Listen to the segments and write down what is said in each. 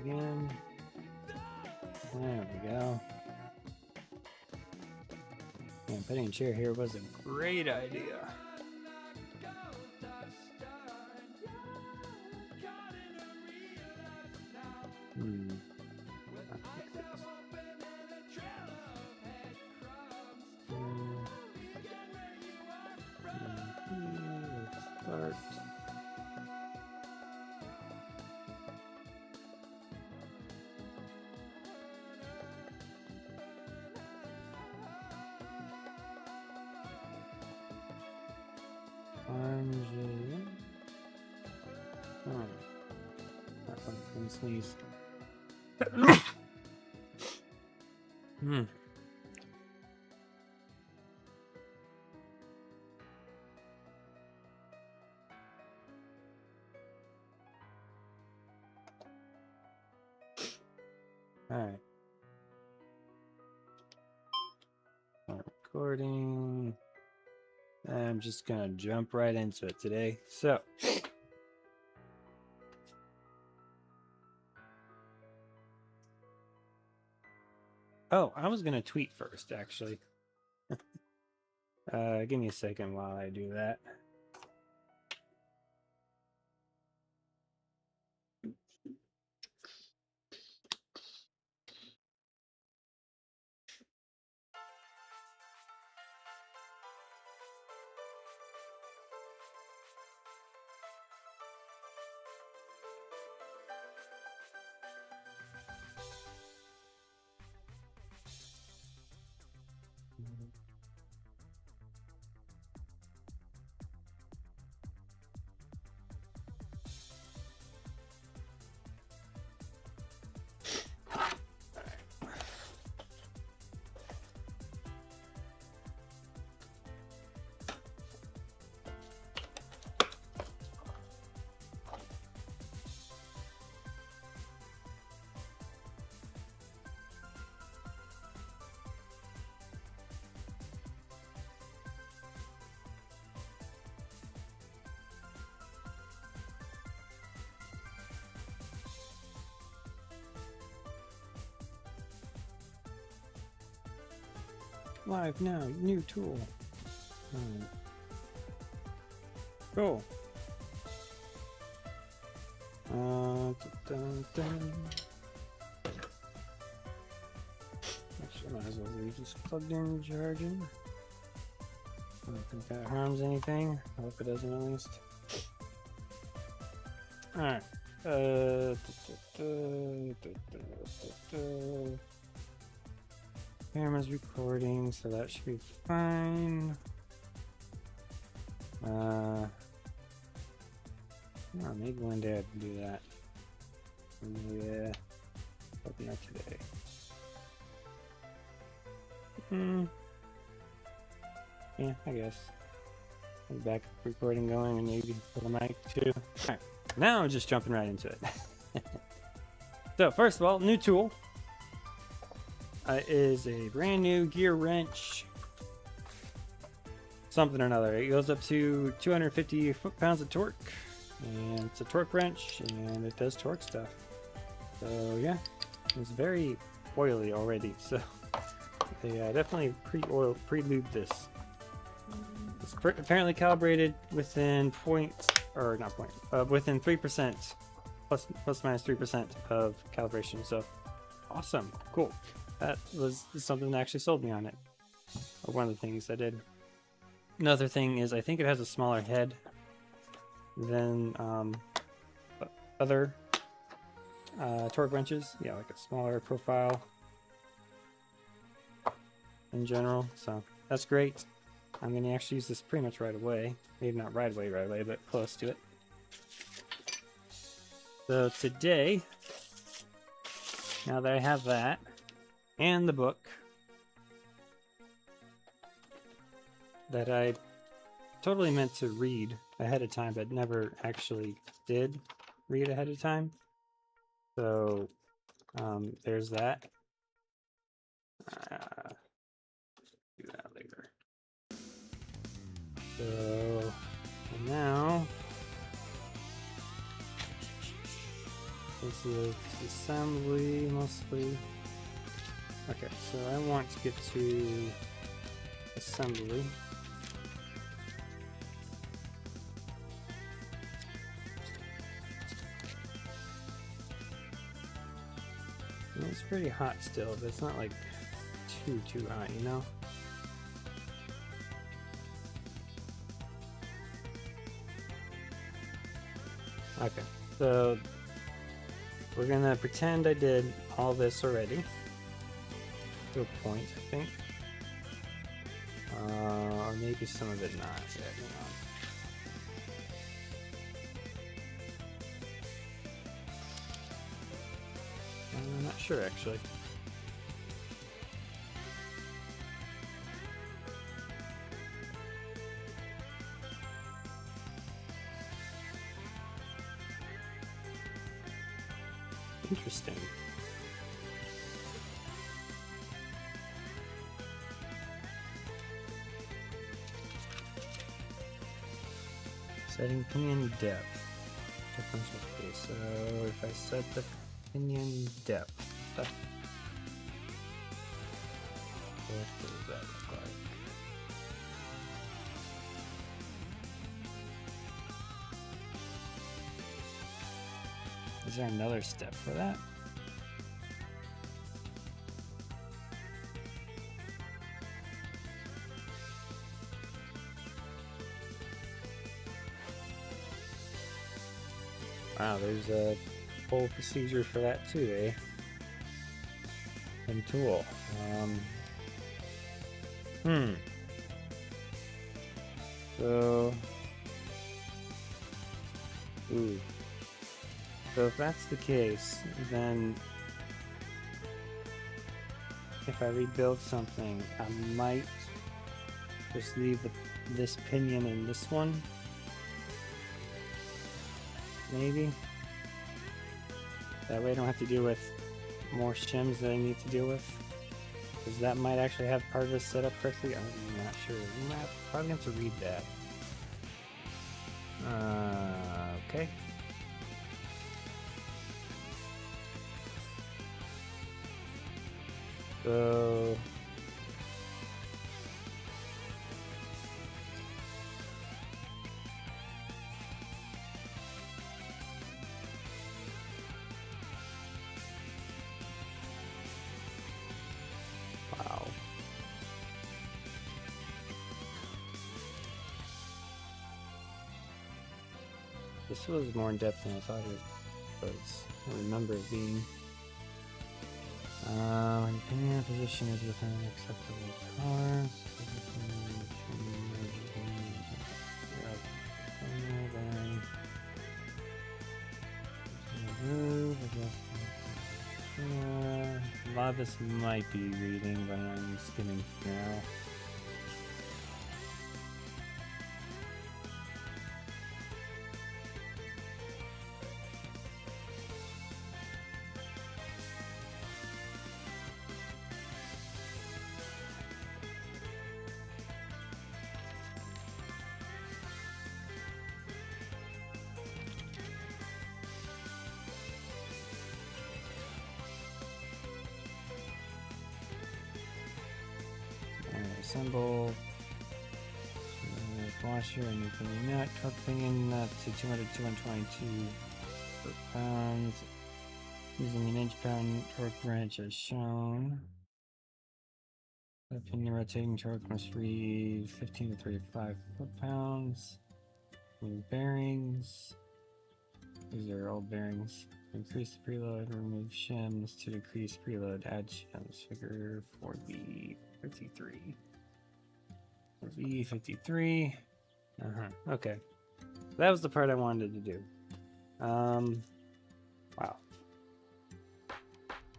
again. There we go. Man, putting a chair here was a great idea. Let's start. Oh, that one's gonna sneeze. All right. Start recording. I'm just gonna jump right into it today. So, oh, I was gonna tweet first, actually. Give me a second while I do that. Live now, new tool. Cool. Actually, might as well leave this plugged in charging. I don't think that harms anything. I hope it doesn't at least. Alright. Camera's recording, so that should be fine. Oh, maybe one day I can do that. Yeah, probably not today. Yeah, I guess. Back recording going, and maybe for the mic too. Alright, now I'm just jumping right into it. So first of all, new tool. Is a brand new gear wrench, something or another. It goes up to 250 foot-pounds of torque, and it's a torque wrench, and it does torque stuff. So yeah, it's very oily already. So they definitely pre-lubed this. It's apparently calibrated within within 3%, plus minus 3% of calibration. So awesome, cool. That was something that actually sold me on it. Or one of the things I did. Another thing is I think it has a smaller head than other torque wrenches. Yeah, like a smaller profile in general. So that's great. I'm going to actually use this pretty much right away. Maybe not right away, but close to it. So today, now that I have that, and the book that I totally meant to read ahead of time, but never actually did read ahead of time. So there's that. Do that later. So now This is assembly mostly. Okay, so I want to get to assembly. And it's pretty hot still, but it's not like too hot, you know? Okay, so we're gonna pretend I did all this already. To a point, I think. Or maybe some of it not. Yeah, hang on. I'm not sure actually. Interesting. Setting pinion depth. Differential space. So if I set the pinion depth, what does that look like? Is there another step for that? Wow, there's a whole procedure for that too, eh? And tool. So, so if that's the case, then if I rebuild something, I might just leave this pinion in this one. Maybe. That way I don't have to deal with more shims that I need to deal with. Because that might actually have part of this set up correctly. I'm not sure. I'm probably have to read that. Okay. So wow. This was more in depth than I thought it was. I remember it being. Depending on position is within an acceptable tolerance. A lot of this might be reading, but I'm skimming now. Assemble washer and new pinion nut, torque pinion nut to 200 to 122 foot-pounds using an inch-pound torque wrench as shown. The pinion rotating torque must read 15 to 35 foot-pounds. New bearings. These are old bearings. Increase the preload, remove shims to decrease preload, add shims. Figure 4B53. V53. Okay. That was the part I wanted to do. Wow.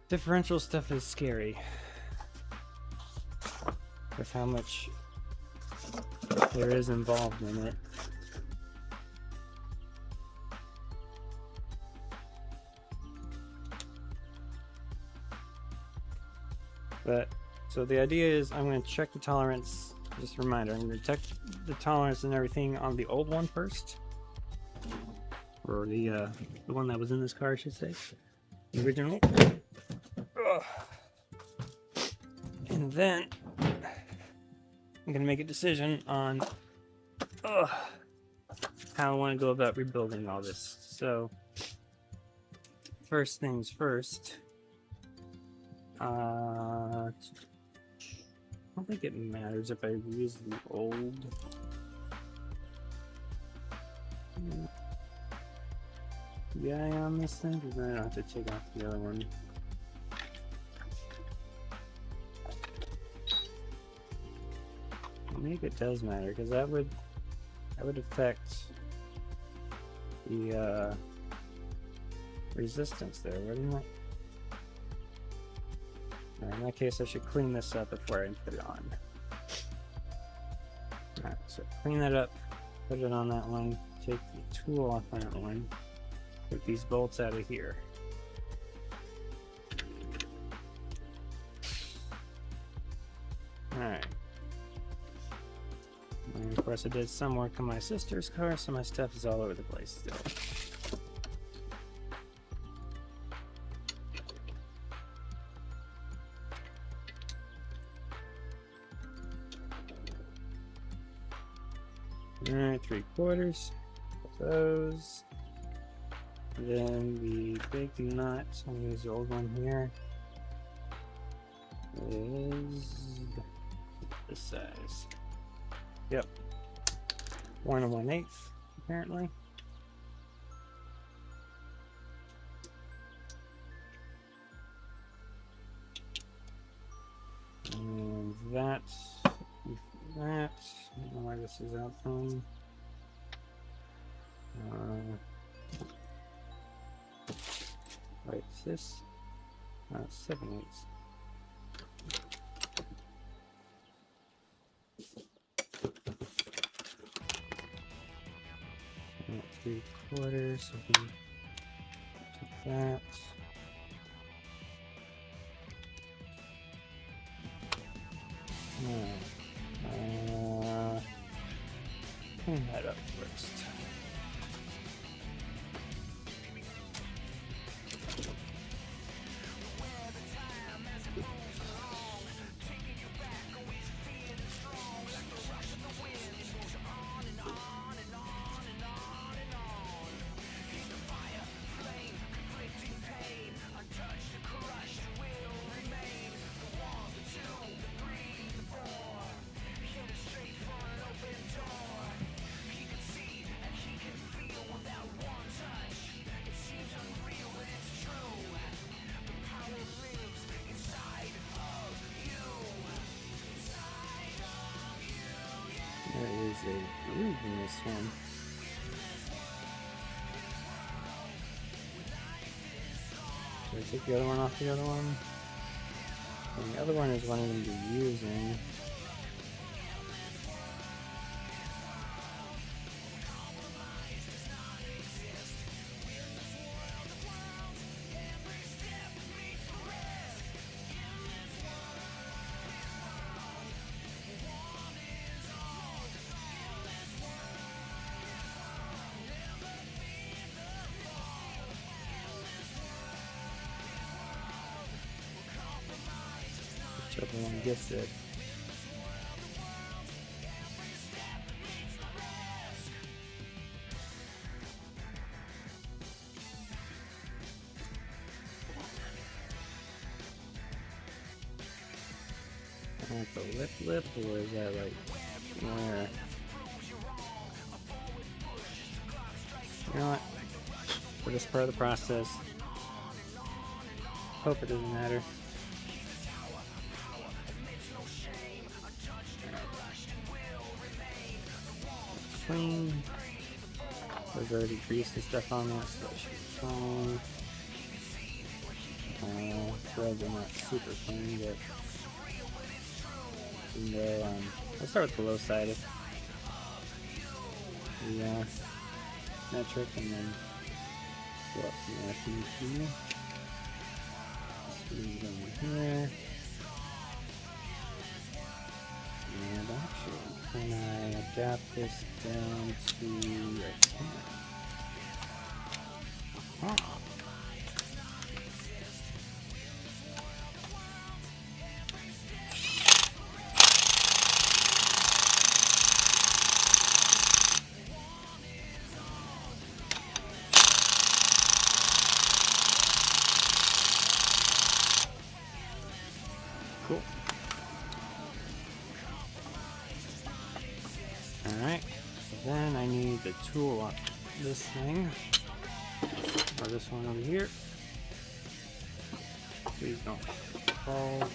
Differential stuff is scary. With how much there is involved in it. But, so the idea is I'm going to check the tolerance. Just a reminder, I'm going to check the tolerance and everything on the old one first. or the one that was in this car, I should say, the original. Ugh. And then I'm gonna make a decision on how I want to go about rebuilding all this. So first things first, I don't think it matters if I use the old guy on this thing, because then I don't have to take off the other one. I think it does matter, because that would affect the resistance there, wouldn't it? Right, in that case, I should clean this up before I put it on. Alright, so clean that up, put it on that one, take the tool off that one, put these bolts out of here. Alright. And of course I did some work on my sister's car, so my stuff is all over the place still. Alright, 3/4. Those. Then the big nut, I'll use the old one here, is this size. Yep. 1 1/8 apparently. And that, I don't know where this is out from. Right, is this 7/8. 3/4, so we can take that. Clean that up first. There is a groove in this one. Should I take the other one off the other one? And the other one is one I'm going to be using. Whichever one gets it. I want the lip, or is that like where? You know what? For this part of the process, hope it doesn't matter. Clean. There's already grease and stuff on that, so that should be fine. Threads are not super clean, but let's start with the low side of the metric, and then go up from there. Squeeze over here. And actually, can I adapt this down to, I can. Huh. Cool. Alright, so then I need the tool on this thing, or this one over here. Please don't fall.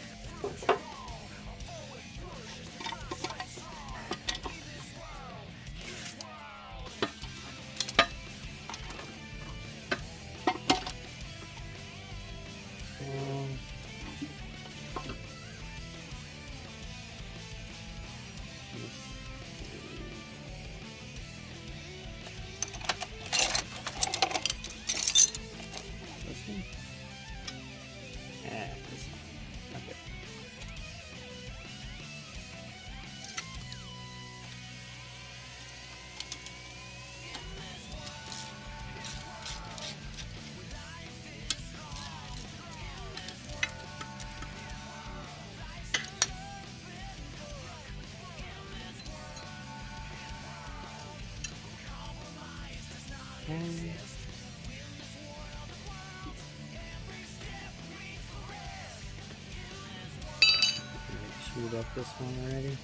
Shoot up this one already.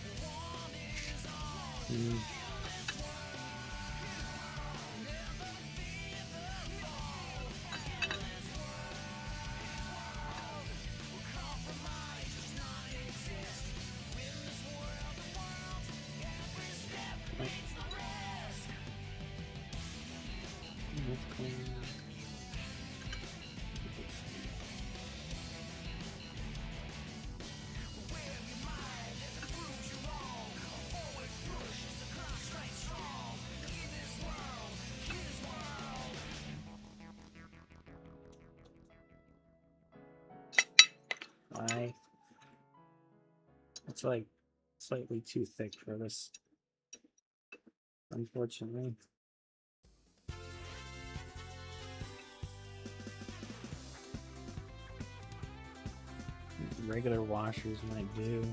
It's like slightly too thick for this, unfortunately. Regular washers might do,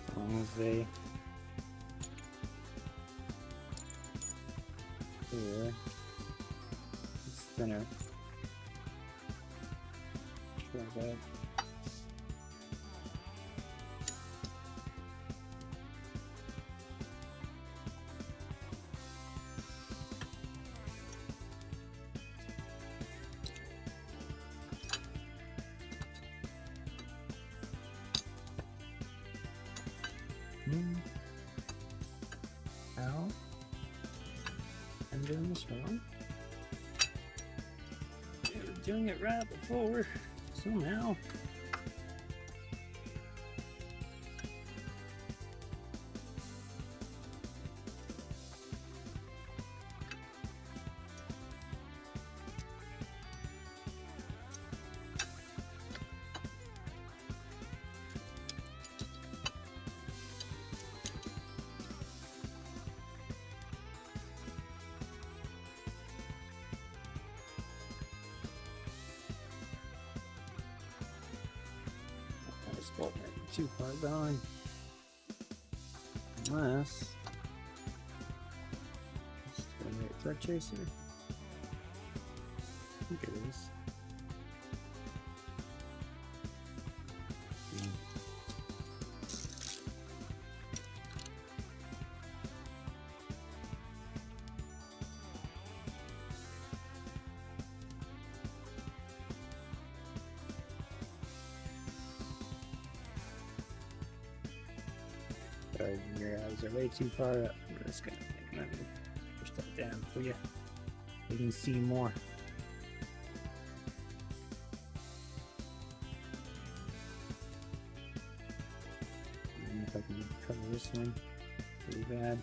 as long as they clear. It's thinner. Try that. Ow. I'm doing this wrong. They were doing it right before, somehow. Bolt might be too far gone. Unless it's the right thread chaser. I think it is. Sorry, your eyes are way too far up. I'm just gonna push that down for you. You can see more. And if I can cover this one, pretty bad.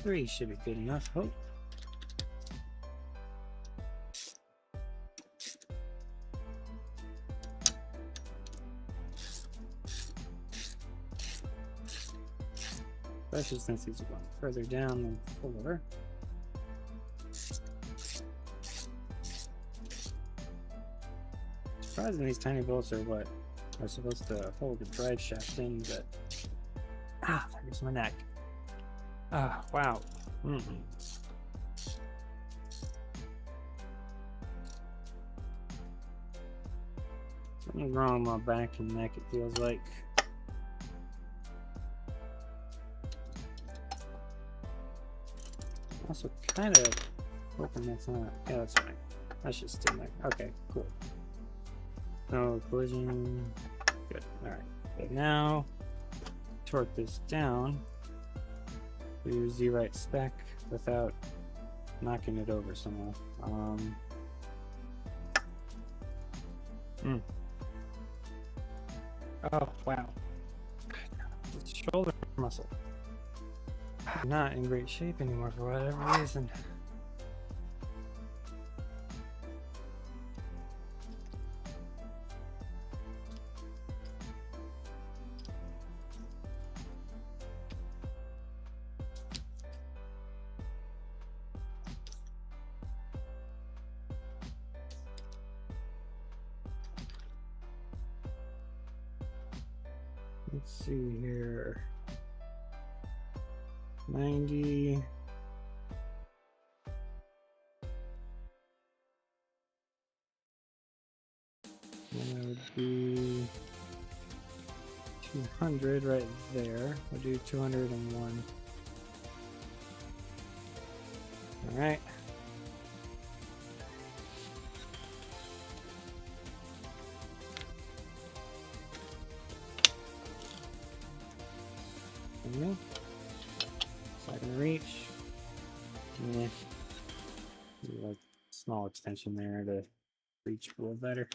3 should be good enough. Oh. Especially since these are going further down than 4. Surprising these tiny bolts are what are supposed to hold the drive shaft in, but there's my neck. Wow. Something's wrong with my back and neck, it feels like. Also kind of hoping that's not. Yeah, that's fine. That's just still there. Okay, cool. No collision. Good. Alright. Okay, now torque this down to the right spec without knocking it over somehow. Oh, wow. It's shoulder muscle. Not in great shape anymore for whatever reason. Let's see here. 90. And that would be 200 right there. We'll do 201. All right. So I can reach. Yeah. Like small extension there to reach a little better.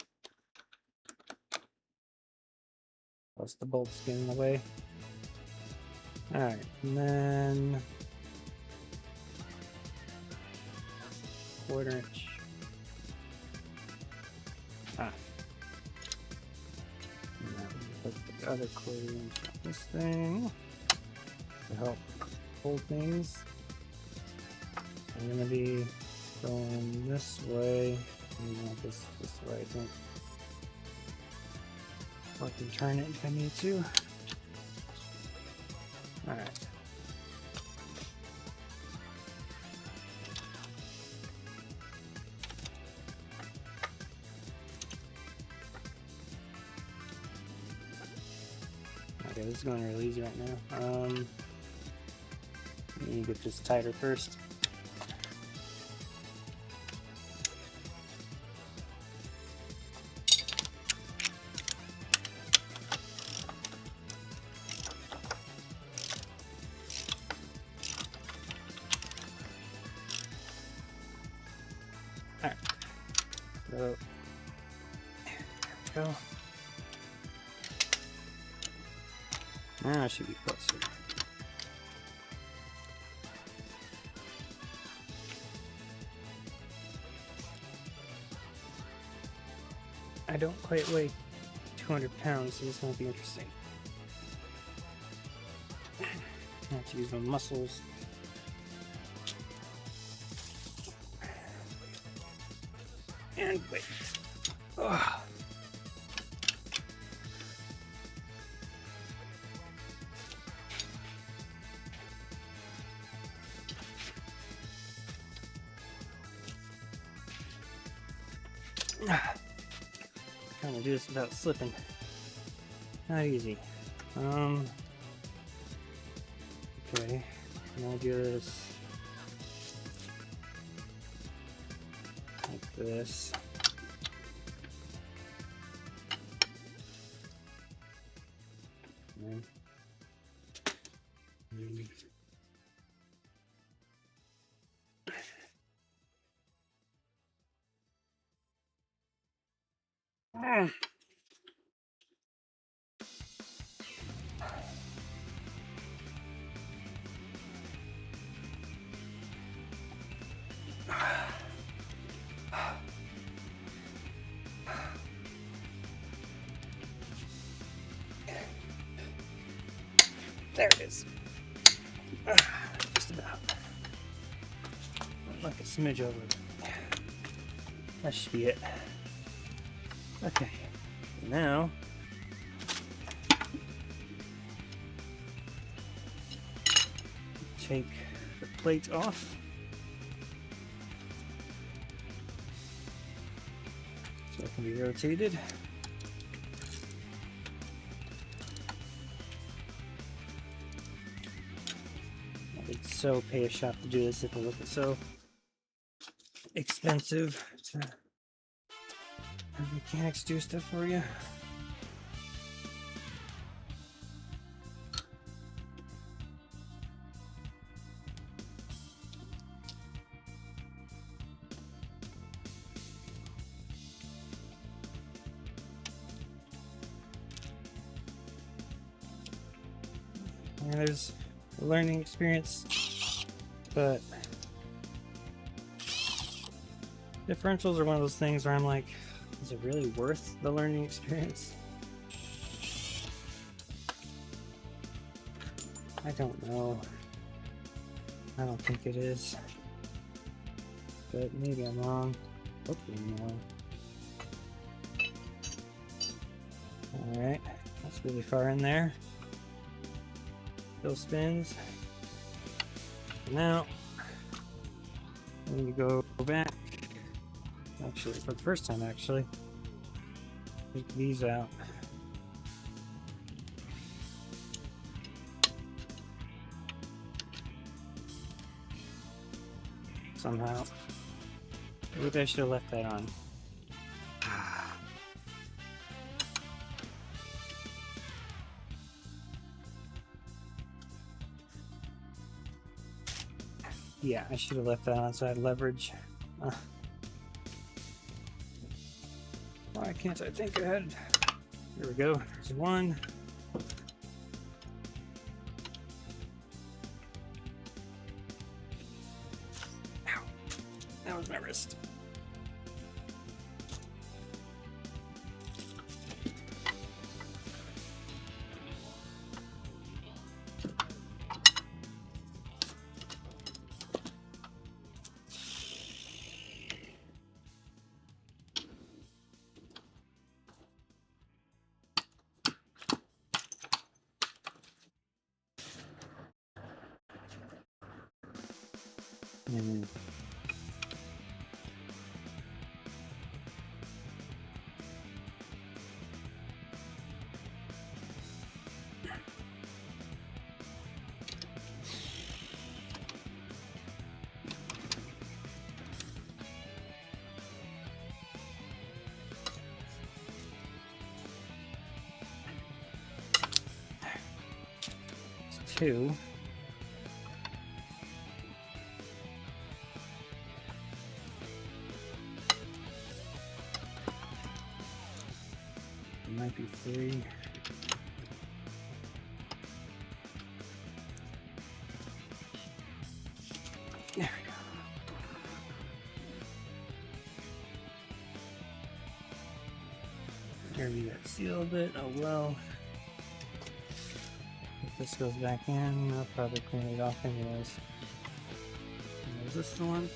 Plus the bolts get in the way. Alright, and then 1/4 inch. And then put the other 1/4 inch on this thing to help hold things. I'm gonna be going this way. I want this way, I think. I can turn it if I need to. Alright. Okay, this is going really easy right now. Let me get this tighter first. Alright, so there we go. Now I should be closer. I don't quite weigh 200 pounds, so this won't be interesting. I have to use my muscles. And wait. Ugh. Trying to do this without slipping. Not easy. Okay. Now do this like this. And There it is. Just about. Like a smidge over. That should be it. Okay. Now take the plate off. So it can be rotated. I would so pay a shop to do this if it wasn't so expensive to have mechanics do stuff for you. And there's a learning experience, but differentials are one of those things where I'm like, is it really worth the learning experience? I don't know. I don't think it is. But maybe I'm wrong. Hopefully I'm wrong. Alright, that's really far in there. Still spins. Now, I'm going to go back. Actually, for the first time, actually, take these out. Somehow. Maybe I should have left that on. Yeah, I should have left that on so I had leverage. Why can't I think ahead? Here we go. There's one. Ow. That was my wrist. Mm. It's two. Might be three. There we go. Here we got sealed it. Oh well. If this goes back in, I'll probably clean it off anyways. And is this the one?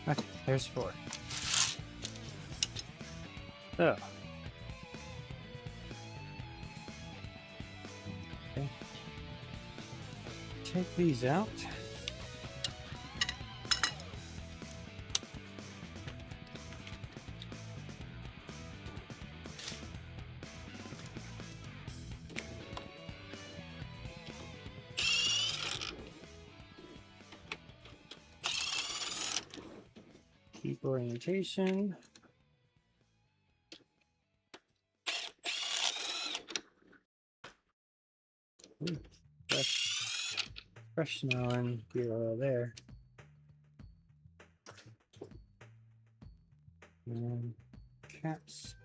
Okay, there's four. So. Okay. Take these out. Keep orientation. Ooh, fresh smelling gear oil there. And caps.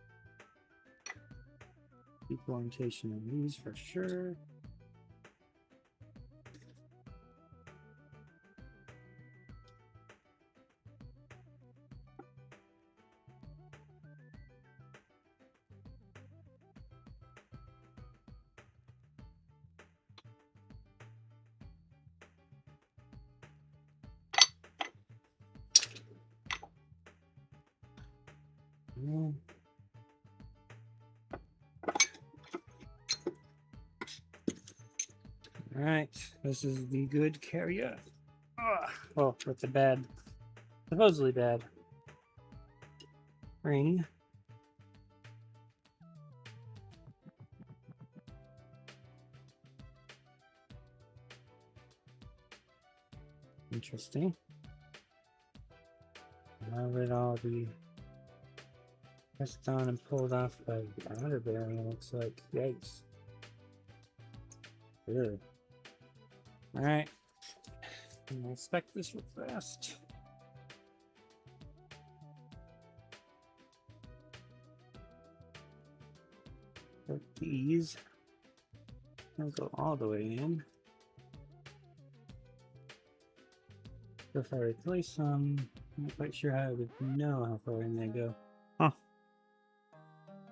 Keep orientation on these for sure. All right, this is the good carrier. Oh, that's a bad, supposedly bad ring. Interesting. Now it all be pressed on and pulled off by the outer bearing, looks like. Yikes. Good. Alright. I'll inspect this real fast. Put these. I'll go all the way in. If I replace them, I'm not quite sure how I would know how far in they go. Huh.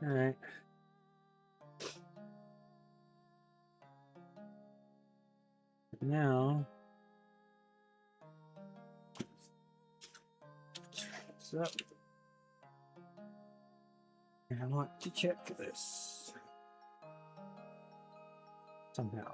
Alright. Now, so I want to check this somehow.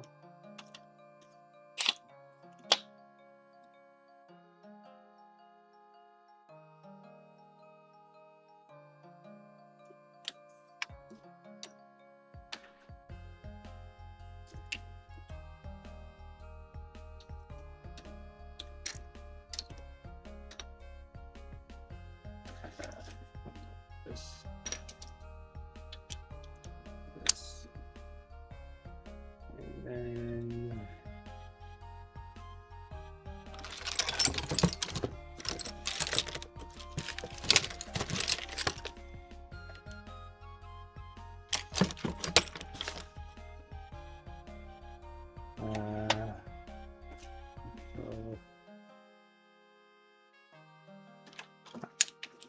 This, and then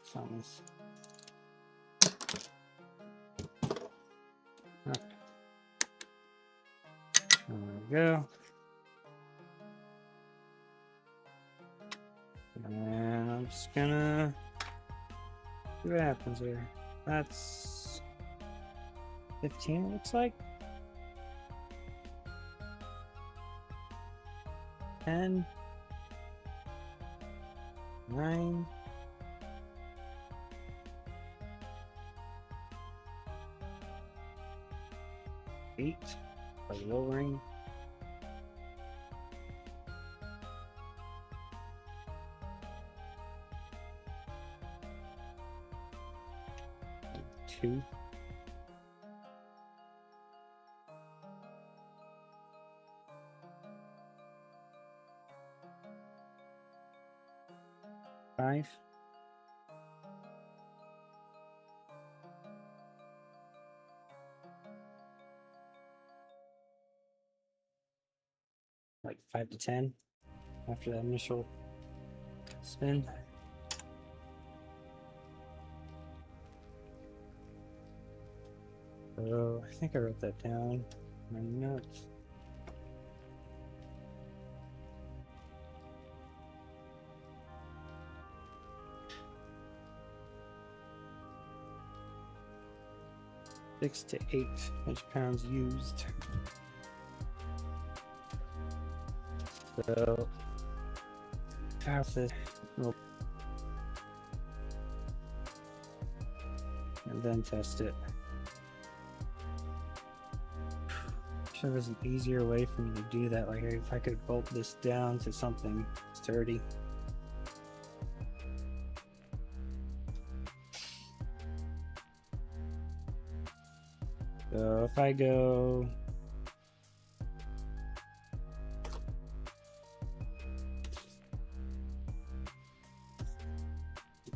something's. There we go. And I'm just gonna see what happens here. That's 15, it looks like. 10, 9, 8, by lowering. 2. 5. 5 to 10 after that initial spin. So I think I wrote that down in my notes. Six to 8 inch-pounds used. So pass it and then test it. There was an easier way for me to do that. Like if I could bolt this down to something sturdy. So if I go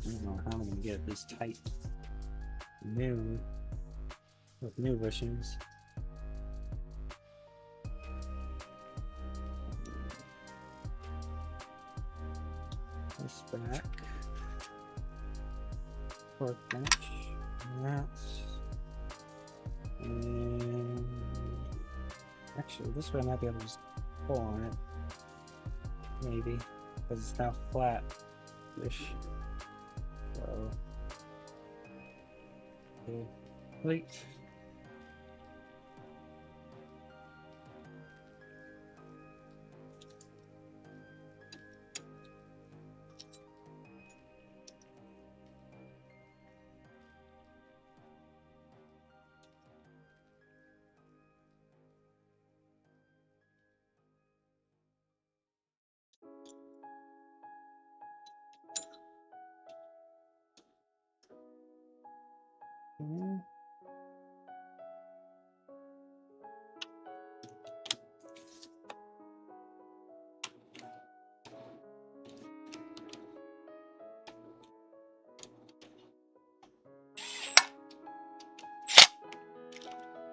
don't know how I'm gonna get this tight new with new bushings. This back. Torque wrench. And actually, this way I might be able to just pull on it. Maybe. Because it's now flat-ish. So, plate.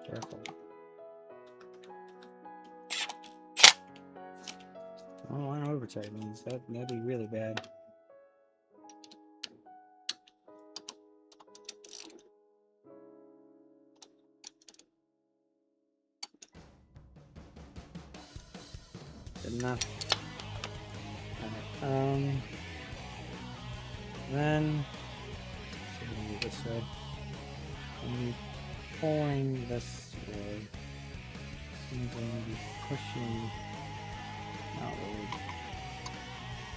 Careful. I don't want to over tighten these. That'd be really bad. Good enough. Alright, then so we're gonna go this way. I'm pulling this way. I'm going to be pushing outward.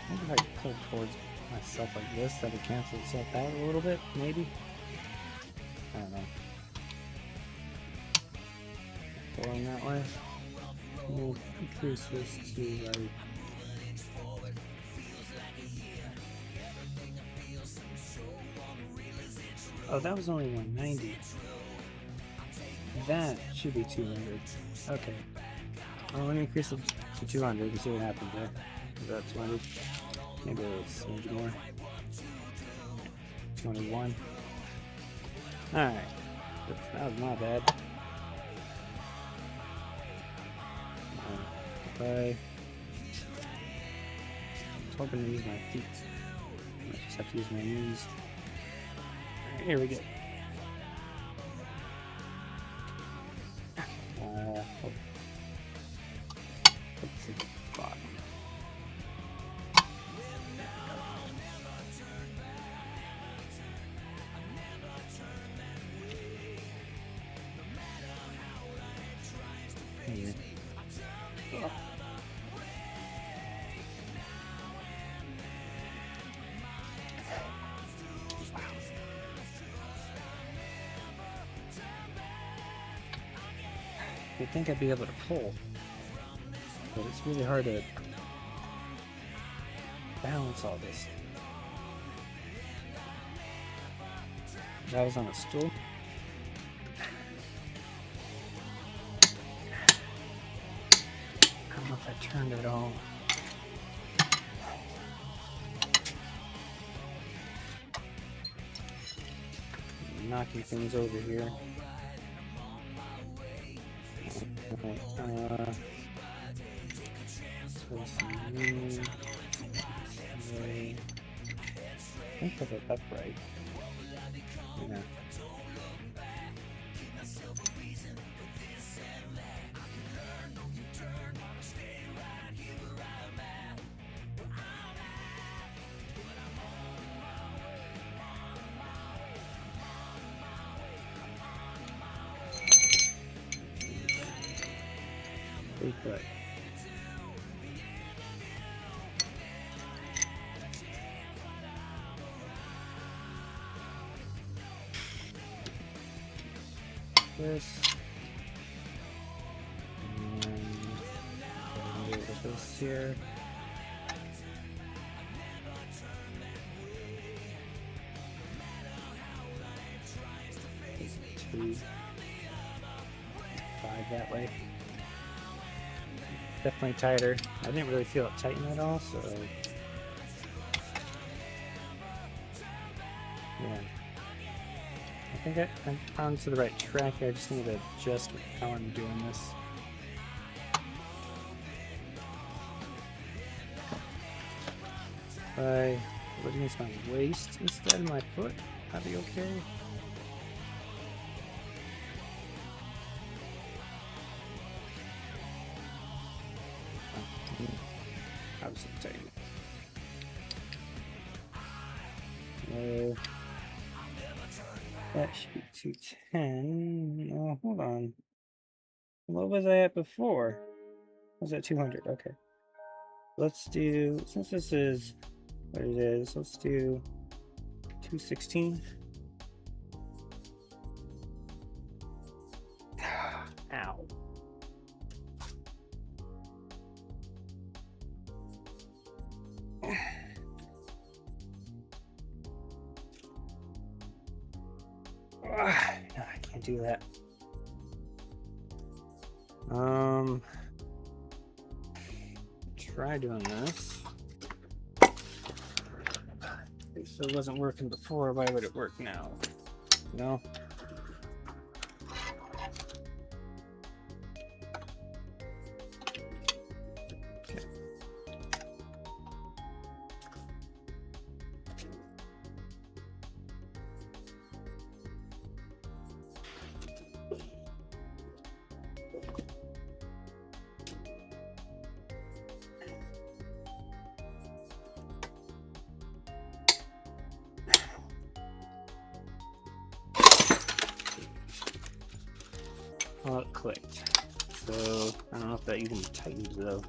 Maybe if I pull towards myself like this, that'll cancel itself out a little bit, maybe? I don't know. Pulling that way. We'll increase this to like oh, that was only 190. That should be 200. Okay. Well, let me increase it to 200 and see what happens there. Is that 200? Maybe a little smidge more. 21. Alright. That was not bad. I was hoping to use my feet. I just have to use my knees. Right, here we go. Let's see the bottom. Here. Oh. You'd think I'd be able to pull, but it's really hard to balance all this. That was on a stool. I don't know if I turned it all. I'm knocking things over here. Okay, I think of it upright. Yeah. Pretty good. This and with this here. Two, 5 that way. Definitely tighter. I didn't really feel it tighten at all, so Yeah. I think I'm onto the right track here. I just need to adjust how I'm doing this. By putting against my waist instead of my foot, that'd be okay. I was so tight. No. That should be 210. Oh, hold on. What was I at before? I was at 200. Okay. Let's do, since this is what it is, let's do 216. Ow. No, I can't do that. Try doing this. If it wasn't working before, why would it work now? No. Okay. Well, it clicked. So, I don't know if that even tightened though.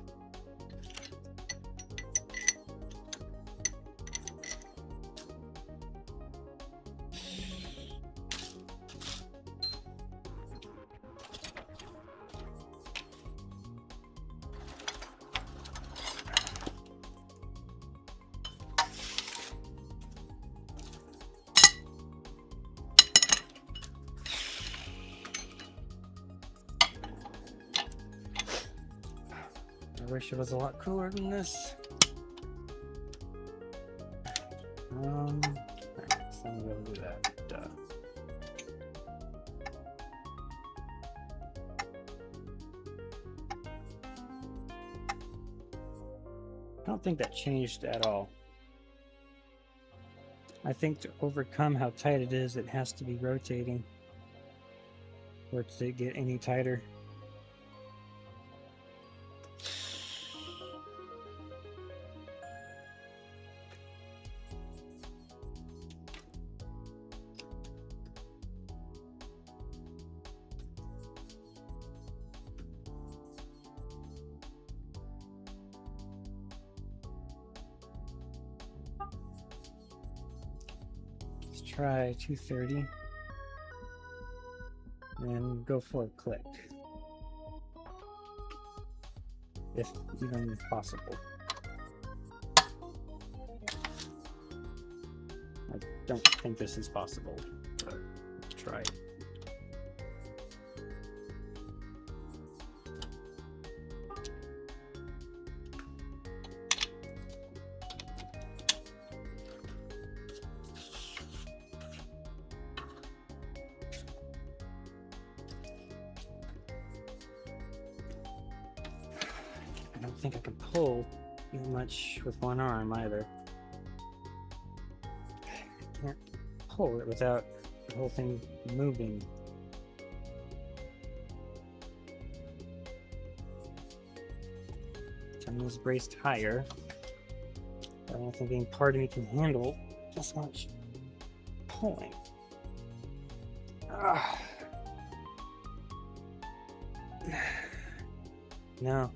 I wish it was a lot cooler than this. Alright, so I'm gonna do that. I don't think that changed at all. I think to overcome how tight it is, it has to be rotating for it to get any tighter. Try 230 and go for a click, if even possible. I don't think this is possible, but let's try it. I don't think I can pull too much with one arm either. I can't pull it without the whole thing moving. Turn this braced higher. I don't think any part of me can handle this much pulling. No.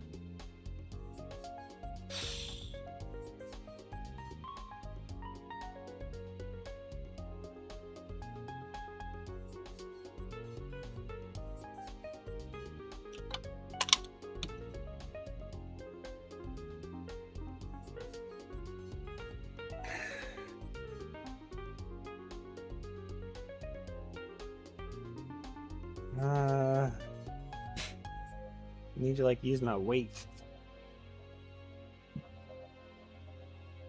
Need to like use my weight.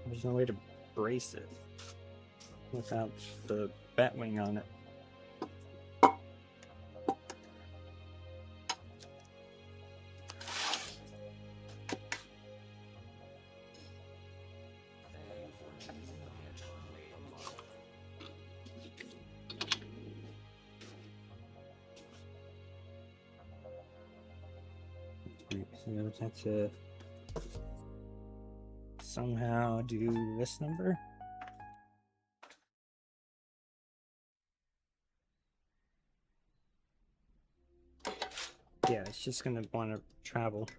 There's no way to brace it. without the bat wing on it. So I would have to somehow do this number. Yeah, it's just gonna want to travel.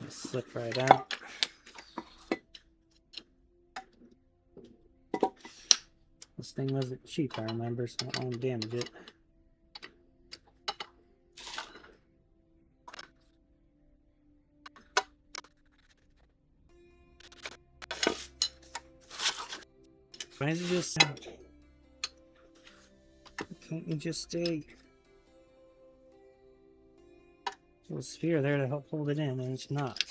Slip right out. This thing wasn't cheap, I remember, so I don't want to damage it. Why is it just... Can't you just stay... There's a sphere there to help hold it in, and it's not.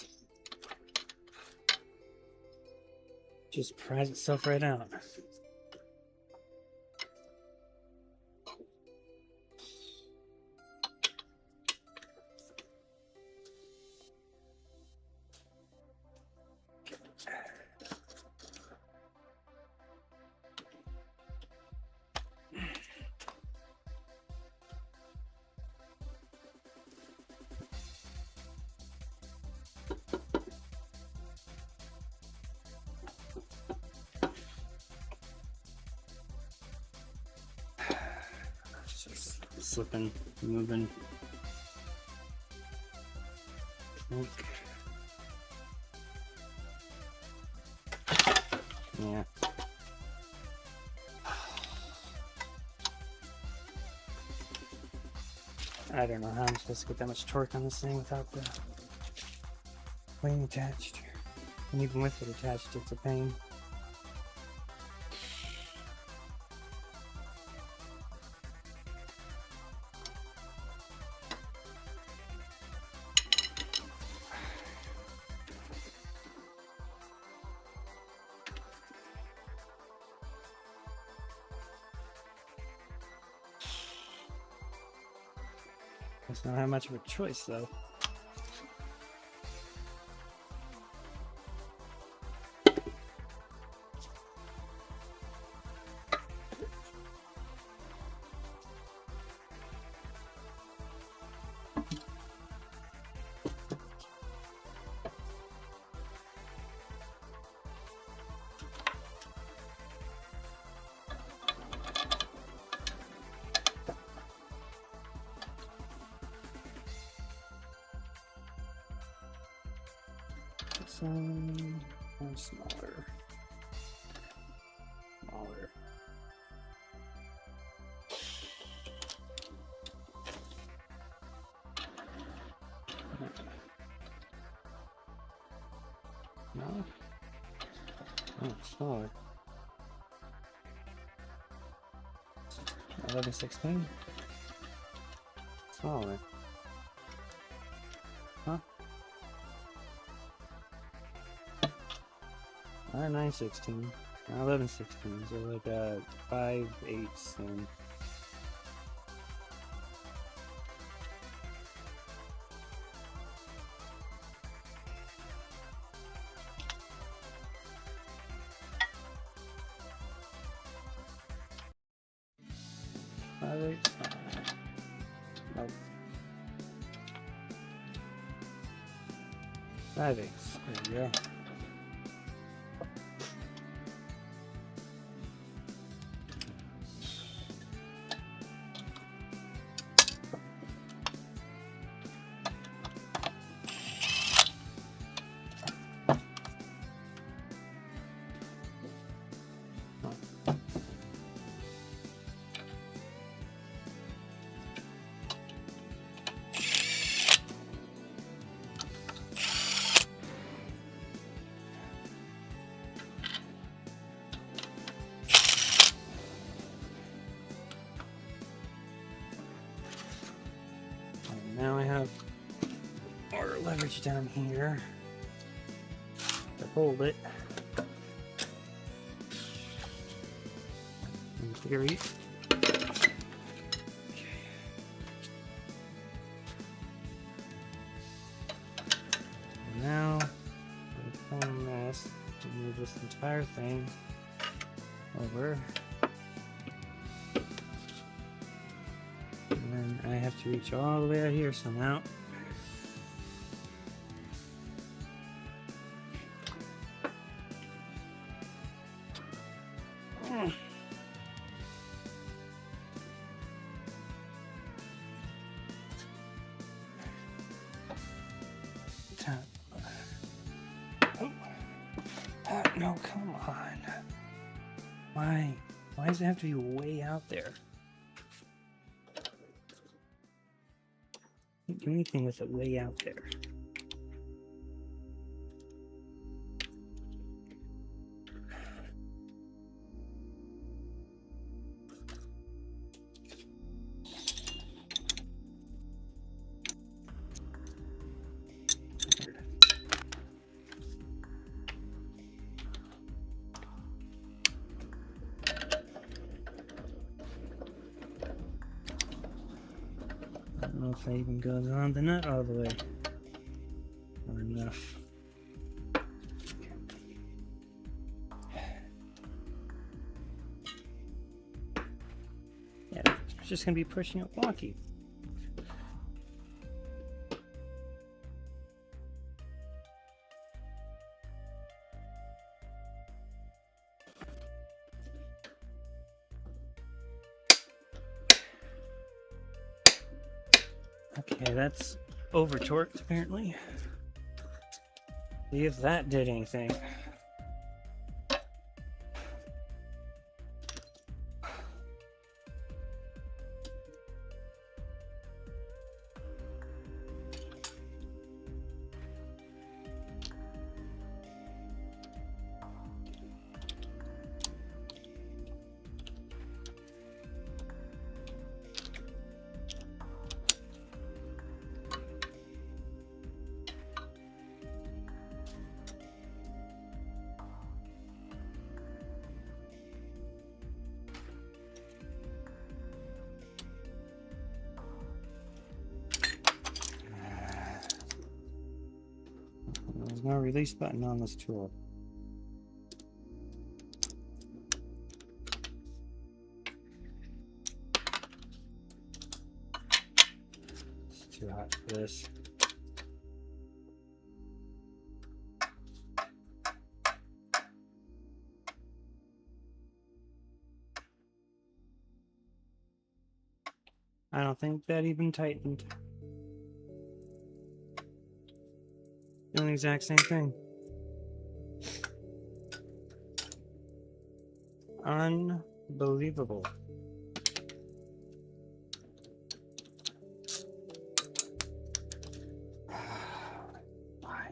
Just pries itself right out. Slipping, moving. Yeah. I don't know how I'm supposed to get that much torque on this thing without the wing attached. And even with it attached, it's a pain. It's not have much of a choice, though. One smaller. Smaller. No? Oh, smaller. 11/16? Smaller. Huh? 9/16. 11/16. So like 5/8 then. Nope. 5/8. There you go. reach down here to hold it. In theory. Now, we're pulling this to move this entire thing over. And then I have to reach all the way out here, so now no, come on. Why does it have to be way out there? Can't do anything with it way out there. I don't know if that even goes on the nut all the way. Not enough. Yeah, it's just gonna be pushing it wonky. Okay, that's over torqued apparently. See if that did anything. There's no release button on this tool. It's too hot for this. I don't think that even tightened. Doing the exact same thing. Unbelievable. Why?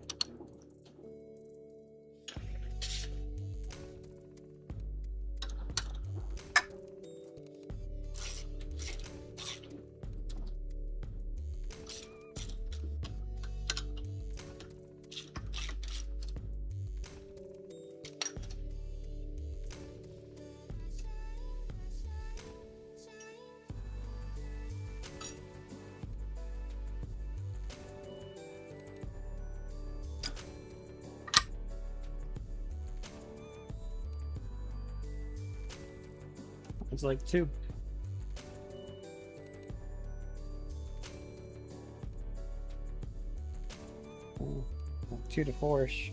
It's like 2. Ooh, 2 to 4-ish.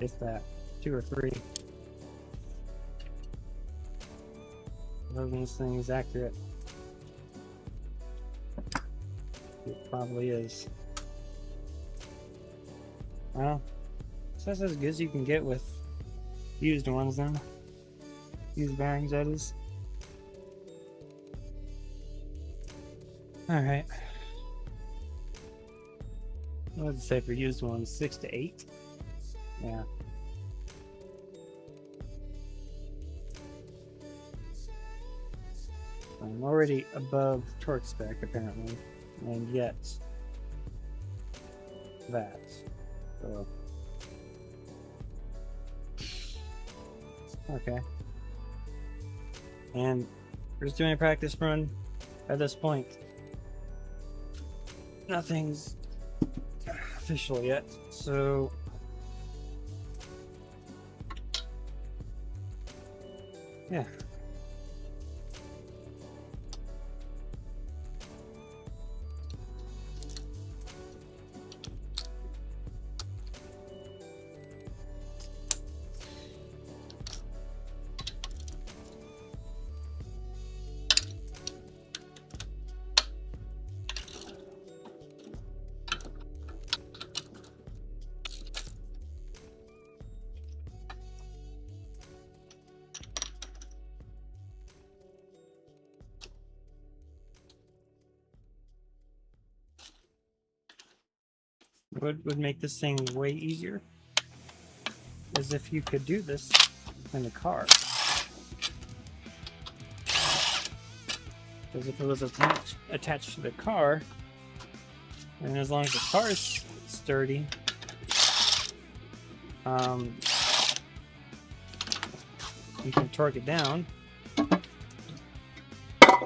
If that. 2 or 3. Hoping this thing is accurate. It probably is. Well, so that's as good as you can get with used ones then. Used bearings, that is. Alright. What does it say for used ones? 6 to 8? Yeah. I'm already above torque spec apparently. and yet that. So, okay. And we're just doing a practice run at this point. Nothing's official yet, so yeah. What would make this thing way easier is if you could do this in the car. Because if it was attached to the car, and as long as the car is sturdy, you can torque it down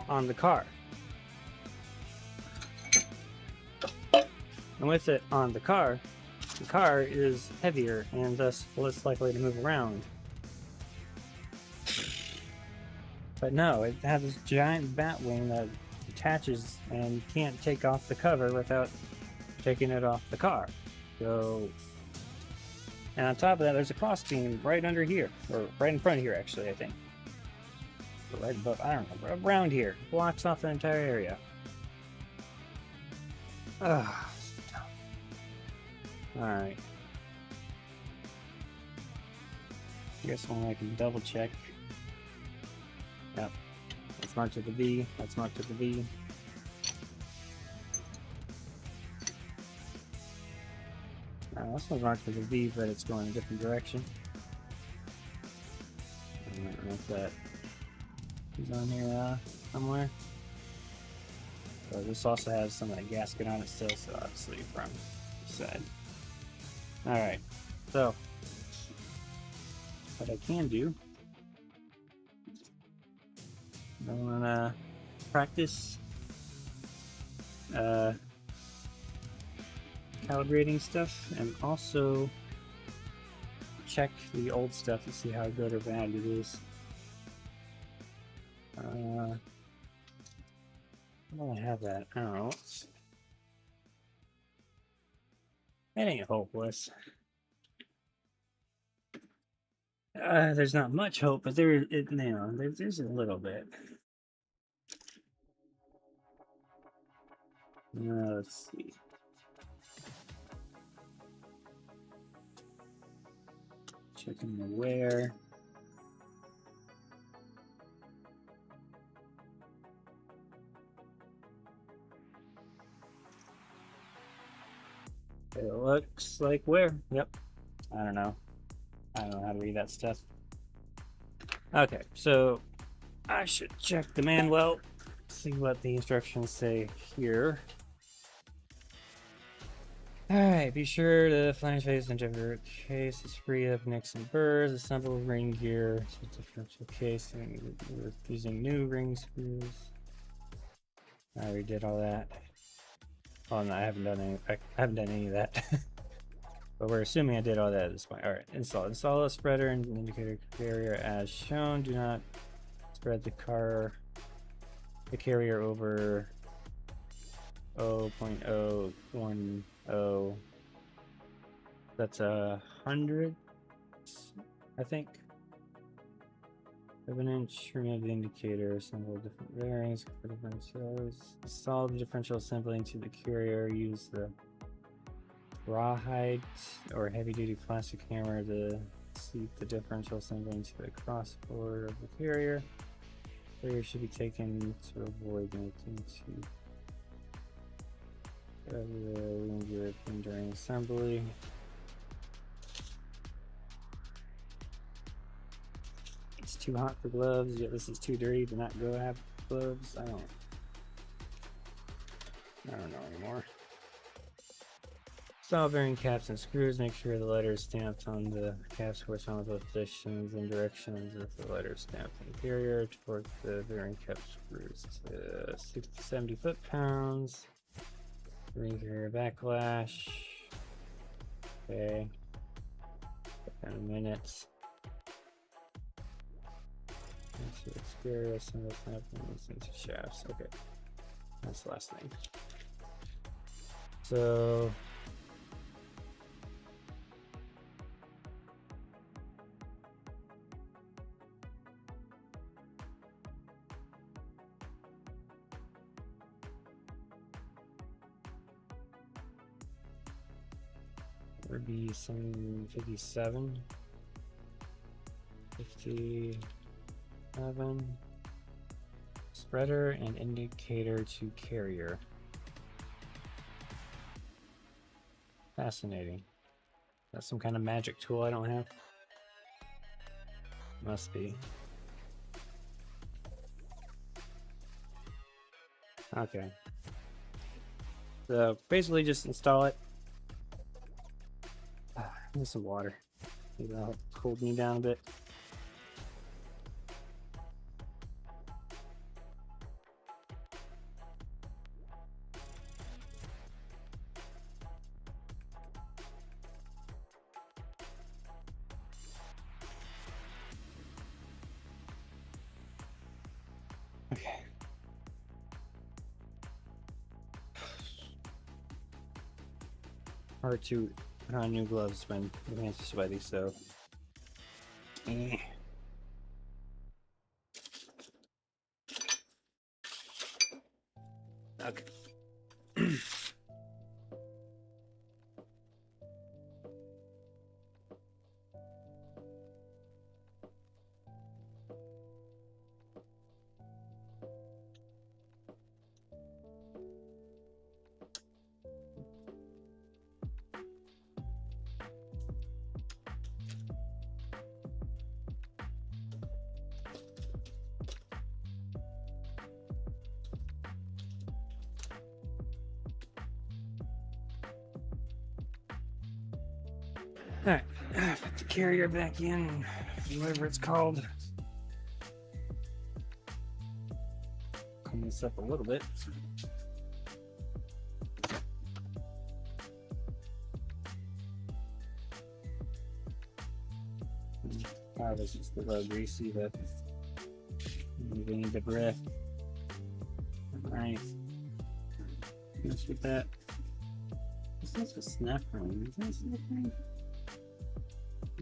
on the car. And with it on the car is heavier and thus less likely to move around. But no, it has this giant bat wing that attaches and you can't take off the cover without taking it off the car. So, and on top of that, there's a cross beam right under here, or right in front of here actually, I think. Or right above, I don't know, around here. Blocks off the entire area. Ugh. Alright. I guess I can double check. Yep. That's marked with the V. That's marked with the V. This one's marked with a V, but it's going a different direction. I don't know if that is on here somewhere. So this also has some of that gasket on it still, so obviously from the side. Alright, so what I can do, I want to practice calibrating stuff and also check the old stuff to see how good or bad it is. Why do I have that? I don't know. It ain't hopeless. There's not much hope, but there's a little bit. Let's see. Checking the wear. It looks like wear. Yep. I don't know. I don't know how to read that stuff. Okay, so I should check the manual, see what the instructions say here. Alright, be sure to flange face and whichever case is free of nicks and burrs. Assemble ring gear to differential case and using new ring screws. I already did all that. Oh no, I haven't done any of that. But we're assuming I did all that at this point. Alright, install a spreader and indicator carrier as shown. Do not spread the carrier over 0.010. That's 100, I think. 7-inch, remove the indicator, assemble different bearings for differentials. Install the differential assembly into the carrier. Use the rawhide or heavy-duty plastic hammer to seat the differential assembly into the crossboard of the carrier. Carrier should be taken to avoid making during assembly. It's too hot for gloves. Yeah, this is too dirty to not go have gloves. I don't I don't know anymore. Install bearing caps and screws. Make sure the letter is stamped on the caps correspond with both positions and directions. If the letter is stamped on the carrier, torque the bearing cap screws to 60 to 70 foot-pounds. Ring carrier backlash. Okay. 10 minutes. Exterior single snap into shafts. Okay. That's the last thing. So would be some 57. 57. Spreader and indicator to carrier. Fascinating. That's some kind of magic tool I don't have. Must be. Okay. So basically just install it. Need some water. Maybe that'll cool me down a bit. Okay. Hard to put on new gloves when your hands are sweaty, so. Okay. Alright, put the carrier back in, whatever it's called. Clean this up a little bit. Oh, this is a little greasy, but moving the breath. Alright. Mess with that. Is this a snap ring? Is that a snap ring?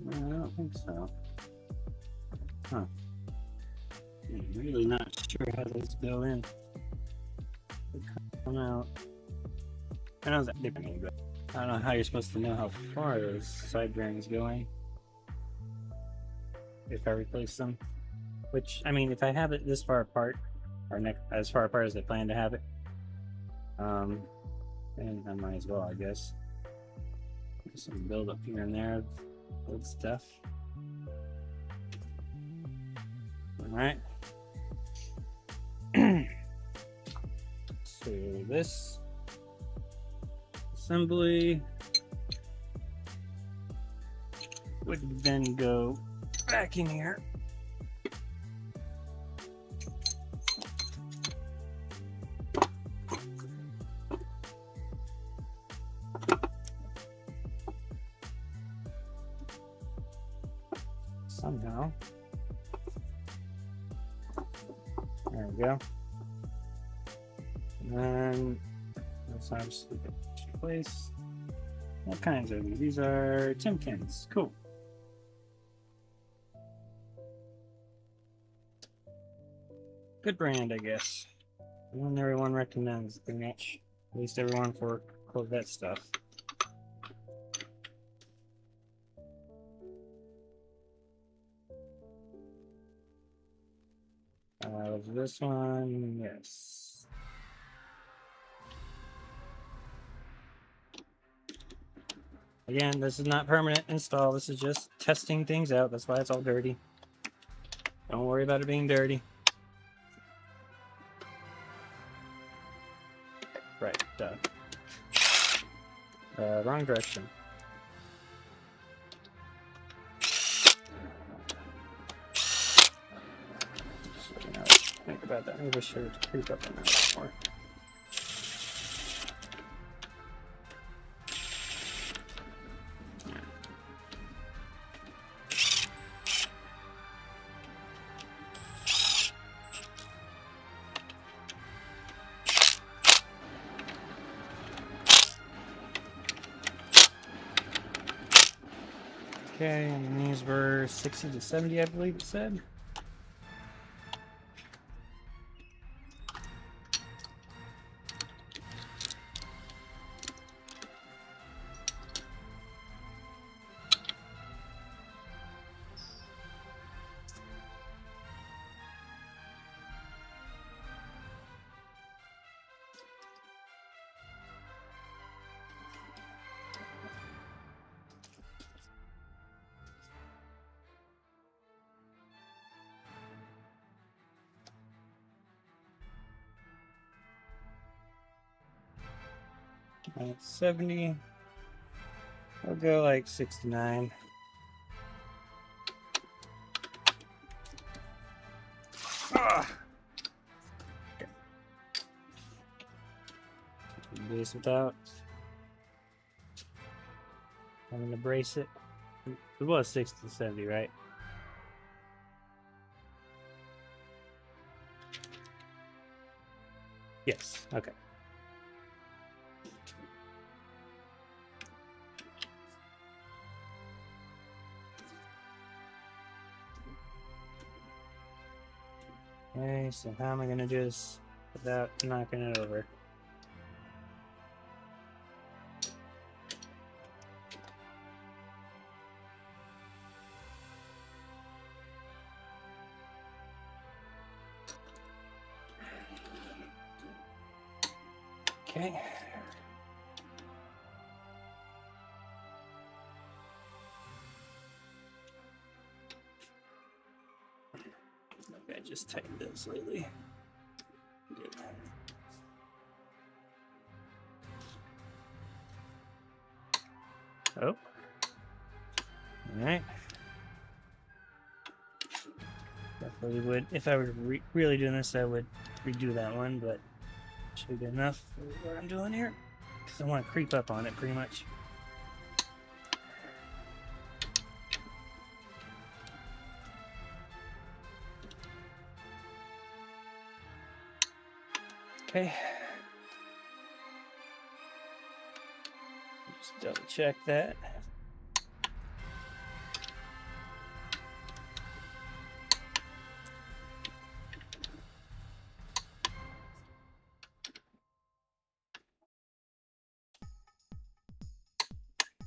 No, I don't think so. Huh. I'm really not sure how those go in. They come out. I know that differently, but I don't know how you're supposed to know how far those side bearings going if I replace them. Which, I mean, if I have it this far apart, or as far apart as I plan to have it, then I might as well, I guess. Some build up here and there of old stuff. Alright. So this assembly would then go back in here. Somehow. There we go. And then let's obviously get in place. What kinds are these? These are Timkins. Cool. Good brand, I guess. One everyone recommends pretty much. At least everyone for Corvette stuff. This one, yes. Again, this is not permanent install. This is just testing things out. That's why it's all dirty. Don't worry about it being dirty. Right, done. Wrong direction. Now, think about that. Maybe I should creep up on that more. Okay, and these were 60 to 70, I believe it said. That's 70. I'll go like 69. Ah! Okay. Base without having to brace it. It was 60 to 70, right? Yes. Okay. Okay, so how am I going to do this without knocking it over? Okay. I just tightened it slightly. Oh. All right. Definitely would. If I were really doing this, I would redo that one, but should be good enough for what I'm doing here. Because I want to creep up on it pretty much. Okay. Just double check that.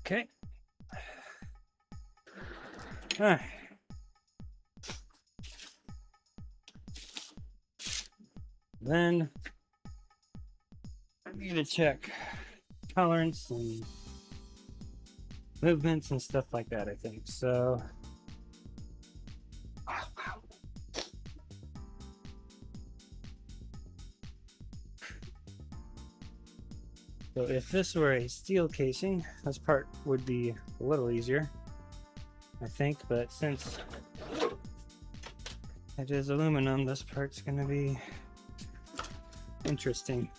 Okay. All right. Then I need to check tolerance and movements and stuff like that, I think. So so if this were a steel casing, this part would be a little easier, I think, but since it is aluminum, this part's going to be interesting.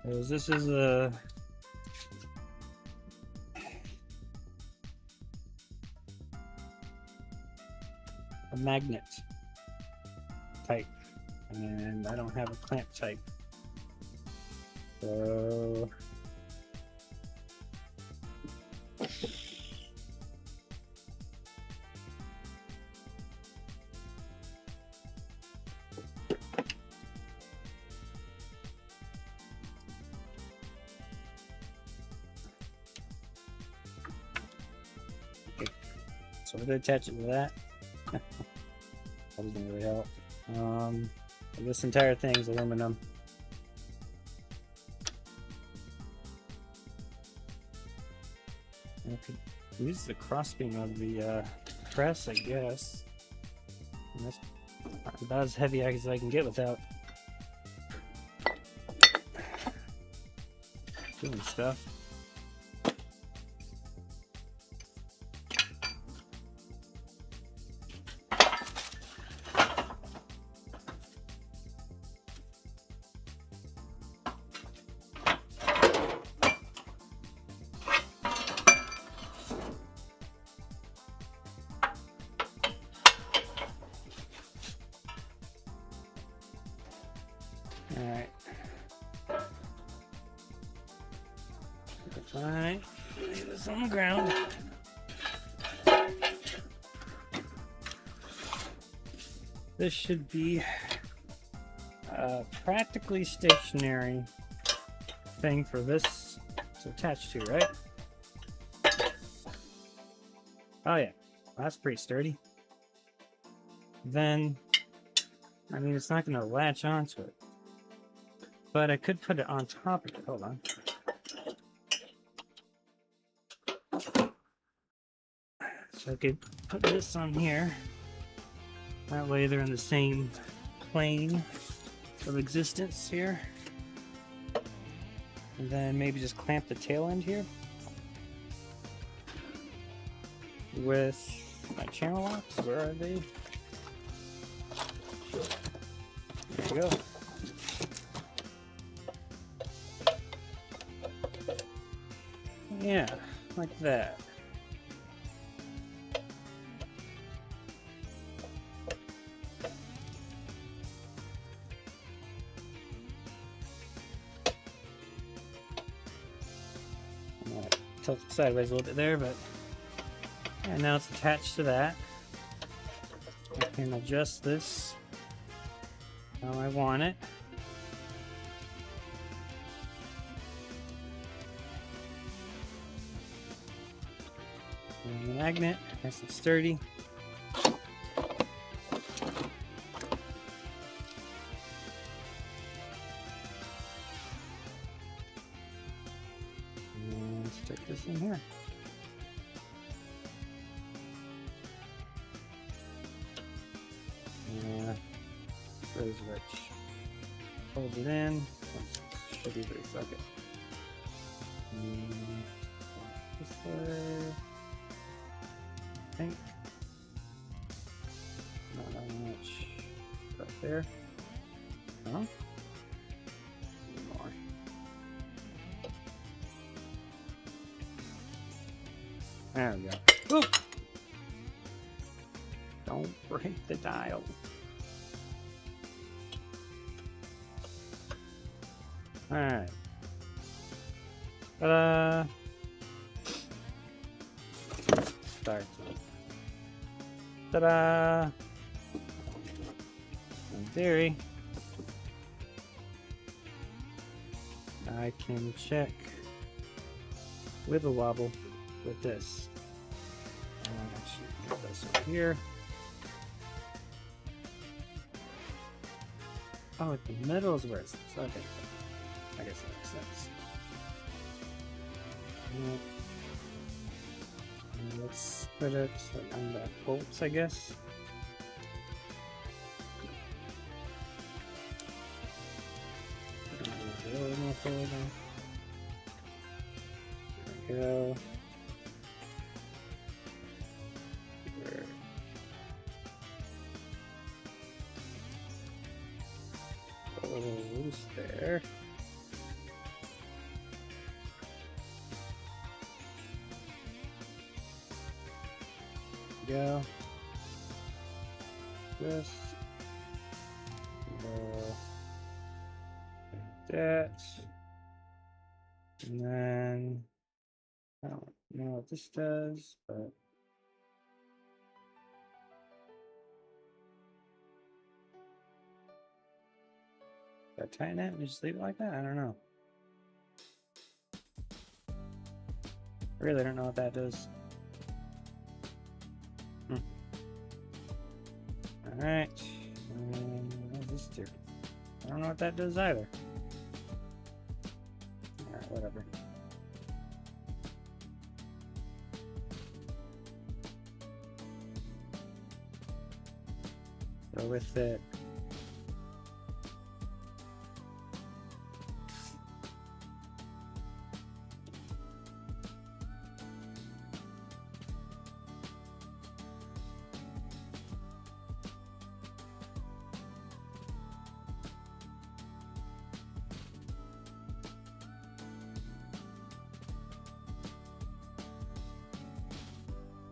Because this is a magnet type, and I don't have a clamp type. So so I'm going to attach it to that. That doesn't really help. This entire thing is aluminum. I could use the crossbeam of the press, I guess. And this About as heavy as I can get without doing stuff. Alright. Fine. Leave this on the ground. This should be a practically stationary thing for this to attach to, right? Oh yeah, that's pretty sturdy. Then, I mean, it's not going to latch onto it. But I could put it on top of it. Hold on. So I could put this on here. That way they're in the same plane of existence here. And then maybe just clamp the tail end here with my channel locks. Where are they? There we go. Yeah, like that. I'm gonna tilt it sideways a little bit there, but yeah, now it's attached to that. I can adjust this how I want it. And the magnet, nice and sturdy. And stick this in here. Rose rich. Hold it in. Should be pretty socket. This way. I think. Not that much. Up there. No? More. There we go. Oop! Don't break the dial. Alright. Ta-da! Sorry. Ta-da! In theory, I can check wibble wobble with this. Actually, get this over here. Oh, the middle is where it's okay. I guess that makes sense. And let's put it on the bolts, I guess. A little more forward now. There we go. A little loose there. Go. This. Like that. And then I don't know what this does, but do I tighten it and just leave it like that? I don't know. I really don't know what that does. Alright, what does this do? I don't know what that does either. Alright, whatever. So go with it.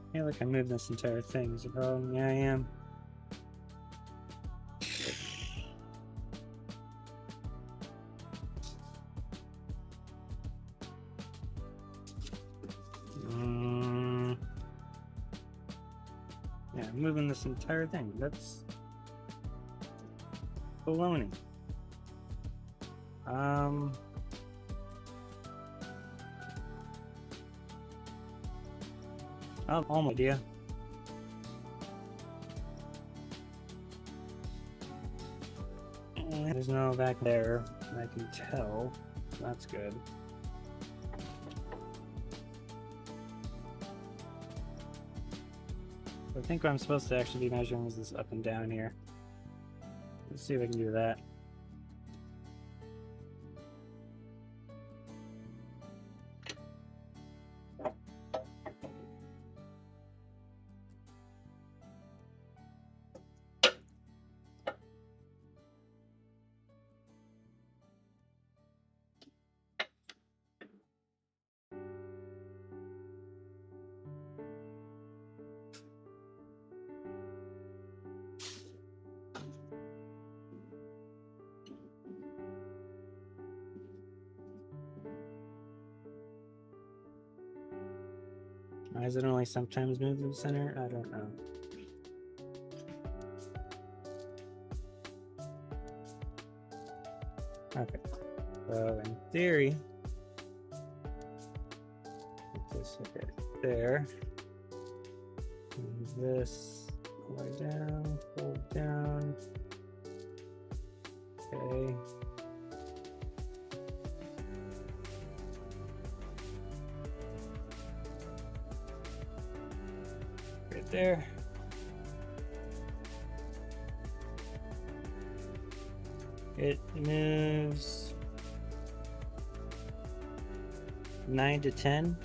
I feel like I moved this entire thing. Is it problem? Yeah, I am. Yeah, I'm moving this entire thing. That's baloney. Oh, my idea. There's no back there, I can tell. That's good. I think what I'm supposed to actually be measuring is this up and down here. Let's see if I can do that. Why does it only sometimes move to the center? I don't know. Okay, so in theory, put this right there. Move this all the way down, hold down. Okay. Right there. It moves 9 to 10.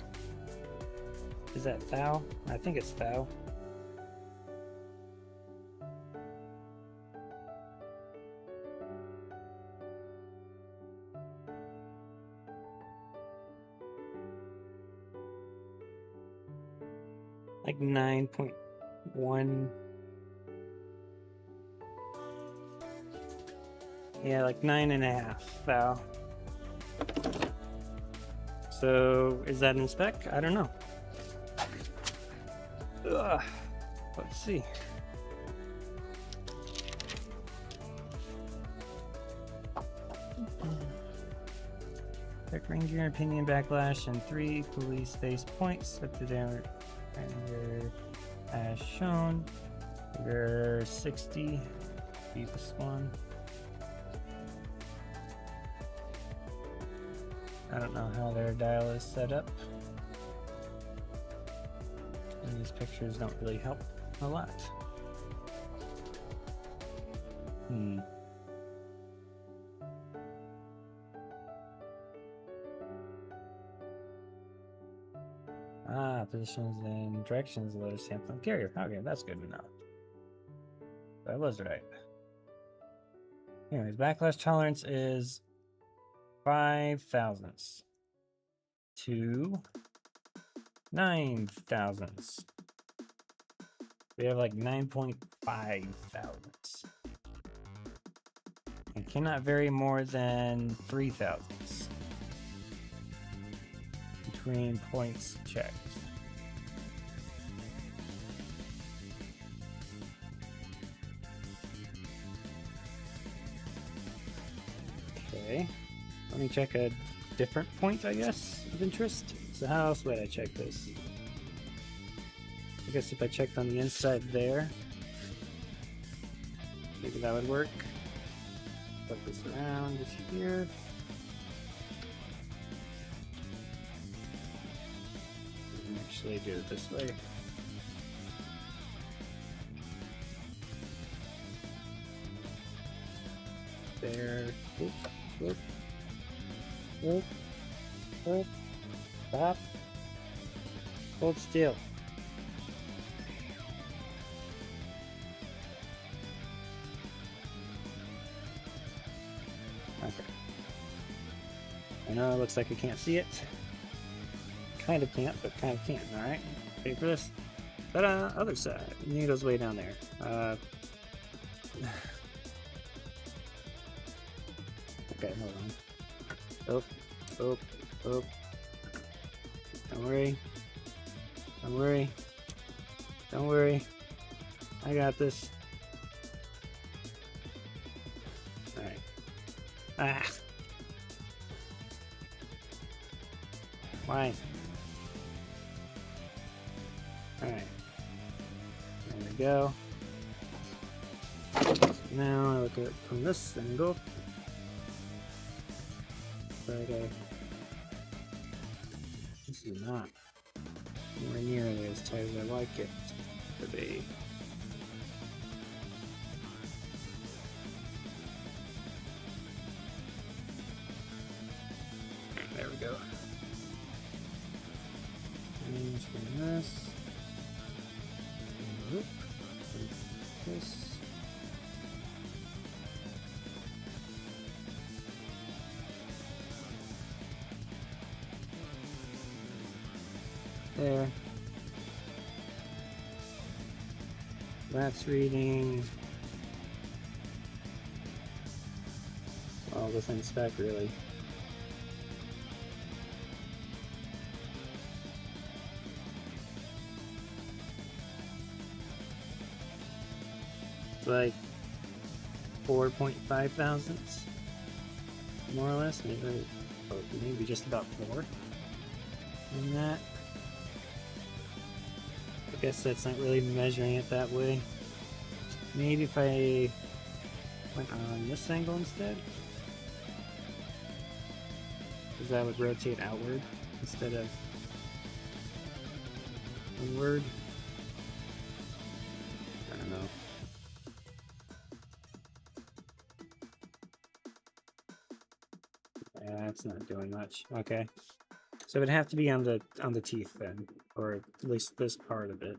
Is that thou? I think it's thou. Like 9.1. Yeah, like 9.5 thou. So is that in spec? I don't know. Ugh. Let's see. Tech Ranger opinion backlash and 3 equally spaced points at the diameter as shown. Figure 60 deepest one. I don't know how their dial is set up. And these pictures don't really help a lot. Positions and directions of the loader sample and carrier. Okay, that's good to know. I was right. Anyways, backlash tolerance is 5 thousandths to 9 thousandths. We have like 9.5 thousandths. It cannot vary more than 3 thousandths between points checked. Okay, let me check a different point, I guess, of interest. So how else would I check this? I guess if I checked on the inside there, maybe that would work. Put this around just here. Actually do it this way. There. Oop, oop, oop, oop. Stop. Hold still. Okay. I know it looks like I can't see it. Kind of can't, but kind of can. Alright. Ready for this? Ta-da! Other side. Needle's way down there. Okay, hold on. Oh, oh, oh. Don't worry. Don't worry. Don't worry. I got this. Alright. Ah! Why? Alright. There we go. So now I look at it from this angle. But this is not anywhere nearly as tight as I like it to be. There we go. And from this. Whoop. This. There. That's reading all within spec, really. It's like 4.5 thousandths, more or less. Maybe just about 4 in that. I guess that's not really measuring it that way. Maybe if I went on this angle instead, because that would rotate outward instead of inward. I don't know. Yeah, that's not doing much. Okay. So it would have to be on the teeth then, or at least this part of it.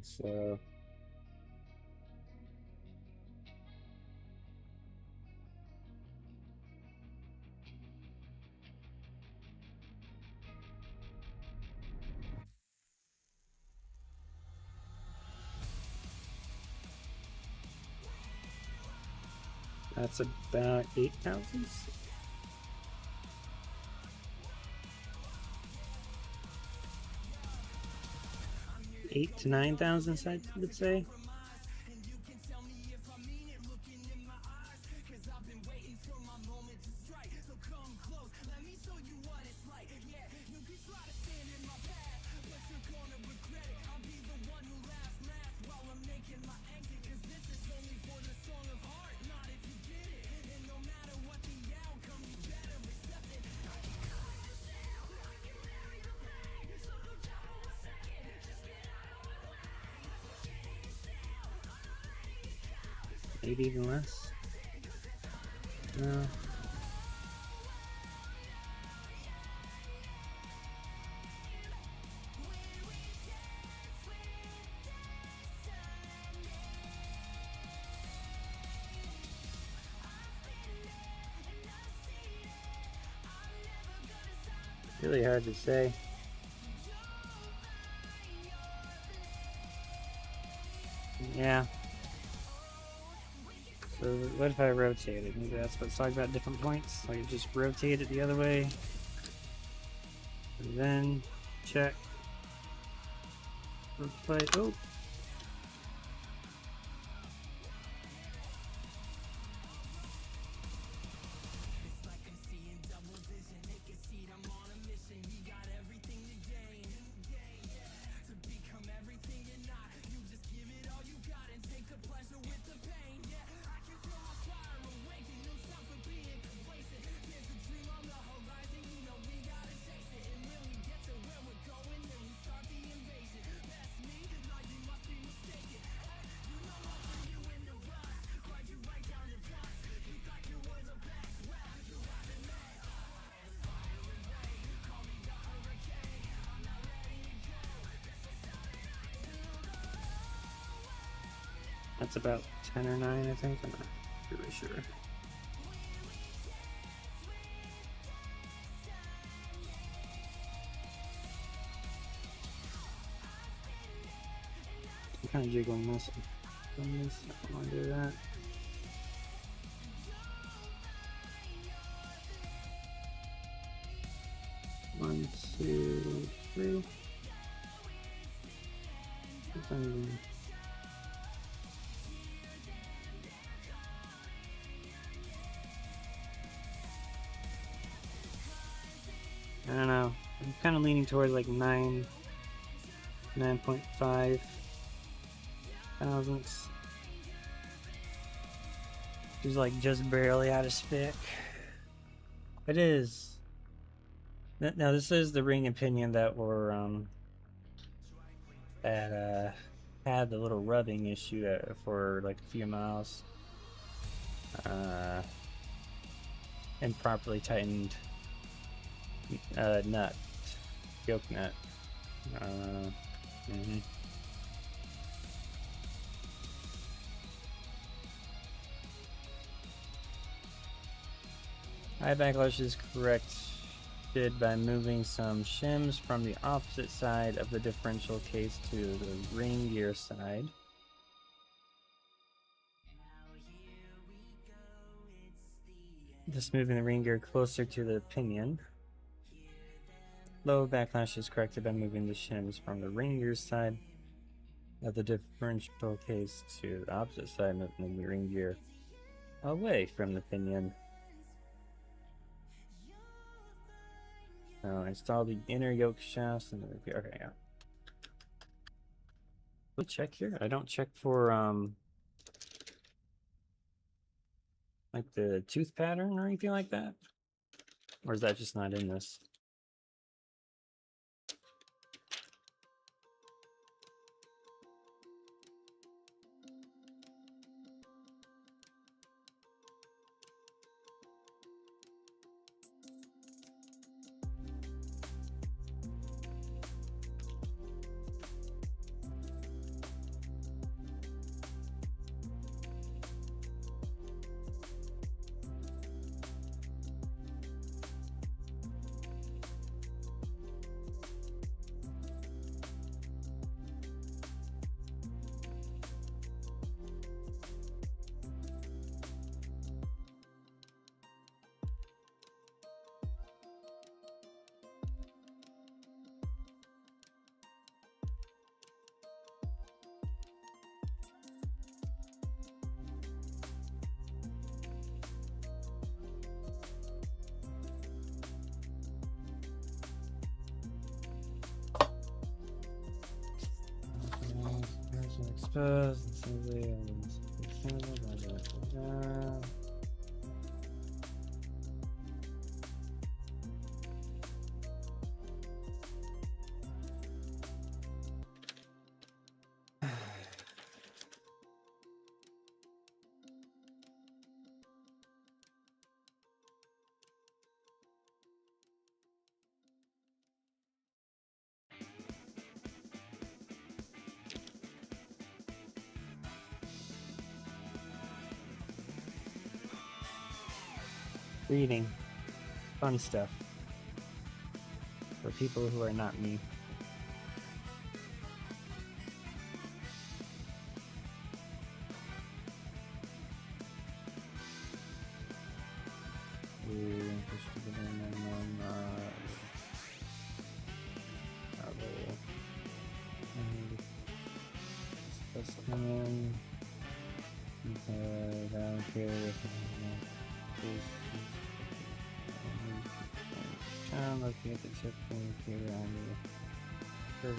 So that's about 8 thousandths. 8 to 9 thousandths, I would say. Maybe even less. No. Really hard to say. Yeah. So what if I rotate it? Maybe that's what's talking about different points. Like just rotate it the other way. And then check. Replay. Oh. That's about 10 or 9, I think. I'm not really sure. I'm kind of jiggling this. I don't want to do that. One, two, three. I don't know. I'm kind of leaning towards like 9.5 thousandths. She's like just barely out of spic. It is. Now this is the ring opinion that were had the little rubbing issue for like a few miles. Improperly tightened nut, yoke nut. High backlash is corrected by moving some shims from the opposite side of the differential case to the ring gear side. Just moving the ring gear closer to the pinion. Low backlash is corrected by moving the shims from the ring gear side of the differential case to the opposite side, moving the ring gear away from the pinion. Now install the inner yoke shafts and the okay, yeah. We check here. I don't check for like the tooth pattern or anything like that, or is that just not in this? Exposed reading fun stuff for people who are not me. Let's come in. Down here. I'm looking at the chip point here on the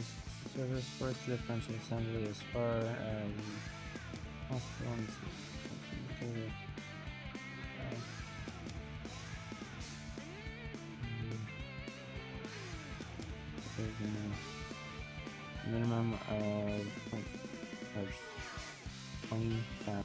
service force differential assembly as far as possible. Minimum of 20,000.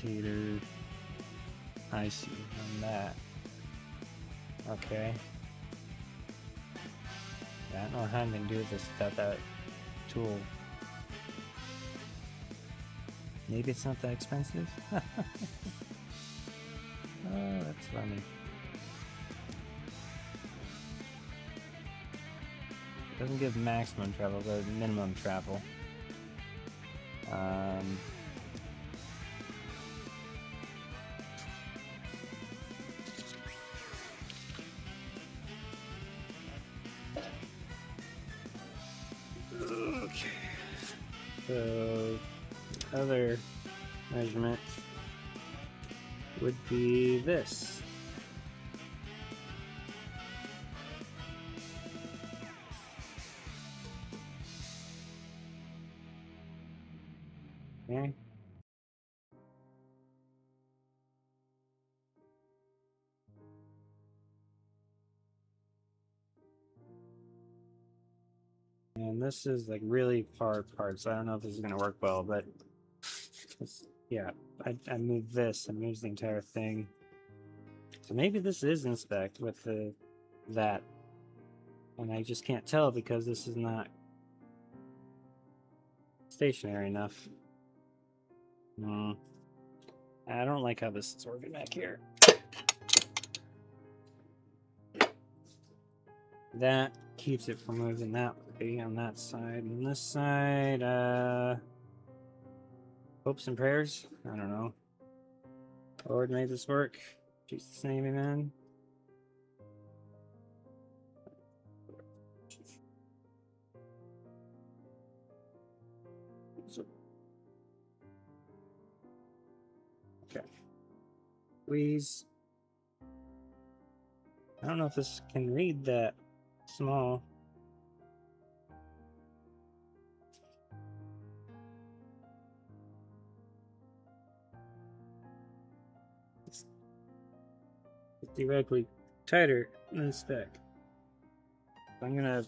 indicator. I see on that. Okay. Yeah, I don't know how I'm gonna do this without that tool. Maybe it's not that expensive? Oh, that's funny. Doesn't give maximum travel, but minimum travel. Okay. So, other measurement would be this. Okay. And this is like really far apart, so I don't know if this is gonna work well, but yeah, I moved this, I moved the entire thing. So maybe this is inspect with that. And I just can't tell because this is not stationary enough. I don't like how this is working back here. That keeps it from moving that way on that side. On this side, hopes and prayers. I don't know. Lord made this work. Jesus' name, amen. Okay. Please. I don't know if this can read that small. It's theoretically tighter than spec. I'm gonna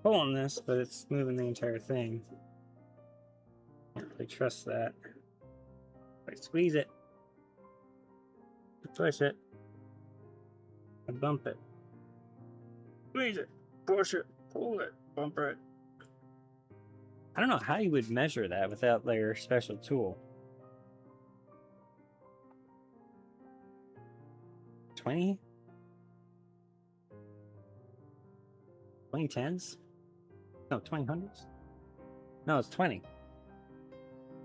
pull on this, but it's moving the entire thing. Can't really trust that. If I squeeze it, push it, I bump it. Squeeze it, push it, pull it, bump it. I don't know how you would measure that without their special tool. 20? 2010s? No, 2000s? No, it's 20.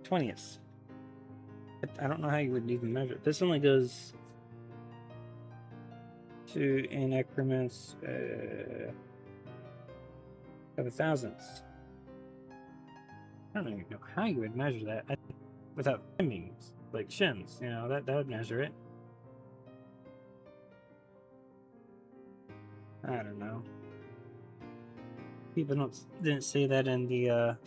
20ths. I don't know how you would even measure it. This only goes to in increments of a thousandths. I don't even know how you would measure that without trimmings, like shims. You know, that would measure it. I don't know. People didn't say that in the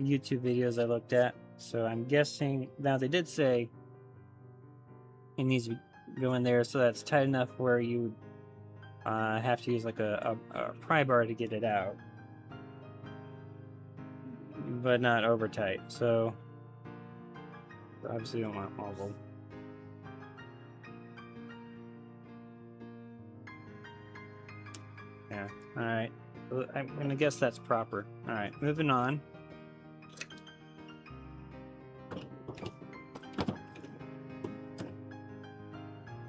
YouTube videos I looked at, so I'm guessing now they did say it needs to go in there so that's tight enough where you have to use like a pry bar to get it out, but not over tight. So obviously you don't want marble. Yeah. All right. I'm gonna guess that's proper. All right. Moving on.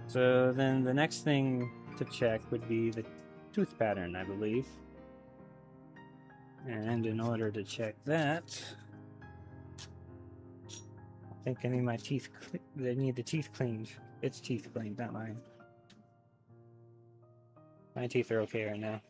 So then the next thing to check would be the tooth pattern, I believe. And in order to check that, I think I need my teeth. They need the teeth cleaned. It's teeth cleaned, not mine. My teeth are okay right now.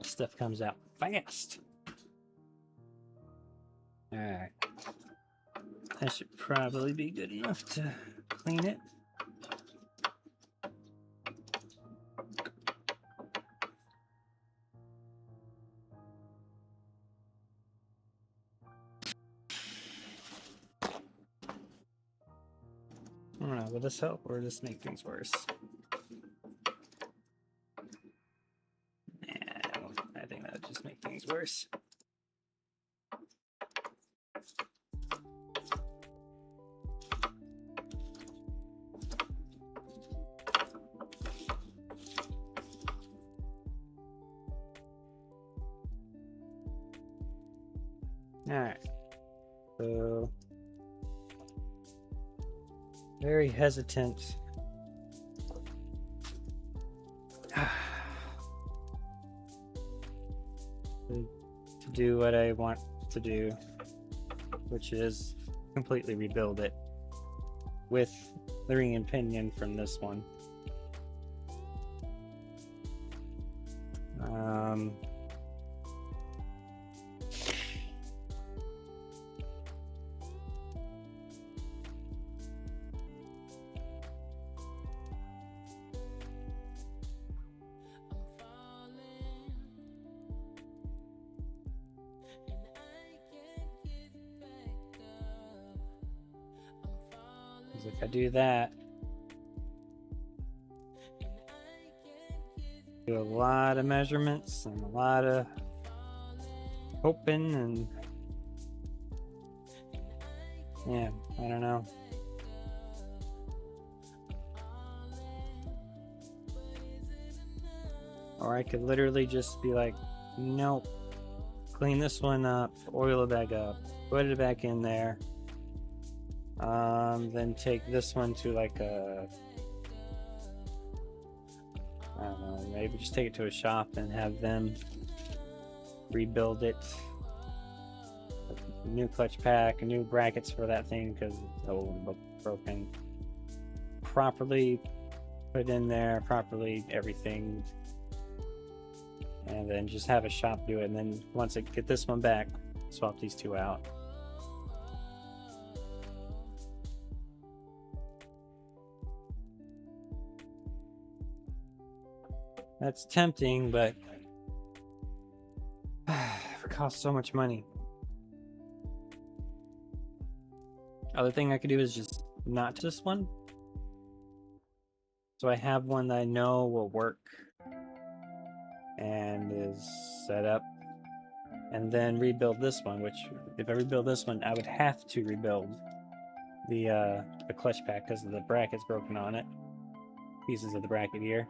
Stuff comes out fast. Alright. That should probably be good enough to clean it. I don't know, will this help or just make things worse? Nah, I think that would just make things worse. Alright, so very hesitant to do what I want to do, which is completely rebuild it with the ring and pinion from this one. If I do that, do a lot of measurements and a lot of hoping, and yeah, I don't know. Or I could literally just be like, nope, clean this one up, oil it back up, put it back in there. Then take this one to like a, I don't know, maybe just take it to a shop and have them rebuild it. A new clutch pack, new brackets for that thing because it's old and broken. Properly put in there, properly everything. And then just have a shop do it. And then once I get this one back, swap these two out. That's tempting, but it costs so much money. Other thing I could do is just not this one. So I have one that I know will work and is set up, and then rebuild this one, which if I rebuild this one, I would have to rebuild the clutch pack because the bracket's broken on it. Pieces of the bracket here.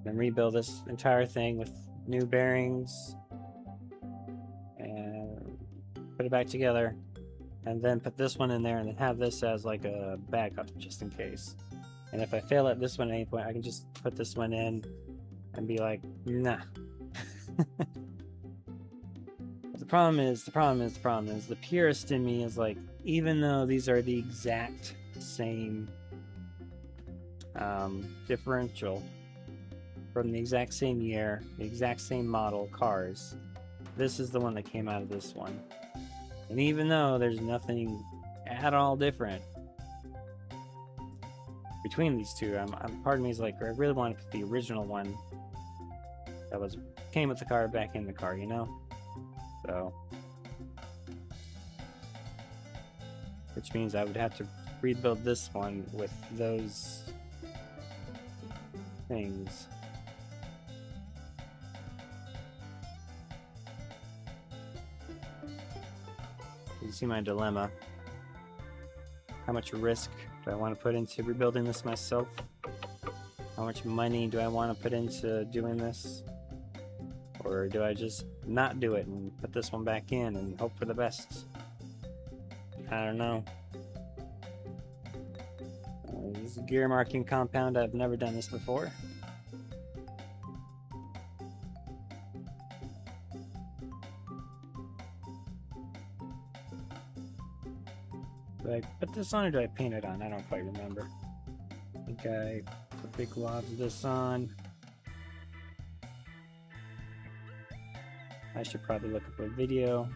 Then rebuild this entire thing with new bearings and put it back together, and then put this one in there and then have this as like a backup just in case. And if I fail at this one at any point, I can just put this one in and be like, nah. The problem is the purist in me is like, even though these are the exact same differential from the exact same year, the exact same model cars, this is the one that came out of this one. And even though there's nothing at all different between these two, part of me is like, I really want to put the original one that came with the car back in the car, you know? So, which means I would have to rebuild this one with those things. You see my dilemma. How much risk do I want to put into rebuilding this myself? How much money do I want to put into doing this? Or do I just not do it and put this one back in and hope for the best? I don't know. This is a gear marking compound. I've never done this before. Do I put this on or do I paint it on? I don't quite remember. I think I put big globs of this on. I should probably look up a video.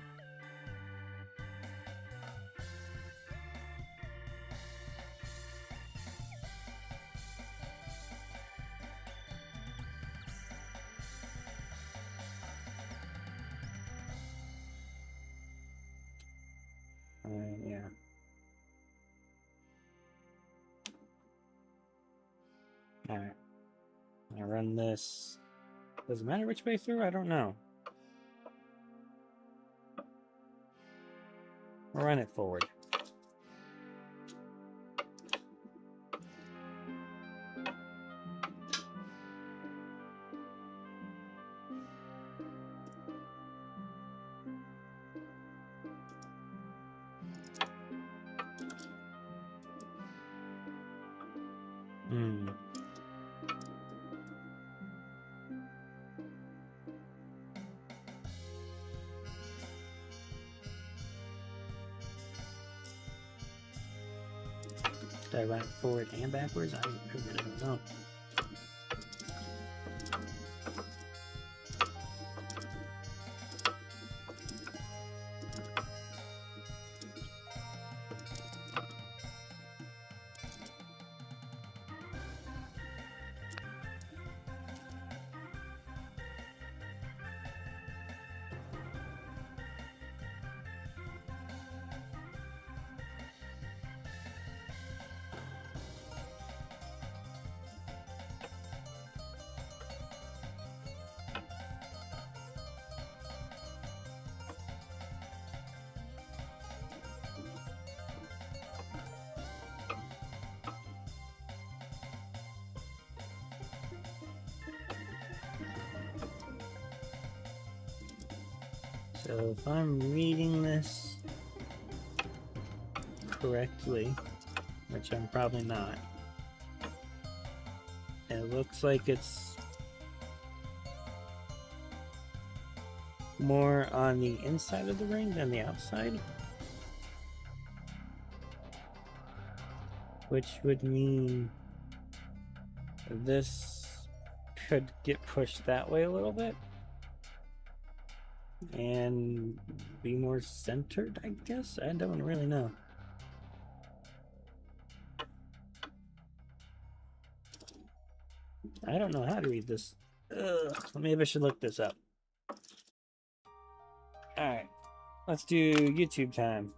Yeah. Alright. I run this. Does it matter which way through? I don't know. I'll run it forward. Did I run it forward and backwards? I really don't know. So if I'm reading this correctly, which I'm probably not, it looks like it's more on the inside of the ring than the outside, which would mean this could get pushed that way a little bit and be more centered, I guess. I don't really know. I don't know how to read this. Maybe I should look this up. Alright, let's do YouTube time.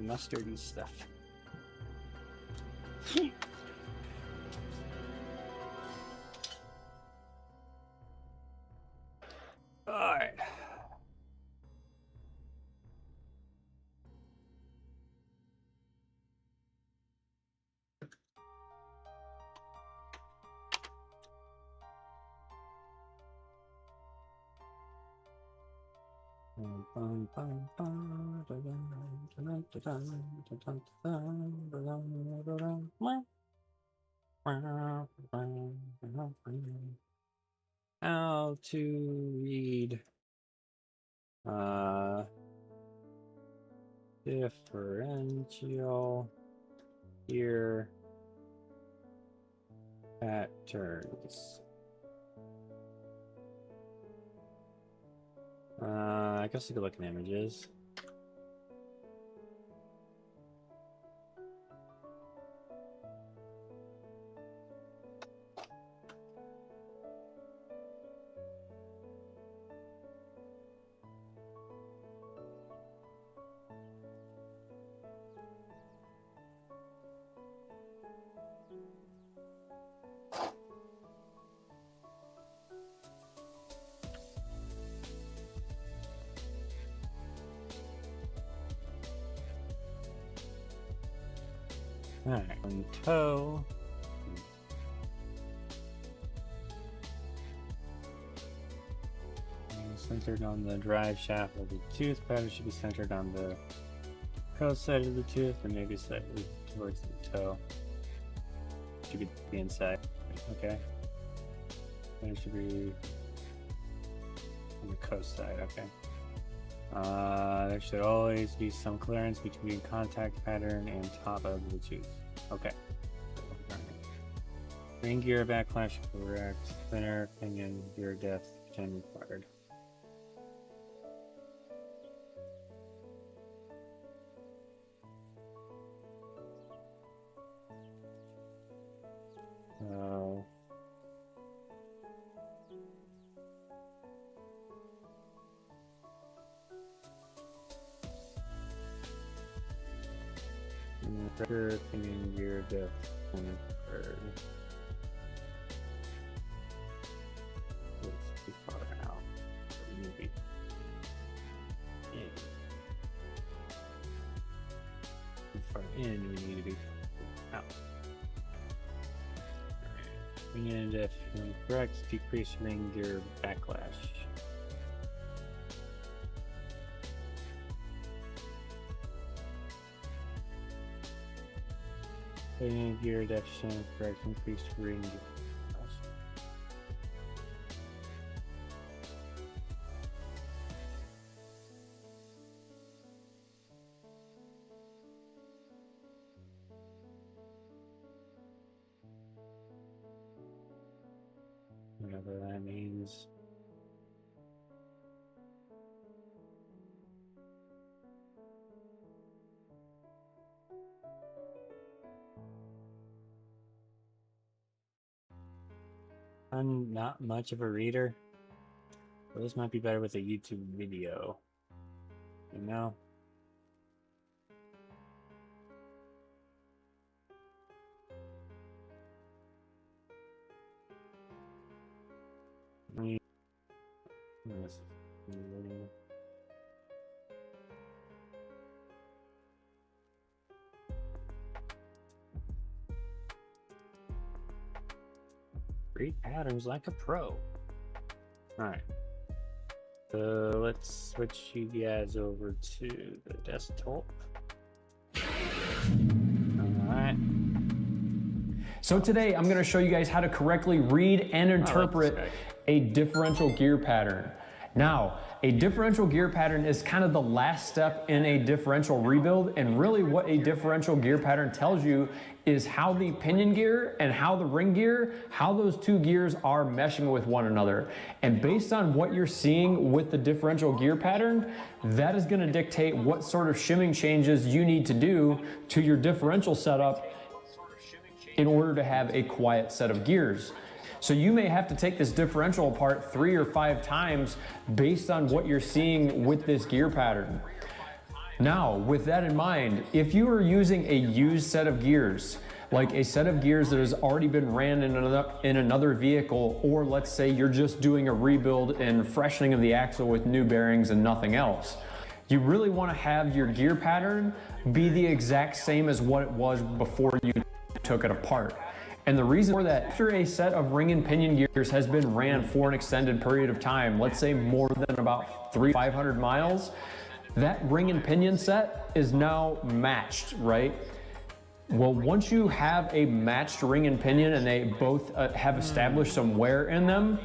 Mustardy stuff. All right. How to read differential ear patterns. I guess you could look at images. Alright, on toe. centered on the drive shaft of the tooth. Pattern should be centered on the coast side of the tooth, and maybe slightly towards the toe. Should be the inside. Okay. And it should be on the coast side. Okay. There should always be some clearance between contact pattern and top of the tooth. Okay. Ring gear backlash correct. Thinner pinion gear depth 10 required. Record pinion gear depth 10 required. It's too far out. Maybe. Too far in, we need to be out. Pinion depth correct. Decrease ring gear backlash. Pinion gear depth correct. Increased ring gear. Whatever that means. I'm not much of a reader, but this might be better with a YouTube video, you know? Read patterns like a pro. Alright. So let's switch you guys over to the desktop. Alright. So today I'm going to show you guys how to correctly read and interpret a differential gear pattern. Now, a differential gear pattern is kind of the last step in a differential rebuild, and really what a differential gear pattern tells you is how the pinion gear and how the ring gear, how those two gears are meshing with one another. And based on what you're seeing with the differential gear pattern, that is going to dictate what sort of shimming changes you need to do to your differential setup in order to have a quiet set of gears. So you may have to take this differential apart 3 or 5 times based on what you're seeing with this gear pattern. Now, with that in mind, if you are using a used set of gears, like a set of gears that has already been ran in another vehicle, or let's say you're just doing a rebuild and freshening of the axle with new bearings and nothing else, you really want to have your gear pattern be the exact same as what it was before you took it apart. And the reason for that, after a set of ring and pinion gears has been ran for an extended period of time, let's say more than about 300-500 miles, that ring and pinion set is now matched, right? Well, once you have a matched ring and pinion and they both have established some wear in them,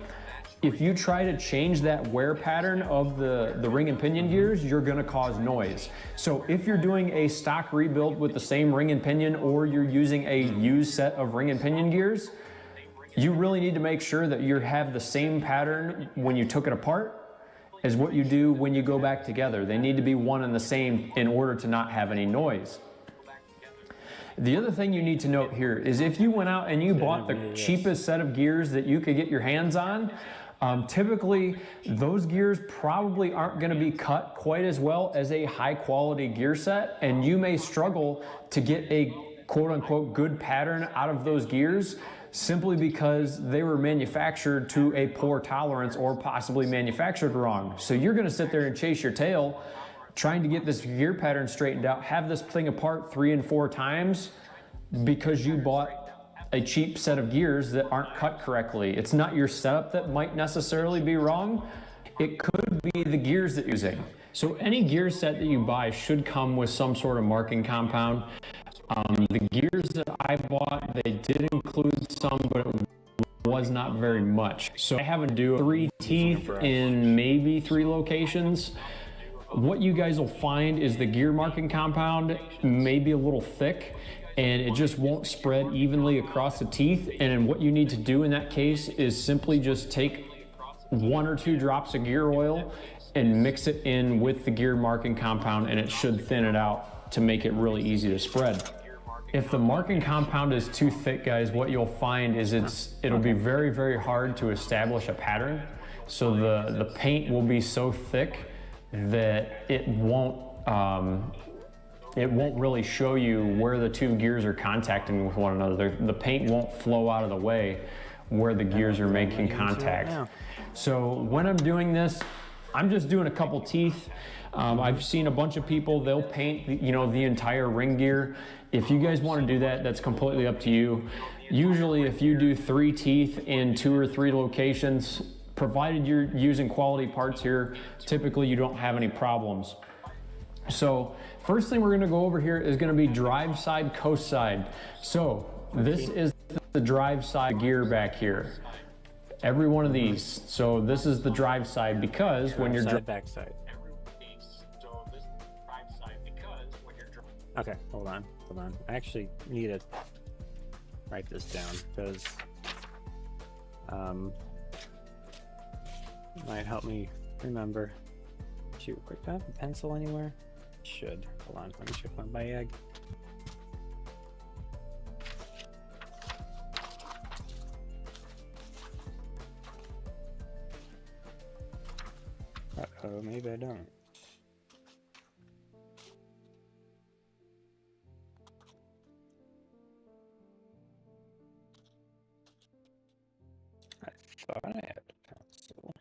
if you try to change that wear pattern of the ring and pinion gears, you're gonna cause noise. So if you're doing a stock rebuild with the same ring and pinion, or you're using a used set of ring and pinion gears, you really need to make sure that you have the same pattern when you took it apart as what you do when you go back together. They need to be one and the same in order to not have any noise. The other thing you need to note here is if you went out and you bought the cheapest set of gears that you could get your hands on, typically those gears probably aren't going to be cut quite as well as a high quality gear set, and you may struggle to get a quote unquote good pattern out of those gears simply because they were manufactured to a poor tolerance or possibly manufactured wrong. So you're going to sit there and chase your tail trying to get this gear pattern straightened out, have this thing apart 3 and 4 times because you bought a cheap set of gears that aren't cut correctly. It's not your setup that might necessarily be wrong. it could be the gears that you're using. So any gear set that you buy should come with some sort of marking compound. The gears that I bought, they did include some, but it was not very much. So I have to do 3 teeth in maybe 3 locations. What you guys will find is the gear marking compound may be a little thick and it just won't spread evenly across the teeth. And what you need to do in that case is simply just take 1 or 2 drops of gear oil and mix it in with the gear marking compound, and it should thin it out to make it really easy to spread. If the marking compound is too thick, guys, what you'll find is it'll be very, very hard to establish a pattern. So the paint will be so thick that it won't really show you where the 2 gears are contacting with one another. The paint won't flow out of the way where the gears are making contact. So when I'm doing this, I'm just doing a couple teeth. I've seen a bunch of people, they'll paint, the entire ring gear. If you guys want to do that, that's completely up to you. Usually if you do 3 teeth in 2 or 3 locations, provided you're using quality parts here, typically you don't have any problems. So first thing we're going to go over here is going to be drive side, coast side. So this is the drive side gear back here. Every one of these. So this is the drive side because when you're back side. Okay, hold on. I actually need to write this down because it might help me remember. Shoot, do I have a pencil anywhere? Should. Hold on, let me check my bag. Uh-oh, maybe I don't. I thought I had a pencil.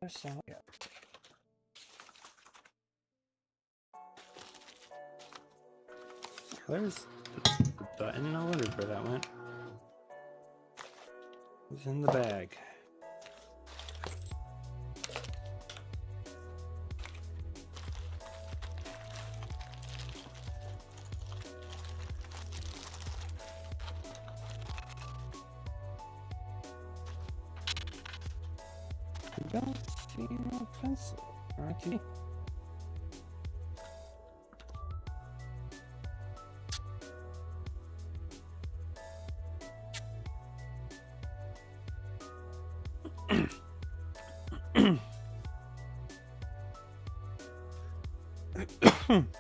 I saw it. There's the button. I wondered where that went. It's in the bag. I don't see no pencil. Okay.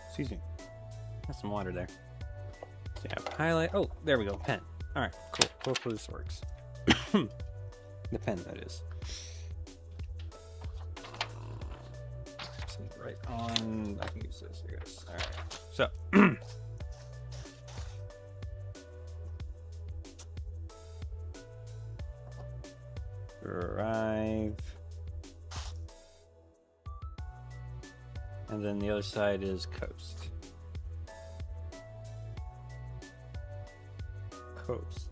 Excuse me. Got some water there. So yeah, highlight. Oh, there we go. Pen. All right, cool. Hopefully this works. The pen, that is. Right on. I can use this, I guess. All right. So. Drive. And then the other side is coast. Coast.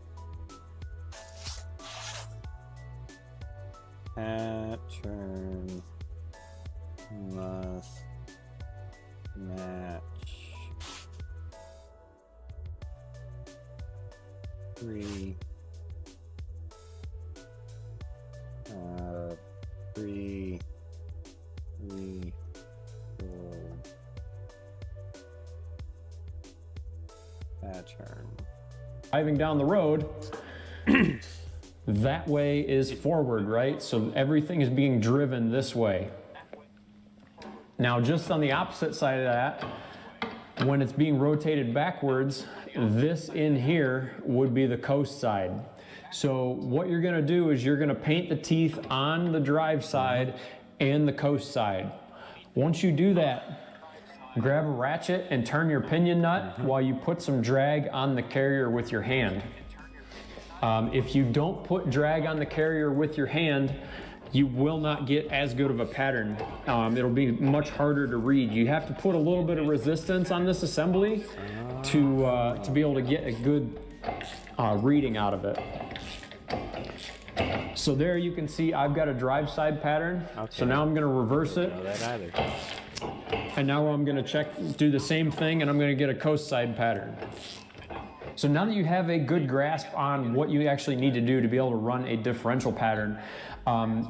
Pattern must match 3 pattern. Driving down the road, that way is forward, right? So everything is being driven this way. Now, just on the opposite side of that, when it's being rotated backwards, this in here would be the coast side. So what you're gonna do is you're gonna paint the teeth on the drive side and the coast side. Once you do that, grab a ratchet and turn your pinion nut while you put some drag on the carrier with your hand. If you don't put drag on the carrier with your hand, you will not get as good of a pattern. It'll be much harder to read. You have to put a little bit of resistance on this assembly to be able to get a good reading out of it. So there you can see I've got a drive side pattern. Okay. So now I'm going to reverse it. I don't know that either. And now I'm going to do the same thing, and I'm going to get a coast side pattern. So now that you have a good grasp on what you actually need to do to be able to run a differential pattern,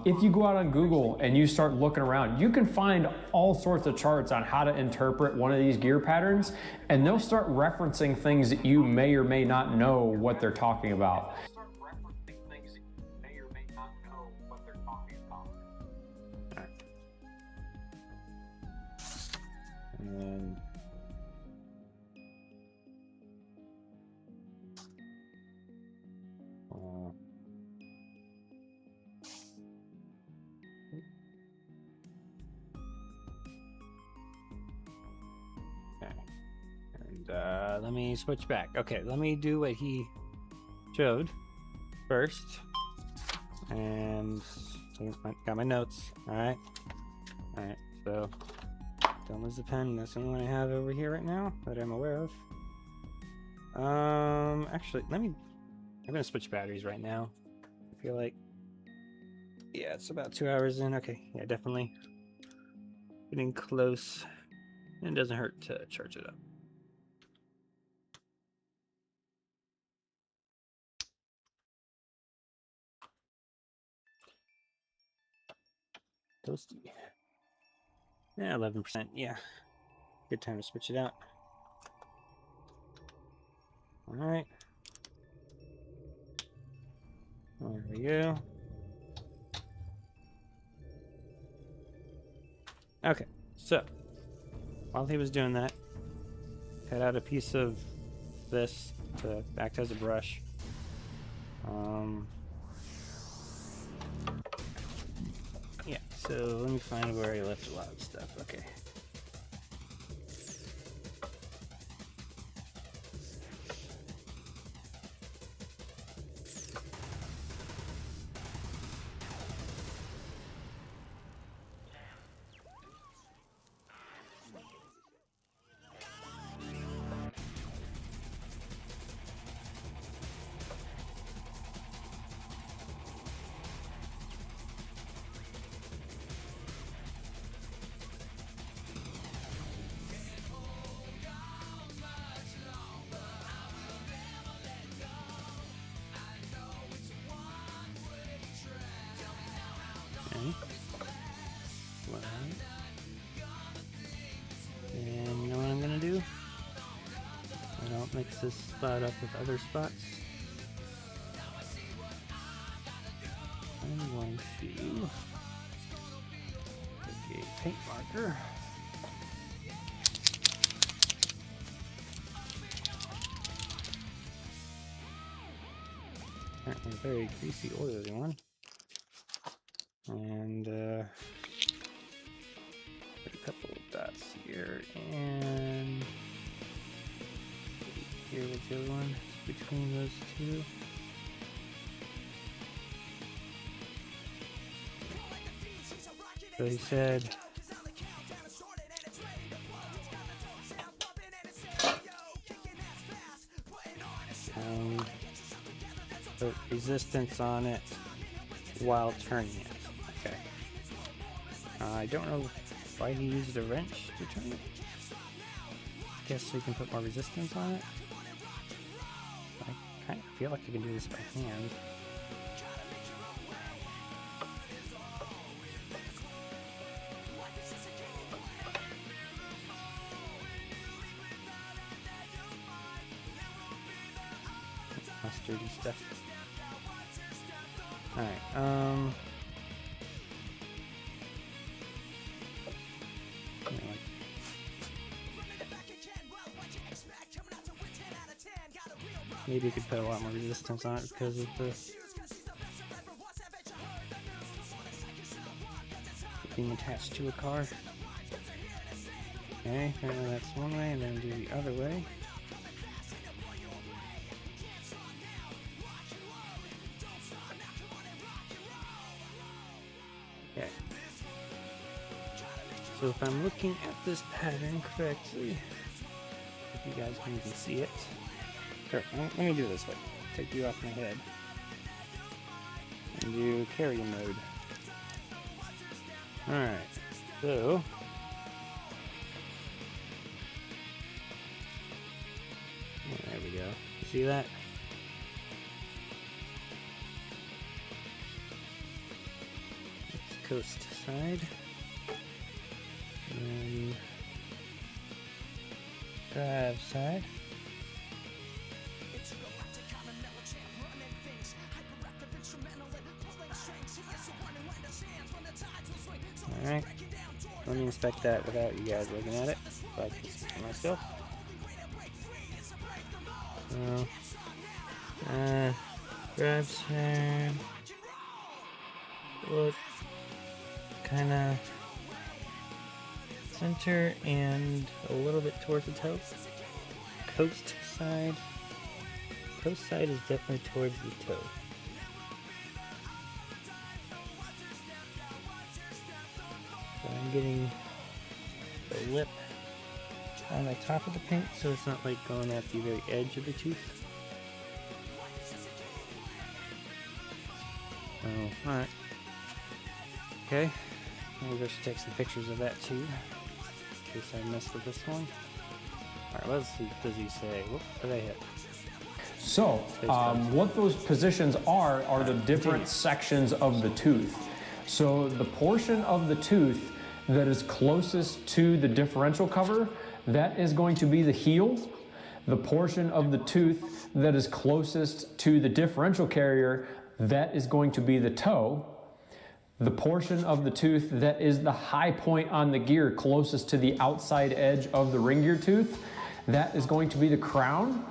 if you go out on Google and you start looking around, you can find all sorts of charts on how to interpret one of these gear patterns, and they'll start referencing things that you may or may not know what they're talking about. And let me switch back. Okay, let me do what he showed first. And got my notes. Alright. Alright, so don't lose the pen. That's the only one I have over here right now that I'm aware of. Actually, I'm gonna switch batteries right now. I feel like, yeah, it's about 2 hours in. Okay, yeah, definitely getting close. And it doesn't hurt to charge it up. Toasty. Yeah, 11%. Yeah, good time to switch it out. All right. There we go. Okay, so while he was doing that, cut out a piece of this to act as a brush. Yeah, so let me find where I left a lot of stuff. Okay. Well, and you know what I'm gonna do? I don't mix this spot up with other spots. I'm going to take a paint marker. Apparently a very greasy, oily one. And put a couple of dots here, and here with the other one between those two. So he said put resistance on it while turning it. Okay. I don't know why he used a wrench to turn it. Guess so you can put more resistance on it. I kind of feel like you can do this by hand. Mustardy stuff. Alright, maybe you could put a lot more resistance on it because of the being attached to a car. Okay, apparently that's one way, and then do the other way. Okay. So if I'm looking at this pattern correctly, if you guys can even see it. Sure, let me do it this way. Take you off my head. and do carry mode. Alright, so there we go. See that? That's coast side. And drive side. Alright, let me inspect that without you guys looking at it, so I can see for myself. So, drive side, look kind of center and a little bit towards the toe. Coast side is definitely towards the toe. So I'm getting the lip on the top of the paint so it's not like going at the very edge of the tooth. Oh, alright. Okay, maybe I should take some pictures of that too, in case I missed with this one. Alright, what does he say? Whoop, what did I hit? So, what those positions are the different sections of the tooth. So the portion of the tooth that is closest to the differential cover, that is going to be the heel. The portion of the tooth that is closest to the differential carrier, that is going to be the toe. The portion of the tooth that is the high point on the gear closest to the outside edge of the ring gear tooth, that is going to be the crown.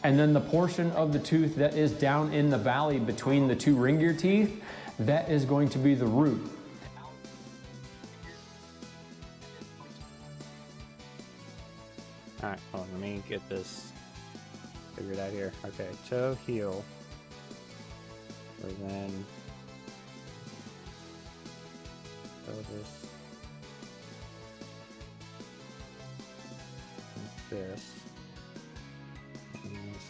And then the portion of the tooth that is down in the valley between the two ring gear teeth, that is going to be the root. Alright, hold on, let me get this figured out here. Okay, toe, heel. And then go this. Like this. And this.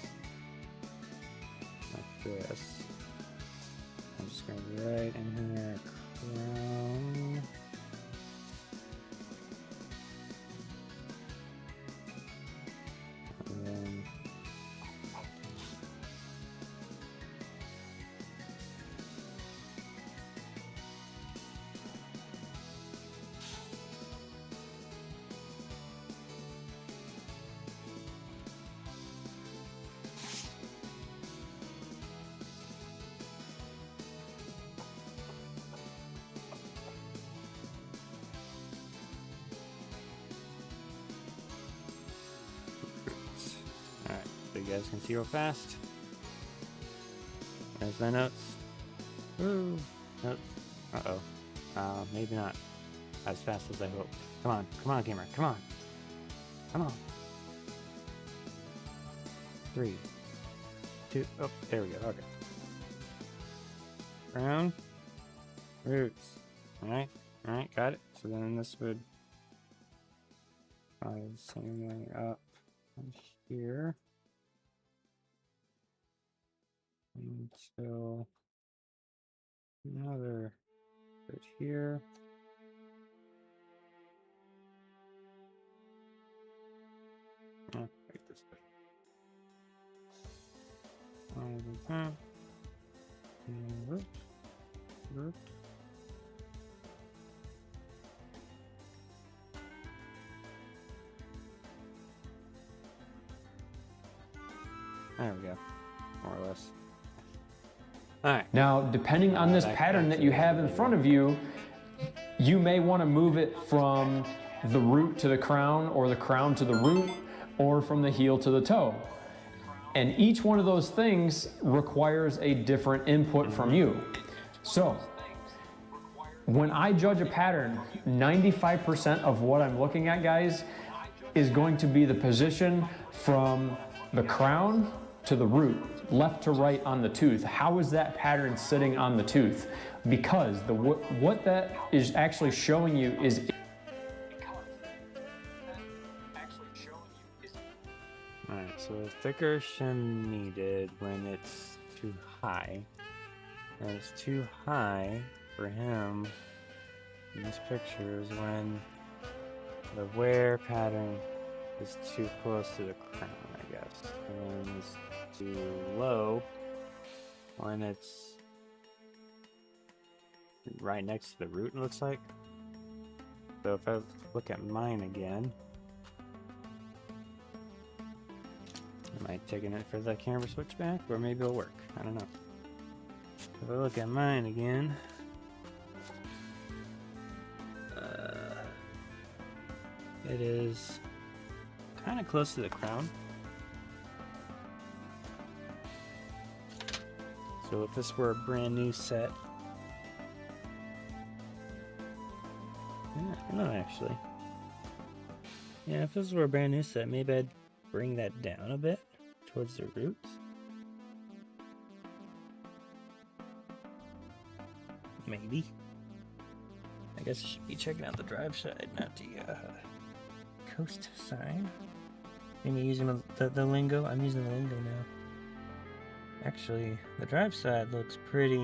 Like this. I'm just going to be right in here. Crown. And then alright, so you guys can see real fast. There's my notes. Woo! Notes. Uh-oh. Maybe not as fast as I hoped. Come on, gamer, come on. Come on. 3, 2, oh, there we go, okay. Crown. Roots. Alright, got it. So then this would probably the same way up here. Until another right here. Oh, right this way. Over the top. And root. Root. There we go, more or less. All right. Now, depending on this pattern that you have in front of you, you may want to move it from the root to the crown, or the crown to the root, or from the heel to the toe. And each one of those things requires a different input from you. So, when I judge a pattern, 95% of what I'm looking at, guys, is going to be the position from the crown to the root, left to right on the tooth. How is that pattern sitting on the tooth? Because what that is actually showing you is Alright, so thicker shim needed when it's too high. And it's too high for him in this picture is when the wear pattern is too close to the crown, I guess. And it's too low when it's right next to the root, it looks like. So if I look at mine again, am I taking it for the camera switch back, or maybe it'll work? I don't know. If I look at mine again, it is kind of close to the crown. So if this were a brand new set, no, actually, yeah, if this were a brand new set, maybe I'd bring that down a bit towards the roots. Maybe. I guess I should be checking out the drive side, not the coast side. Maybe using the lingo. I'm using the lingo now. Actually, the drive side looks pretty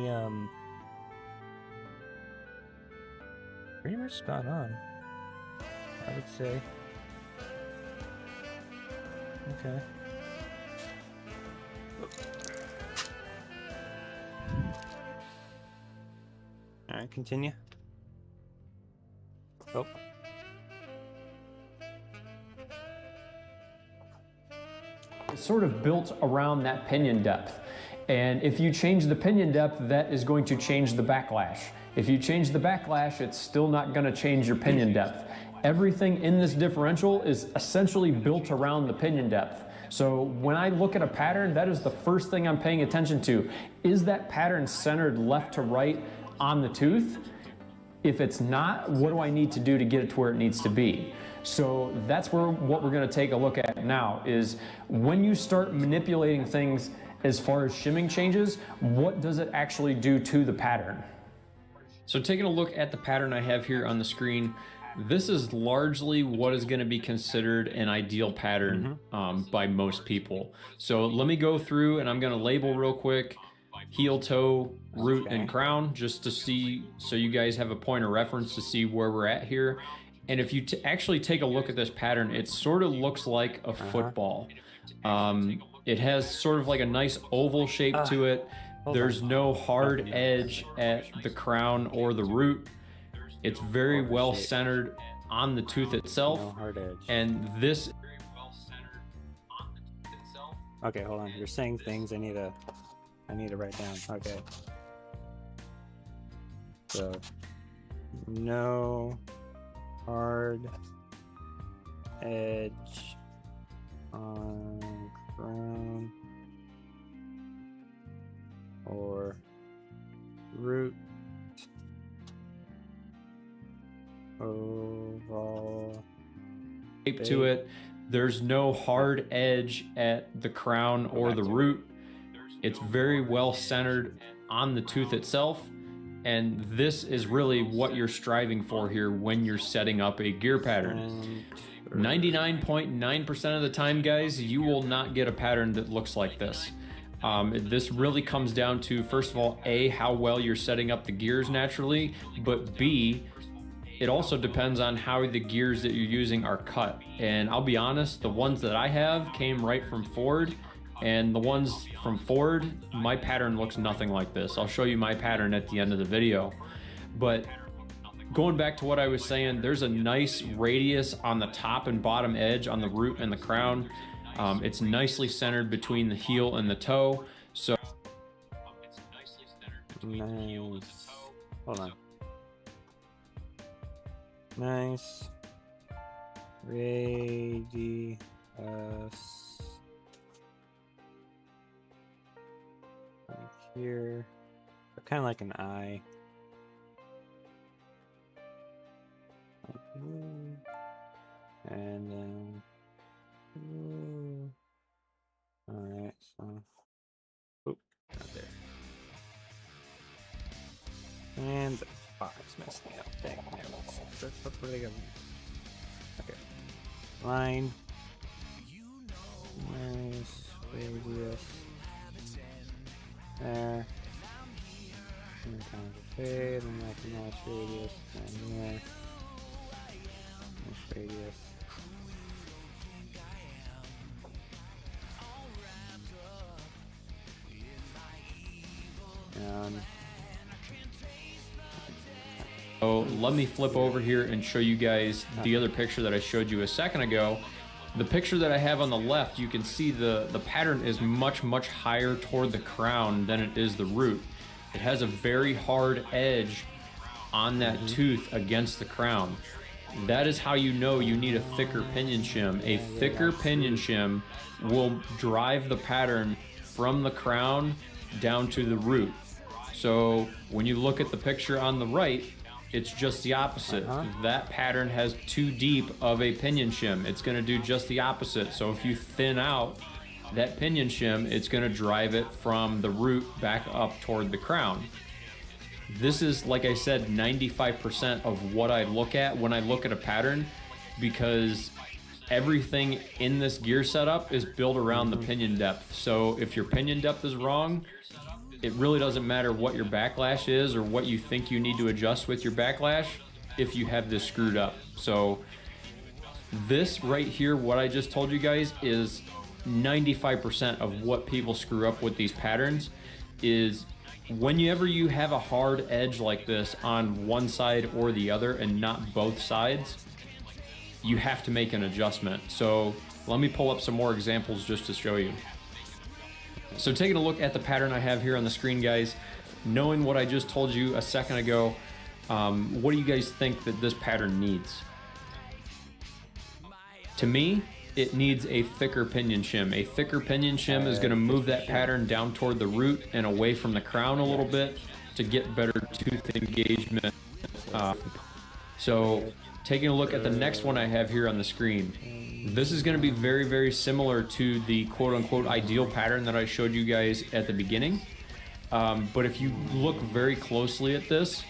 much spot on, I would say. Okay. Alright, continue. Oh. It's sort of built around that pinion depth. And if you change the pinion depth, that is going to change the backlash. If you change the backlash, it's still not going to change your pinion depth. Everything in this differential is essentially built around the pinion depth. So when I look at a pattern, that is the first thing I'm paying attention to. Is that pattern centered left to right on the tooth? If it's not, what do I need to do to get it to where it needs to be? So that's what we're going to take a look at now, is when you start manipulating things as far as shimming changes, what does it actually do to the pattern? So taking a look at the pattern I have here on the screen, this is largely what is going to be considered an ideal pattern by most people. So let me go through and I'm going to label real quick: heel, toe, root, and crown, just to see, so you guys have a point of reference to see where we're at here. And if you actually take a look at this pattern, it sort of looks like a football. It has sort of like a nice oval shape to it. There's no hard edge at the crown or the root. It's very well centered on the tooth itself. No hard edge. And this... Okay, hold on. You're saying things I need to write down. Okay. So, no hard edge on crown or root, oval shape to it. There's no hard edge at the crown or the root. It's very well centered on the tooth itself. And this is really what you're striving for here when you're setting up a gear pattern. 99.9% of the time, guys, you will not get a pattern that looks like this. This really comes down to, first of all, A, how well you're setting up the gears naturally, but B, it also depends on how the gears that you're using are cut. And I'll be honest, the ones that I have came right from Ford, and the ones from Ford, my pattern looks nothing like this. I'll show you my pattern at the end of the video. But going back to what I was saying, there's a nice radius on the top and bottom edge on the root and the crown. It's nicely centered between the heel and the toe. So nice. Hold on. Nice radius like here, kind of like an eye. And then alright, so oop, not there. And the box messed me up. Dang, that's where they go. Okay. Line. Nice radius. There. Okay, then I can match radius down here. Match radius. So let me flip over here and show you guys the other picture that I showed you a second ago. The picture that I have on the left, you can see the pattern is much higher toward the crown than it is the root. It has a very hard edge on that tooth against the crown. That is how you know you need a thicker pinion shim. A thicker pinion shim will drive the pattern from the crown down to the root. So when you look at the picture on the right, it's just the opposite. That pattern has too deep of a pinion shim. It's gonna do just the opposite. So if you thin out that pinion shim, it's gonna drive it from the root back up toward the crown. This is, like I said, 95% of what I look at when I look at a pattern, because everything in this gear setup is built around the pinion depth. So if your pinion depth is wrong, it really doesn't matter what your backlash is or what you think you need to adjust with your backlash if you have this screwed up. So this right here, what I just told you guys, is 95% of what people screw up with these patterns. Is whenever you have a hard edge like this on one side or the other and not both sides, you have to make an adjustment. So let me pull up some more examples just to show you. So taking a look at the pattern I have here on the screen, guys, knowing what I just told you a second ago, what do you guys think that this pattern needs? To me, it needs a thicker pinion shim. A thicker pinion shim is going to move that pattern down toward the root and away from the crown a little bit to get better tooth engagement. So taking a look at the next one I have here on the screen, this is going to be very similar to the quote-unquote ideal pattern that I showed you guys at the beginning. But if you look very closely at this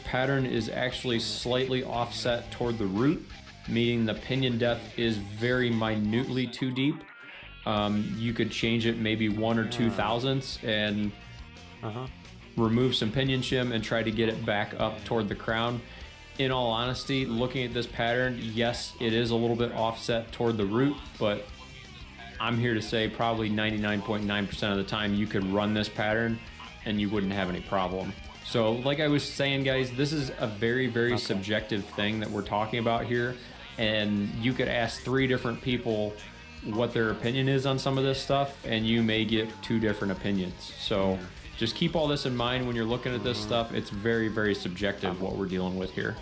pattern is actually slightly offset toward the root, meaning the pinion depth is very minutely too deep. You could change it maybe 1 or 2 thousandths and remove some pinion shim and try to get it back up toward the crown. In all honesty, looking at this pattern, yes, it is a little bit offset toward the root, but I'm here to say probably 99.9% of the time you could run this pattern and you wouldn't have any problem. So like I was saying, guys, this is a very subjective thing that we're talking about here, and you could ask 3 different people what their opinion is on some of this stuff and you may get 2 different opinions. So just keep all this in mind when you're looking at this stuff. It's very subjective what we're dealing with here.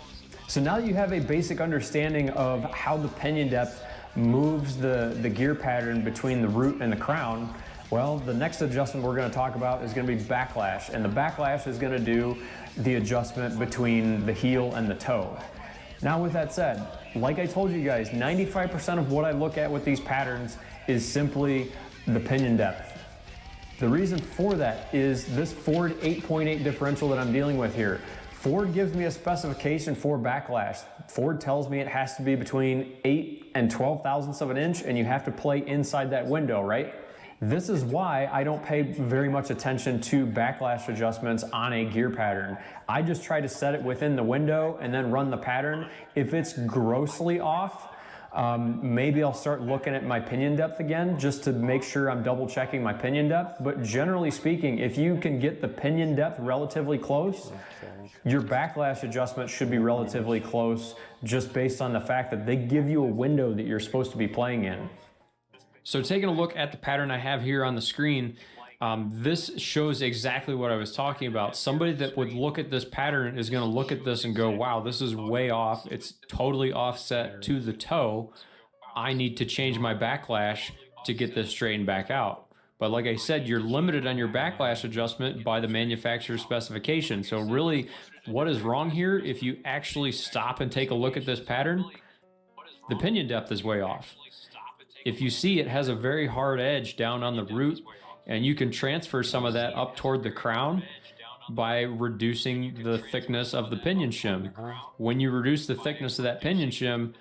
So now that you have a basic understanding of how the pinion depth moves the gear pattern between the root and the crown, well, the next adjustment we're going to talk about is going to be backlash. And the backlash is going to do the adjustment between the heel and the toe. Now with that said, like I told you guys, 95% of what I look at with these patterns is simply the pinion depth. The reason for that is this Ford 8.8 differential that I'm dealing with here. Ford gives me a specification for backlash. Ford tells me it has to be between 8 and 12 thousandths of an inch, and you have to play inside that window, right? This is why I don't pay very much attention to backlash adjustments on a gear pattern. I just try to set it within the window and then run the pattern. If it's grossly off, maybe I'll start looking at my pinion depth again just to make sure I'm double checking my pinion depth. But generally speaking, if you can get the pinion depth relatively close, your backlash adjustment should be relatively close, just based on the fact that they give you a window that you're supposed to be playing in. So taking a look at the pattern I have here on the screen, this shows exactly what I was talking about. Somebody that would look at this pattern is going to look at this and go, wow, this is way off. It's totally offset to the toe. I need to change my backlash to get this straightened back out. But like I said, you're limited on your backlash adjustment by the manufacturer's specification. So really, what is wrong here? If you actually stop and take a look at this pattern, the pinion depth is way off. If you see, it has a very hard edge down on the root, and you can transfer some of that up toward the crown by reducing the thickness of the pinion shim. When you reduce the thickness of that pinion shim,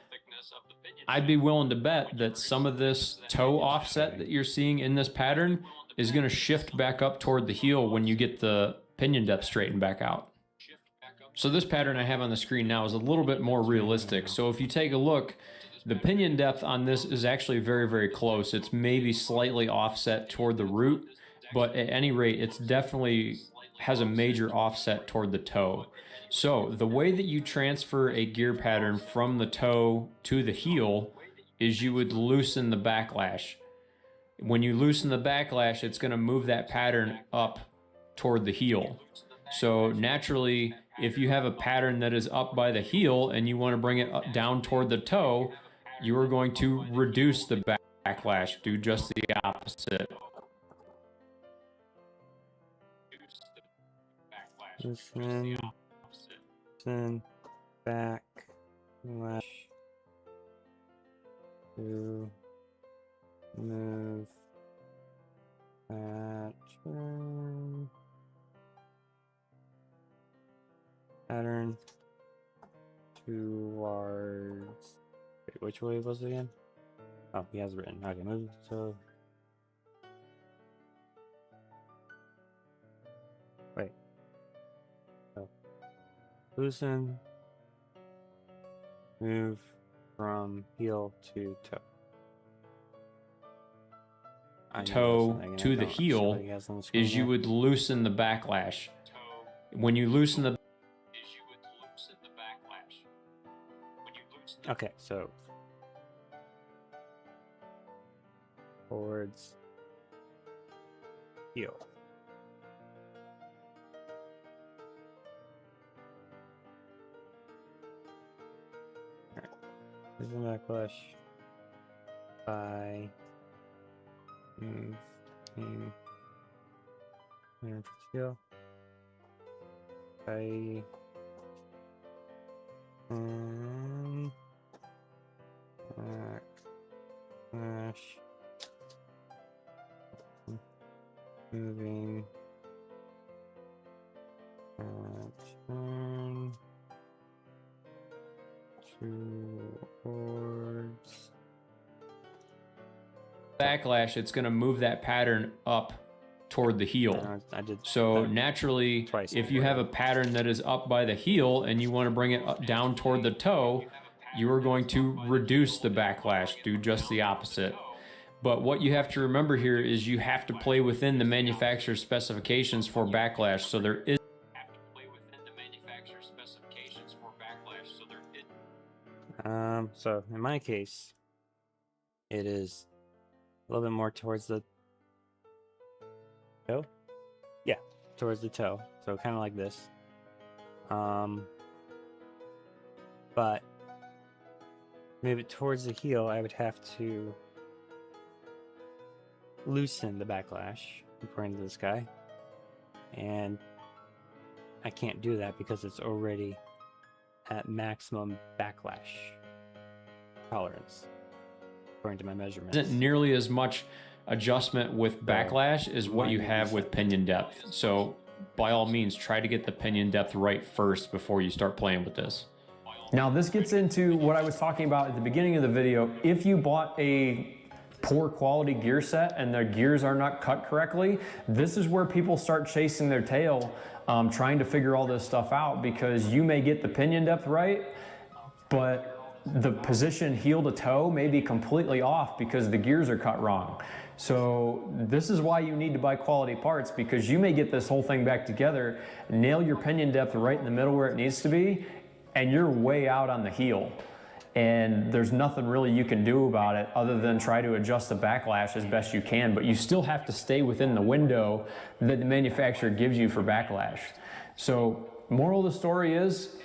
I'd be willing to bet that some of this toe offset that you're seeing in this pattern is going to shift back up toward the heel when you get the pinion depth straightened back out. So this pattern I have on the screen now is a little bit more realistic. So if you take a look, the pinion depth on this is actually very, very close. It's maybe slightly offset toward the root, but at any rate, it's definitely has a major offset toward the toe. So the way that you transfer a gear pattern from the toe to the heel is you would loosen the backlash. When you loosen the backlash, it's going to move that pattern up toward the heel. So naturally, if you have a pattern that is up by the heel and you want to bring it up, down toward the toe, you are going to reduce the backlash, do just the opposite. Loosen backlash to move pattern towards. Wait, which way was it again? Oh, he has it written. Okay, move so. Wait. Oh. Loosen. Move from heel to toe. Toe to the heel is you would loosen the backlash. When you loosen the okay, so towards heel. Alright. Here's the backlash by move heel. By backlash moving turn towards backlash, it's going to move that pattern up toward the heel. So naturally, if you have a pattern that is up by the heel and you want to bring it up, down toward the toe, you are going to reduce the backlash, do just the opposite. But what you have to remember here is you have to play within the manufacturer's specifications for backlash. So there is so in my case, it is a little bit more towards the toe. Yeah, towards the toe. So kind of like this. But move it towards the heel, I would have to loosen the backlash, according to this guy. And I can't do that because it's already at maximum backlash tolerance, according to my measurements. Isn't nearly as much adjustment with backlash as what you have with pinion depth. So by all means, try to get the pinion depth right first before you start playing with this. Now this gets into what I was talking about at the beginning of the video. If you bought a poor quality gear set and their gears are not cut correctly, this is where people start chasing their tail, trying to figure all this stuff out, because you may get the pinion depth right, but the position heel to toe may be completely off because the gears are cut wrong. So this is why you need to buy quality parts, because you may get this whole thing back together, nail your pinion depth right in the middle where it needs to be, and you're way out on the heel. And there's nothing really you can do about it other than try to adjust the backlash as best you can, but you still have to stay within the window that the manufacturer gives you for backlash. So moral of the story is,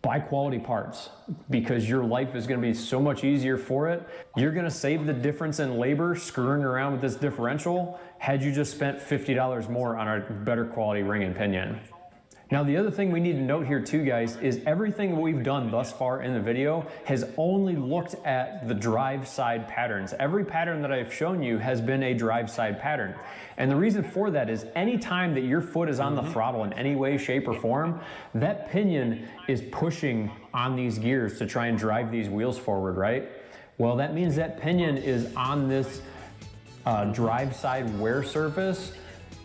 buy quality parts, because your life is going to be so much easier for it. You're going to save the difference in labor screwing around with this differential had you just spent $50 more on a better quality ring and pinion. Now the other thing we need to note here too, guys, is everything we've done thus far in the video has only looked at the drive side patterns. Every pattern that I've shown you has been a drive side pattern. And the reason for that is any time that your foot is on the throttle in any way, shape, or form, that pinion is pushing on these gears to try and drive these wheels forward, right? Well, that means that pinion is on this drive side wear surface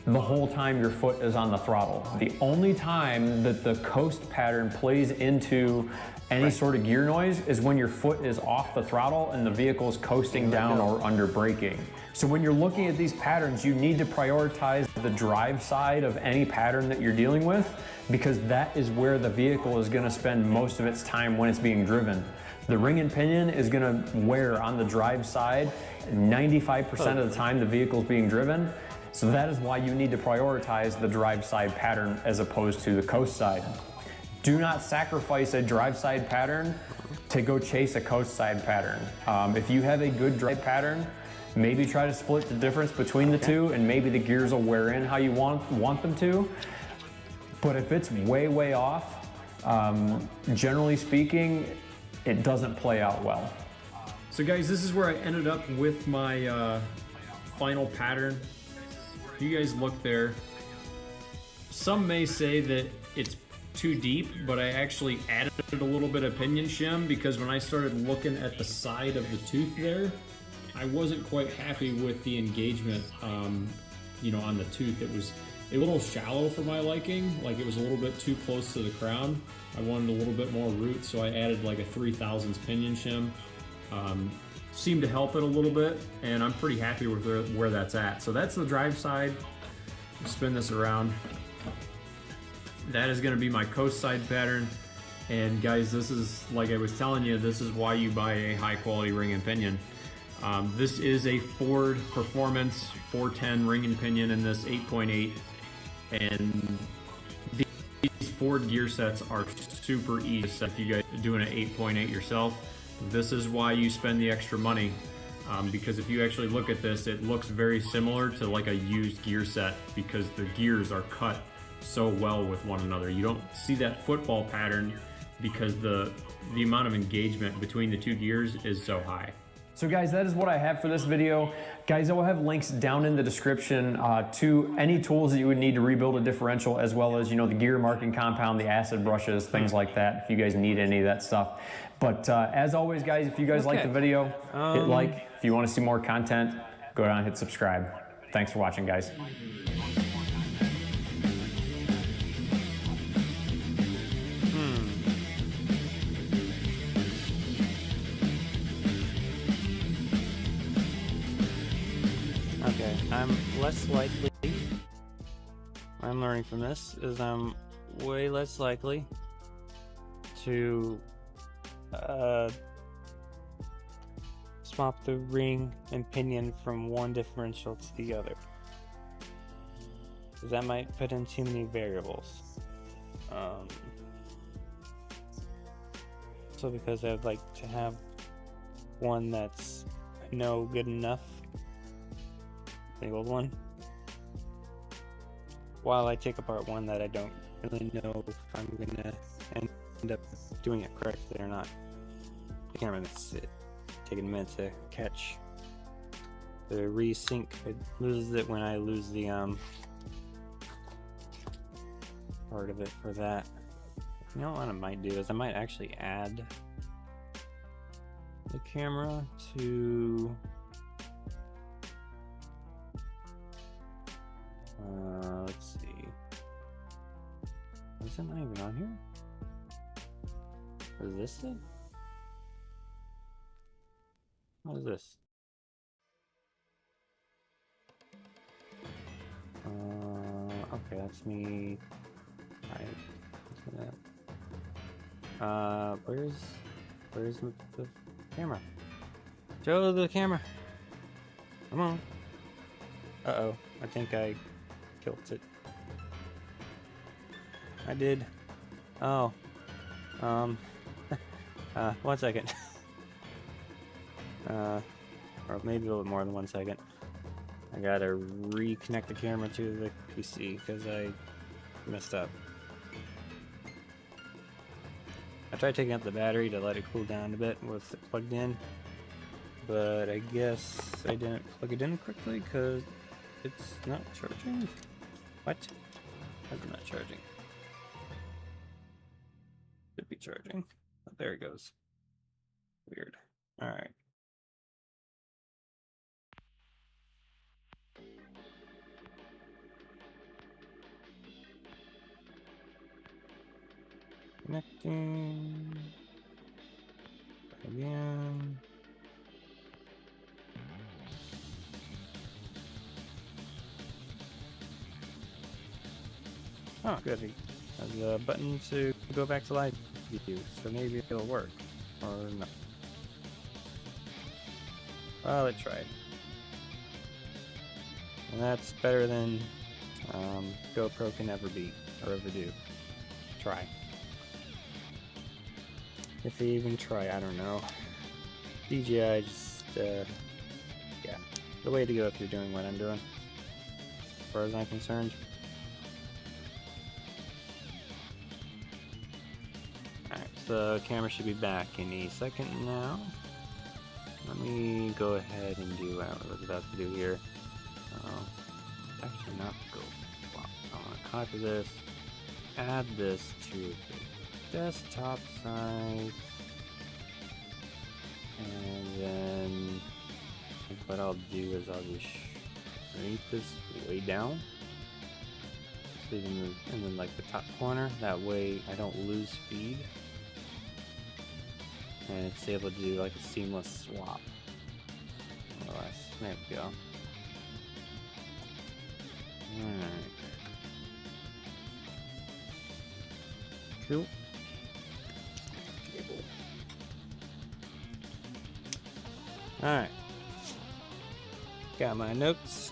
the whole time your foot is on the throttle. The only time that the coast pattern plays into any sort of gear noise is when your foot is off the throttle and the vehicle is coasting down or under braking. So when you're looking at these patterns, you need to prioritize the drive side of any pattern that you're dealing with, because that is where the vehicle is gonna spend most of its time when it's being driven. The ring and pinion is gonna wear on the drive side 95% of the time the vehicle is being driven. So that is why you need to prioritize the drive side pattern as opposed to the coast side. Do not sacrifice a drive side pattern to go chase a coast side pattern. If you have a good drive pattern, maybe try to split the difference between the two, and maybe the gears will wear in how you want them to. But if it's way off, generally speaking, it doesn't play out well. So guys, this is where I ended up with my final pattern. If you guys look there, some may say that it's too deep, but I actually added a little bit of pinion shim, because when I started looking at the side of the tooth there, I wasn't quite happy with the engagement, you know, on the tooth. It was a little shallow for my liking, like it was a little bit too close to the crown. I wanted a little bit more root, so I added like a 3/1000 pinion shim. Seemed to help it a little bit, and I'm pretty happy with where that's at. So that's the drive side. Spin this around. That is gonna be my coast side pattern. And guys, this is, like I was telling you, this is why you buy a high quality ring and pinion. This is a Ford Performance 410 ring and pinion in this 8.8. And these Ford gear sets are super easy to set if you guys are doing an 8.8 yourself. This is why you spend the extra money, because if you actually look at this, it looks very similar to like a used gear set, because the gears are cut so well with one another. You don't see that football pattern because the amount of engagement between the two gears is so high. So guys, that is what I have for this video. Guys, I will have links down in the description to any tools that you would need to rebuild a differential, as well as, you know, the gear marking compound, the acid brushes, things like that, if you guys need any of that stuff. But as always, guys, if you guys like the video, hit like. If you want to see more content, go down and hit subscribe. Thanks for watching, guys. Okay, I'm less likely, I'm learning from this, is I'm way less likely to swap the ring and pinion from one differential to the other, because that might put in too many variables. So because I'd like to have one that's I know good enough, the old one, while I take apart one that I don't really know if I'm gonna end up doing it correctly or not. The camera misses it. Taking a minute to catch. The resync, it loses it when I lose the part of it for that. You know what I might do is I might actually add the camera to let's see. Is it not even on here? Is this it? What is this? Okay, that's me. Alright. Where's the camera? Show the camera. Come on. Uh-oh. I think I killed it. I did. Oh. 1 second. Or maybe a little more than 1 second. I gotta reconnect the camera to the PC because I messed up. I tried taking out the battery to let it cool down a bit with it plugged in, but I guess I didn't plug it in quickly because it's not charging. What? It's not charging. Should be charging. Oh, there it goes. Weird. Alright. Connecting. Again. Oh, good. He has a button to go back to live view, so maybe it'll work. Or not. Well, it tried. And that's better than GoPro can ever be, or ever do. Try. If they even try, I don't know. DJI just, yeah, the way to go if you're doing what I'm doing, as far as I'm concerned. Alright, so camera should be back any second now. Let me go ahead and do what I was about to do here. Actually not go. Wow. I want to copy this, add this to the desktop side, and then I think what I'll do is I'll just shrink this way down, so in the like the top corner. That way I don't lose speed, and it's able to do like a seamless swap. Otherwise, there we go. Alright. Cool. Alright. Got my notes.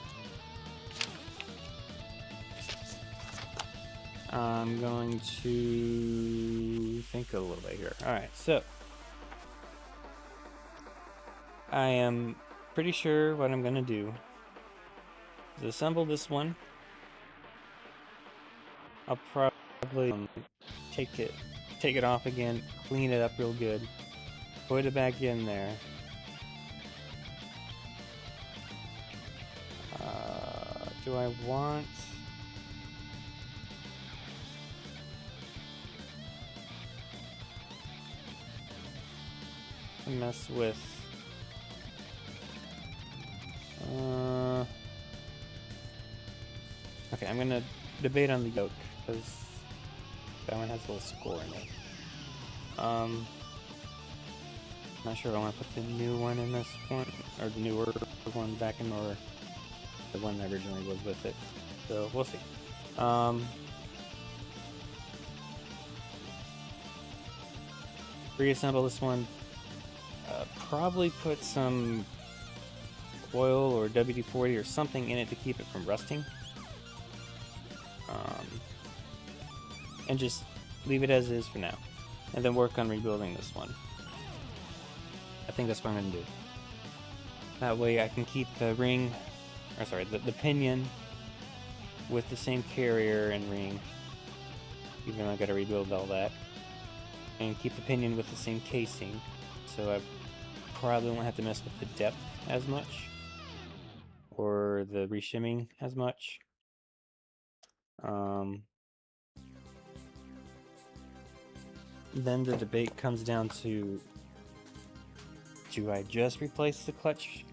I'm going to think a little bit here. Alright, so I am pretty sure what I'm going to do is assemble this one. I'll probably take it off again, clean it up real good, put it back in there. Do I want... to mess with... Okay, I'm gonna debate on the yoke, because that one has a little score in it. Not sure if I want to put the new one in this one, or the newer one back in, or the one that originally was with it. So we'll see. Reassemble this one. Probably put some oil or WD-40 or something in it to keep it from rusting. And just leave it as is for now, and then work on rebuilding this one. I think that's what I'm going to do. That way I can keep the ring, or sorry, the pinion with the same carrier and ring, even though I got to rebuild all that, and keep the pinion with the same casing, so I probably won't have to mess with the depth as much, or the reshimming as much. Then the debate comes down to, do I just replace the clutch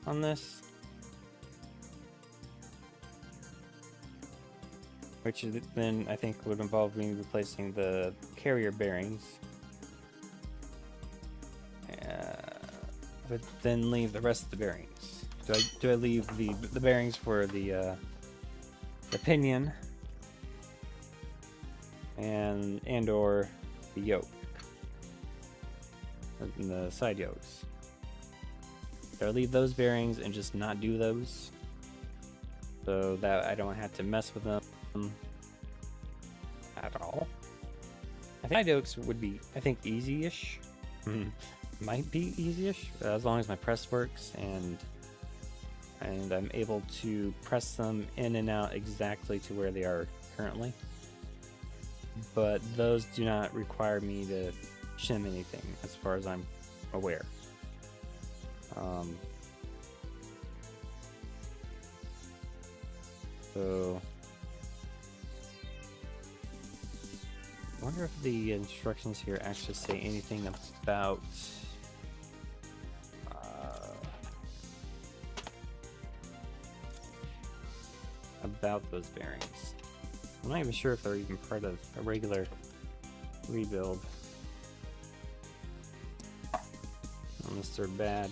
on this? Which then I think would involve me replacing the carrier bearings. But then leave the rest of the bearings. Do I leave the bearings for the pinion and or the yoke, and the side yokes? Do I leave those bearings and just not do those, so that I don't have to mess with them at all? I think side yokes would be, I think, easy-ish. Might be easy-ish, as long as my press works and I'm able to press them in and out exactly to where they are currently. But those do not require me to shim anything, as far as I'm aware. So I wonder if the instructions here actually say anything about those bearings. I'm not even sure if they're even part of a regular rebuild. Unless they're bad.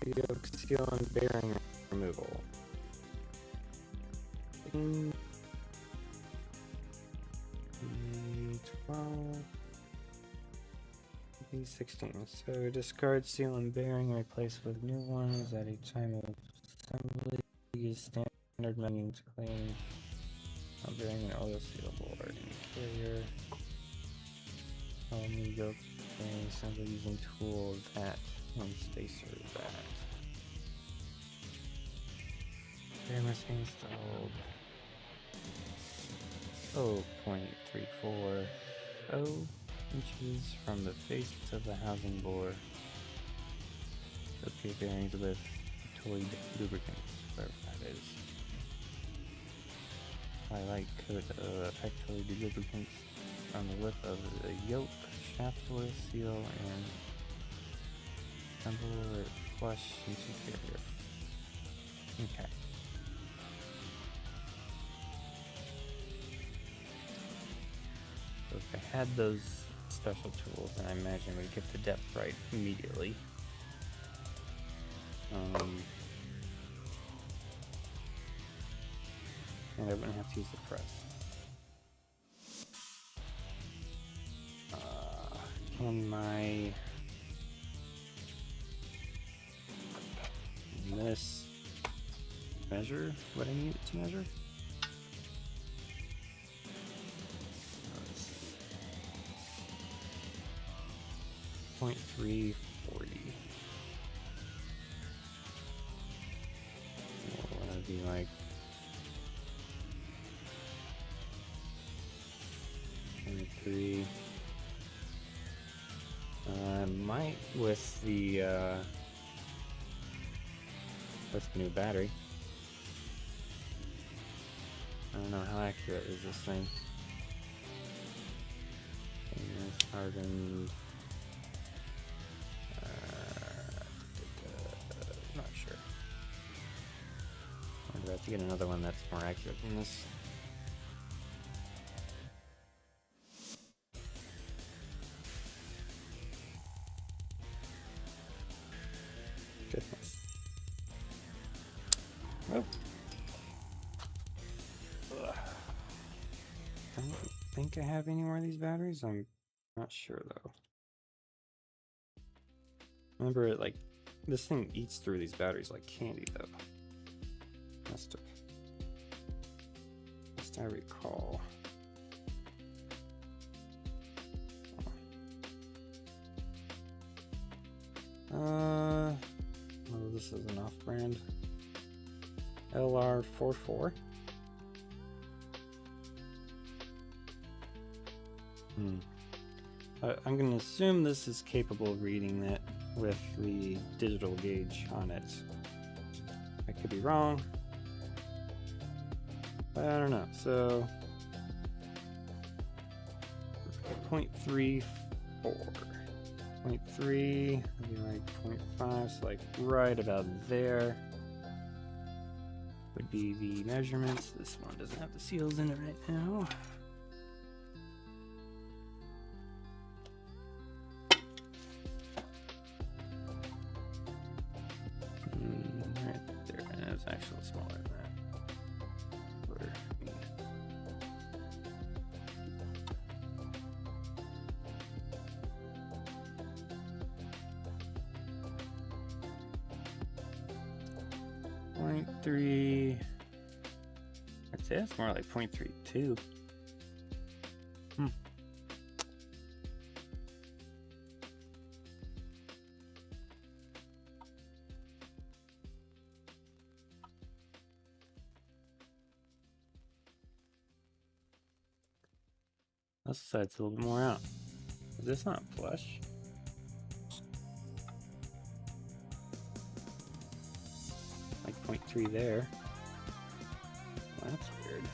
Yoke, seal, and bearing removal. 12. 16. So discard seal and bearing, replace with new ones at each time of assembly. Use standard menu to clean bearing an oil seal board and carrier. New yoke bearing assembly using tool that and spacer that. Bearing must be installed. 0.340 inches from the face of the housing bore. Okay, bearings with toy lubricants, whatever that is. Highlight coat effectively lubricants on the lip of the yoke, shaft oil seal, and assemble it flush into carrier. Okay. So if I had those special tools, then I imagine we'd get the depth right immediately. And I wouldn't have to use the press. Can this measure what I need it to measure? Let's see. 0.340. What would it be like? 23. Might with the new battery. I don't know how accurate is this thing. And it's hardened. Not sure. I'm about to get another one that's more accurate than this. Goodness. Oh. Ugh. Don't think I have any more of these batteries. I'm not sure though. Remember, like, this thing eats through these batteries like candy though. Must I recall. Oh, this is an off-brand. LR44. I'm going to assume this is capable of reading that with the digital gauge on it. I could be wrong, but I don't know. So 0.34. 0.3, maybe like 0.5, so like right about there would be the measurements. This one doesn't have the seals in it right now. Right there, and it's actually smaller than that. Where 0.3. I'd say it's more like 0.32. This side's a little bit more out. Is this not flush? Like 0.3 there. Well, that's weird.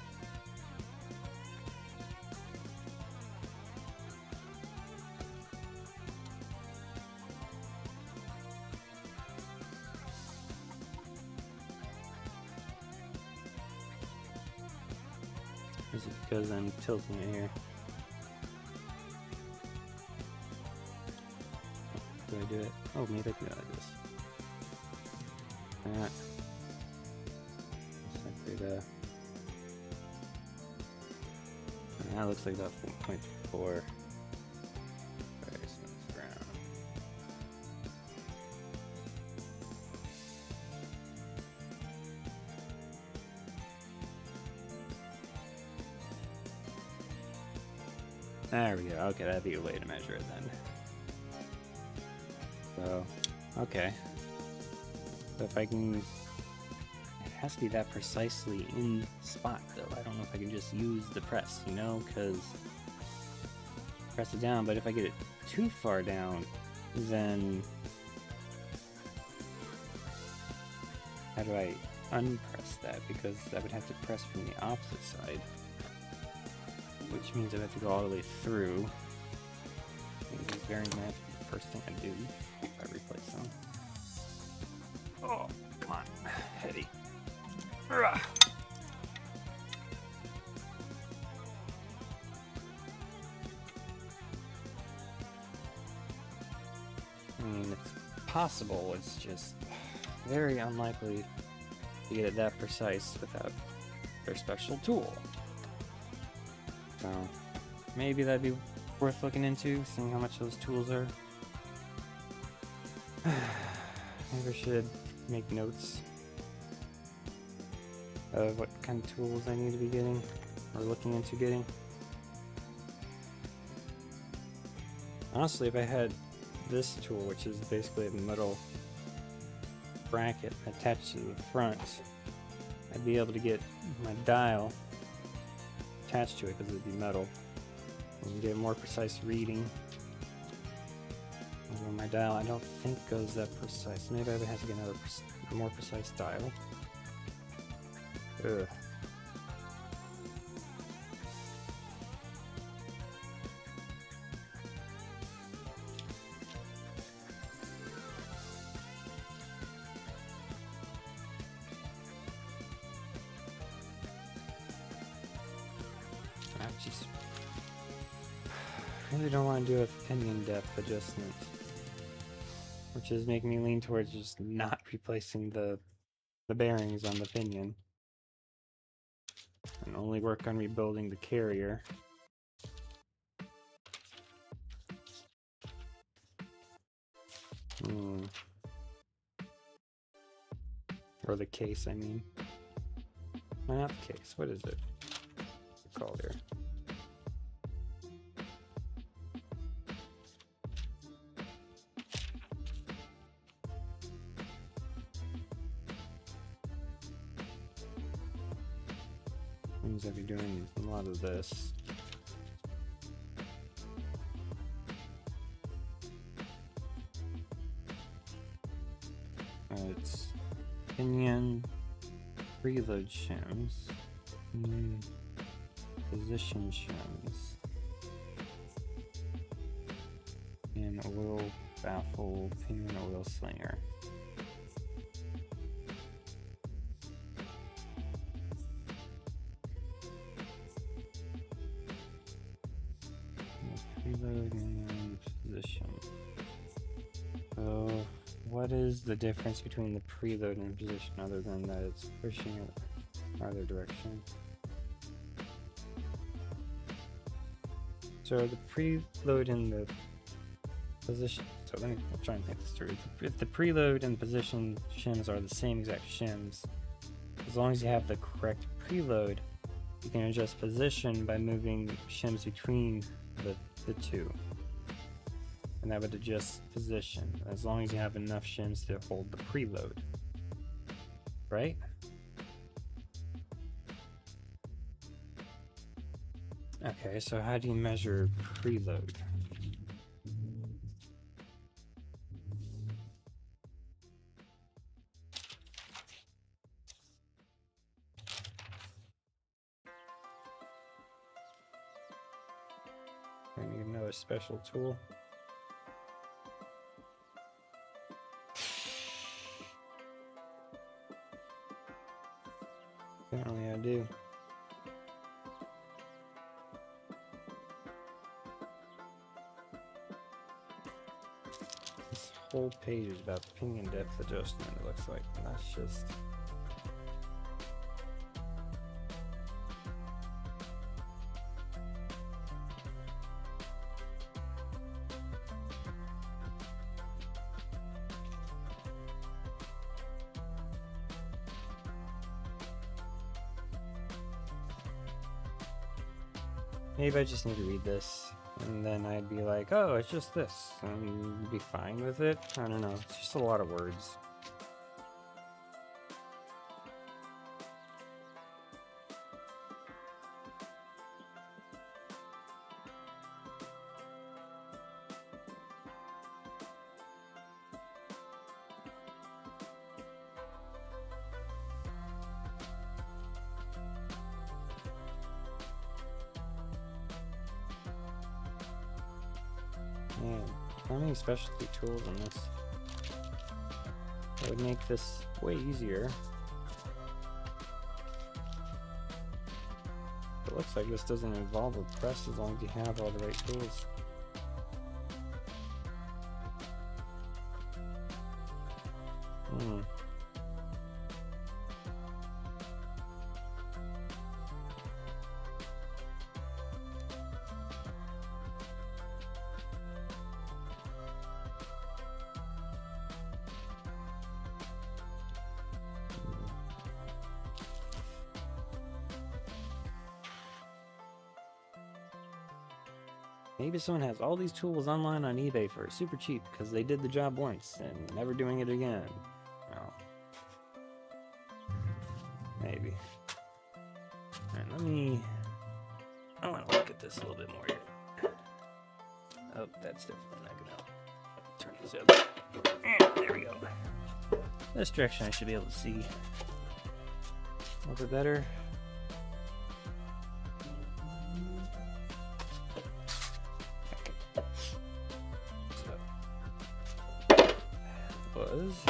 Is it because I'm tilting it here? Do I do it? Oh, maybe I can do it like this. That. That looks like about 4.4. There we go. Okay, that'd be a way to measure it then. So, okay. So if I can... It has to be that precisely in spot, though. I don't know if I can just use the press, you know? Because... Press it down, but if I get it too far down, then... How do I unpress that? Because I would have to press from the opposite side. Which means I have to go all the way through. And these bearings might have to be the first thing I do if I replace them. Oh, come on. Heady. Urgh. I mean, it's possible, it's just very unlikely to get it that precise without their special tool. So, maybe that'd be worth looking into, seeing how much those tools are. Maybe I should make notes of what kind of tools I need to be getting, or looking into getting. Honestly, if I had this tool, which is basically a metal bracket attached to the front, I'd be able to get my dial attached to it because it'd be metal and get a more precise reading. Although my dial I don't think goes that precise. Maybe I would have to get another more precise dial. Ugh. I really don't want to do a pinion depth adjustment, which is making me lean towards just not replacing the bearings on the pinion and only work on rebuilding the carrier. Or the case, I mean. No, not the case. What is it? What's it called here? Means I'll be doing a lot of this. It's pinion preload shims, position shims, and oil baffle pinion oil slinger. Preload and position. So what is the difference between the preload and position other than that it's pushing it either direction? So the preload and the position, so let me try and think this through. If the preload and position shims are the same exact shims, as long as you have the correct preload, you can adjust position by moving shims between the two. And that would adjust position, as long as you have enough shims to hold the preload. Right? Okay, so how do you measure preload? I need another special tool. Apparently I do. whole page is about pinion depth adjustment, it looks like. And that's just... Maybe I just need to read this, and then I'd be like, oh, it's just this, and be fine with it. I don't know, it's just a lot of words. Man, how many specialty tools in this? That would make this way easier. It looks like this doesn't involve a press as long as you have all the right tools. Maybe someone has all these tools online on eBay for super cheap because they did the job once and never doing it again. Well, maybe. Alright, I want to look at this a little bit more here. Oh, that's definitely not gonna help. Turn this up. There we go. This direction I should be able to see a little bit better. Was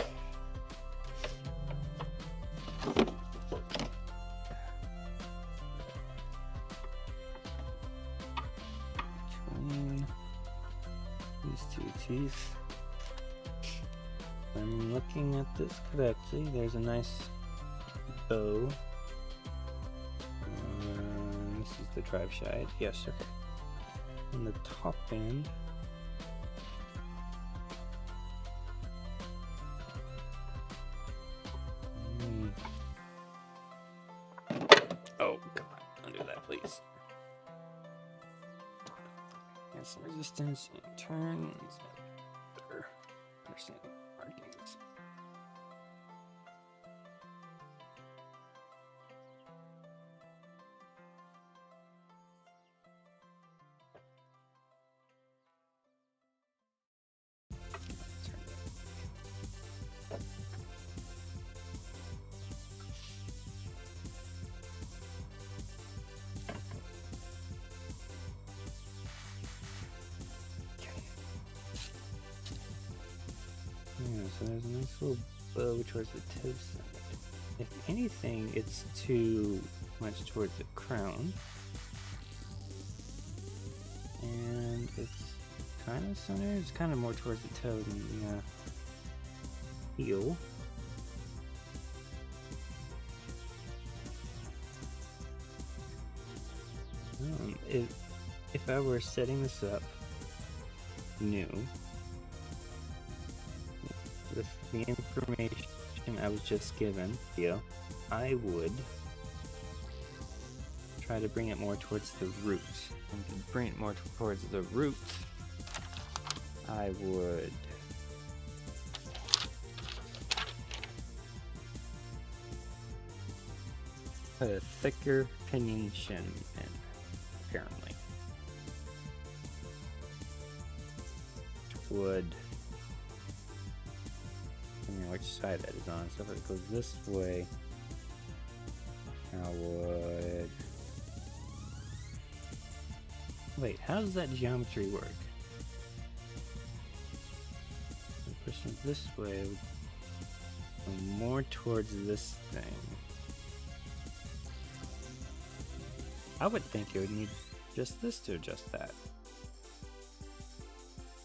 between these two teeth. I'm looking at this correctly. There's a nice bow. This is the drive shaft. Yes, okay. And the top end. Oh, come on, undo that, please. And some resistance and turns. Better understand markings. Yeah, so there's a nice little bow towards the tip side. If anything, it's too much towards the crown. And it's kind of centered. It's kind of more towards the toe than the heel. If I were setting this up new, with the information I was just given, I would try to bring it more towards the root. And to bring it more towards the root, I would put a thicker pinion shin in, apparently. Which would, depending on which side that is on, so if it goes this way, I would... Wait, how does that geometry work? Pushing this way would go more towards this thing. I would think it would need just this to adjust that.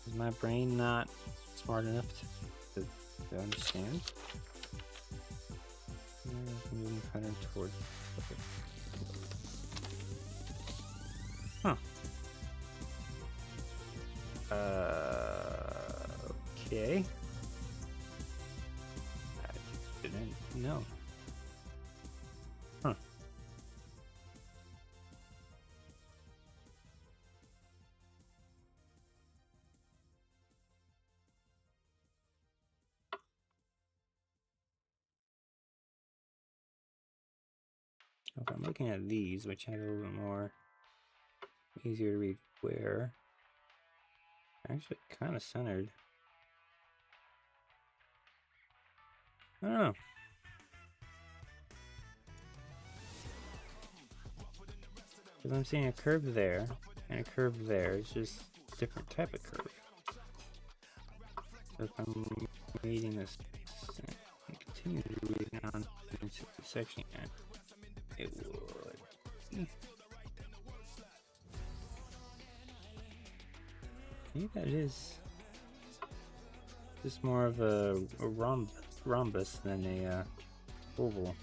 Is my brain not smart enough to understand. Moving pattern toward. Huh. Okay. I didn't know. Huh. If I'm looking at these, which have a little bit more easier to read where, actually kind of centered. I don't know. Because I'm seeing a curve there and a curve there. It's just a different type of curve. So if I'm reading this and continue to read down into the section again, it would. Maybe that is just more of a rhombus than a oval.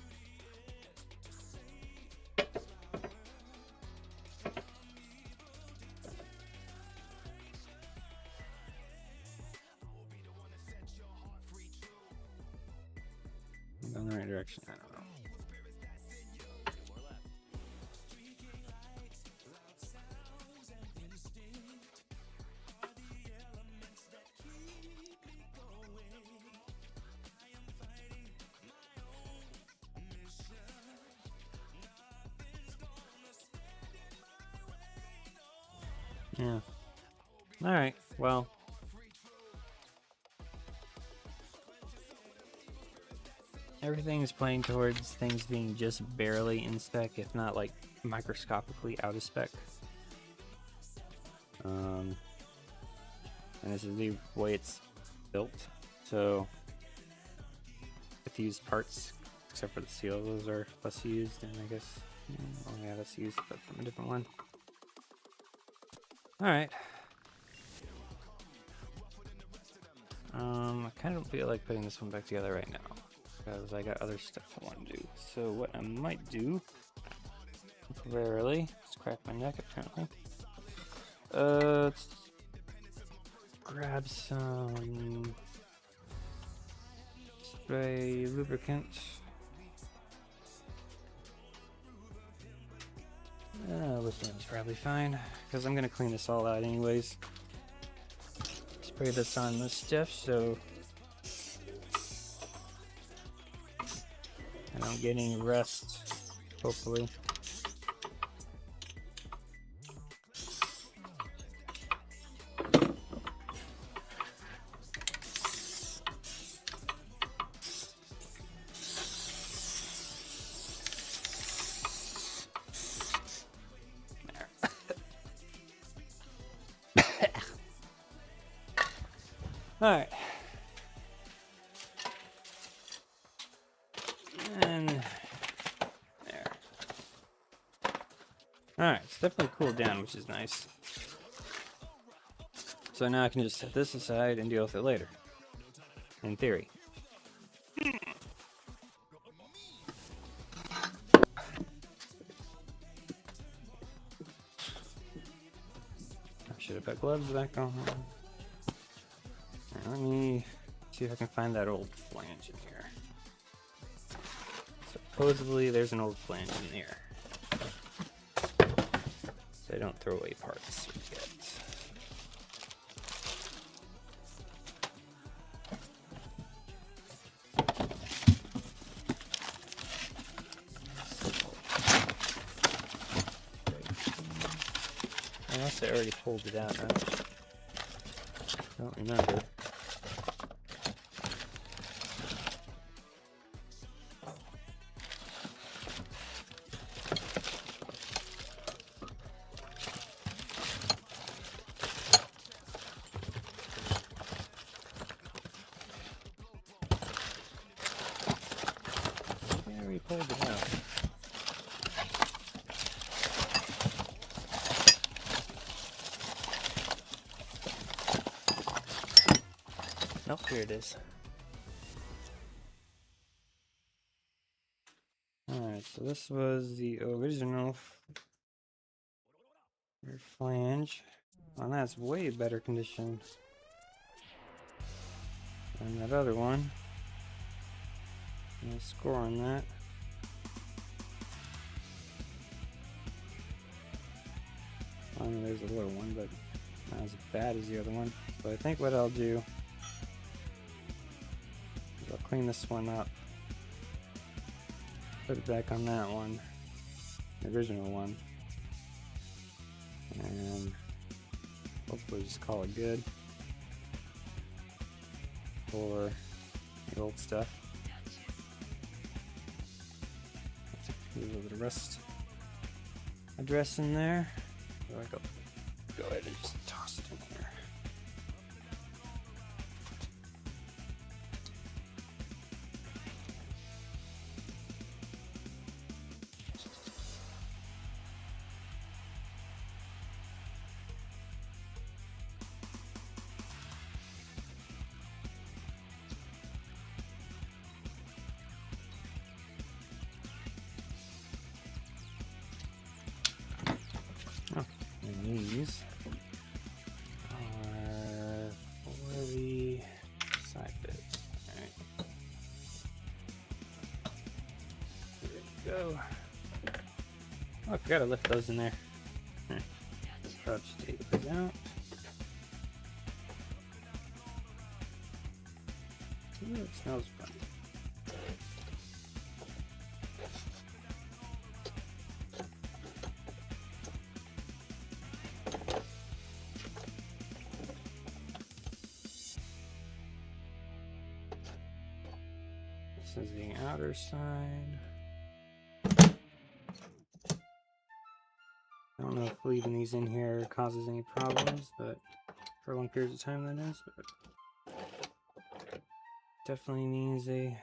Going the right direction, I don't know. Yeah. Alright, well. Everything is playing towards things being just barely in spec, if not like microscopically out of spec. And this is the way it's built. So, if these parts, except for the seal, those are less used, and I guess, oh yeah, that's used, but from a different one. Alright. I kind of don't feel like putting this one back together right now, because I got other stuff I want to do. So what I might do, temporarily, let's crack my neck apparently. Let's grab some spray lubricant. This one's probably fine, because I'm going to clean this all out anyways. Spray this on this stuff so I don't get any rust, hopefully. Alright. And there. Alright, it's definitely cooled down, which is nice. So now I can just set this aside and deal with it later. In theory. I should have put gloves back on. Let me see if I can find that old flange in here. Supposedly there's an old flange in here. So I don't throw away parts yet. Unless I already pulled it out. I don't remember. Pulled it out. Here it is. Alright, so this was the original rear flange. Well, that's way better condition than that other one. No score on that. I mean, there's a little one, but not as bad as the other one. So I think what I'll do is I'll clean this one up, put it back on that one, the original one, and hopefully just call it good for the old stuff. A little bit of rust address in there. So I go ahead and just toss it in here. And these are for the side bits. Alright. There we go. Oh, I forgot to lift those in there. I'll just take those out. Ooh, it smells fun. This is the outer side. I don't know if leaving these in here causes any problems, but for long periods of time that is. But definitely needs a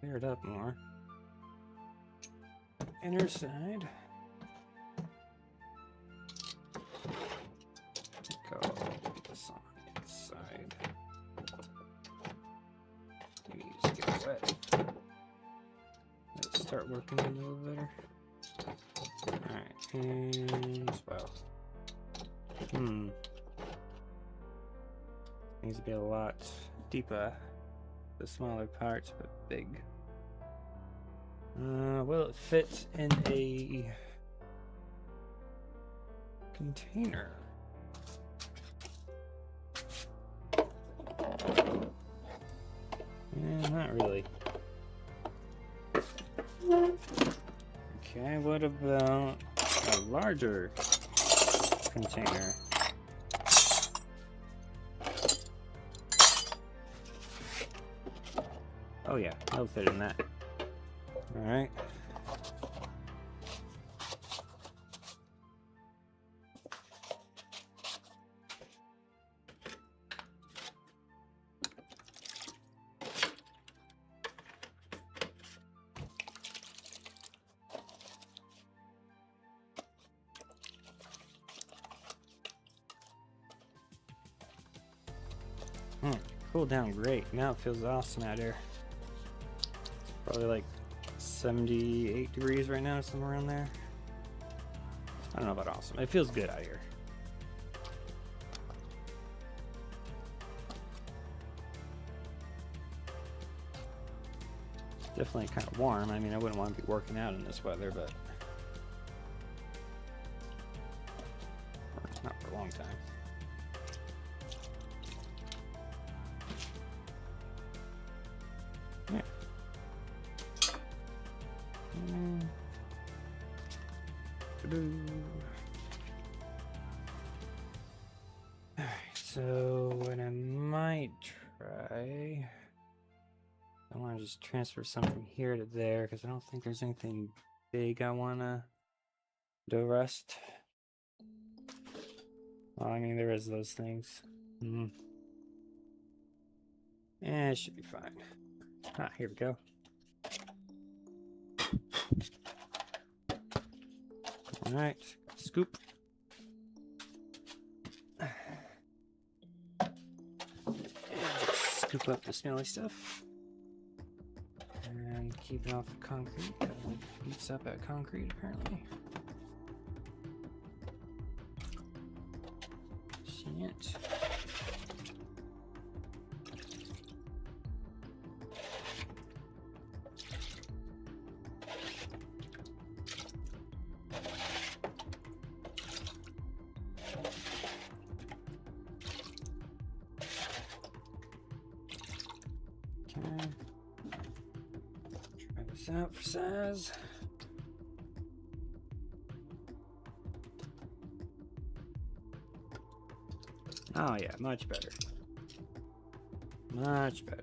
cleared up more. Inner side. Go this on the inside. Maybe just get it wet. Let's start working a little better. Alright, and well. Needs to be a lot deeper. The smaller parts, but big. Will it fit in a container? Not really. Okay, what about a larger container? Oh yeah, that'll fit in that. Alright. Cooled down great. Now it feels awesome out here. It's probably like 78 degrees right now, somewhere around there. I don't know about awesome. It feels good out here. It's definitely kind of warm. I mean, I wouldn't want to be working out in this weather, but not for a long time. Yeah. Alright, so what I might try, I want to just transfer some from here to there because I don't think there's anything big I want to do rust. Well, I mean, there is those things. Yeah, it should be fine. Ah, here we go. All right, scoop. And just scoop up the smelly stuff and keep it off the concrete because it beats up at concrete apparently. Shit. Try this out for size. Oh yeah, much better. Much better.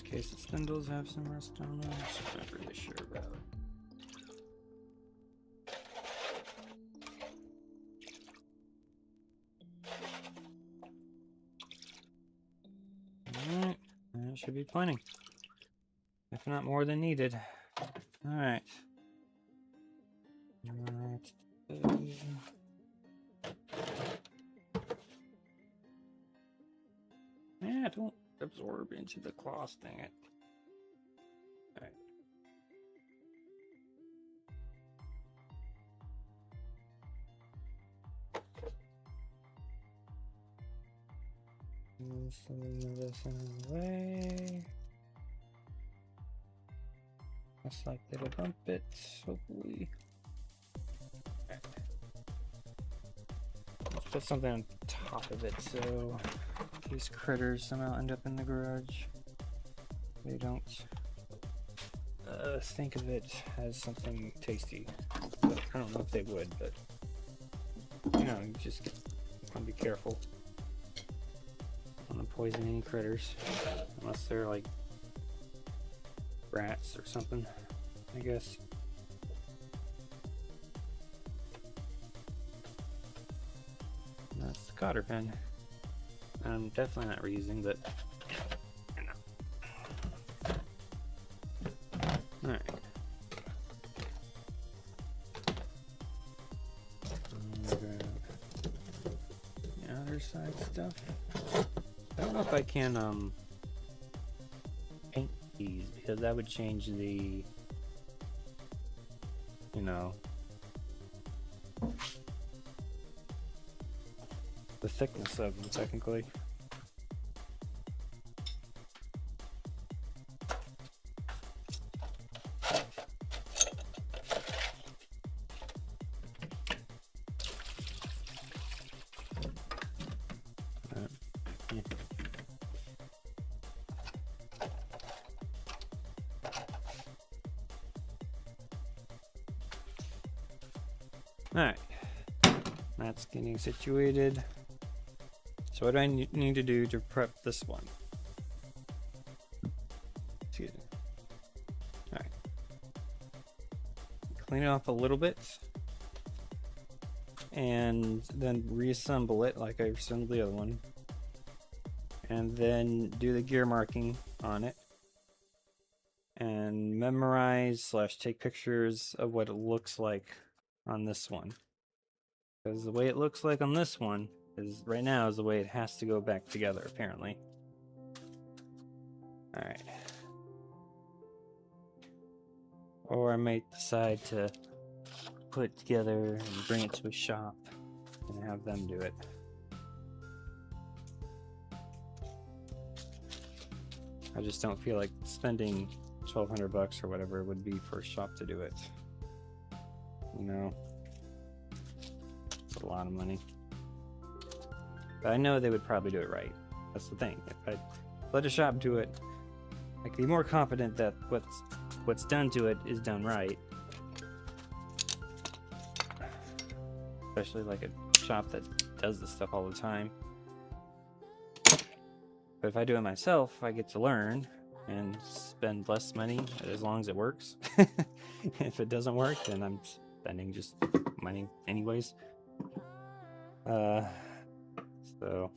In case the spindles have some rust on them, which I'm not really sure about. Alright, that should be plenty. If not more than needed. Alright. Yeah, don't absorb into the cloth, dang it. Alright. Move this out of the way. Looks like it'll bump it, hopefully. Okay. Let's put something on top of it so these critters somehow end up in the garage. They don't think of it as something tasty. But I don't know if they would, but you know, you just want to be careful. Don't want to poison any critters unless they're like rats or something, I guess. And that's the cotter pen. I'm definitely not reusing, but you know. Alright. The other side stuff. I don't know if I can paint these because that would change the, you know, the thickness of them technically. Alright, that's getting situated. So what do I need to do to prep this one? Excuse me. Alright. Clean it off a little bit. And then reassemble it like I assembled the other one. And then do the gear marking on it. And memorize / take pictures of what it looks like on this one. Because the way it looks like on this one is right now is the way it has to go back together, apparently. Alright. Or I might decide to put it together and bring it to a shop and have them do it. I just don't feel like spending $1,200 or whatever it would be for a shop to do it. You know, it's a lot of money. But I know they would probably do it right. That's the thing. If I let a shop do it, I can be more confident that what's done to it is done right. Especially like a shop that does this stuff all the time. But if I do it myself, I get to learn and spend less money as long as it works. If it doesn't work, then I'm spending just money anyways. So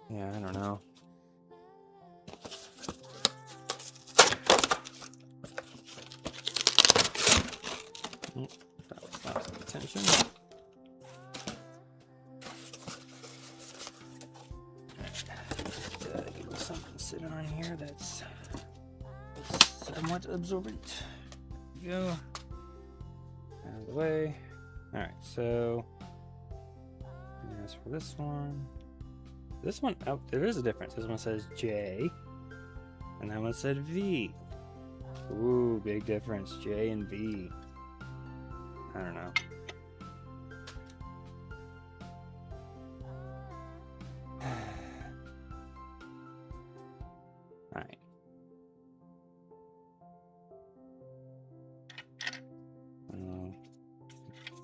yeah, I don't know. That was not paying attention. Give me something to sit on here that's somewhat absorbent. There we go. Out of the way. Alright, so as for this one, oh, there is a difference. This one says J, and that one said V. Ooh, big difference, J and V. I don't know. Alright.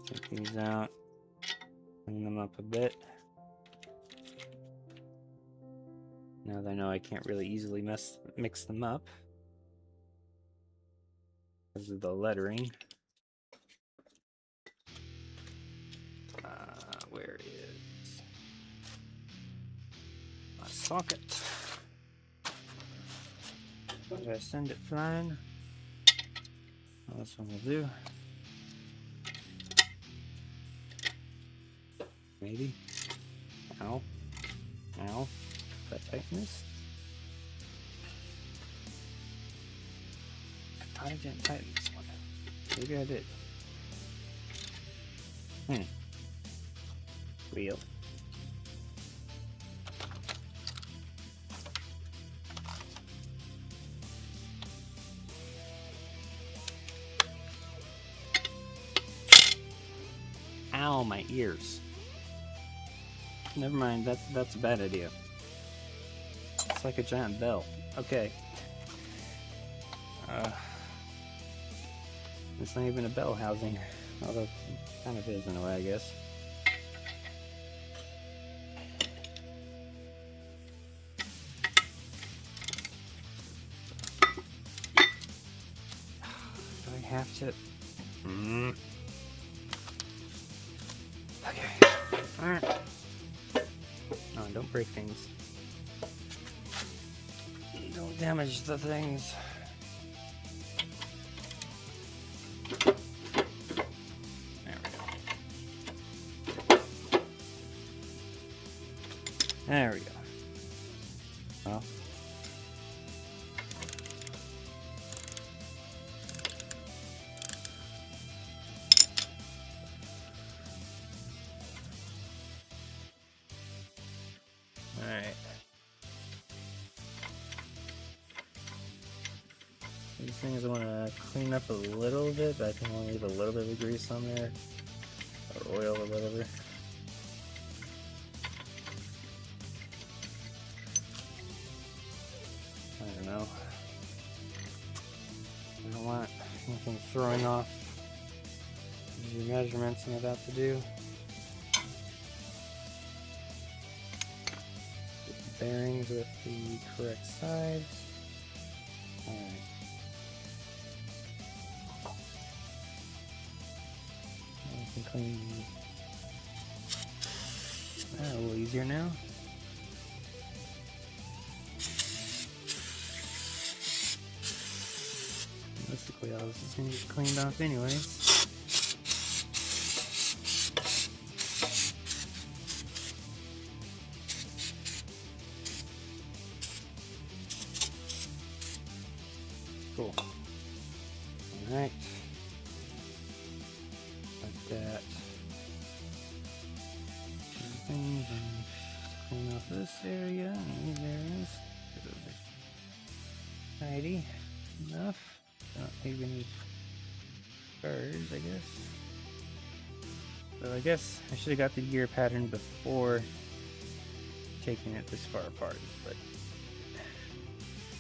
Take these out, clean them up a bit. Now that I know I can't really easily mix them up because of the lettering. Where is my socket? Did I send it flying? Well, this one will do. Maybe. Ow. Ow. Did I tighten this? I thought I didn't tighten this one. Maybe I did. Wheel. Ow, my ears. Never mind, that's a bad idea. It's like a giant bell. Okay. It's not even a bell housing. Although it kind of is in a way, I guess. Do I have to? Okay. Alright. Oh, don't break things. Don't damage the things. There we go. Well. Alright. These things I want to clean up a little bit, but I think I'll leave a little bit of grease on there. Or oil or whatever. I don't know. I don't want anything throwing off the measurements I'm about to do. Get the bearings with the correct size. Alright. I can clean that a little easier now. Basically, all this is going to get cleaned off anyways. Cool. Alright. Like that. Things and clean off this area and these areas. Tidy enough. Don't leave any birds, I guess. So I guess I should have got the gear pattern before taking it this far apart, but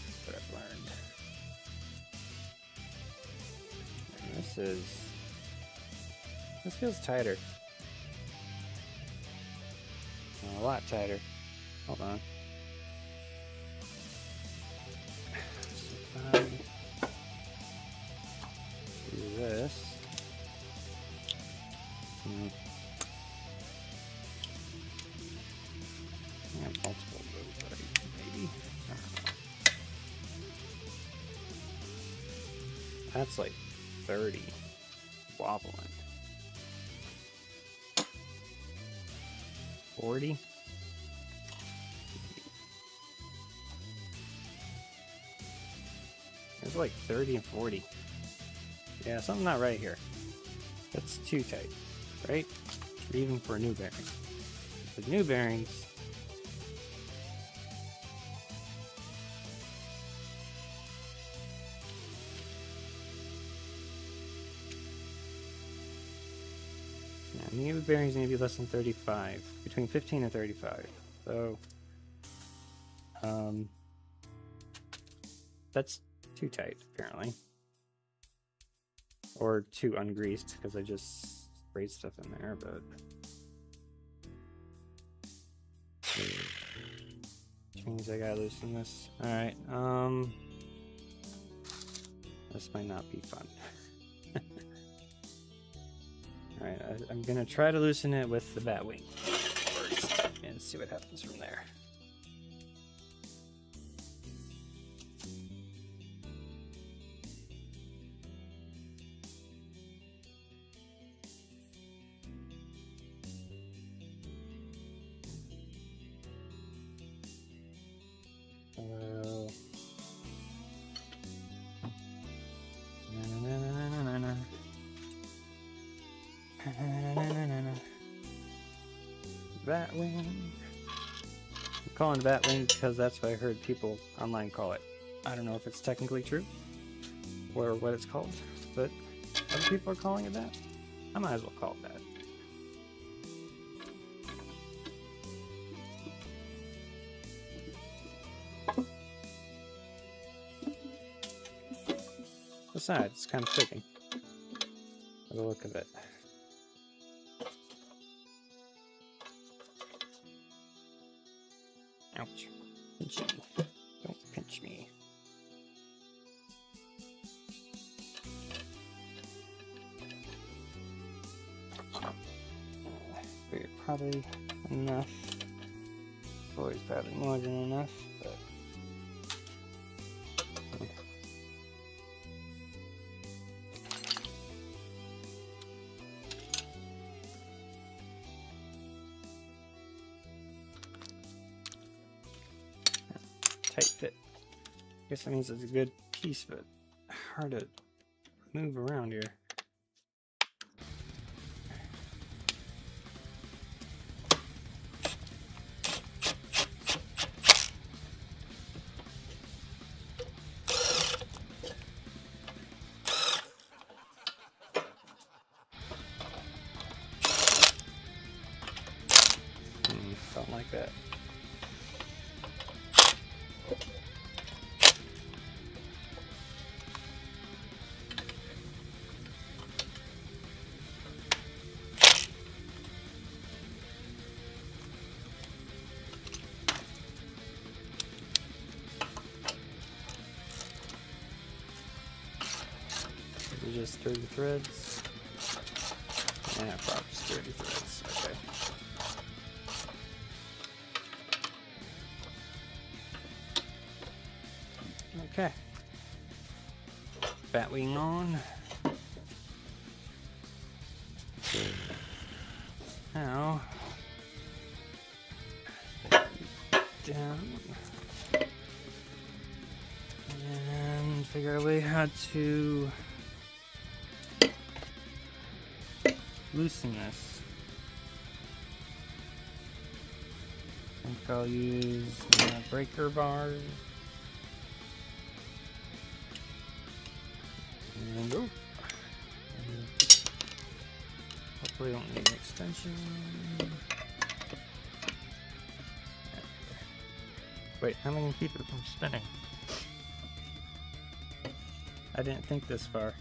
that's what I've learned. And this feels tighter. A lot tighter. Hold on. this. Yeah, multiple of those, right? Maybe. I don't know. That's like 30 wobbling. 40. There's like 30 and 40. Yeah, something not right here. That's too tight, right? Even for new bearings. With new bearings, new bearings need to be less than 35, between 15 and 35. So, that's too tight, apparently. Or too ungreased, because I just sprayed stuff in there, but... Which means I gotta loosen this. Alright, this might not be fun. Alright, I'm gonna try to loosen it with the bat wing first and see what happens from there. Batwing. I'm calling it Batwing because that's what I heard people online call it. I don't know if it's technically true or what it's called, but other people are calling it that. I might as well call it that. Besides, it's kind of fitting by the look of it. Ouch. Pinch me. Don't pinch me. Figured probably enough. Always probably more than enough, but... tight fit. I guess that means it's a good piece, but hard to move around here. Something like that. Just 30 threads. Yeah, probably just 30 threads. Okay. Okay. Batwing on. Now, down. And figure out a way how to loosen this. I think I'll use breaker bars. And go. Hopefully, don't need an extension. Wait, how am I going to keep it from spinning? I didn't think this far.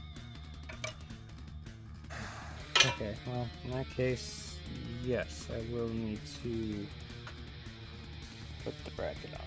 Okay, well, in that case, yes, I will need to put the bracket on.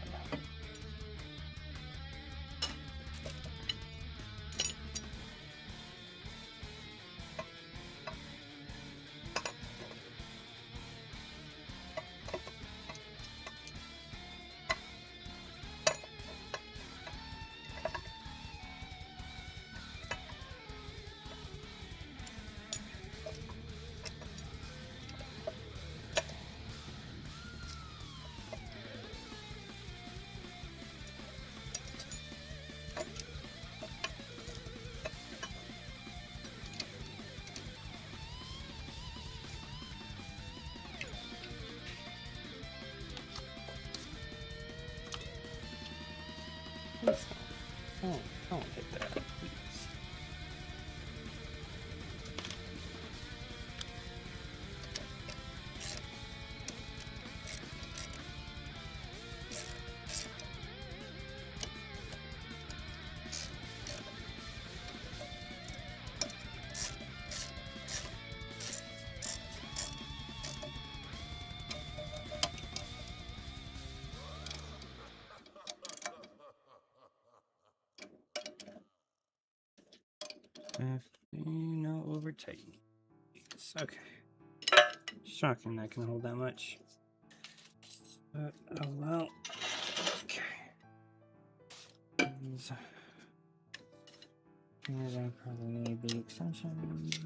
Don't hit that, please. No over tighten. Okay. Shocking that can hold that much. But, oh well. Okay. Here's I probably need the extension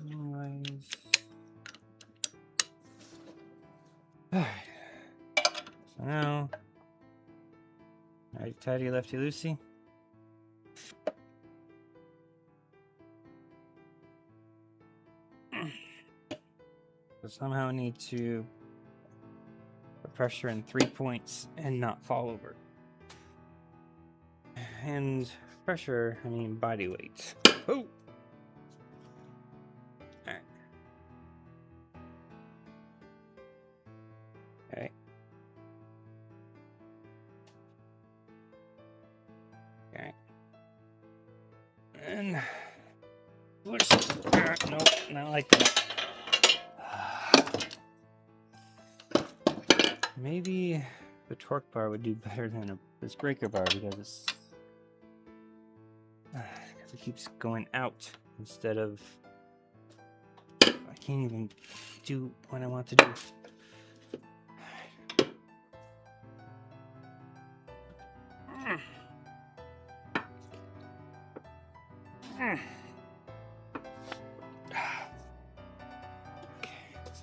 anyways. Alright. So now, righty tighty, lefty loosey. So somehow I need to put pressure in 3 points and not fall over. And pressure, I mean body weight. Oh! Alright. Okay. Okay. And push. Nope, not like that. Maybe the torque bar would do better than this breaker bar because it keeps going out instead of. I can't even do what I want to do.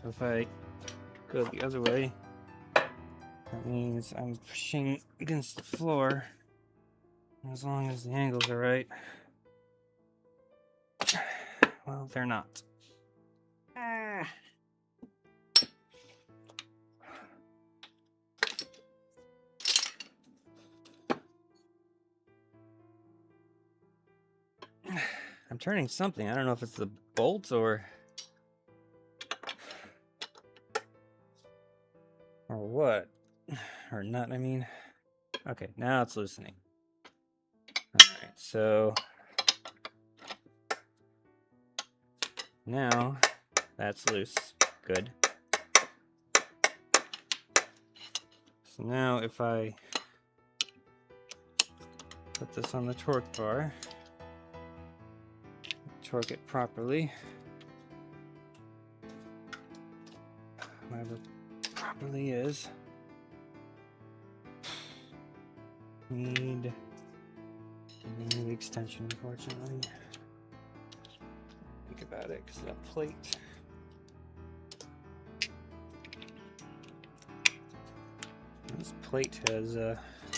So if I go the other way, that means I'm pushing against the floor as long as the angles are right. Well, they're not. I'm turning something. I don't know if it's the bolts or what. Or not, I mean. Okay, now it's loosening. Alright, so now that's loose. Good. So now if I put this on the torque bar, torque it properly, whatever properly is, need the extension, unfortunately. Think about it, because that plate. This plate has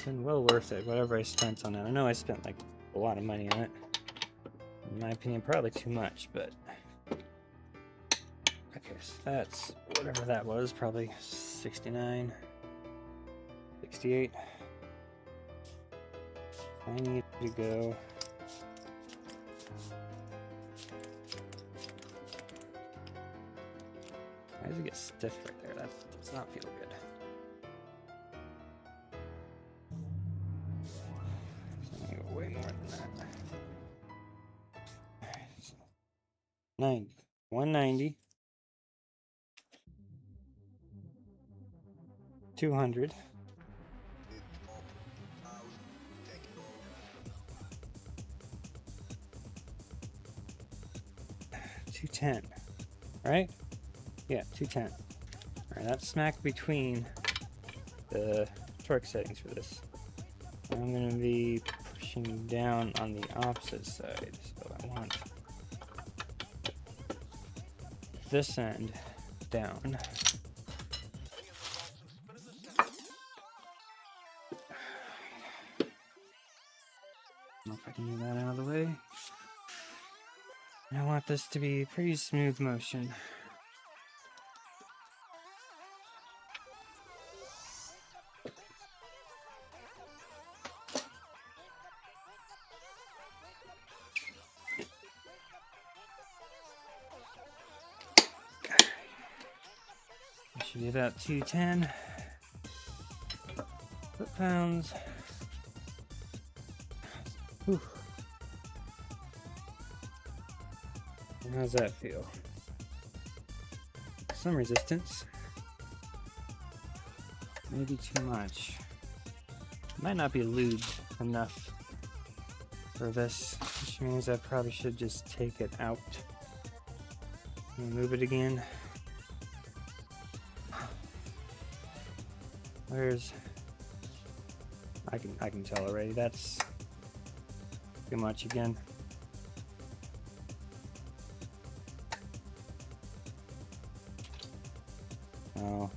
been well worth it, whatever I spent on it. I know I spent like a lot of money on it. In my opinion, probably too much, but okay, so that's whatever that was, probably 69, 68. I need to go. Why does it get stiff right there? That does not feel good. So I'm gonna go way more than that. Alright, so 90, 190, 200. 210, right? Yeah, 210. Alright, that's smack between the torque settings for this. I'm going to be pushing down on the opposite side, so I want this end down. I don't know if I can do that out of the way. I want this to be pretty smooth motion. Should be about 210 foot-pounds. Whew. And how's that feel? Some resistance. Maybe too much. Might not be lubed enough for this, which means I probably should just take it out and move it again. Where's I can tell already that's too much again. Oh.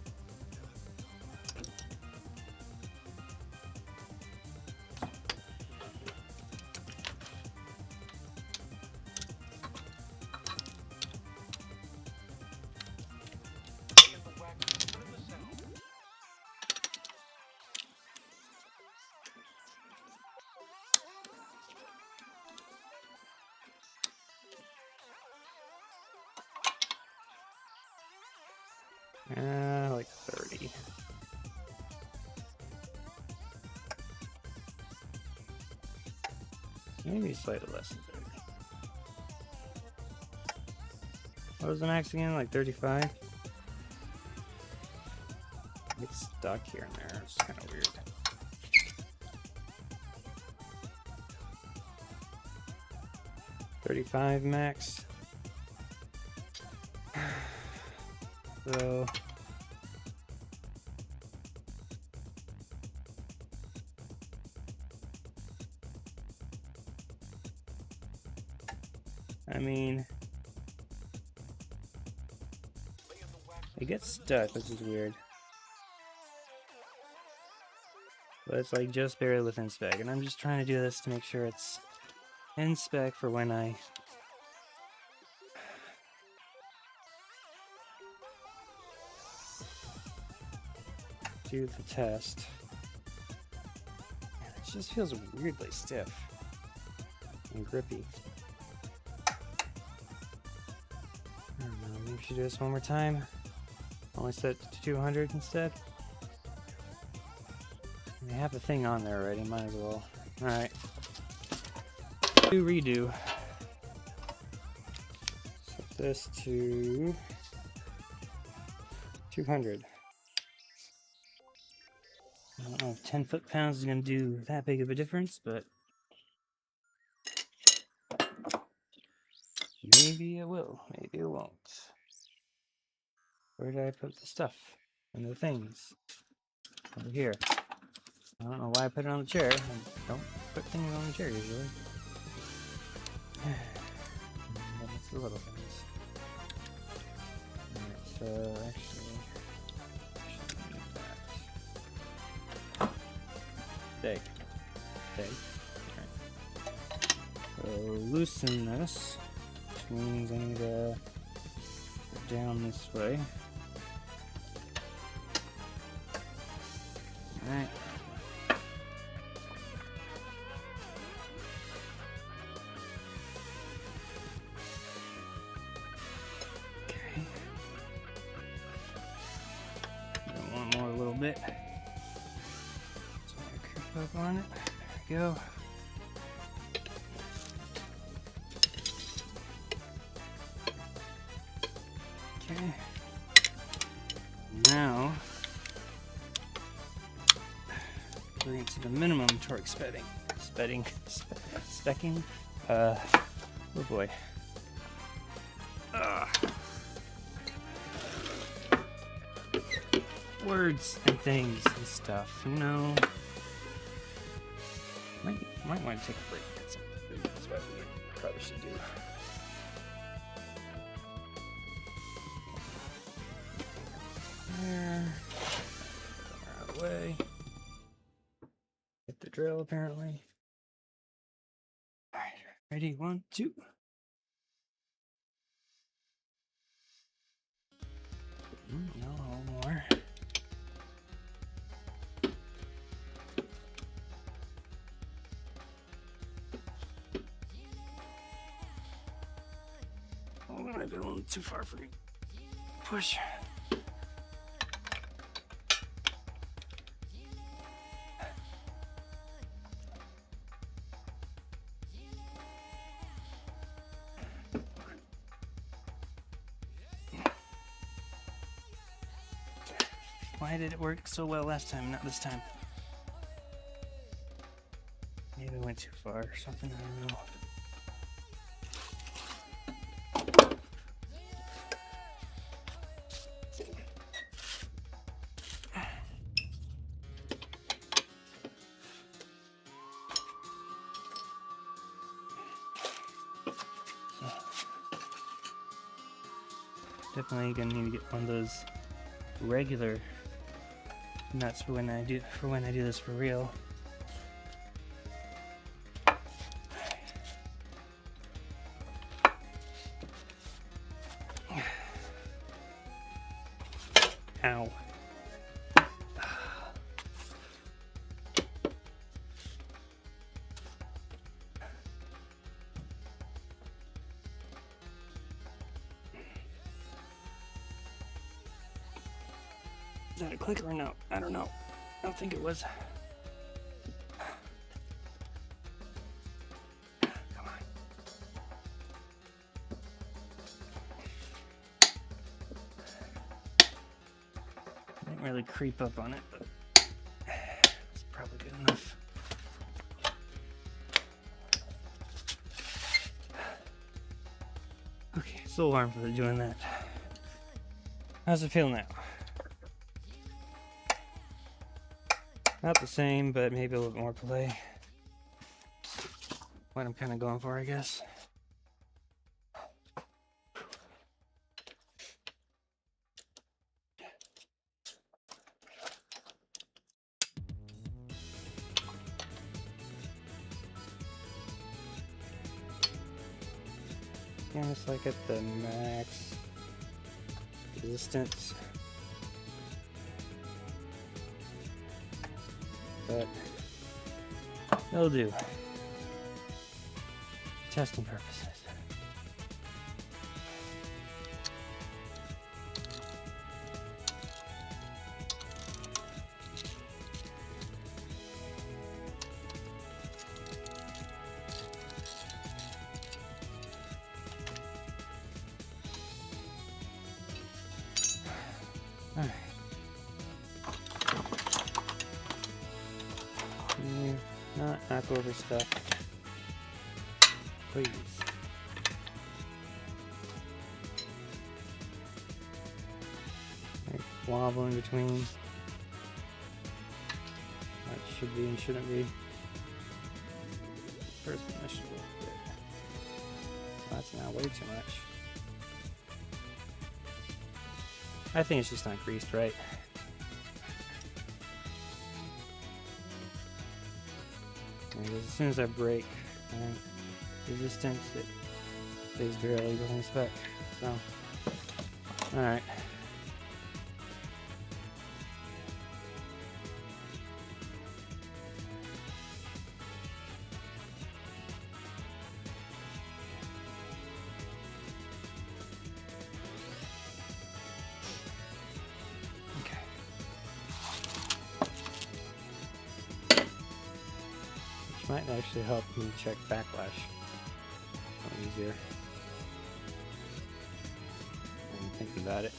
Like 30. Maybe slightly less than 30. What was the max again? Like 35? It's stuck here and there. It's kind of weird. $35 max. So I mean, it gets stuck, which is weird. But it's like just barely within spec, and I'm just trying to do this to make sure it's in spec for when I do the test. It just feels weirdly stiff and grippy. I don't know, maybe we should do this one more time. Only set it to 200 instead. They have the thing on there already, might as well. Alright. Redo. Set this to 200. I don't know if 10 foot-pounds is going to do that big of a difference, but maybe it will, maybe it won't. Where did I put the stuff and the things? Over here. I don't know why I put it on the chair. I don't put things on the chair usually. That's the little things. Alright, so actually, I should need that. Stay. Alright. So loosen this, which means I need to go down this way. Alright. Okay. One more little bit. So I creep up on it. There we go. Okay. Now bring it to the minimum torque specking. Oh boy. Words and things and stuff, you know. Might want to take a break and get some food. That's what we probably should do. There. Out of the way. Hit the drill apparently. Alright, ready? 1, 2. No, more. Oh, I might be a little too far for you. Push. Why did it work so well last time, not this time? Maybe I went too far or something, I don't know. Definitely gonna need to get one of those regular nuts for when I do this for real. Ow. Is that a clicker or no? I don't know. I don't think it was. Come on. Didn't really creep up on it, but it's probably good enough. Okay, it's a little warm for doing that. How's it feel now? Not the same, but maybe a little bit more play. What I'm kind of going for, I guess. Yeah, it's like at the max resistance. But it'll do. Testing purposes. All right. Not knock over stuff, please. Like wobble in between. That should be and shouldn't be. First initial bit. That's now way too much. I think it's just not greased right. As soon as I break resistance, it stays barely within spec. So, alright. Might actually help me check backlash easier. I'm thinking about it.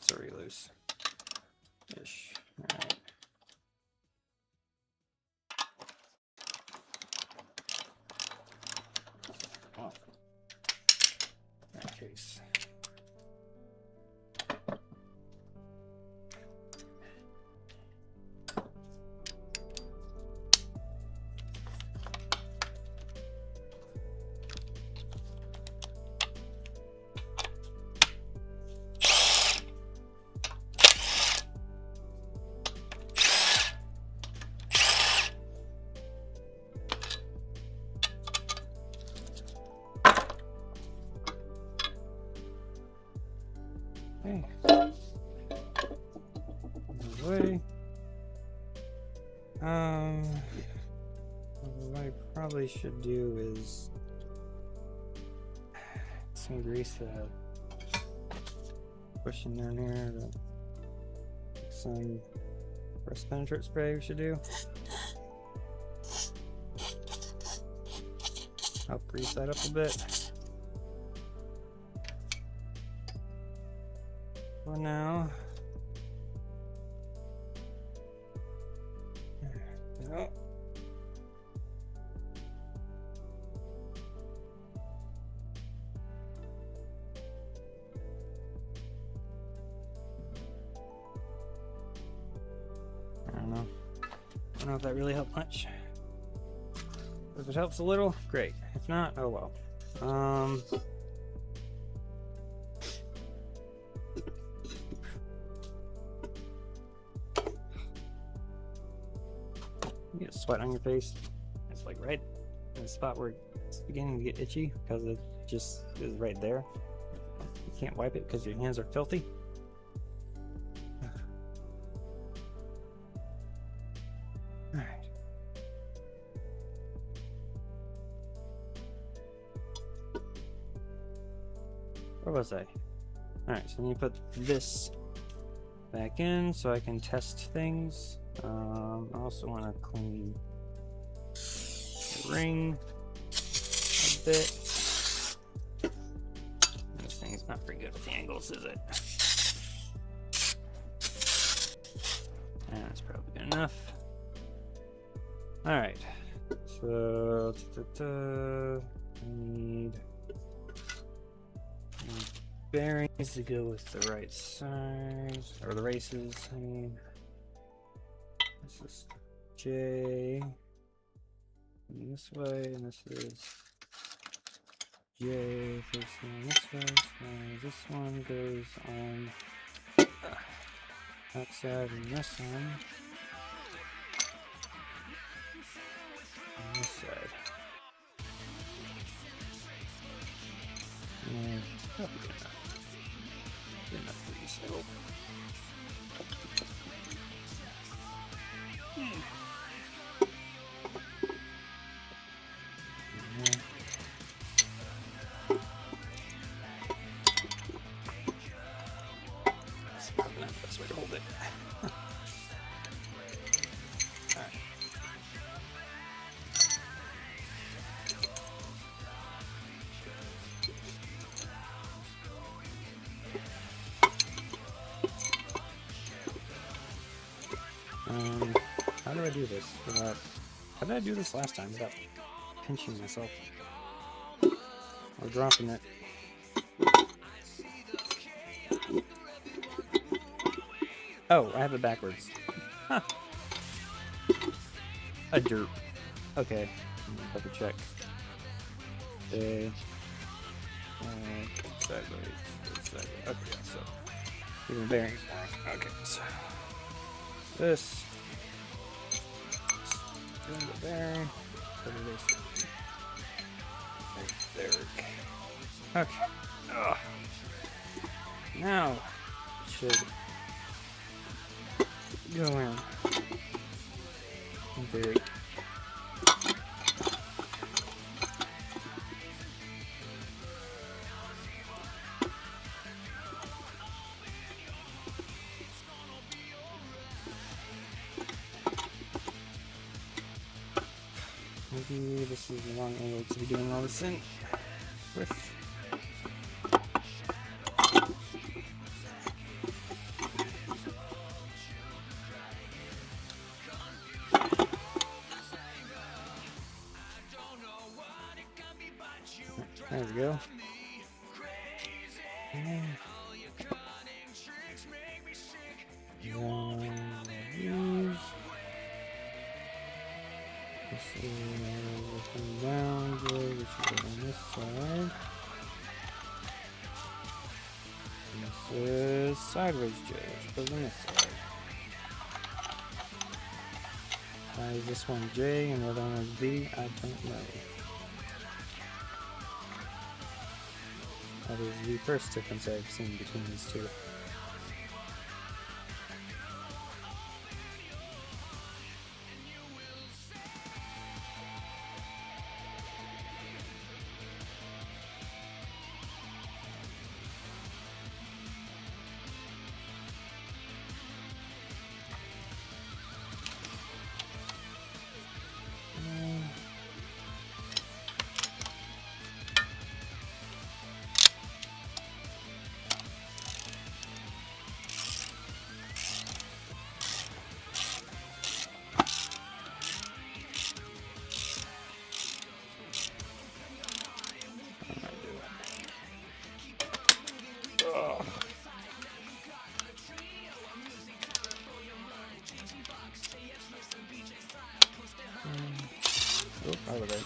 Sorry, loose. Ish. Alright. Oh. In that case. Hey. Way. what I probably should do is some grease pushing down here. Some rust penetrant spray we should do. Help grease that up a bit. For now. There I don't know if that really helped much. If it helps a little, great. If not, oh well. You get sweat on your face. It's like right in the spot where it's beginning to get itchy because it just is right there. You can't wipe it because your hands are filthy. Alright. Where was I? Alright, so then you put this back in so I can test things. I also want to clean the ring a bit. This thing's not very good with the angles, is it? That's probably good enough. Alright, so I need bearings to go with the right size, or the races, I mean. This is J this way, and this is J facing this way. So this one goes on that side, and this one on this side. And probably good enough. Good enough for these, I hope. That's probably not the best way to hold it. How do I do this without... How did I do this last time without pinching myself? Or dropping it? Oh, I have it backwards. Huh. A derp. Okay. Double check. Okay. Sideways. Okay, so... Give the bearings back. Okay, so... This... the bearing. Put it there. Okay. Ugh. Now it should go in. Very. Maybe this is the wrong angle to be doing all this in with. There we go. This is looking down good, which is on this side. And this is sideways J, which goes on this side. Why is this one J and the other one is B? I don't know. That is the first difference I've seen between these two. hell of it.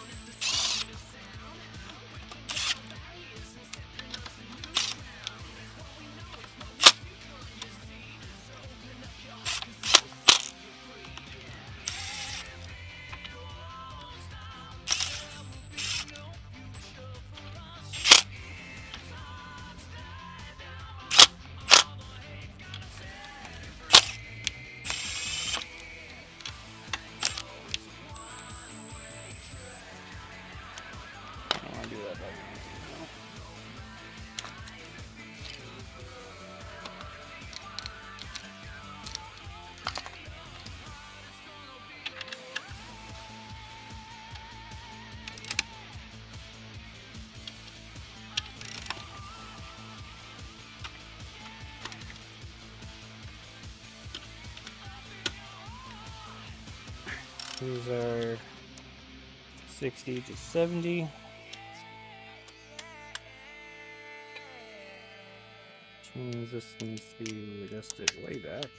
These are 60 to 70. Which means this needs to be adjusted way back.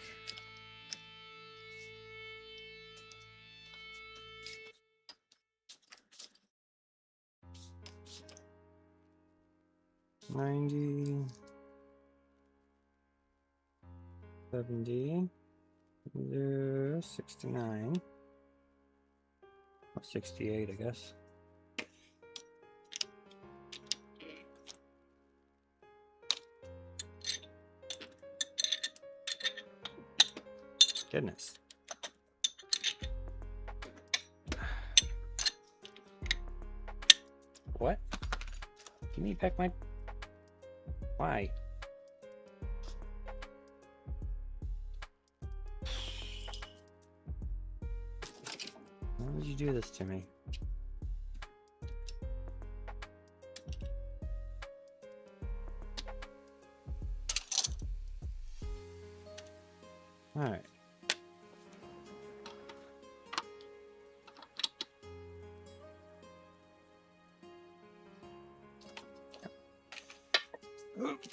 $90, $70, $69, or $68, I guess. Goodness. What? Give me back my... Why? Why would you do this to me? All right. Okay.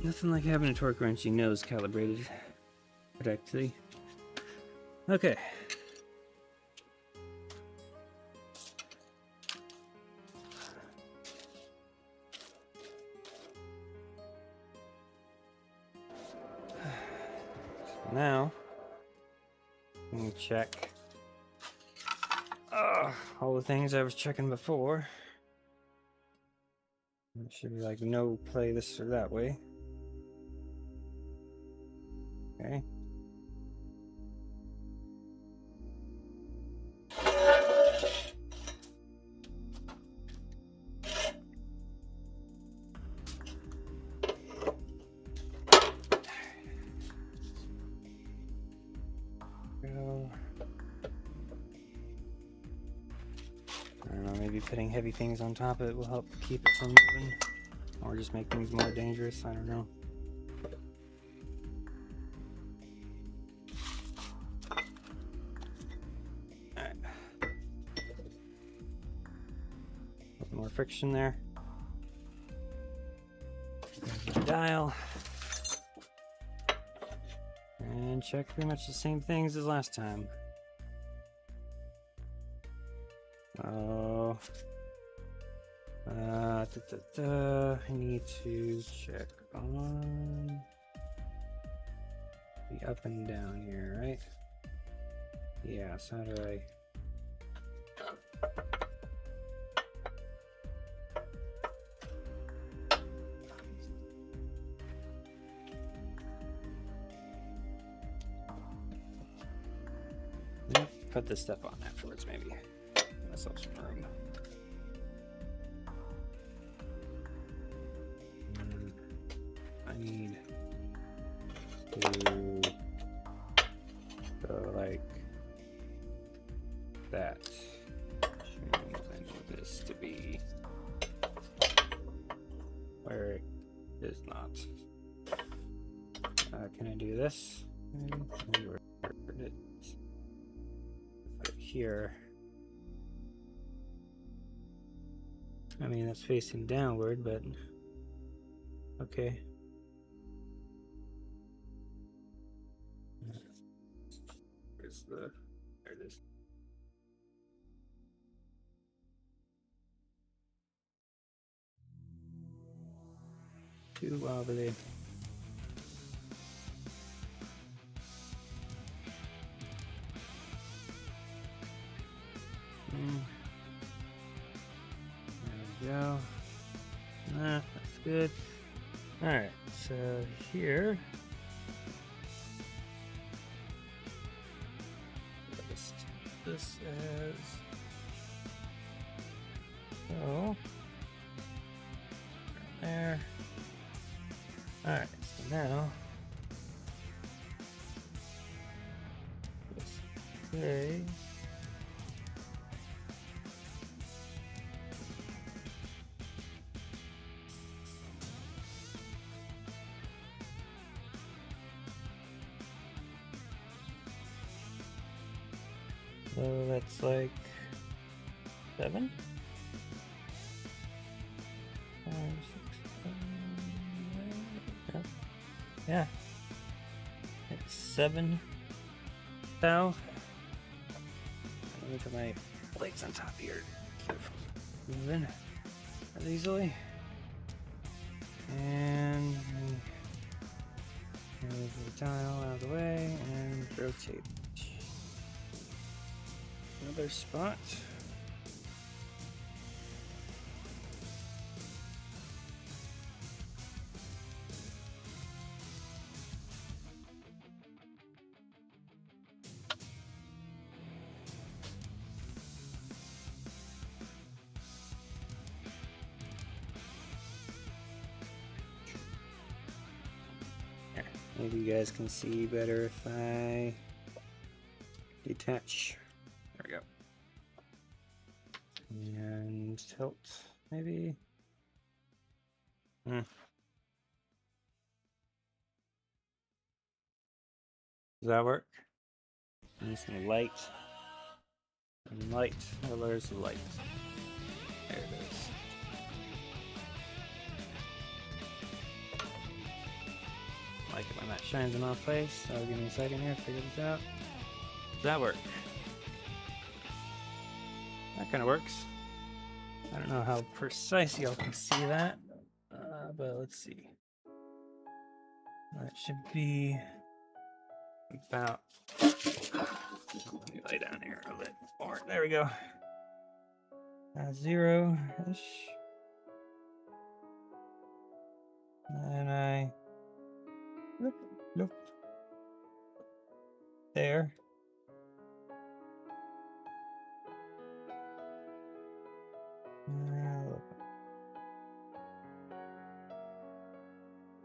Nothing like having a torque wrench you know is calibrated correctly. Okay. Now, let me check all the things I was checking before. It should be like no play this or that way. Okay. I don't know, maybe putting heavy things on top of it will help keep it from moving, or just make things more dangerous. I don't know. Alright. More friction there. There's the dial. And check pretty much the same things as last time. Oh, I need to check on the up and down here, right? Yeah, so how do I... Put this stuff on afterwards, maybe. Give myself some room. I need to go like that. I need this to be where it is not. Can I do this? Where it is. Here. I mean, that's facing downward, but okay. Where's the... There it is. Too wobbly. There we go. That's good. Alright, so here. List this as so. There. Alright, so now let's say so that's like 7? 5, 6, 7, 8, yep. Yeah. It's 7 thou. Let me put my legs on top here. Keep from moving as easily. And move the tile out of the way and rotate. Another spot. Here, maybe you guys can see better if I detach. There we go. And tilt, maybe. Does that work? Need some light. And light. Oh, there's the light. There it is. Like it when that shines in my face. So give me a second here to figure this out. Does that work? That kind of works. I don't know how precise y'all can see that, but let's see. That should be about... Let me lay down here a bit more. There we go. 0-ish. And I... Look. There.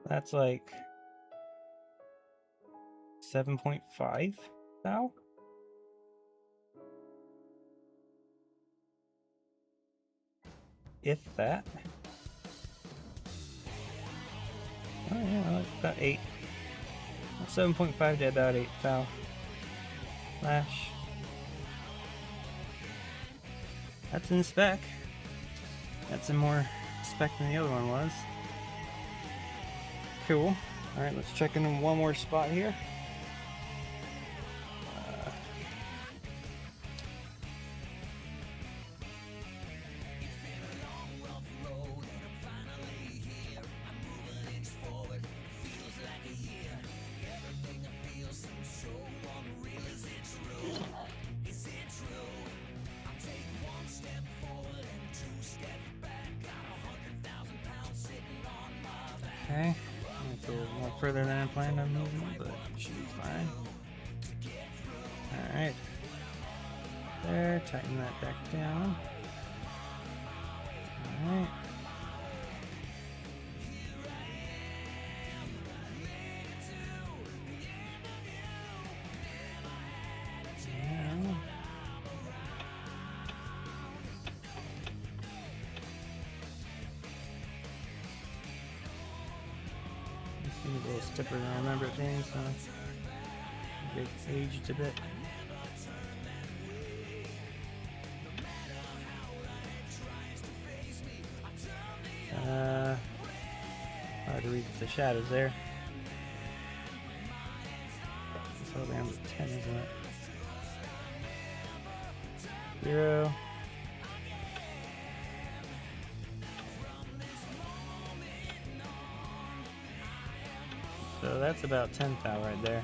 That's like 7.5 thou. If that. Oh yeah, about 8. 7.5 to about 8 thou. Flash. That's in spec. That's in more spec than the other one was. Cool. Alright, let's check in one more spot here. Okay, it's a little more further than I planned on moving, but it should be fine. Alright. There, tighten that back down. Alright. A little stiffer than I remember it being, so it aged a bit. Hard to read the shadows there. It's all down to 10, isn't it? 0. So that's about 10 thou right there.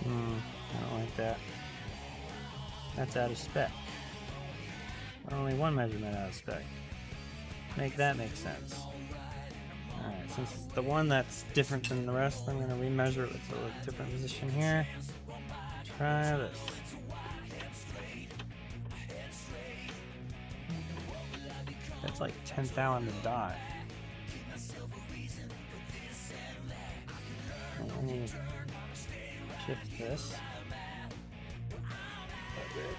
I don't like that. That's out of spec. Only one measurement out of spec. Make that make sense. Alright, since it's the one that's different than the rest, I'm going to remeasure it with a different position here. Try this. That's like 10 thou on the dot. I need to shift this. Okay.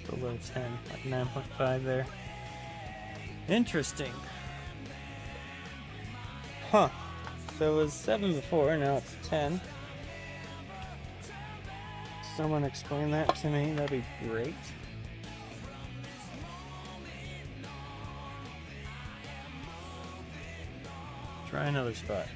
Below 10, like 9.5 there. Interesting. Huh. So it was 7 before, now it's 10. Someone explain that to me, that'd be great. Try another spot.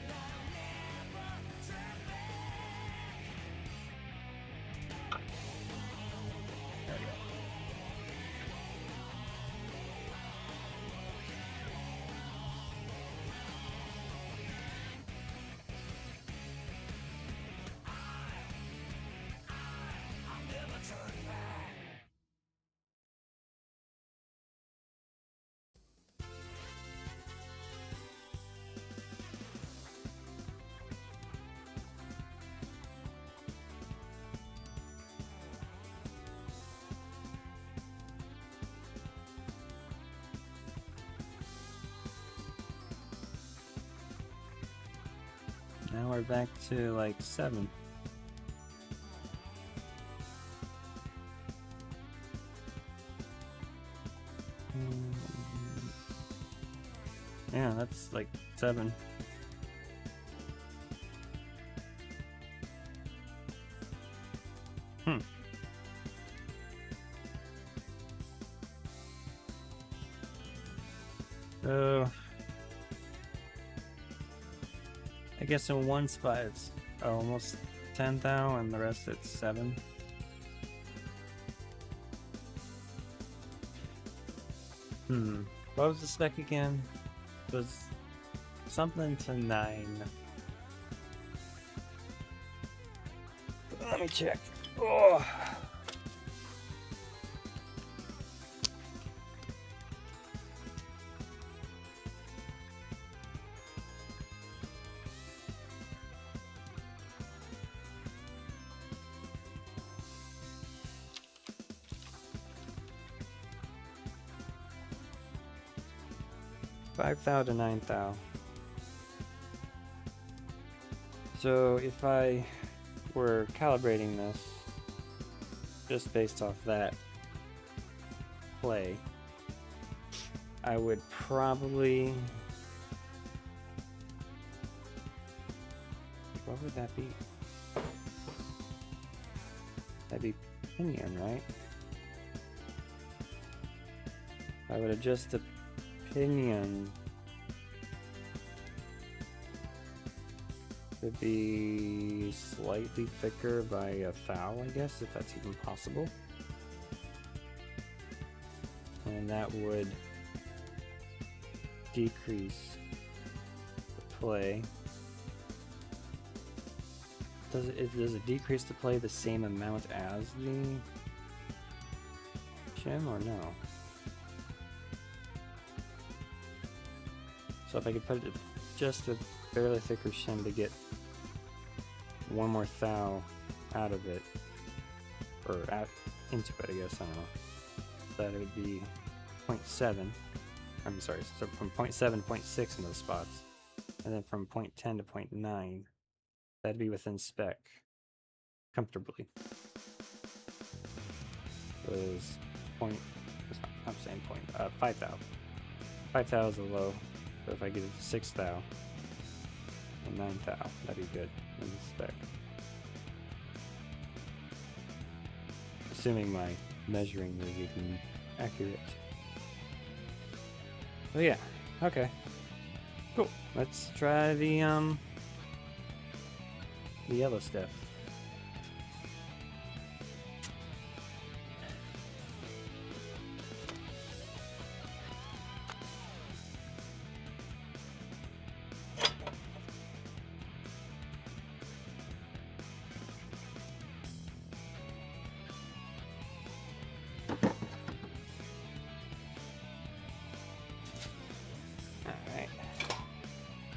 Now we're back to like 7. Yeah, that's like 7. So I guess in one spot it's almost 10 thou and the rest it's 7. What was the spec again? It was something to 9. Let me check. Oh. $5,000 to $9,000. So if I were calibrating this just based off that play, I would probably What would that be? That'd be pinion, right? I would adjust the pinion. Could be slightly thicker by a thou, I guess, if that's even possible. And that would decrease the play. Does it decrease the play the same amount as the shim or no? So if I could put it just a barely thicker shim to get one more thou out of it, or into it, I guess, I don't know. That it would be 0.7. I'm sorry, so from 0.7 to 0.6 in those spots, and then from 0.10 to 0.9, that'd be within spec comfortably. Because I'm saying 5 thou. 5 thou is a low, so if I get it to 6 thou and 9 thou, that'd be good in the spec. Assuming my measuring is even accurate. Oh yeah, okay. Cool. Let's try the yellow stuff.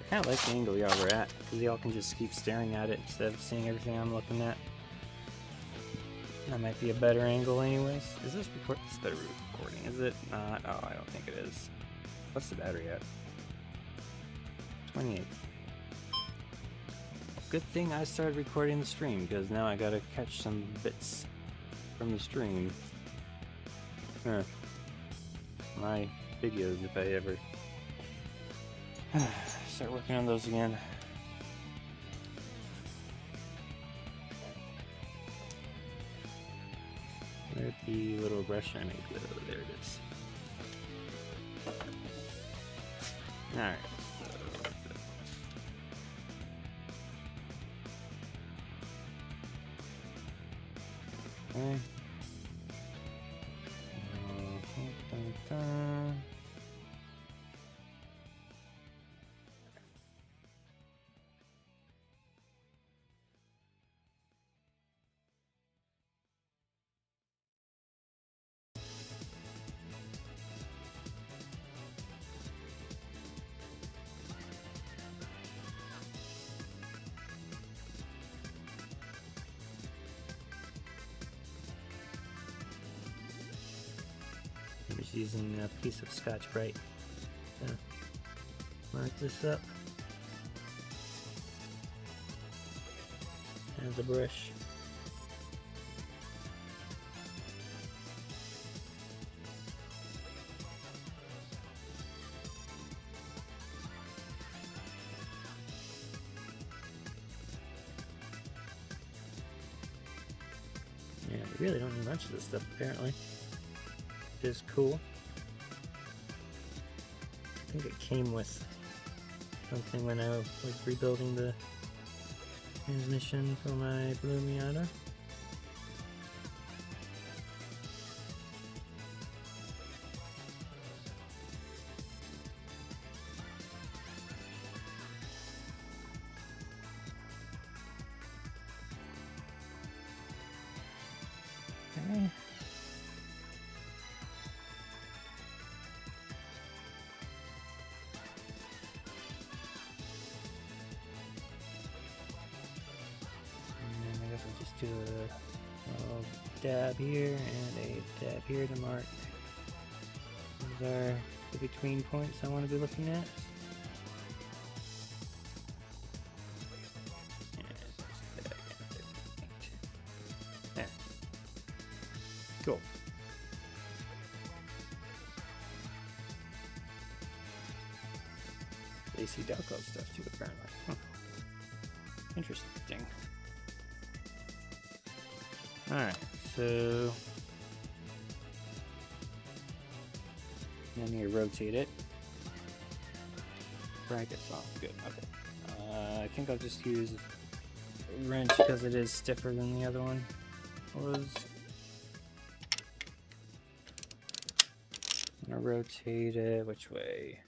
I kind of like the angle y'all were at, because y'all can just keep staring at it instead of seeing everything I'm looking at. That might be a better angle anyways. Is this better recording? Is it not? Oh, I don't think it is. What's the battery at? 28. Good thing I started recording the stream, because now I gotta catch some bits from the stream. My videos, if I ever start working on those again. Where'd the little brush I made go? There it is. Alright. Okay. I'm just using a piece of Scotch-Brite to mark this up as a brush. Yeah, we really don't need much of this stuff apparently. Is cool. I think it came with something when I was rebuilding the transmission for my Blue Miata. Okay. Just do a little dab here and a dab here to mark. These are the between points I want to be looking at. There. Cool. AC Delco stuff too, apparently. Huh. Interesting. Alright, so I need to rotate it. Brackets off. Good. Okay. I think I'll just use a wrench because it is stiffer than the other one was. I'm gonna rotate it. Which way?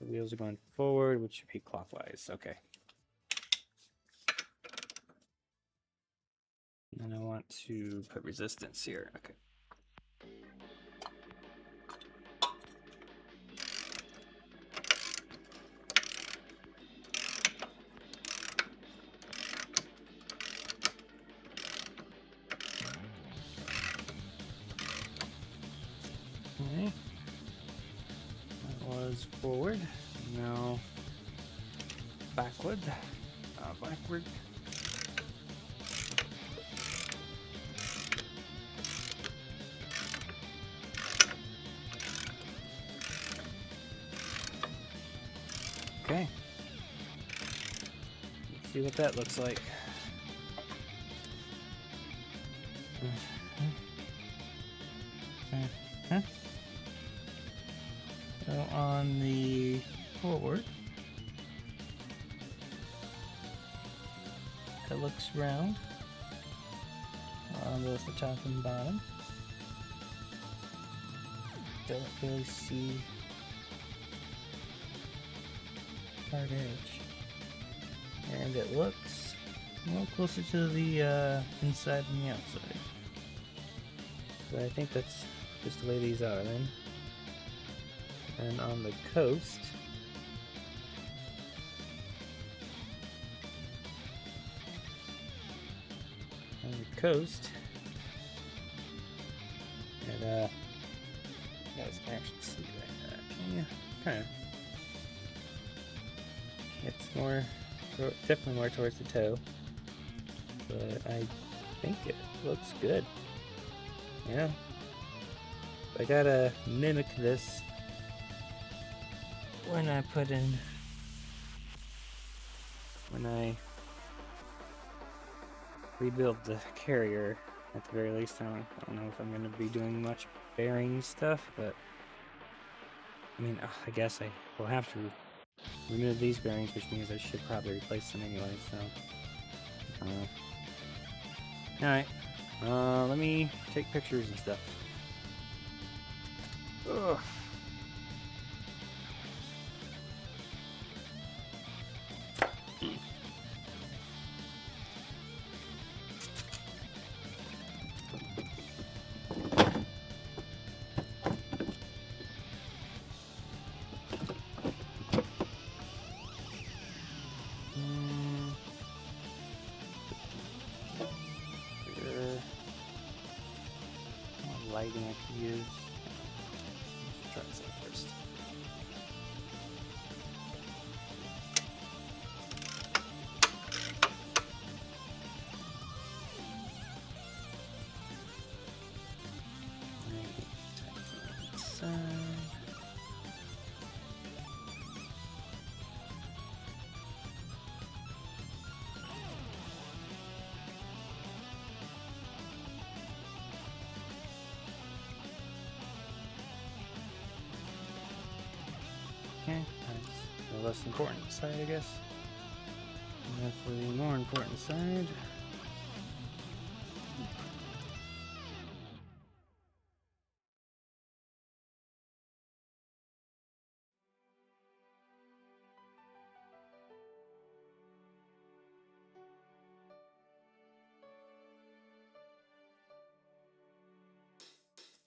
The wheels are going forward, which should be clockwise. Okay. And I want to put resistance here. Okay. Okay. That was forward. Now backward. Backward. Okay. Let's see what that looks like. So on the forward, it looks round on both the top and bottom. Don't really see hard edge, and it looks a little closer to the inside than the outside. So I think that's just the way these are then. And on the coast, it, you guys can actually see that, can you? Kind of. It's more, definitely more towards the toe, but I think it looks good. Yeah. I gotta mimic this when I rebuild the carrier. At the very least, I don't know if I'm going to be doing much bearing stuff, but I mean, I guess I will have to remove these bearings, which means I should probably replace them anyway, so alright, let me take pictures and stuff. Ugh. Lighting I can use. Let's try this out first. Okay, that's the less important side, I guess. And for the more important side,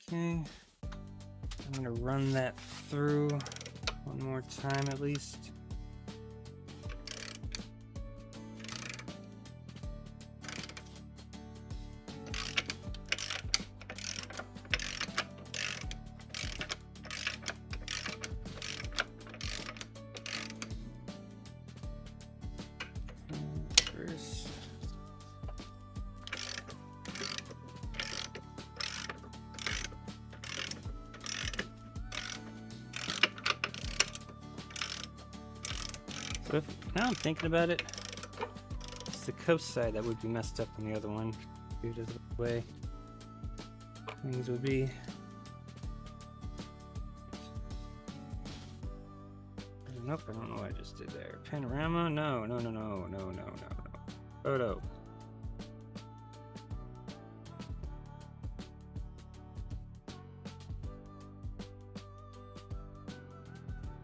okay, I'm gonna run that through one more time at least. First. So now I'm thinking about it, the coast side that would be messed up on the other one due to the way things would be. Nope, I don't know what I just did there. Panorama? No. Photo.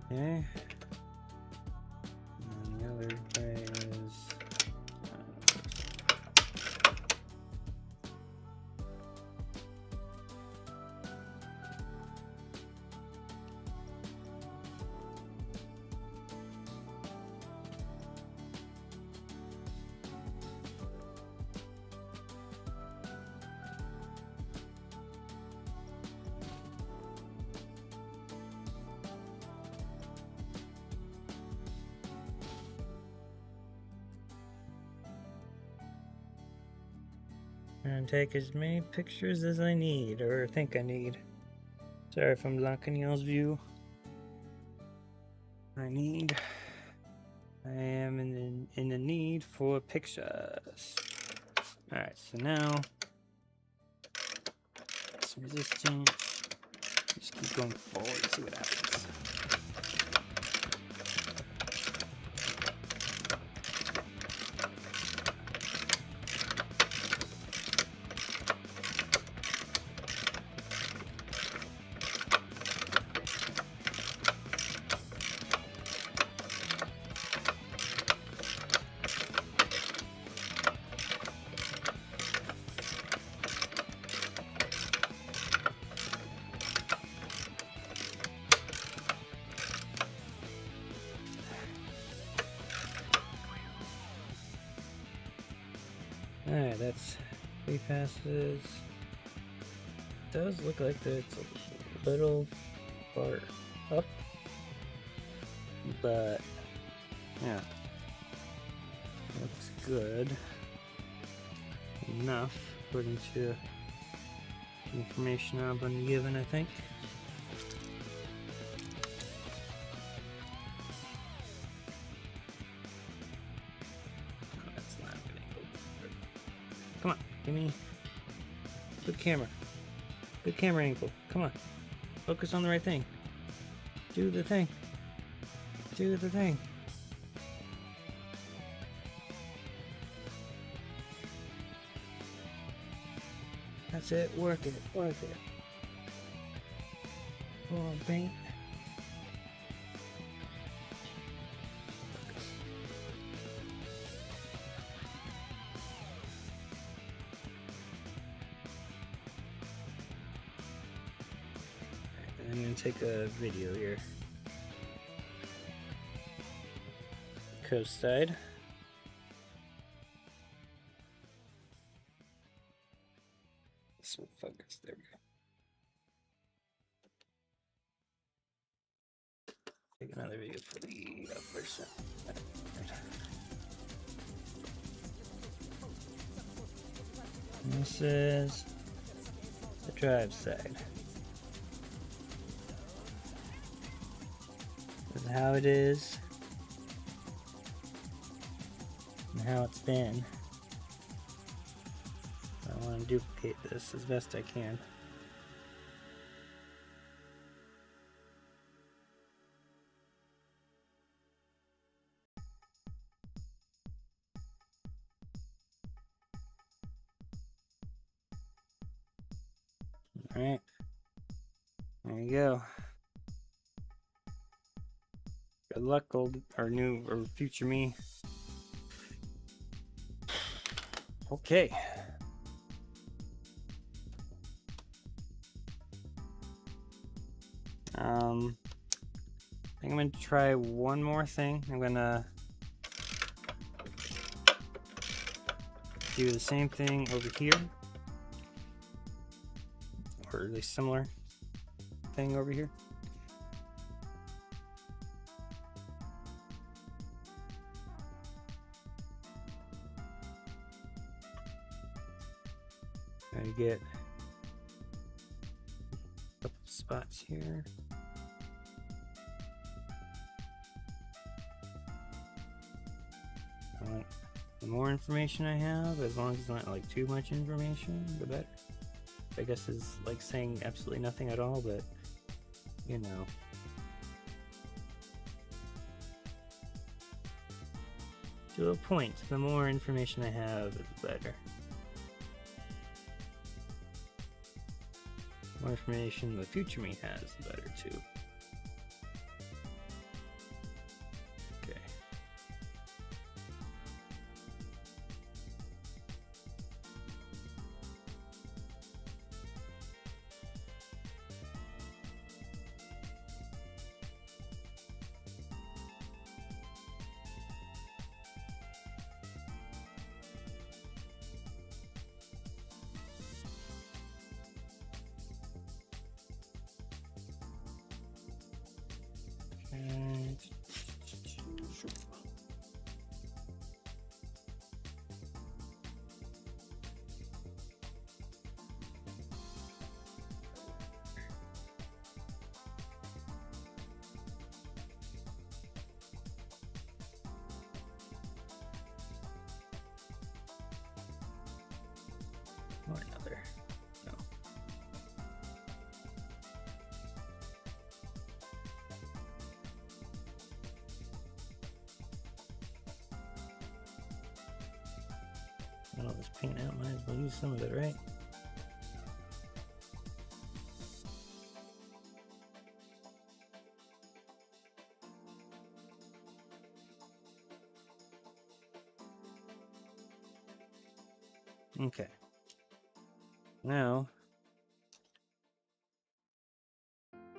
Okay. And the other way is and take as many pictures as I need, or think I need. Sorry if I'm blocking y'all's view. I am in the need for pictures. Alright, so now it's resistant. Just keep going forward, see what happens. Alright, that's 3 passes. It does look like it's a little far up, but yeah, looks good enough according to information I've been given, I think. Come on, give me good camera. Good camera angle. Come on. Focus on the right thing. Do the thing. Do the thing. That's it. Work it. Work it. Come on, paint. I'm gonna take a video here. Coast side. This will focus. There we go. Take another video for the upper side. This is the drive side. This is how it is and how it's been. I want to duplicate this as best I can. Alright, there you go. Good luck, old or new or future me. Okay. I think I'm going to try one more thing. I'm going to do the same thing over here, or at least similar thing over here. Try to get a couple spots here. The more information I have, as long as it's not like too much information, the better. I guess is like saying absolutely nothing at all, but you know. To a point, the more information I have, the better. The more information the future me has, the better too. Okay. And or another. No. Got all this paint out, might as well use some of it, right? Okay. Now,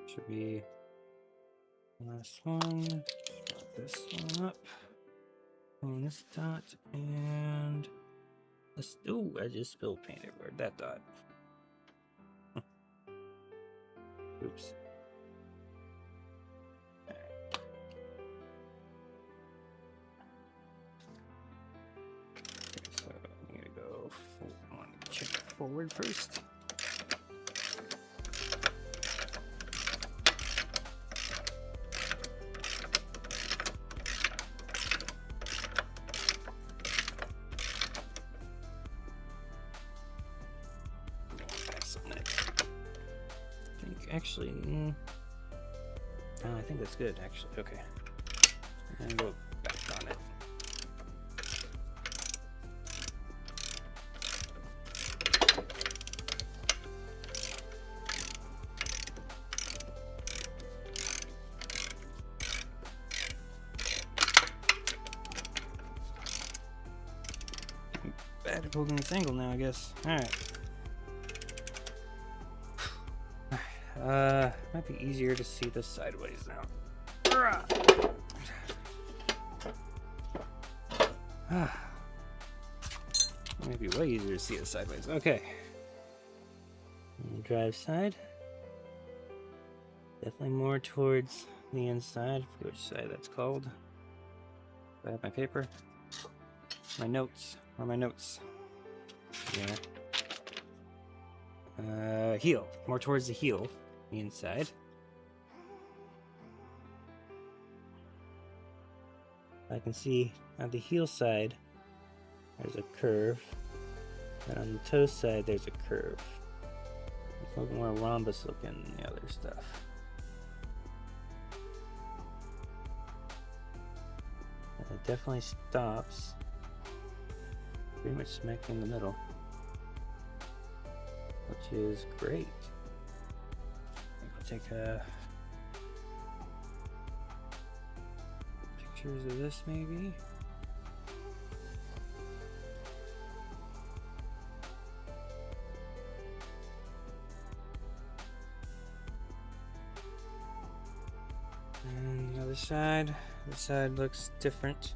should be last one. Start this one up. Clean this dot and let's. Oh, I just spilled paint everywhere. That dot. Oops. Okay, so I need to go. I want to check forward first. Actually, oh, I think that's good, actually. Okay. And go back on it. Bad at holding this angle now, I guess. Alright. Might be easier to see this sideways now. Might be way easier to see it sideways. Okay. Drive side. Definitely more towards the inside. I forget which side that's called. I have my paper. My notes. Where are my notes? Yeah. Heel. More towards the heel. The inside. I can see on the heel side there's a curve, and on the toe side there's a curve. It's a little more rhombus looking than the other stuff. And it definitely stops pretty much smack in the middle, which is great. I'll take pictures of this maybe. And the other side. This side looks different.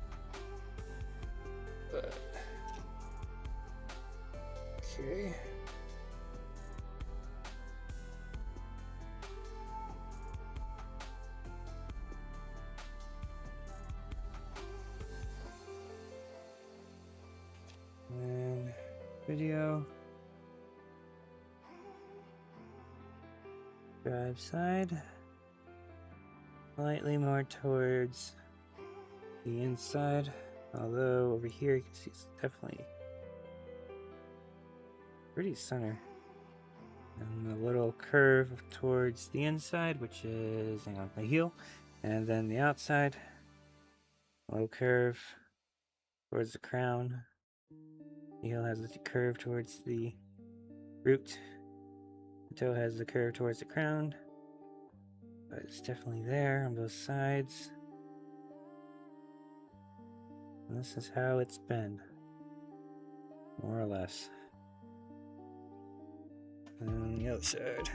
But okay. And video. Drive side. Slightly more towards the inside Although over here you can see it's definitely pretty center. And a little curve towards the inside, which is, hang on, the heel. And then the outside, a little curve towards the crown. The heel has a curve towards the root. The toe has the curve towards the crown. But it's definitely there on both sides. And this is how it's been. More or less. And then the other side.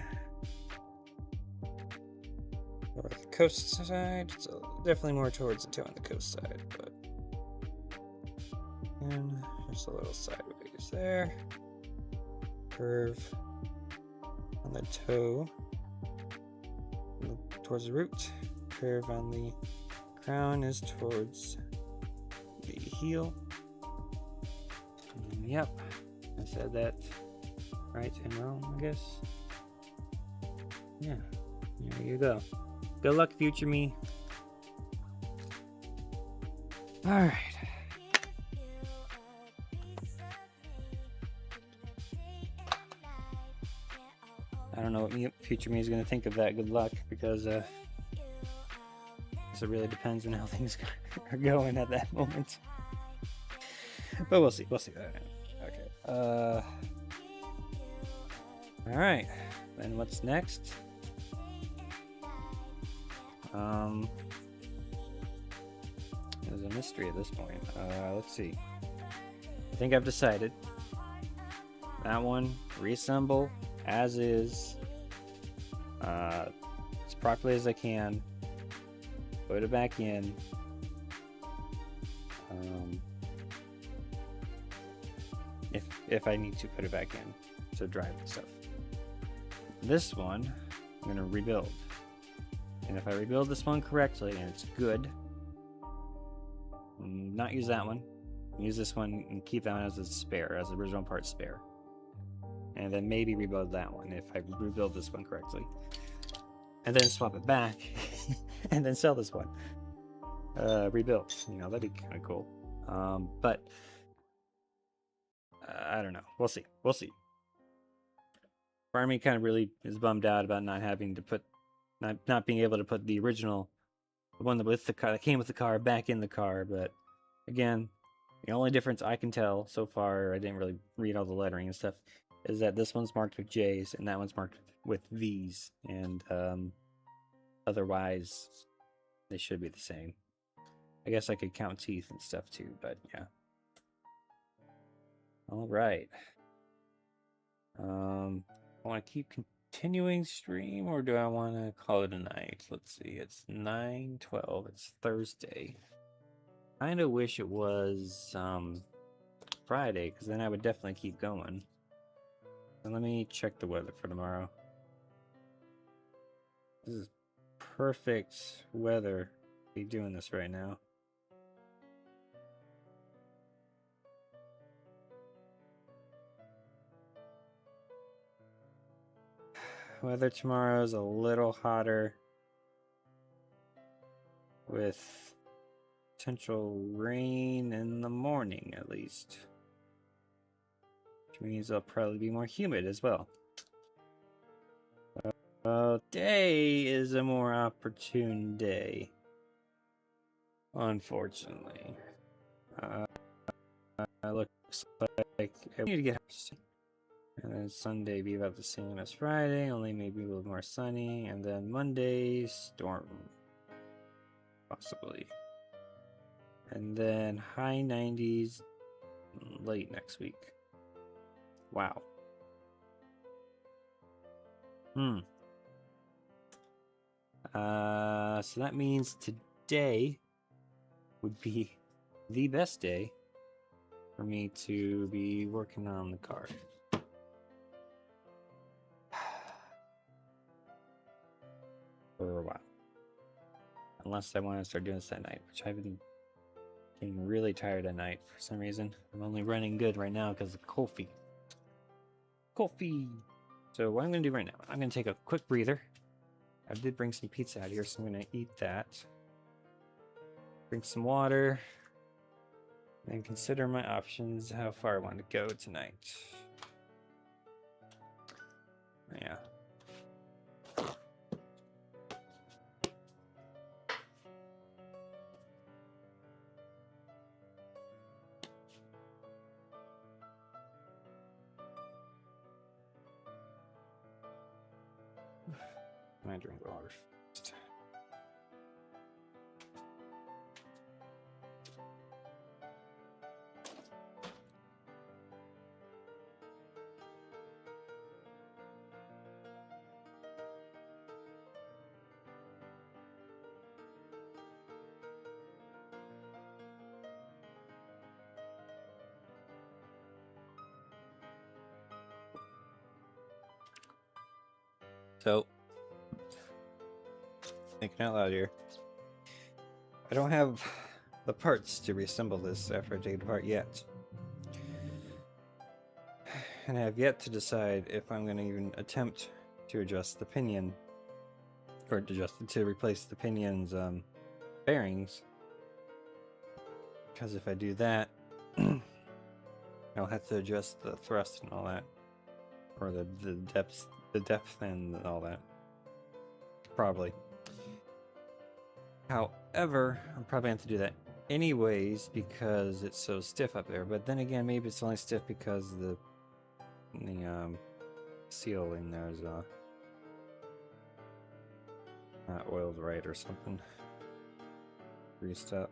Or the coast side. It's definitely more towards the toe on the coast side, but. And just a little sideways there. Curve on the toe. Towards the root. Curve on the crown is towards the heel. And yep, I said that right and wrong, I guess. Yeah, there you go. Good luck, future me. Alright. I don't know what future me is going to think of that good luck, because it really depends on how things are going at that moment. But we'll see. Okay. Alright. Then what's next? There's a mystery at this point. Let's see. I think I've decided. That one, reassemble as is, as properly as I can, put it back in, if I need to put it back in to drive and stuff. This one I'm gonna rebuild, and if I rebuild this one correctly and it's good, not use that one, use this one and keep that one as a spare, as the original part spare. And then maybe rebuild that one if I rebuild this one correctly. And then swap it back and then sell this one. Rebuild. You know, that'd be kind of cool. But I don't know. We'll see. Part of me kind of really is bummed out about not having to put, not being able to put the original, the one with the car that came with the car, back in the car. But again, the only difference I can tell so far, I didn't really read all the lettering and stuff, is that this one's marked with J's and that one's marked with V's, and otherwise they should be the same. I guess I could count teeth and stuff too, but yeah. All right. I want to keep continuing stream, or do I want to call it a night? Let's see. It's 9:12. It's Thursday. Kind of wish it was Friday, because then I would definitely keep going. And let me check the weather for tomorrow. This is perfect weather to be doing this right now. Weather tomorrow is a little hotter, with potential rain in the morning at least. Which means it'll probably be more humid as well. Today is a more opportune day, unfortunately. Looks like I need to get house. And then Sunday be about the same as Friday, only maybe a little more sunny. And then Monday, storm. Possibly. And then high 90s late next week. Wow. So that means today would be the best day for me to be working on the car. For a while. Unless I want to start doing this at night, which I've been getting really tired at night for some reason. I'm only running good right now because of coffee. So what I'm going to do right now, I'm going to take a quick breather. I did bring some pizza out here, so I'm going to eat that. Drink some water. And consider my options, how far I want to go tonight. Yeah. I drink water first. So, thinking out loud here. I don't have the parts to reassemble this after I take it apart yet. And I have yet to decide if I'm going to even attempt to adjust the pinion, or to replace the pinion's bearings. Because if I do that, I'll have to adjust the thrust and all that, or the depth and all that. Probably. However, I'm probably going to have to do that anyways because it's so stiff up there. But then again, maybe it's only stiff because the seal in there is not oiled right or something. Greased up.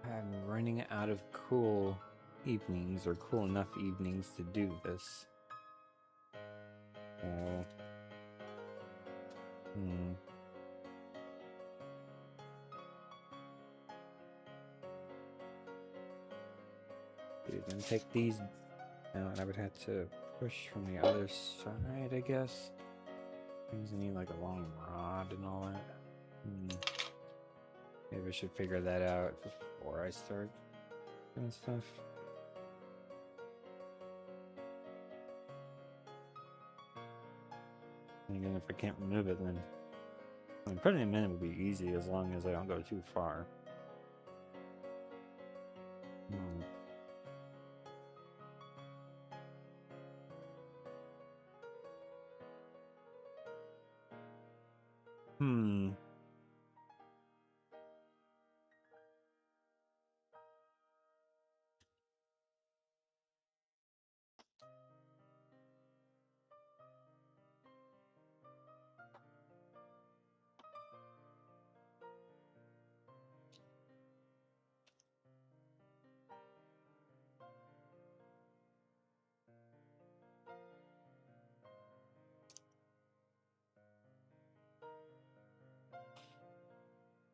I'm running out of cool evenings, or cool enough evenings to do this. You're gonna take these now, and I would have to push from the other side, I guess. Things need like a long rod and all that. Maybe I should figure that out before I start doing stuff. And again, if I can't remove it, then putting them in will be easy as long as I don't go too far.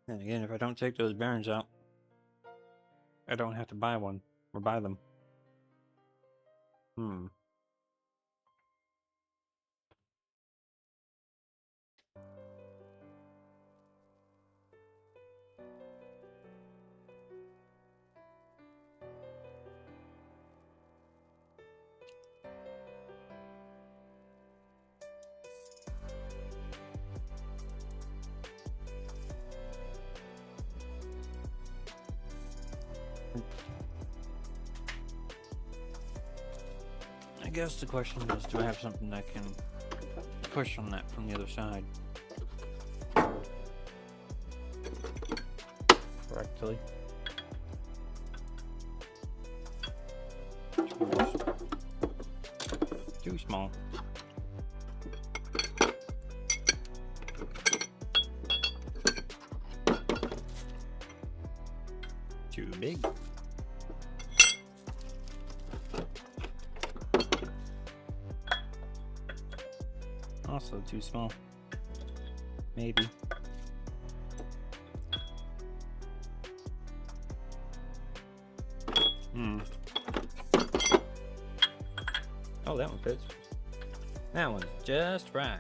And again, if I don't take those bearings out, I don't have to buy one or buy them. I guess the question is, do I have something that can push on that from the other side correctly? Too small. Too big. Also too small. Maybe. Oh, that one fits. That one's just right.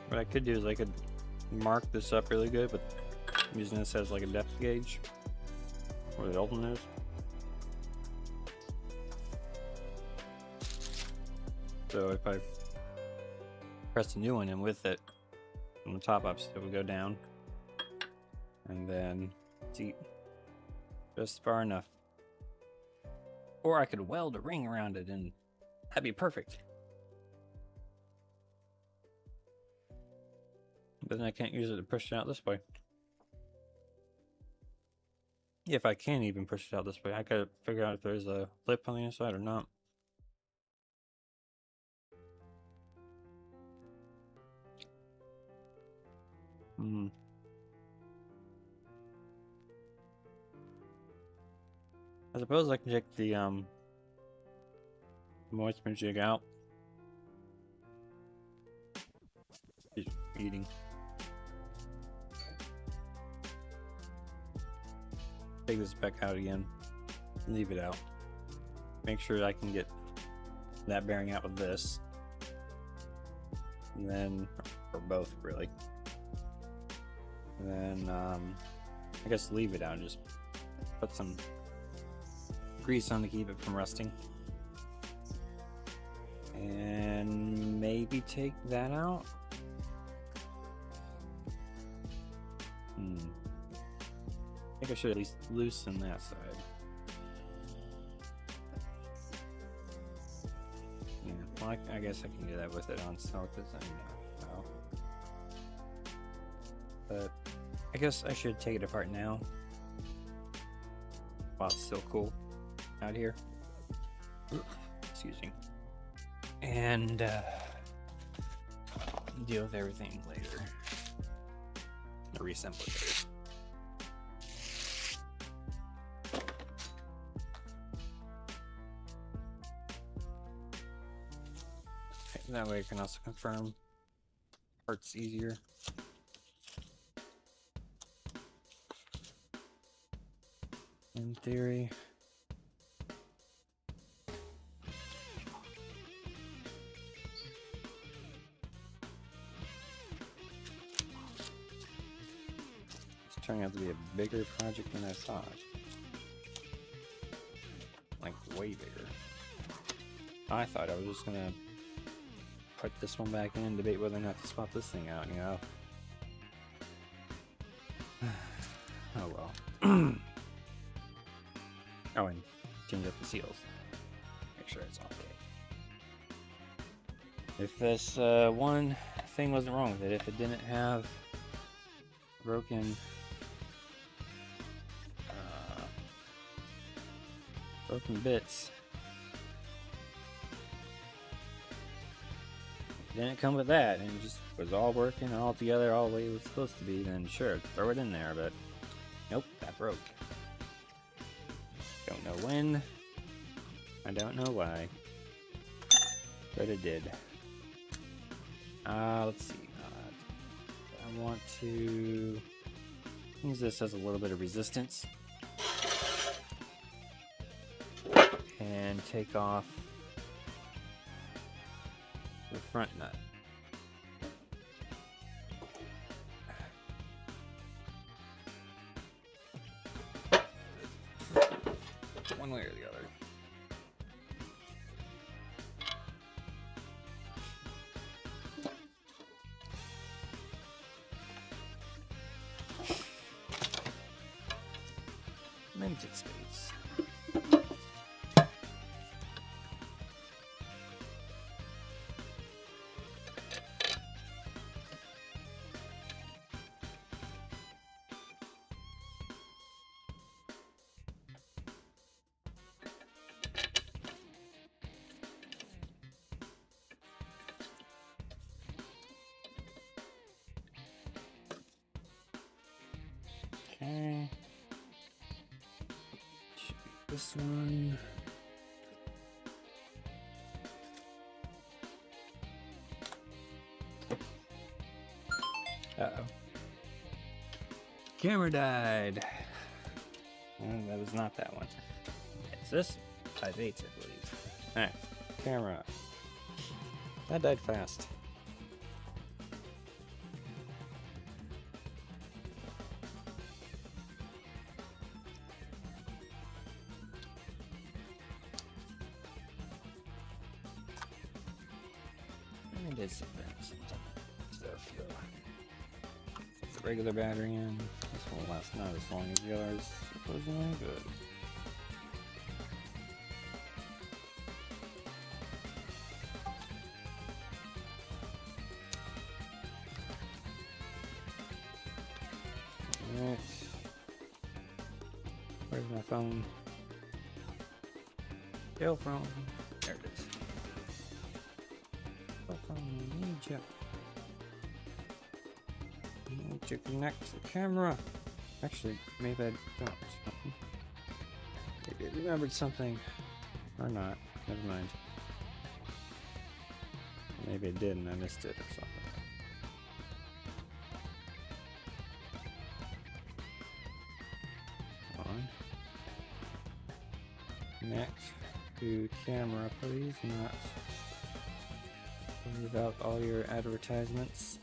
What I could do is I could mark this up really good, but using this as like a depth gauge where the old one is. So if I press the new one in with it, from the top up, it would go down, and then see just far enough. Or I could weld a ring around it, and that'd be perfect. But then I can't use it to push it out this way. If I can even push it out this way, I gotta figure out if there's a lip on the inside or not. I suppose I can check the moisture jig out. Just eating. Take this back out again. Leave it out. Make sure I can get that bearing out with this. And then, or both really. And then I guess leave it out and just put some grease on to keep it from rusting. And maybe take that out. I think I should at least loosen that side. Yeah, well, I guess I can do that with it on stock design now. But I guess I should take it apart now while it's still cool out here. Excuse me. And deal with everything later. Reassemble it later. That way I can also confirm parts easier. In theory. It's turning out to be a bigger project than I thought. Like, way bigger. I thought I was just gonna put this one back in and debate whether or not to swap this thing out, you know? Oh well. Oh, and change up the seals. Make sure it's all okay. If this one thing wasn't wrong with it, if it didn't have broken bits, didn't come with that and it just was all working all together all the way it was supposed to be, then sure, throw it in there, but nope, that broke. Don't know when, I don't know why, but it did. Let's see, I want to use this as a little bit of resistance and take off the front nut. One way or the other. Limited space. Okay. Should be this one. Uh-oh. Camera died. And that was not that one. It's this 5/8, I believe. Alright, camera. That died fast. It is stuff though. Put the regular battery in. This won't last not as long as the others, supposedly, but alright. Where's my phone? Cell phone. There it is. Cell phone, I need you. I need to connect the camera. Actually, maybe I don't. Maybe I remembered something. Or not. Never mind. Maybe I did and I missed it or something. Next to camera, please not leave out all your advertisements.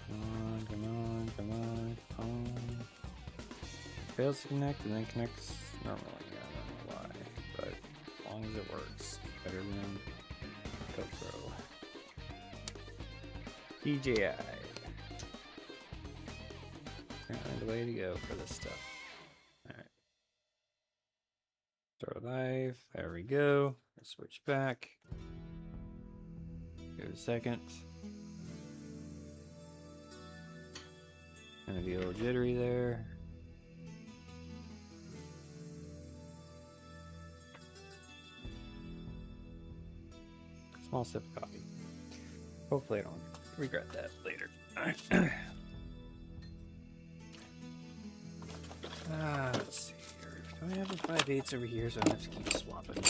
Come on. Fails to connect and then connects normally. I don't know why, but as long as it works, better than GoPro. DJI. Apparently the way to go for this stuff. Alright. Start live. There we go. Switch back. Give it a second. Gonna be a little jittery there. Small sip of coffee. Hopefully I don't regret that later. Let's see here. Do I have the 5/8 over here so I don't have to keep swapping?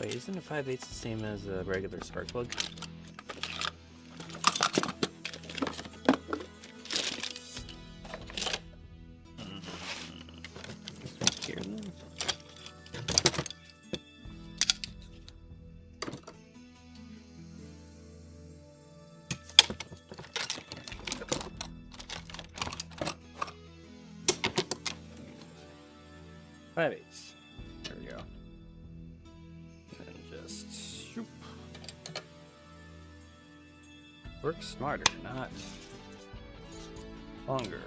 Wait, isn't a 5/8 the same as a regular spark plug? Here then. Five eighths. There we go. And just shoop. Work smarter, not longer.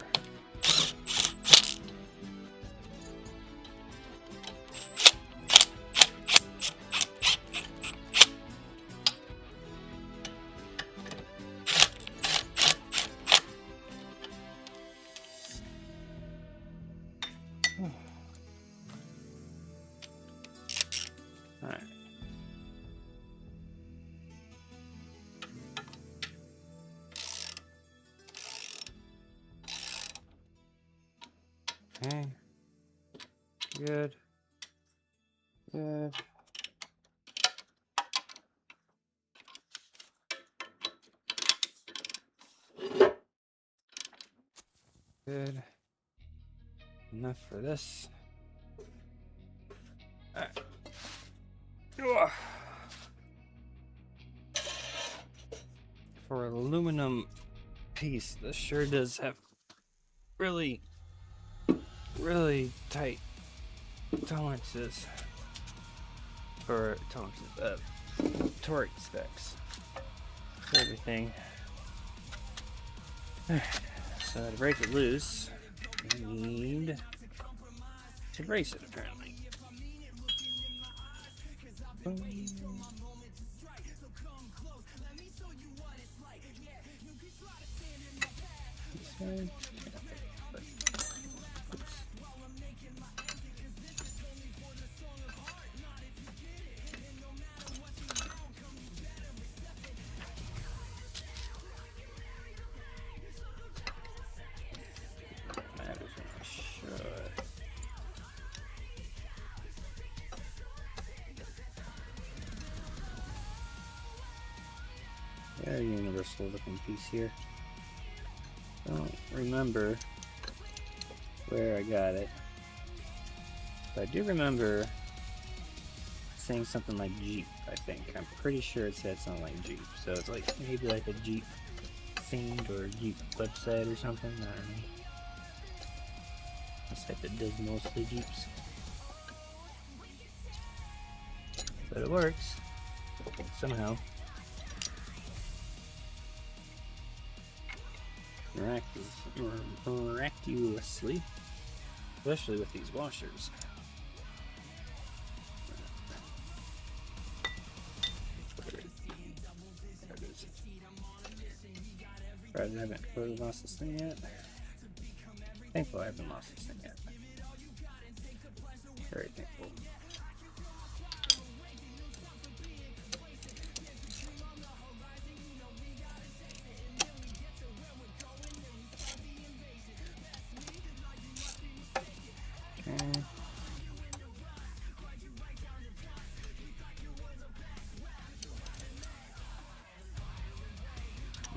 Alright. Okay. Good. Good. Good. Enough for this. Alright. For an aluminum piece, this sure does have really tight tolerances for torque specs for everything. So to break it loose, we need to brace it apparently. This way. Very universal looking piece here. Don't remember where I got it. But I do remember saying something like Jeep, I think. I'm pretty sure it said something like Jeep. So it's like maybe like a Jeep themed or Jeep website or something. I don't know. A site that does mostly Jeeps. But it works. Somehow. Miraculously. Especially with these washers. I haven't really lost this thing yet. Thankful I haven't lost this thing yet. Very thankful. Okay.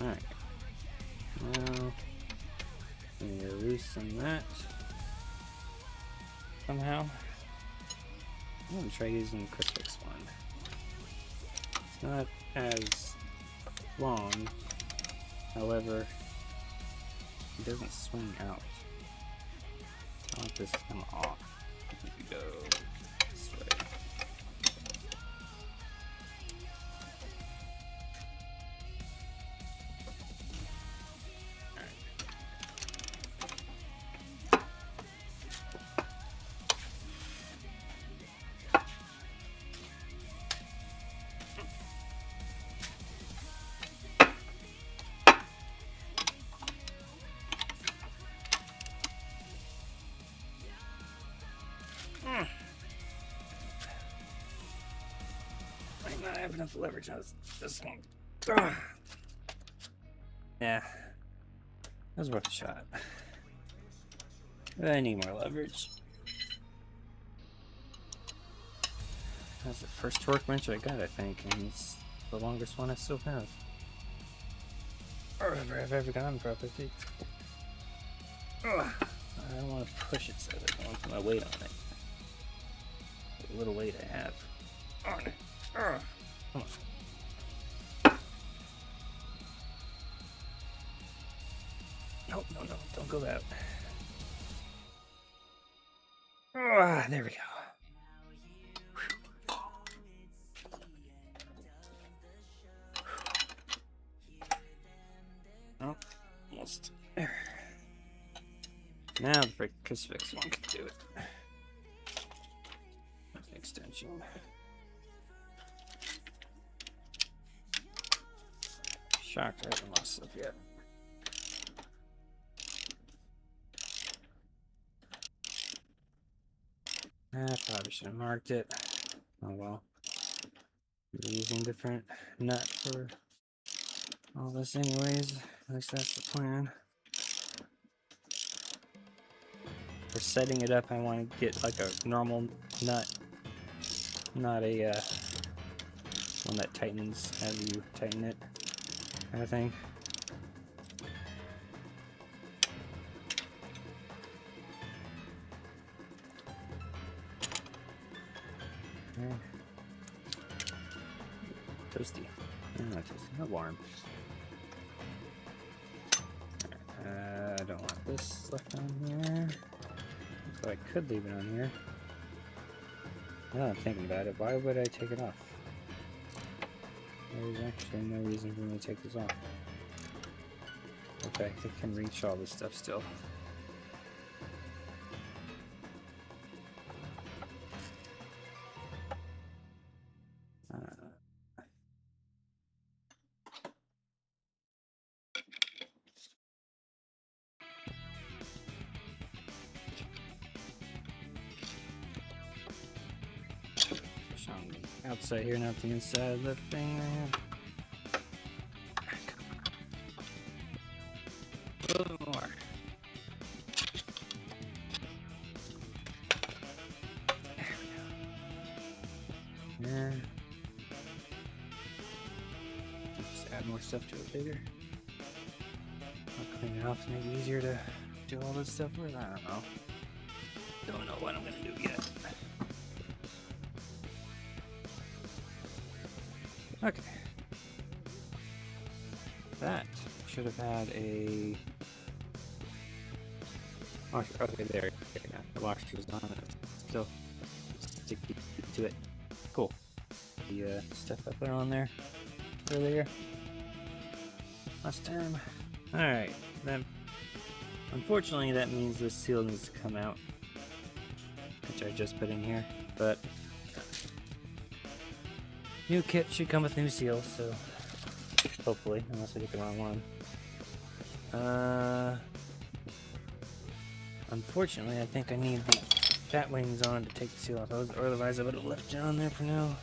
Alright. Now, I'm going to loosen that somehow. I'm going to try using the quick fix one. It's not as long, however, it doesn't swing out. I want this to come off. If you go this way. Might not have enough leverage on this one. Ugh. Yeah, that was worth a shot. But I need more leverage. That's the first torque wrench I got, I think, and it's the longest one I still have. Or I've ever gotten, probably. Ugh. I don't want to push it so that I don't put my weight on it. The little weight I have on it. Come on. No, don't go out. There we go. Oh, almost there. Now the crucifix one can do it. Extension. Shocked I haven't lost stuff yet. I probably should have marked it. Oh well. I'm using a different nut for all this anyways. At least that's the plan. For setting it up, I want to get like a normal nut. Not a one that tightens as you tighten it, kind of thing. Okay. Toasty. Not toasty, not warm. I don't want this left on here. So I could leave it on here. Now I'm thinking about it, why would I take it off? There's actually no reason for me to take this off. Okay, I can reach all this stuff still. Outside here, not the inside of the thing there. A little bit more. There we go. Yeah. Just add more stuff to it bigger. I'll clean it off to make it easier to do all this stuff with? I don't know. Don't know what I'm gonna do yet. Okay. That should have had a washer. Okay, there. Yeah, the washer was on it. Still sticky to it. Cool. The stuff I put on there earlier last time. Alright, then unfortunately that means this seal needs to come out, which I just put in here, but new kit should come with new seals, so hopefully, unless I get the wrong one. Unfortunately I think I need the bat wings on to take the seal off, or otherwise I would have left it on there for now.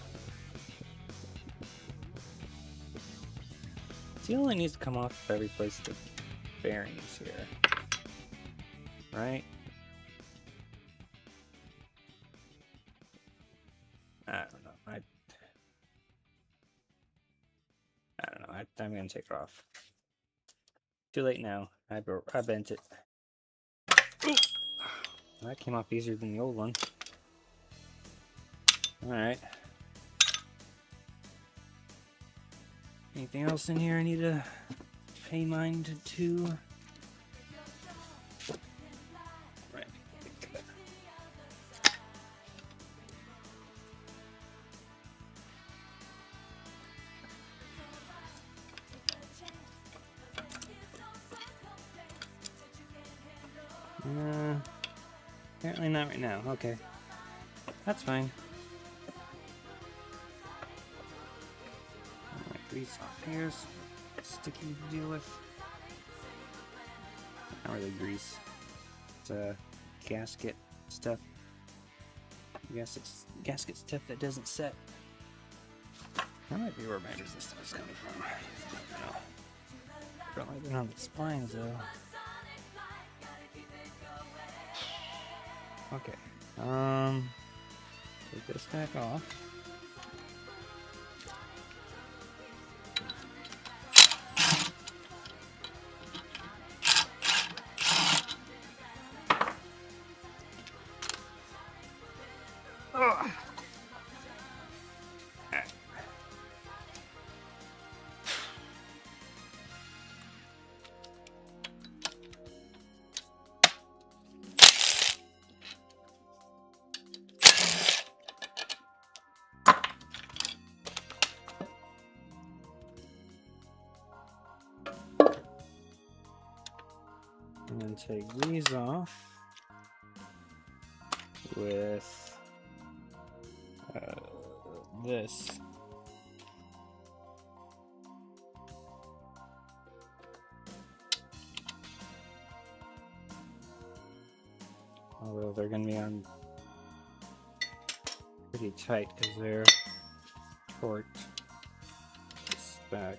Seal only needs to come off if I replace the bearings here, right? I don't know. I don't know. I'm gonna take it off. Too late now. I bent it. Ooh. That came off easier than the old one. All right. Anything else in here I need to pay mind to? Right. Apparently not right now. Okay. That's fine. Grease off here is sticky to deal with. Not really grease. It's gasket stuff. Gasket stuff that doesn't set. That might be where my resistance is coming from. I don't know. Don't like it on the splines though. Okay. Take this back off. And then take these off with this. Although they're going to be on pretty tight because they're torqued back.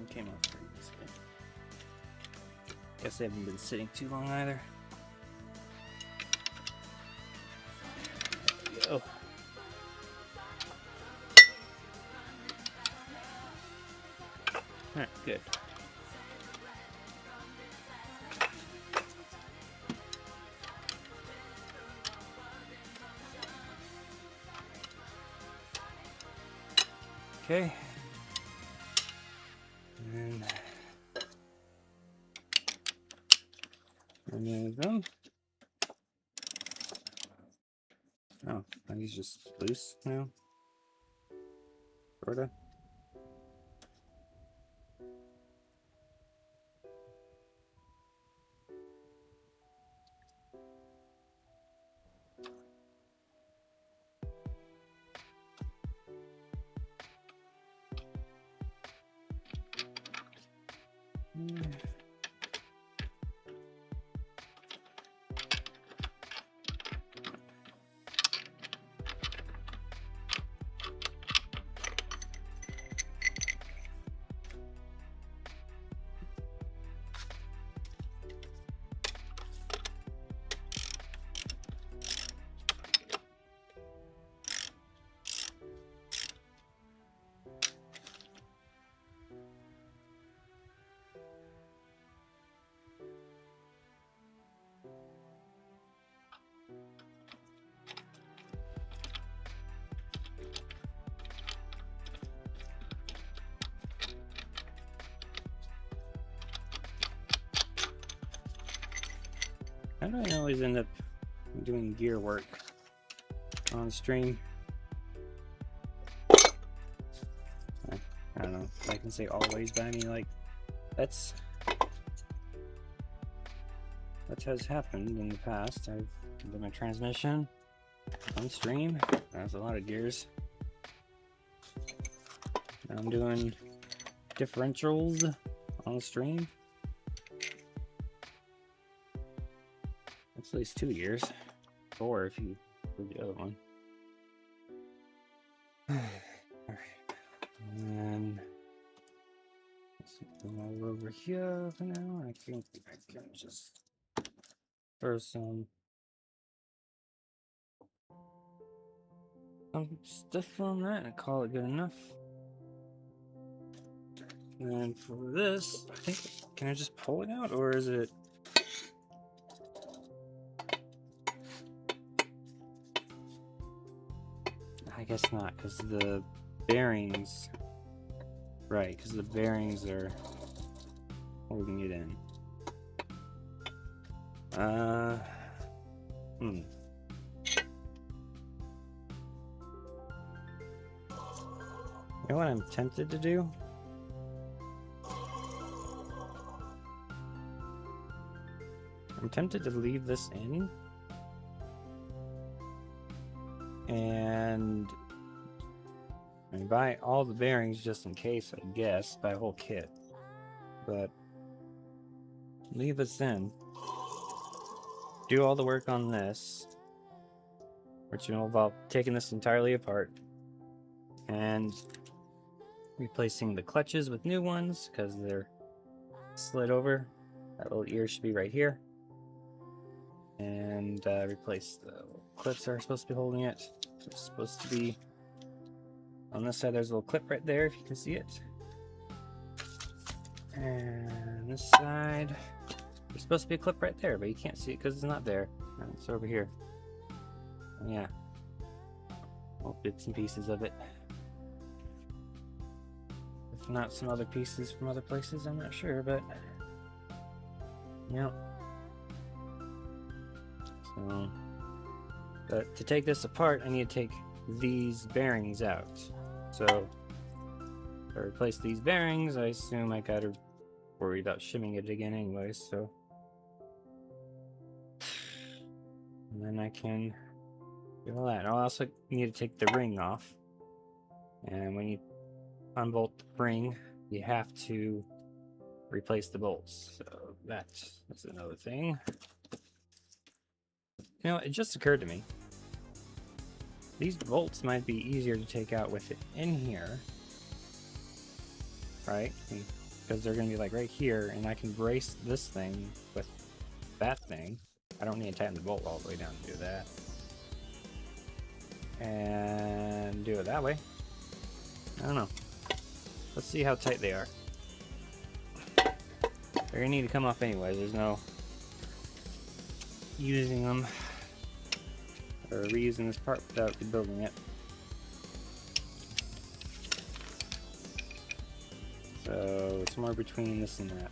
Came off pretty good. Guess they haven't been sitting too long either. There we go. Alright, good. Okay. And remove them. Oh, are these just loose now? Sorta. How do I always end up doing gear work on stream? I don't know. I can say always, but I mean, like, that's what has happened in the past. I've done a transmission on stream. That's a lot of gears. Now I'm doing differentials on stream. That's at least 2 years. 4 if you do the other one. Alright. And let's come over here for now. I think I can just throw some stuff on that and call it good enough. And for this, I think, can I just pull it out, or is it? I guess not, because the bearings, right, because the bearings are holding it in. You know what I'm tempted to do? I'm tempted to leave this in and buy all the bearings just in case, I guess, buy a whole kit, but leave this in, do all the work on this, which will involve taking this entirely apart and replacing the clutches with new ones because they're slid over. That little ear should be right here. And replace the clips that are supposed to be holding it. It's supposed to be on this side. There's a little clip right there if you can see it. And this side, there's supposed to be a clip right there, but you can't see it because it's not there. And it's over here. Yeah. Well, bits and pieces of it. If not some other pieces from other places, I'm not sure, but yeah. So, but to take this apart, I need to take these bearings out. So, to replace these bearings, I assume I gotta worry about shimming it again anyway, so. And then I can do all that. I'll also need to take the ring off. And when you unbolt the ring, you have to replace the bolts. So that's another thing. You know, it just occurred to me. These bolts might be easier to take out with it in here. Right? Because they're going to be like right here, and I can brace this thing with that thing. I don't need to tighten the bolt all the way down to do that. And do it that way. I don't know. Let's see how tight they are. They're going to need to come off anyways. There's no using them or reusing this part without rebuilding it. So somewhere between this and that.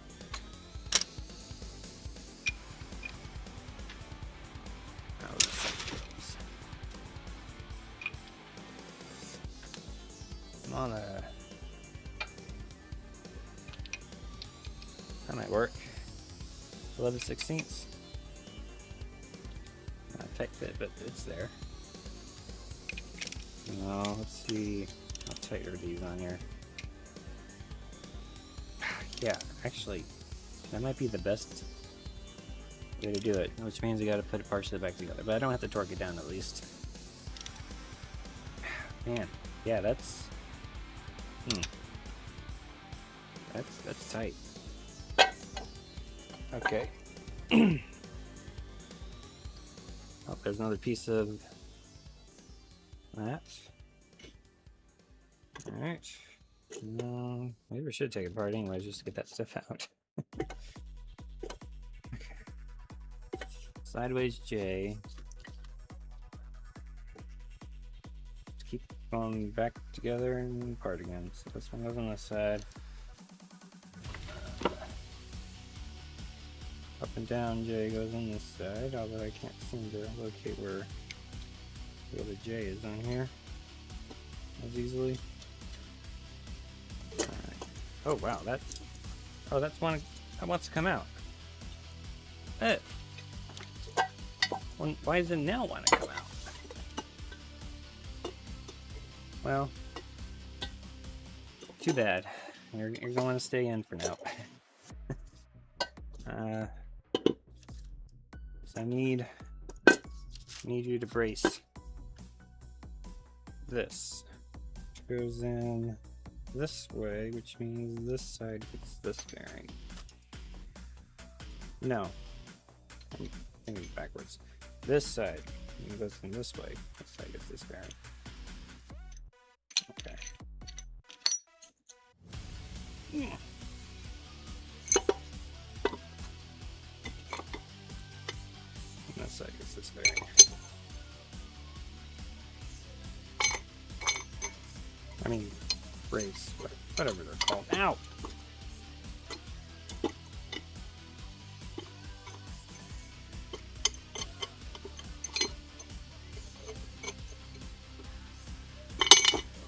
I'm on a. That might work. 11/16. Not tight fit, but it's there. Now let's see how tight are these on here. Yeah, actually, that might be the best way to do it, which means I gotta put it partially back together, but I don't have to torque it down at least. Man, yeah, that's tight. Okay. Oh, there's another piece of that. All right. Maybe we should take it apart anyways, just to get that stuff out. Okay. Sideways J. Just keep going back together and apart again. So this one goes on this side. Up the down J goes on this side, although I can't seem to locate where the other J is on here as easily. Alright. Oh wow, that's one that wants to come out. Why does it now want to come out? Well, too bad. You're going to stay in for now. So I need you to brace this. Which goes in this way, which means this side gets this bearing. No. I'm thinking backwards. This side goes in this way. This side gets this bearing. Okay. And this side gets this bearing. I mean, brace, whatever they're called. Ow!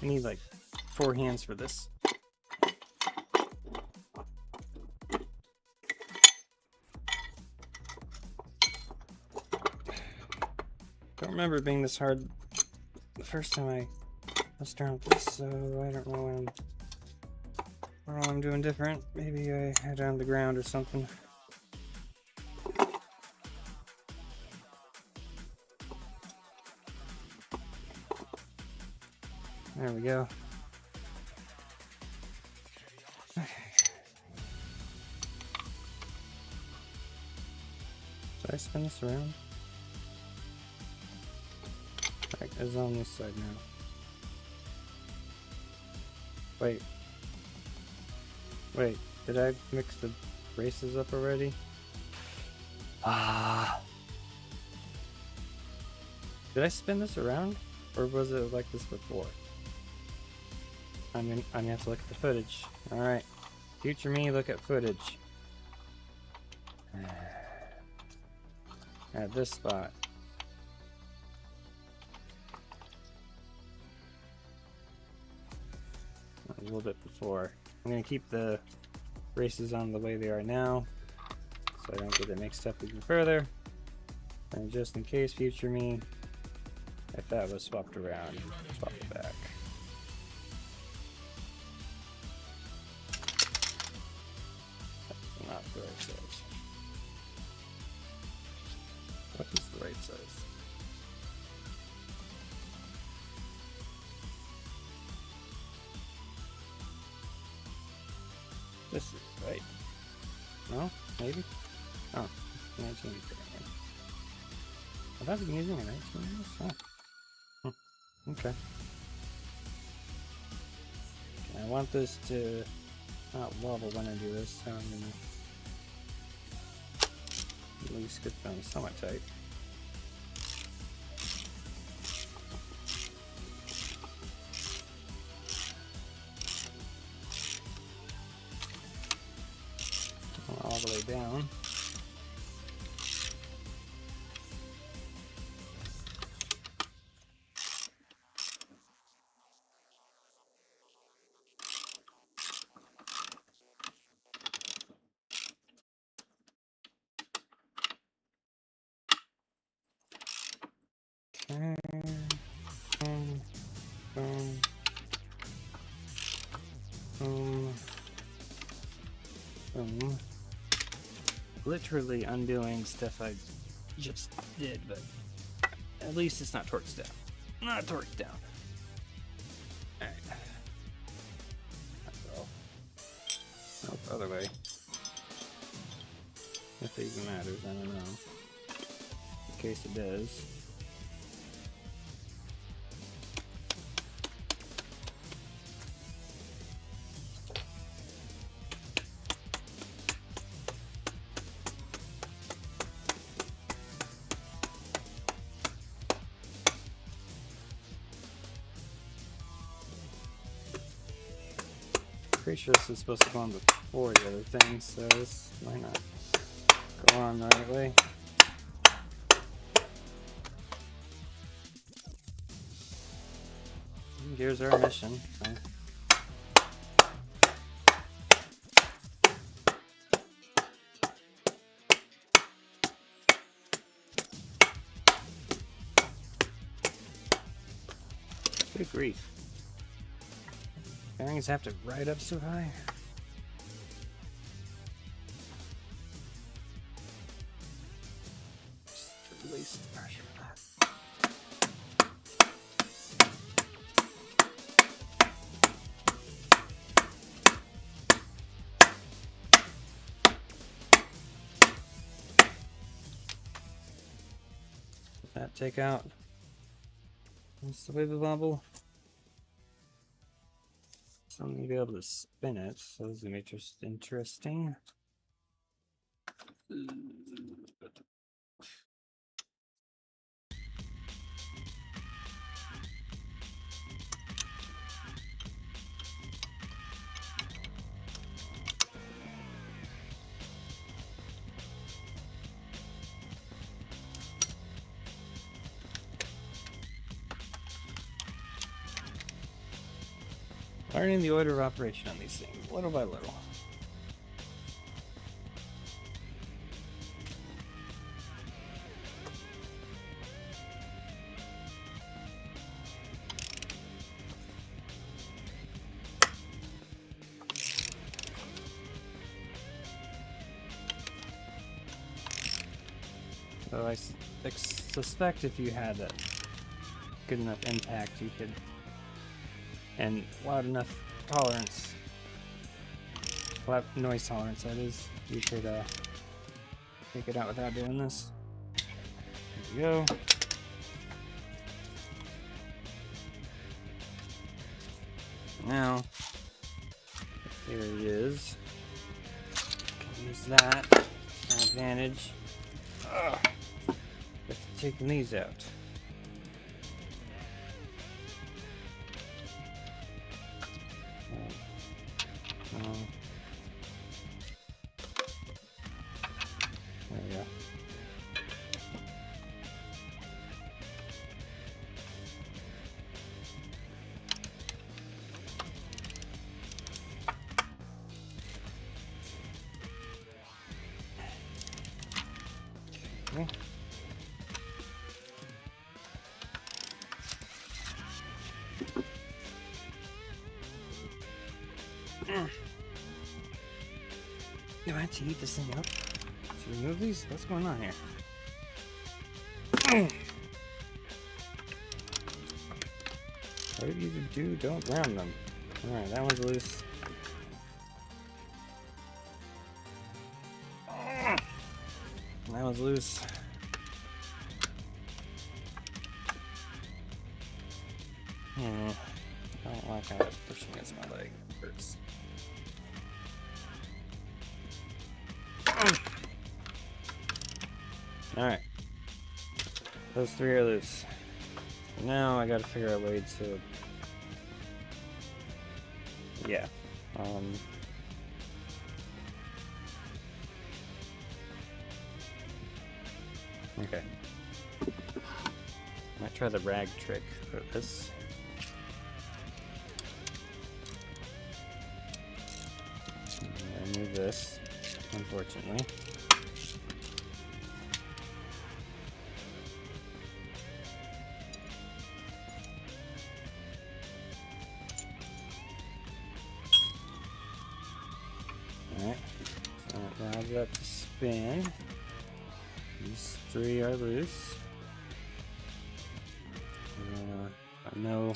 I need like 4 hands for this. Don't remember it being this hard the first time I messed around with this, so I don't know what I'm doing different. Maybe I had it on the ground or something. There we go. Okay. Should I spin this around? Right, it's on this side now. Wait, did I mix the braces up already? Did I spin this around? Or was it like this before? I'm gonna have to look at the footage. Alright. Future me, look at footage. At this spot. A little bit before. I'm gonna keep the braces on the way they are now, so I don't get it mixed up even further. And just in case, future me, if that was swapped around, swap it back. That's not the right size. What is the right size? This is right. No? Maybe? Oh, 19. Have I been using a 19? Oh. Okay. I want this to not wobble when I do this, so I'm gonna at least get them somewhat tight. All the way down. Okay. Boom. Boom. Boom. Boom. Literally undoing stuff I just did, but at least it's not torqued down. Not torqued down. Alright. Nope, other way. If it even matters, I don't know. In case it does. Pretty sure this is supposed to go on before the other thing, so this might not go on the right way. And here's our mission. So. Good grief. Bearings have to ride up so high. Just release the pressure of that. Let that take out. Just the wibble bobble. So I'm gonna be able to spin it, so this is gonna be just interesting. Learning the order of operation on these things, little by little. So I suspect if you had a good enough impact, you could, and loud enough tolerance, loud noise tolerance that is, you could take it out without doing this. There we go. Now, here he is. Can use that to our advantage. With taking these out. There we go. Okay. Do I have to heat this thing up to remove these? What's going on here? Whatever you do, don't ground them. Alright, that one's loose. That one's loose. I don't like how it's pushing against my leg. It hurts. Alright. Those three are loose. So now I gotta figure out a way to... Yeah. Okay. Might try the rag trick for this. Remove this, unfortunately. Alright, so it allows that to spin. These three are loose. I know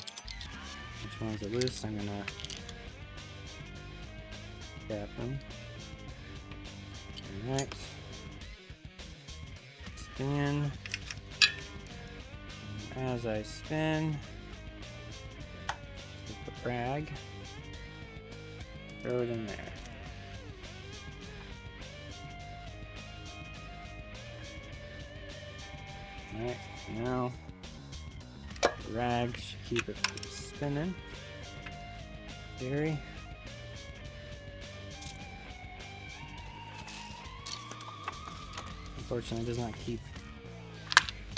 which ones are loose, I'm gonna cap them. Alright. Spin. And as I spin, take the rag, throw it in there. Alright, now the rag should keep it spinning. Theory. Unfortunately, it does not keep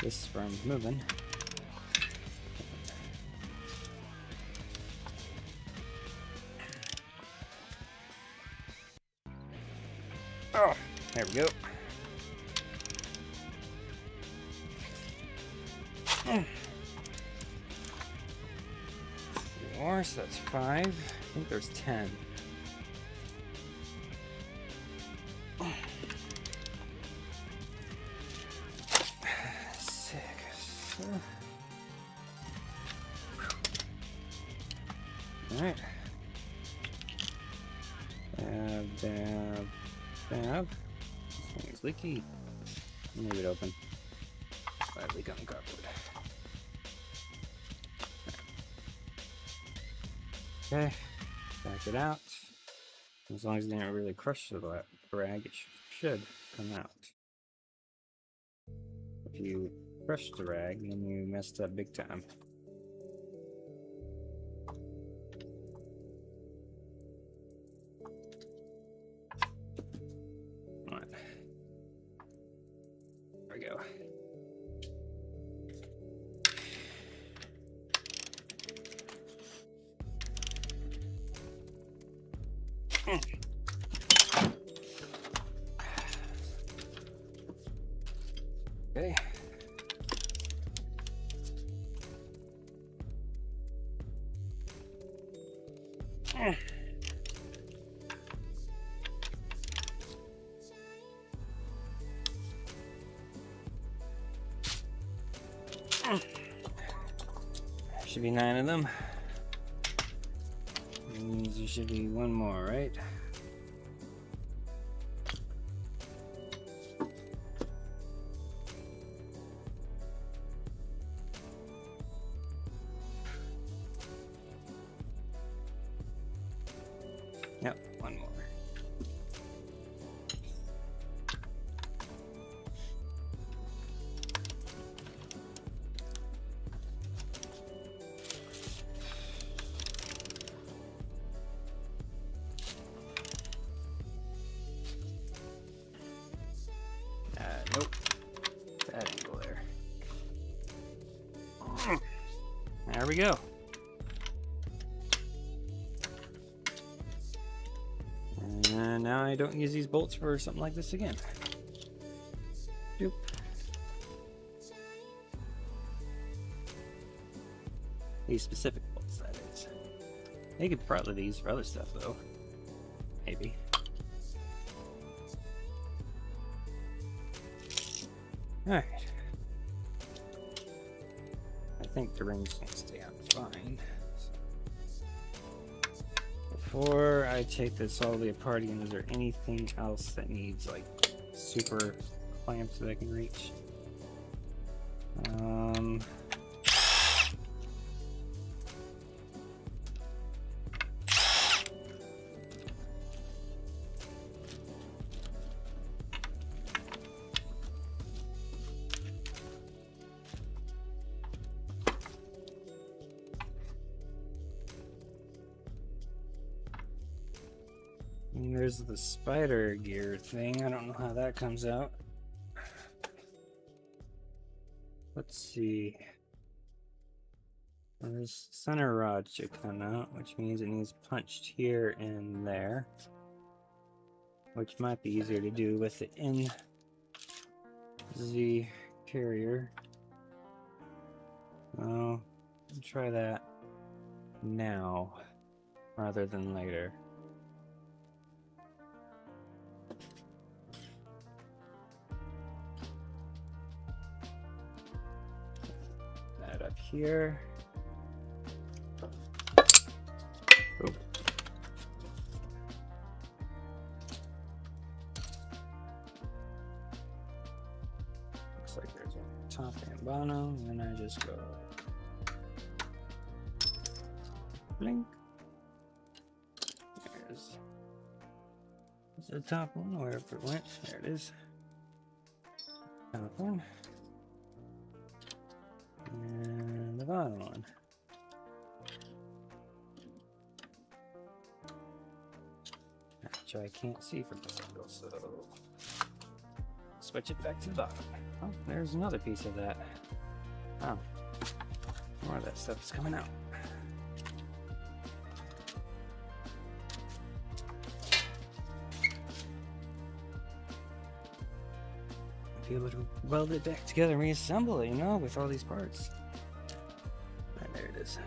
this from moving. Oh, there we go. More, so that's 5. I think there's 10. Alright. Dab. This thing is leaky. Leave it open. Leak on cardboard. Okay. Back it out. As long as it didn't really crush the rag, it should come out. If you crush the rag, then you messed up big time. There we go. Okay. Should be 9 of them. That means there should be 1 more, right? Yep, 1 more. Nope. That angle there. There we go. And now I don't use these bolts for something like this again. Doop. These specific bolts, that is. They could probably use for other stuff, though. Maybe. Alright. I think the rings can stay out fine. Before I take this all the way apart again, is there anything else that needs like super clamps that I can reach? And there's the spider gear thing. I don't know how that comes out. Let's see. This center rod should come out, which means it needs punched here and there, which might be easier to do with the NZ carrier. Oh, I'll try that now rather than later. That up here. Oh. Looks like there's a top and bottom, and then I just go blink. There's the top one, wherever it went. There it is. Top one. And the bottom one. Which I can't see from this angle, so switch it back to the bottom. Oh, there's another piece of that. Oh, more of that stuff is coming out. Be able to weld it back together and reassemble it, you know, with all these parts. And there it is.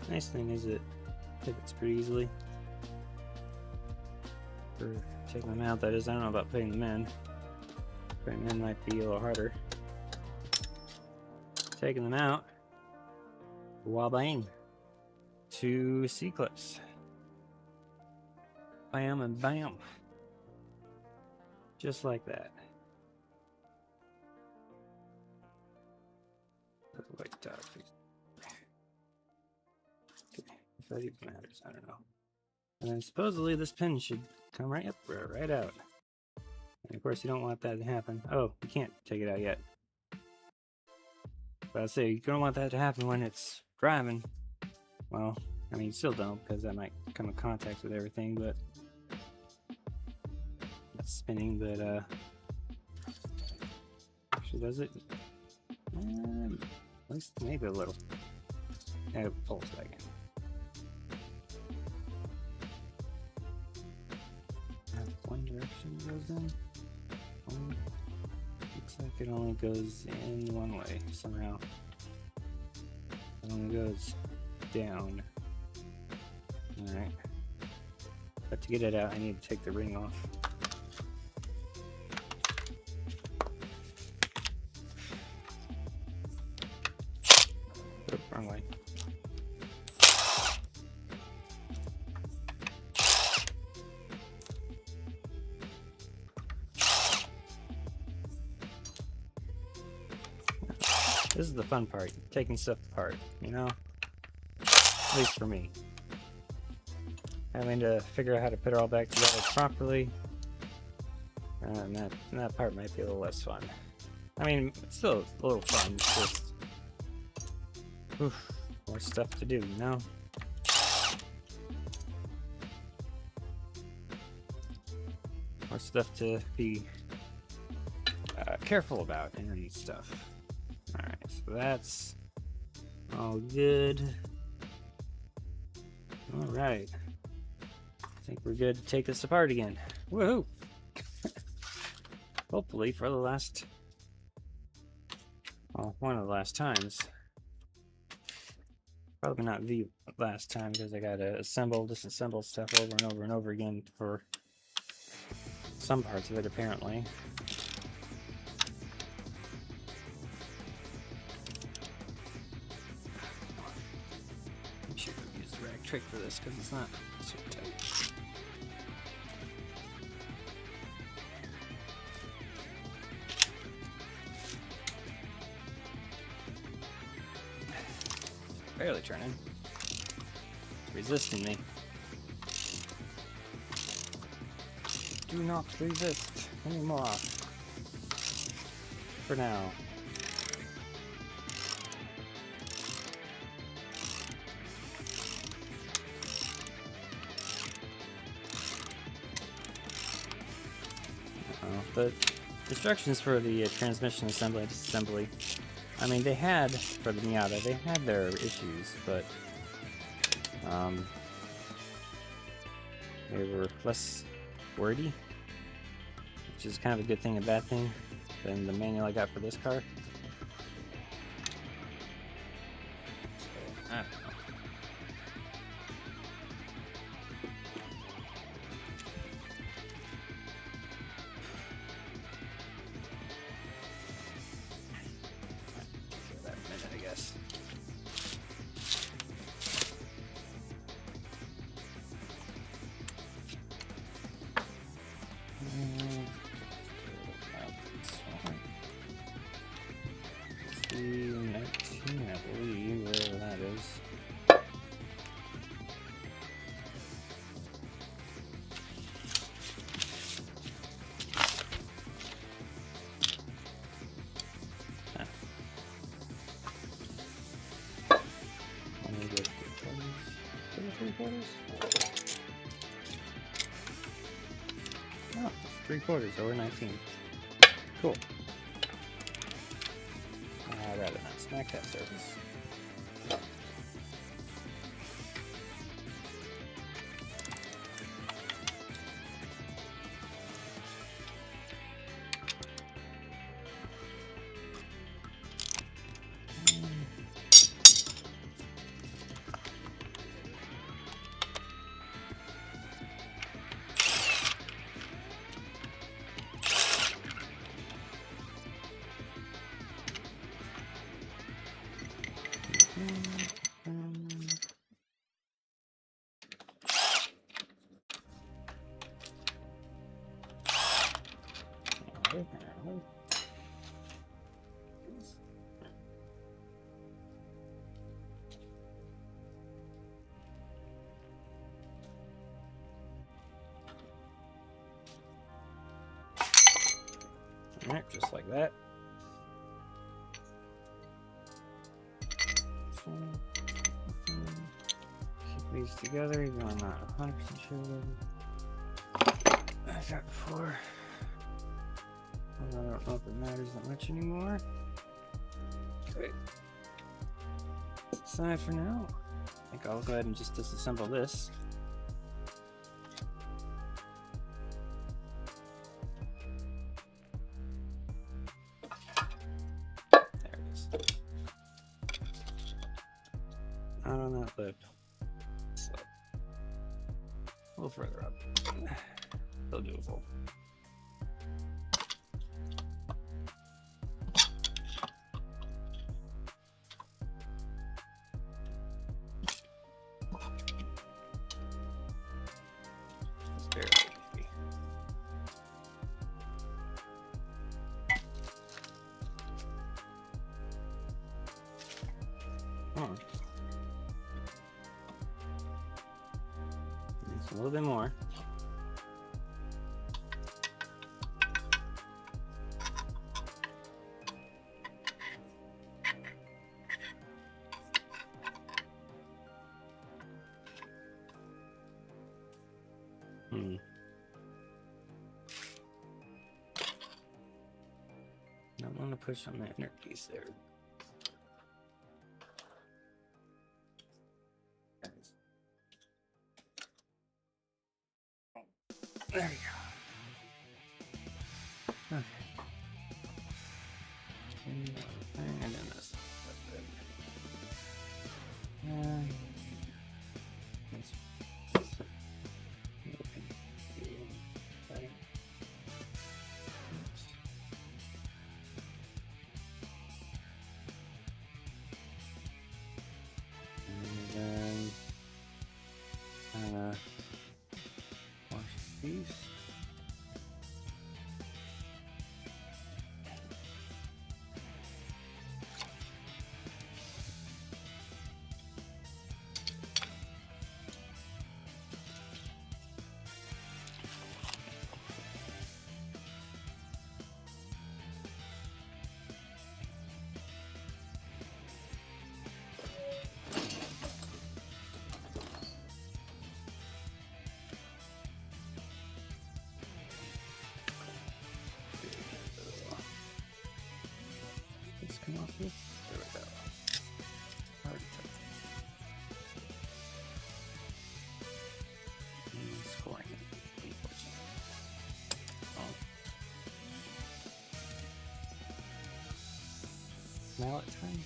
Nice thing is it pivots pretty easily. For taking them out, that is. I don't know about putting them in. Putting them in might be a little harder. Taking them out, wah-bang, 2 C-clips, bam and bam, just like that. White dot. Okay, if that even matters, I don't know. And then supposedly this pin should come right up, right out. And of course you don't want that to happen. Oh, you can't take it out yet. But I say you don't want that to happen when it's driving. Well, I mean, you still don't, because that might come in contact with everything, but it's spinning. But actually, does it? At least maybe a little. And it pulls back in. One direction goes in. Looks like it only goes in one way somehow. It only goes down. Alright. But to get it out, I need to take the ring off. Oh, wrong way. This is the fun part, taking stuff apart, you know? At least for me. Having to figure out how to put it all back together properly. And that part might be a little less fun. I mean, it's still a little fun, it's just... Oof, more stuff to do, you know? More stuff to be careful about and stuff. Alright, so that's all good. Alright. I think we're good to take this apart again. Woohoo! Hopefully for the last... well, one of the last times. Probably not the last time, because I gotta assemble, disassemble stuff over and over and over again for some parts of it, apparently. Use the rag trick for this because it's not super tight. Barely turning. Resisting me. Do not resist anymore. For now. The instructions for the transmission assembly and disassembly, I mean, they had, for the Miata, they had their issues, but they were less wordy, which is kind of a good thing and bad thing than the manual I got for this car. So, I don't know. I believe, wherever that is. 3/4? Oh, it's 3/4 over 19. Cool. I'd rather not smack that surface. Alright, just like that. Keep these together, even though I'm not 100% sure what I got before. I don't know if it matters that much anymore. Okay. Aside for now, I think I'll go ahead and just disassemble this. Not on that lip. So, a little further up. Still doable. Just barely. A little bit more. Don't want to push on that inner piece there. There we go. Okay. And then this. And then wash these. Come off this. There we go. Already took it. Scoring it. Oh. Mallet time.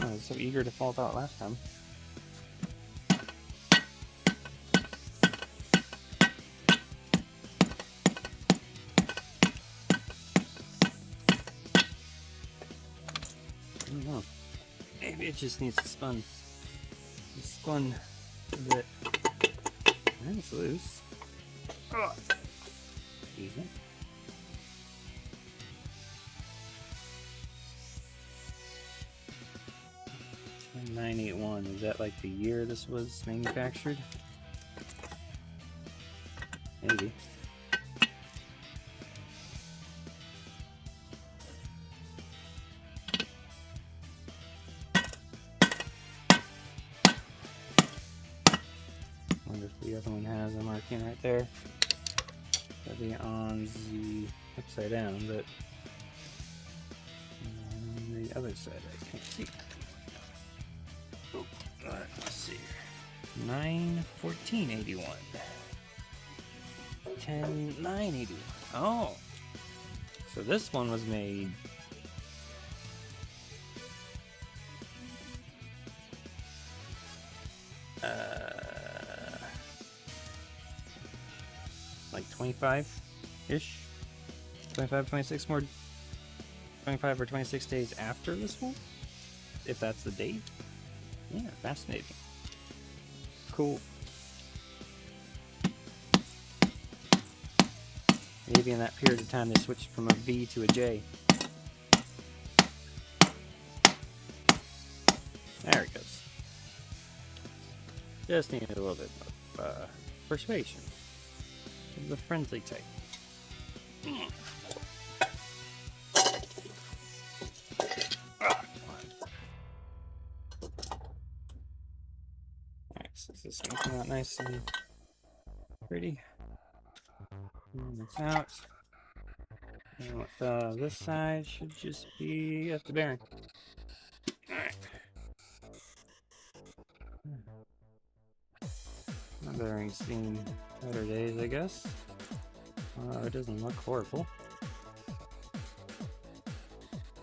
Oh, I was so eager to fall out last time. Maybe it just needs to spun. Just spun a bit. And it's loose. Oh. Easy. $981. Is that like the year this was manufactured? Maybe. there. That'll be on the upside down, but on the other side I can't see. Oh, let's see. 9/14/81. 10/9/81. Oh, so this one was made like 25-ish, 25, 26 more, 25 or 26 days after this one, if that's the date. Yeah, fascinating. Cool. Maybe in that period of time they switched from a V to a J. There it goes. Just need a little bit of persuasion. The friendly type. Alright, so this is gonna come out nice and pretty. And it's out. And with this side should just be at the bearing. Alright. My bearing's seen better days, I guess. It doesn't look horrible.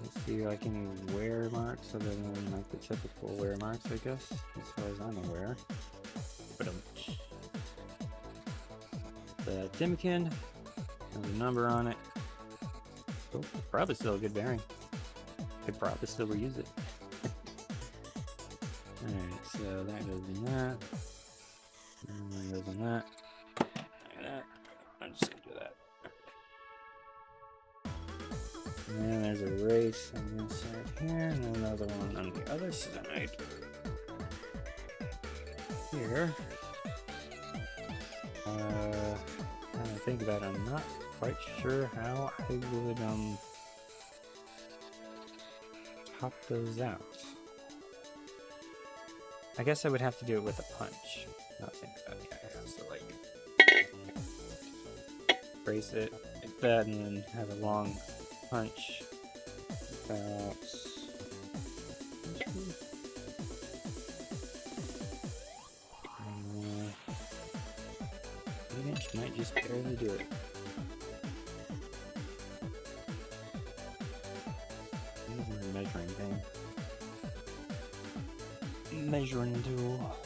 Let's see, I can use wear marks other than like the typical wear marks, I guess, as far as I'm aware. But the Timken, there's a number on it. Oh, probably still a good bearing. Could probably still reuse it. Alright, so that goes in that. And that goes in that. Like that. I'm just gonna do that. And then there's a race on this side here, and another one on the other side. Here. Now I think about it, I'm not quite sure how I would pop those out. I guess I would have to do it with a punch. Now think about it. I have to like brace it like that, and then have a long punch about 8" might just barely do it. Measuring thing. Measuring tool.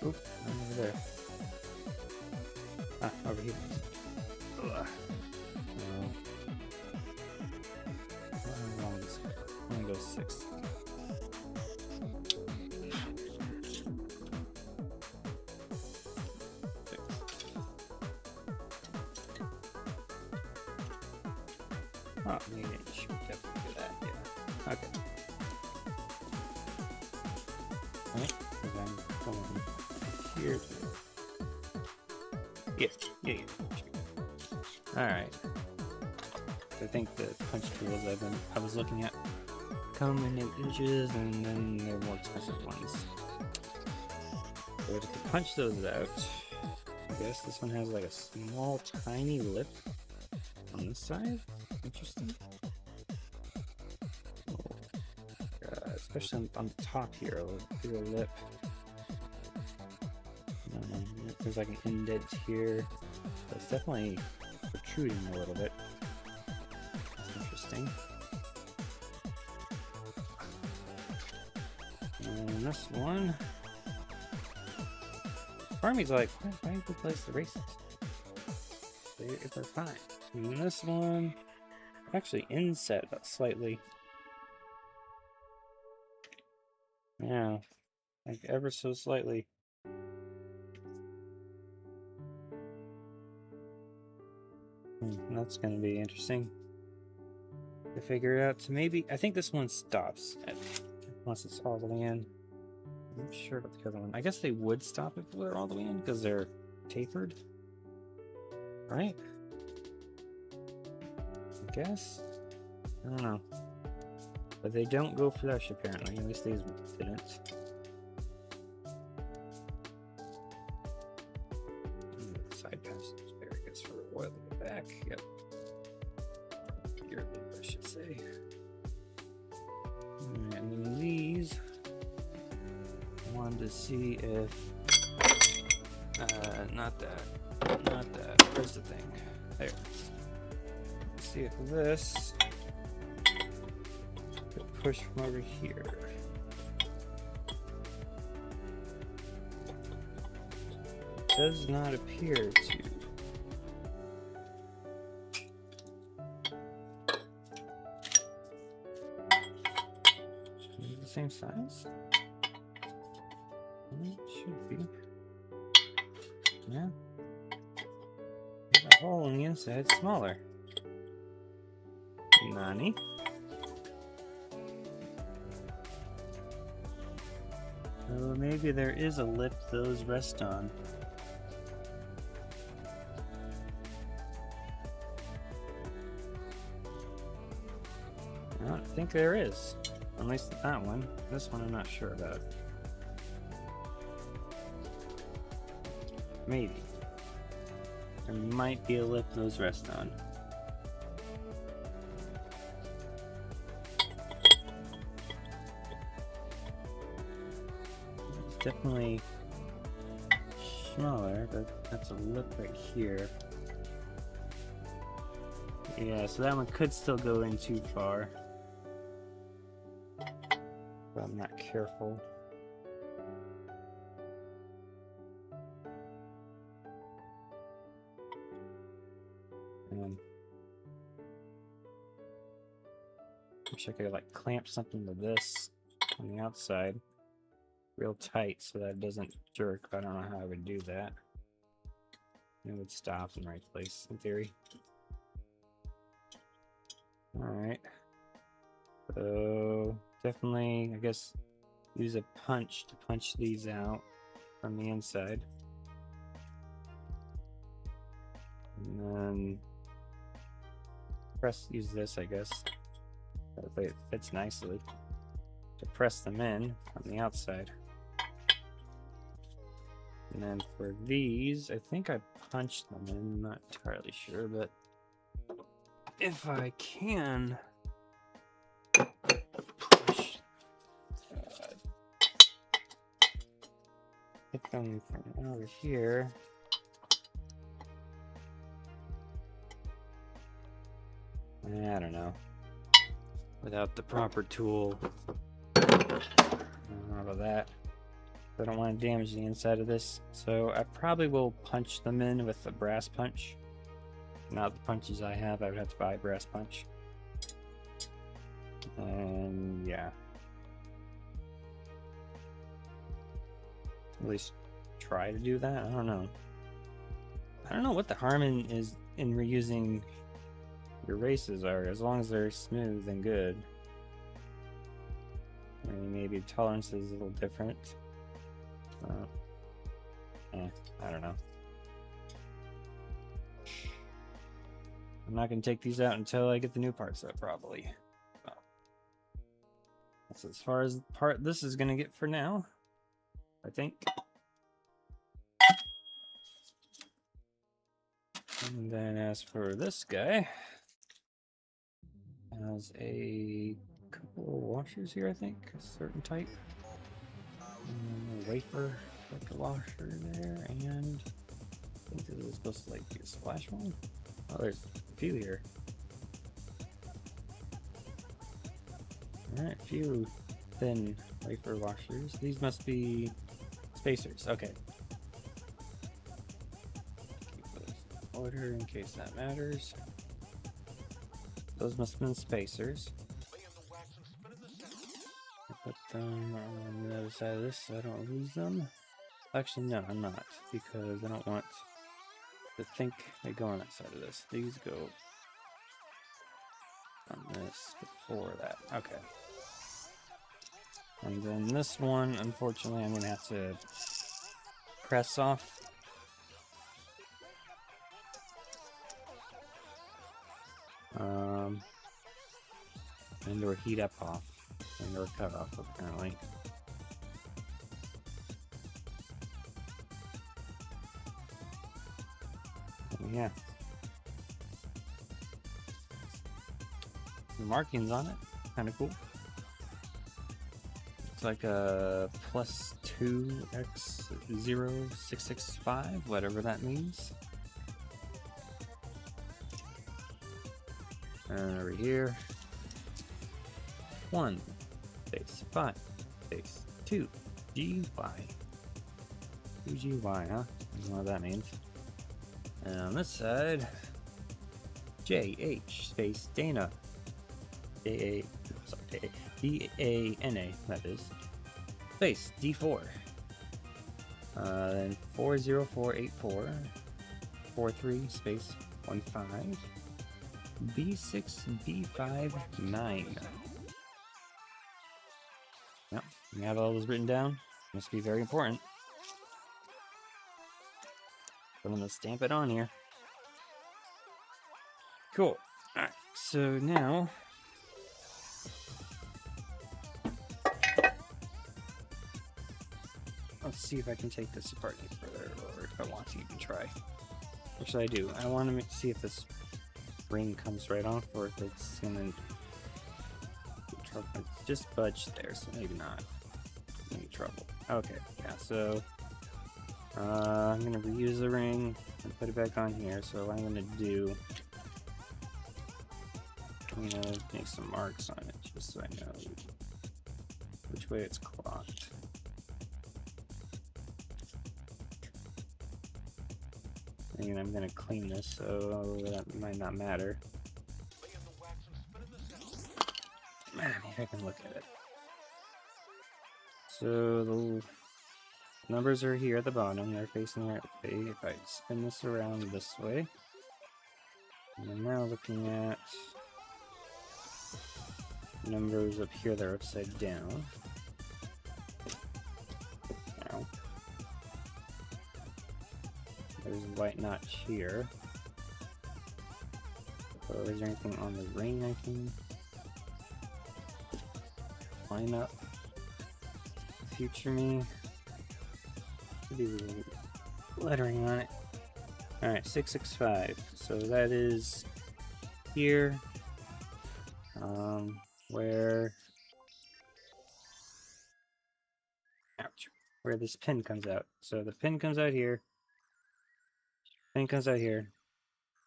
Oop, over there. Ah, over here. Ugh. How long is it? I'm gonna go 6. 6. Oh, maybe I should definitely do that, yeah. Okay. Right, because I'm going here to... Yeah. Alright. I think the punch tools I was looking at come in inches, and then they're more expensive ones. So to punch those out, I guess this one has like a small, tiny lip on this side. Interesting. Especially on the top here, a little bigger lip. There's like an indent here. So it's definitely protruding a little bit. That's interesting. And this one, part of me's like, why did we place the races? If they're fine. And this one, actually inset slightly. Yeah, like ever so slightly. That's gonna be interesting to figure out. So maybe, I think this one stops once it's all the way in. I'm not sure about the other one. I guess they would stop if they're all the way in because they're tapered, right? I guess. I don't know. But they don't go flush apparently. At least these didn't. Side pass. back. Yep. Gear loop, I should say. Alright, and then these, I wanted to see if, not that, where's the thing? There it is. Let's see if this could push from over here. It does not appear to. Is it the same size? It should be. Yeah. The hole on the inside smaller. Nani? So maybe there is a lip those rest on. I don't think there is. At least that one. This one I'm not sure about. Maybe. There might be a lip those rest on. It's definitely smaller, but that's a lip right here. Yeah, so that one could still go in too far. But I'm not careful. Wish I could like clamp something to this on the outside real tight so that it doesn't jerk. I don't know how I would do that. It would stop in the right place in theory. Alright. So definitely, I guess, use a punch to punch these out from the inside. And then use this, I guess. That way it fits nicely to press them in on the outside. And then for these, I think I punched them in, I'm not entirely sure, but if I can push, hit them from over here. I don't know. Without the proper tool. I don't know about that. I don't want to damage the inside of this. So I probably will punch them in with a brass punch. Not the punches I have, I would have to buy a brass punch. And yeah. At least try to do that. I don't know. I don't know what the harm is in reusing your races are, as long as they're smooth and good. I mean, maybe tolerance is a little different. I don't know. I'm not going to take these out until I get the new parts out, probably. So, that's as far as part this is going to get for now, I think. And then as for this guy, has a couple of washers here, I think, a certain type. A wafer, like a washer there, and I think this is supposed to like be a splash one. Oh, there's a few here. Alright, a few thin wafer washers. These must be spacers, okay. Keep those in order in case that matters. Those must have been spacers. Put them on the other side of this so I don't lose them. Actually, no, I'm not, because I don't want to think they go on that side of this. These go on this before that. Okay. And then this one, unfortunately, I'm going to have to press off. And or heat up off. And or cut off, apparently. Yeah. markings on it. Kind of cool. It's like a +2x0665, whatever that means. And over here, 1 space 5 space 2 GY. 2GY, huh? I don't know what that means. And on this side, JH space Dana. DANA, that is. Space D4. Then 40484 43 space 15 B6B59. Yep, we have all those written down. Must be very important. So I'm gonna stamp it on here. Cool. Alright, so now let's see if I can take this apart any further, or if I want to even try. Actually, I do. I want to see if this ring comes right off, or if it's gonna just budge there, so maybe not any trouble. Okay, yeah, so I'm gonna reuse the ring and put it back on here. So what I'm gonna do, I'm gonna make some marks on it just so I know which way it's clocked. And I'm gonna clean this, so that might not matter. Man, if I can look at it. So the numbers are here at the bottom, they're facing the right way. If I spin this around this way, and I'm now looking at numbers up here that are upside down. Now, there's a white notch here. So is there anything on the ring I can line up? Future me. Do lettering on it. Alright, 665. So that is here. Where ouch, where this pin comes out. So the pin comes out here. Pin comes out here.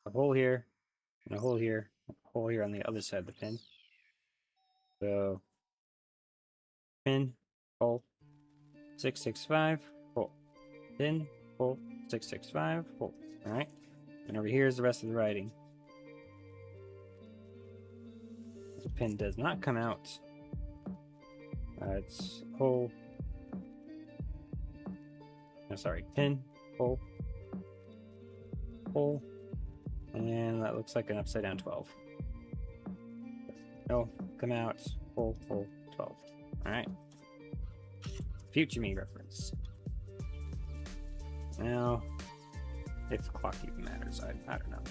A hole here, and a hole here, a hole here on the other side of the pin. So pin, hole, 665, hole, pin, hole, 665, hole. Alright. And over here is the rest of the writing. The pin does not come out. It's hole. No, sorry, pin, hole, hole, and that looks like an upside down 12. No, come out, hole, hole, 12. Alright. Future me reference. Now, if the clock even matters, I don't know.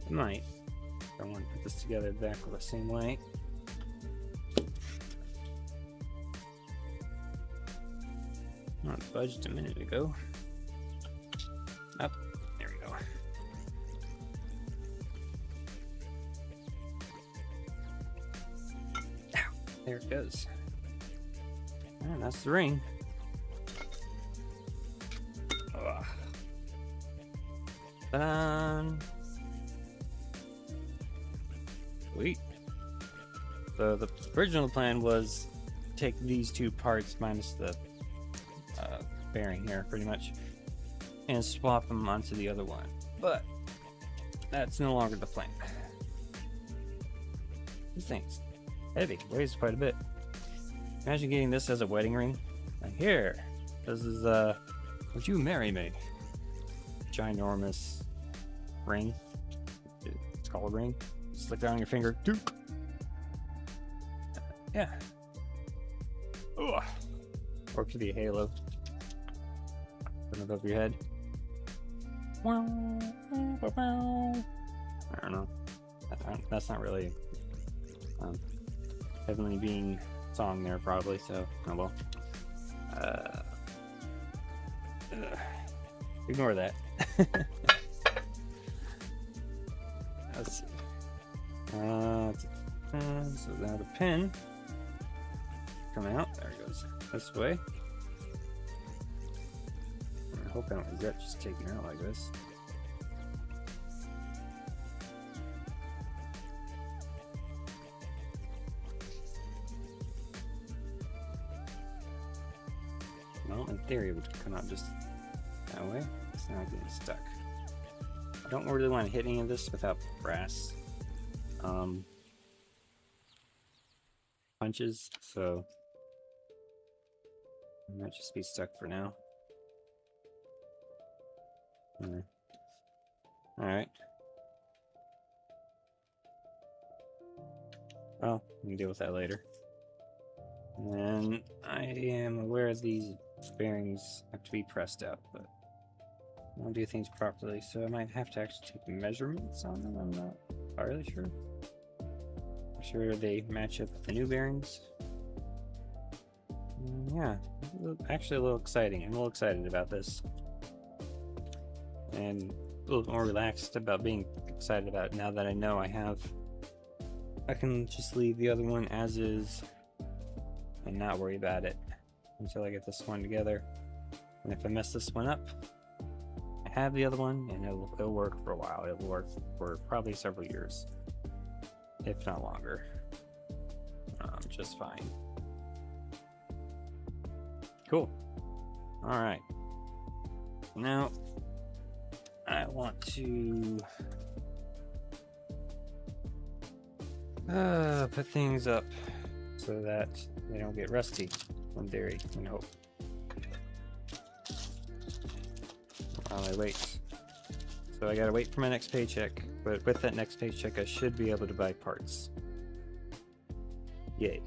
It might. I want to put this together exactly the same way. Not budged a minute ago. Up. There we go. Ow, there it goes. And that's the ring. Ta-da! Sweet. So the original plan was take these two parts minus the bearing here, pretty much, and swap them onto the other one. But that's no longer the plan. This thing's heavy, weighs quite a bit. Imagine getting this as a wedding ring. Like, here, this is would you marry me? Ginormous ring. It's called a ring. Slip down your finger. Doop. Yeah. Ugh. Or it could be a halo. Put it over your head. I don't know. That's not really heavenly being song there, probably. So, oh well. Ignore that. Let's see. Now the pin come out. There it goes this way. I hope I don't regret just taking it out like this. Well, in theory, it would come out just that way. It's not getting stuck. I don't really want to hit any of this without brass punches, so it might just be stuck for now. Alright. Well, we can deal with that later. And I am aware these bearings have to be pressed out, but I don't do things properly, so I might have to actually take measurements on them. I'm not entirely sure. I'm sure they match up with the new bearings. Yeah, actually a little exciting. I'm a little excited about this. And a little more relaxed about being excited about it now that I know I can just leave the other one as is and not worry about it until I get this one together. And if I mess this one up, I have the other one, and it'll work for a while. It'll work for probably several years, if not longer. Just fine. Cool. All right. Now I want to put things up so that they don't get rusty in theory, you know. While I wait. So I gotta wait for my next paycheck, but with that next paycheck I should be able to buy parts. Yay.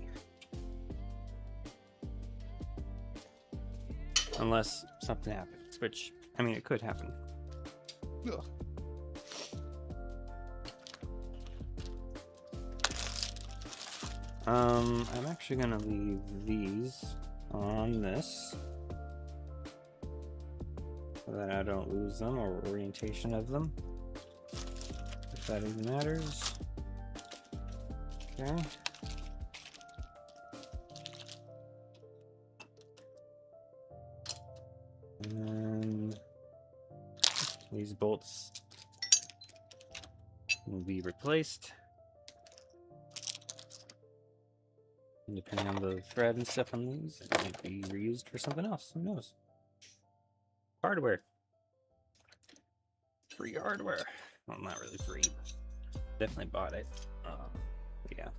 Unless something happens, which, I mean, it could happen. Ugh. I'm actually gonna leave these on this so that I don't lose them or orientation of them, if that even matters. Okay. And then these bolts will be replaced. And depending on the thread and stuff on these, it might be reused for something else. Who knows? Hardware. Free hardware. Well, not really free. Definitely bought it. Yeah.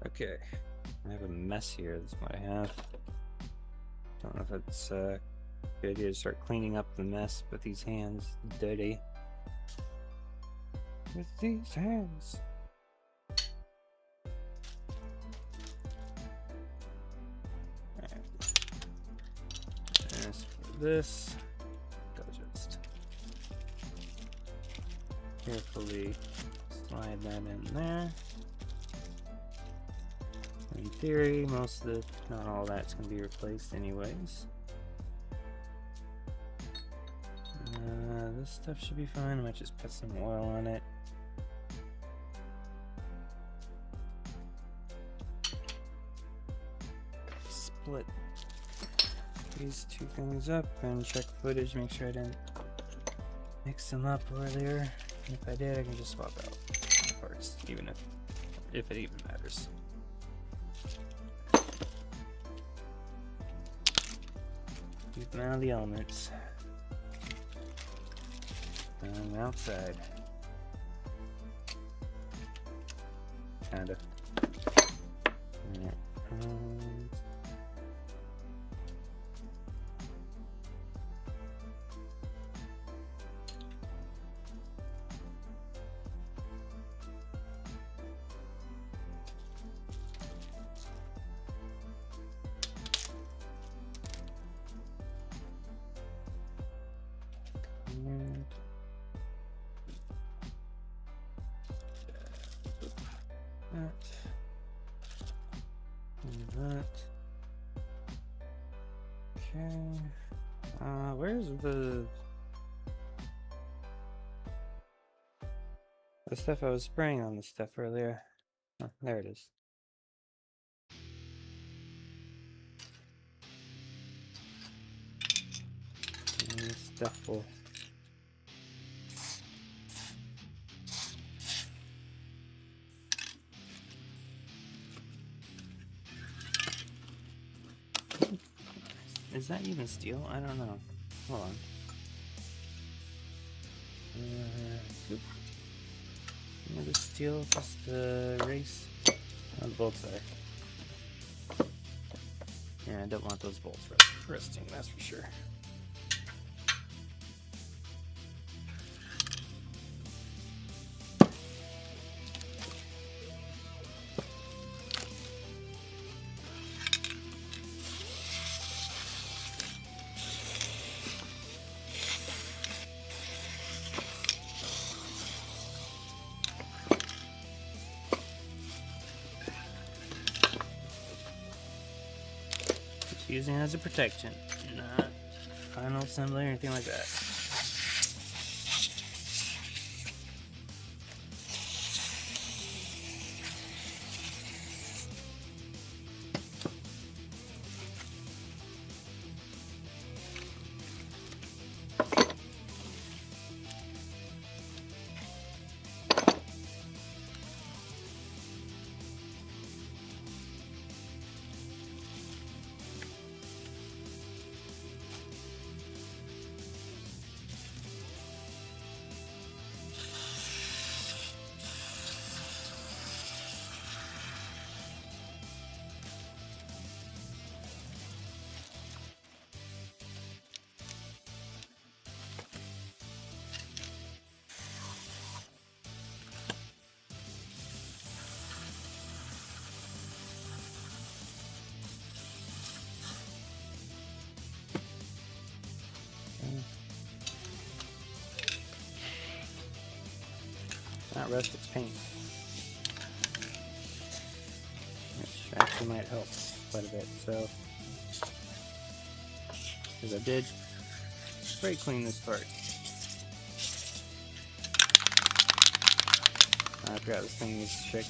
Okay. I have a mess here. That's what I have. Don't know if it's a good idea to start cleaning up the mess with these hands. Dirty. With these hands. As for this, I'll just carefully slide that in there. In theory, most of not all that's going to be replaced anyways. This stuff should be fine. I might just put some oil on it. Split these two things up and check footage, make sure I didn't mix them up earlier. If I did, I can just swap out parts, even if it even matters. Keep them out of the elements. And outside. Kinda. That. Okay. Where's the stuff I was spraying on the stuff earlier? Huh, there it is. And stuff will. Is that even steel? I don't know. Hold on. Oop. The steel, just the race. Oh, the bolts are. Yeah, I don't want those bolts rusting, that's for sure. Just using it as a protection, not final assembly or anything like that. Not rust, it's paint. Which actually might help quite a bit, so. Because I did spray clean this part. I forgot this thing is shook.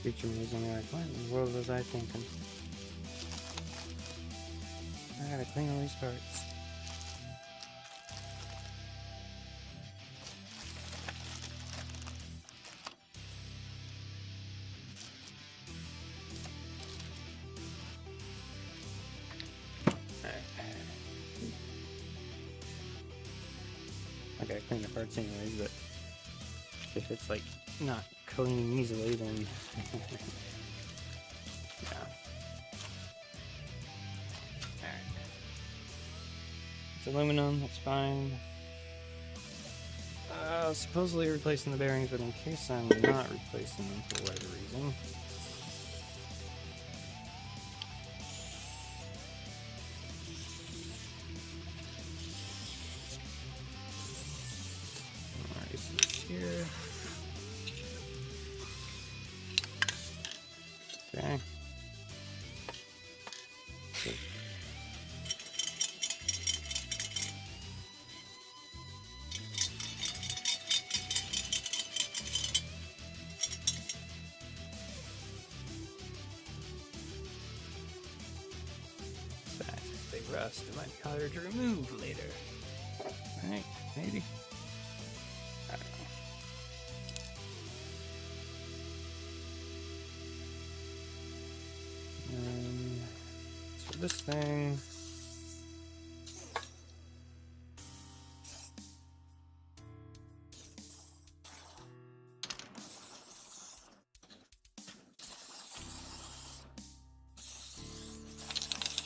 Future me was only like, what in the world was I thinking? I gotta clean all these parts. Alright. I gotta clean the parts anyways, but if it's like not cleaning easily, then yeah. Alright. It's aluminum, that's fine. Supposedly replacing the bearings, but in case I'm not replacing them for whatever reason. Alright, so it's here. Okay. Good. If they rust, it might be harder to remove later. Right? Maybe. I don't know. So this thing.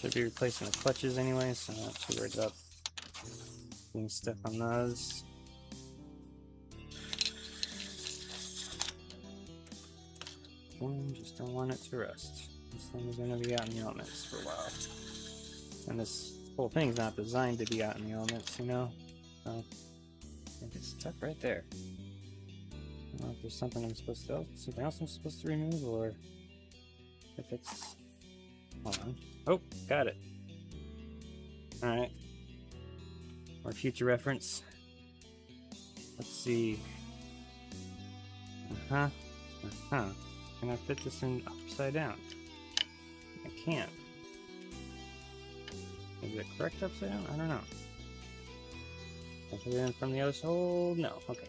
Should be replacing the clutches anyway, so I'm not too worried about getting stuff on those. one, just don't want it to rust. This thing is going to be out in the elements for a while. And this whole thing's not designed to be out in the elements, you know? So, I think it's stuck right there. I don't know if there's something else I'm supposed to remove, or if it's... Hold on. Oh, got it. Alright. For future reference. Let's see. Can I fit this in upside down? I can't. Is it correct upside down? I don't know. Can I fit it in from the other side? No. Okay.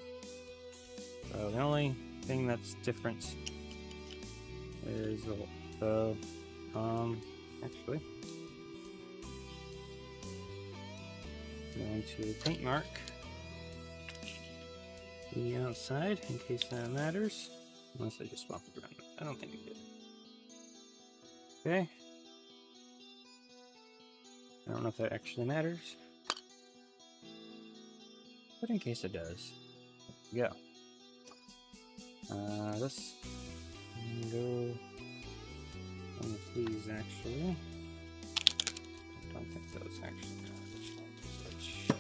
So the only thing that's different is the hole. So, actually, I'm going to paint mark the outside in case that matters. Unless I just walk around it. I don't think it did. Okay. I don't know if that actually matters. But in case it does. There we go. This can go on with these actually. I don't think those actually switch.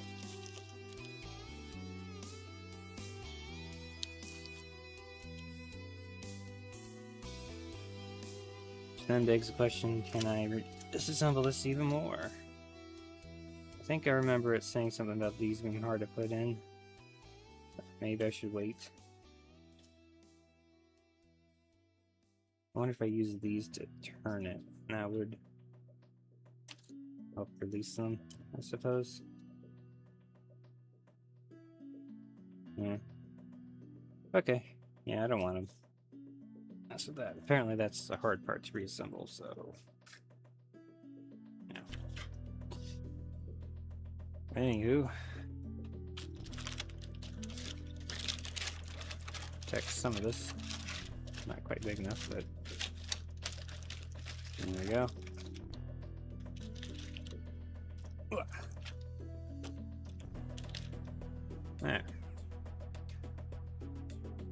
Then begs the question, can I disassemble this even more? I think I remember it saying something about these being hard to put in. Maybe I should wait. I wonder if I use these to turn it. That would help release them, I suppose. Yeah. Okay. Yeah, I don't want them. That's with that. Apparently that's the hard part to reassemble, so... Yeah. Anywho. Protect some of this. Not quite big enough, but... There we go. There.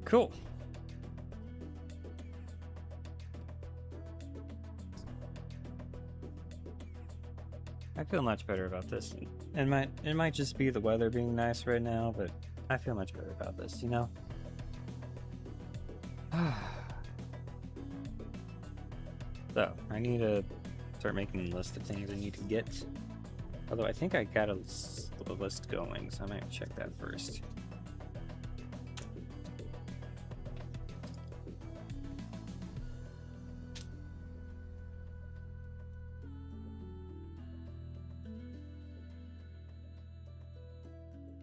Cool. I feel much better about this. It might just be the weather being nice right now, but I feel much better about this, you know? So, I need to start making a list of things I need to get. Although I think I got a list going, so I might check that first.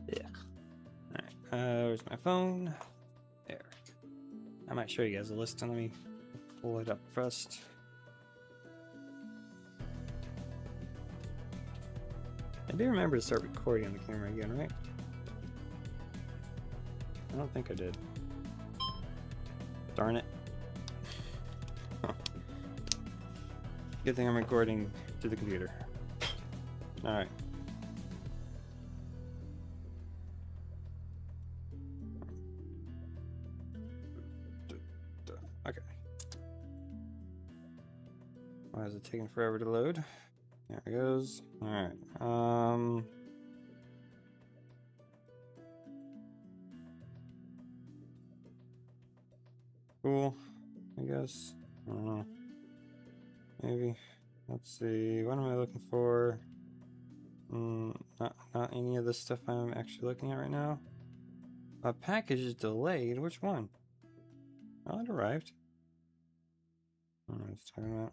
Yeah. Alright, where's my phone? There. I might show you guys a list, and let me pull it up first. I do remember to start recording on the camera again, right? I don't think I did. Darn it. Good thing I'm recording to the computer. Alright. Okay. Why is it taking forever to load? There it goes. Alright. Cool. I guess. I don't know. Maybe. Let's see. What am I looking for? Not any of the stuff I'm actually looking at right now. A package is delayed. Which one? Oh, it arrived. I don't know what it's talking about.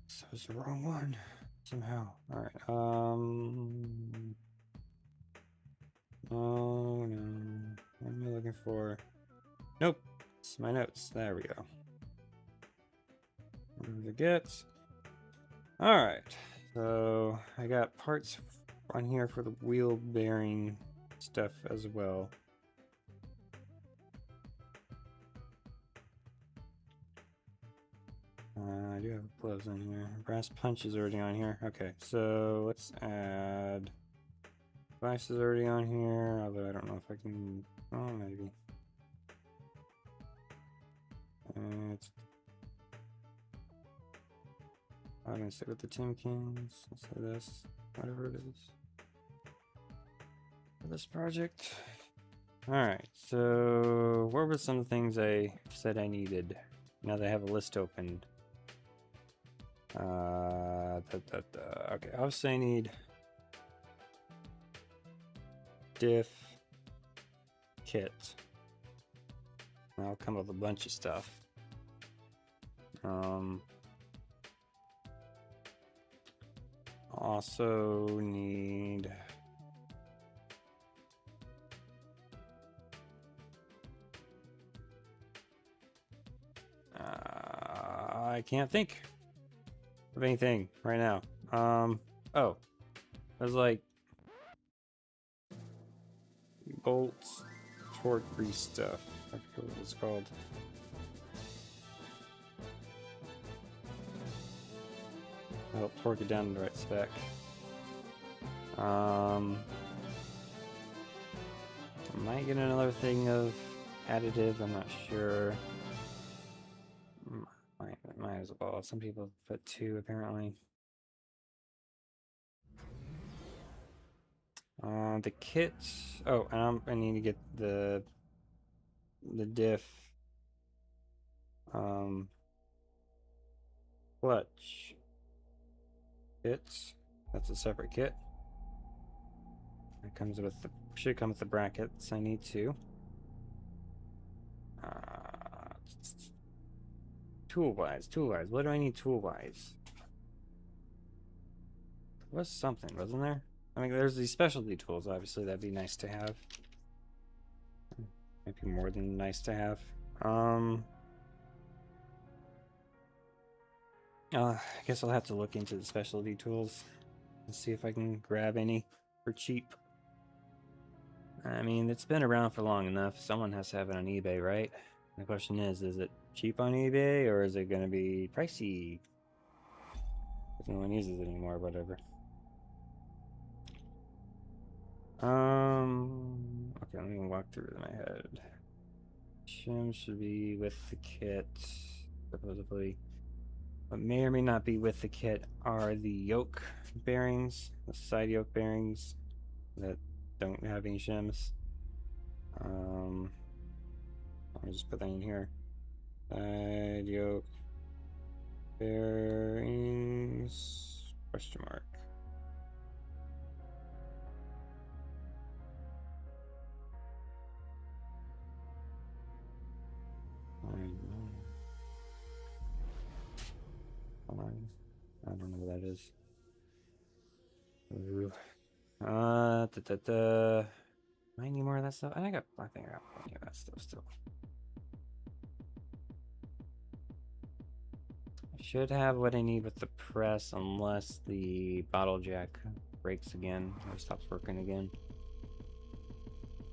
So it's the wrong one somehow. Alright, oh no. What am I looking for? Nope. It's my notes. There we go. What did I get? Alright. So I got parts on here for the wheel bearing stuff as well. I do have gloves on here. Brass punch is already on here. Okay, so let's add device is already on here, although I don't know if I can. Oh, maybe. It's, I'm gonna stick with the Tim Kings. Let's say this, whatever it is. For this project. Alright, so what were some of the things I said I needed? Now that I have a list opened. Okay, obviously I need diff kit. I'll come up with a bunch of stuff. Also need I can't think of anything right now. Oh, there's like bolts, torque grease stuff. I forget what it's called. Help torque it down to the right spec. I might get another thing of additive. I'm not sure. Might as well. Some people put 2 apparently. The kit. Oh, and I need to get the diff clutch kits. That's a separate kit. It comes with the should come with the brackets. I need 2. Tool-wise. What do I need tool-wise? There was something, wasn't there? I mean, there's these specialty tools, obviously, that'd be nice to have. Maybe more than nice to have. I guess I'll have to look into the specialty tools and see if I can grab any for cheap. I mean, it's been around for long enough. Someone has to have it on eBay, right? The question is it cheap on eBay or is it going to be pricey? If no one uses it anymore, whatever. Okay, let me walk through it in my head. Shim should be with the kit, supposedly. What may or may not be with the kit are the yoke bearings, the side yoke bearings that don't have any shims. I'll just put that in here. Side yoke bearings, question mark. I don't know what that is. Ooh. I need more of that stuff. I think I got plenty of that stuff still. I should have what I need with the press unless the bottle jack breaks again or stops working again.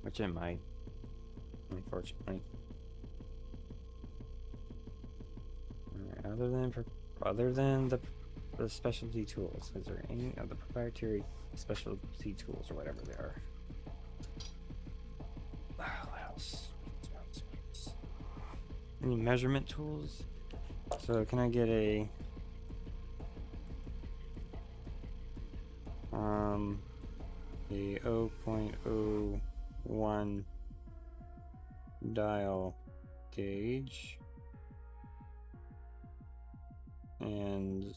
Which it might, unfortunately. Alright, other than the specialty tools, is there any of the proprietary specialty tools or whatever they are? What else? Any measurement tools? So can I get a a 0.01 dial gauge, and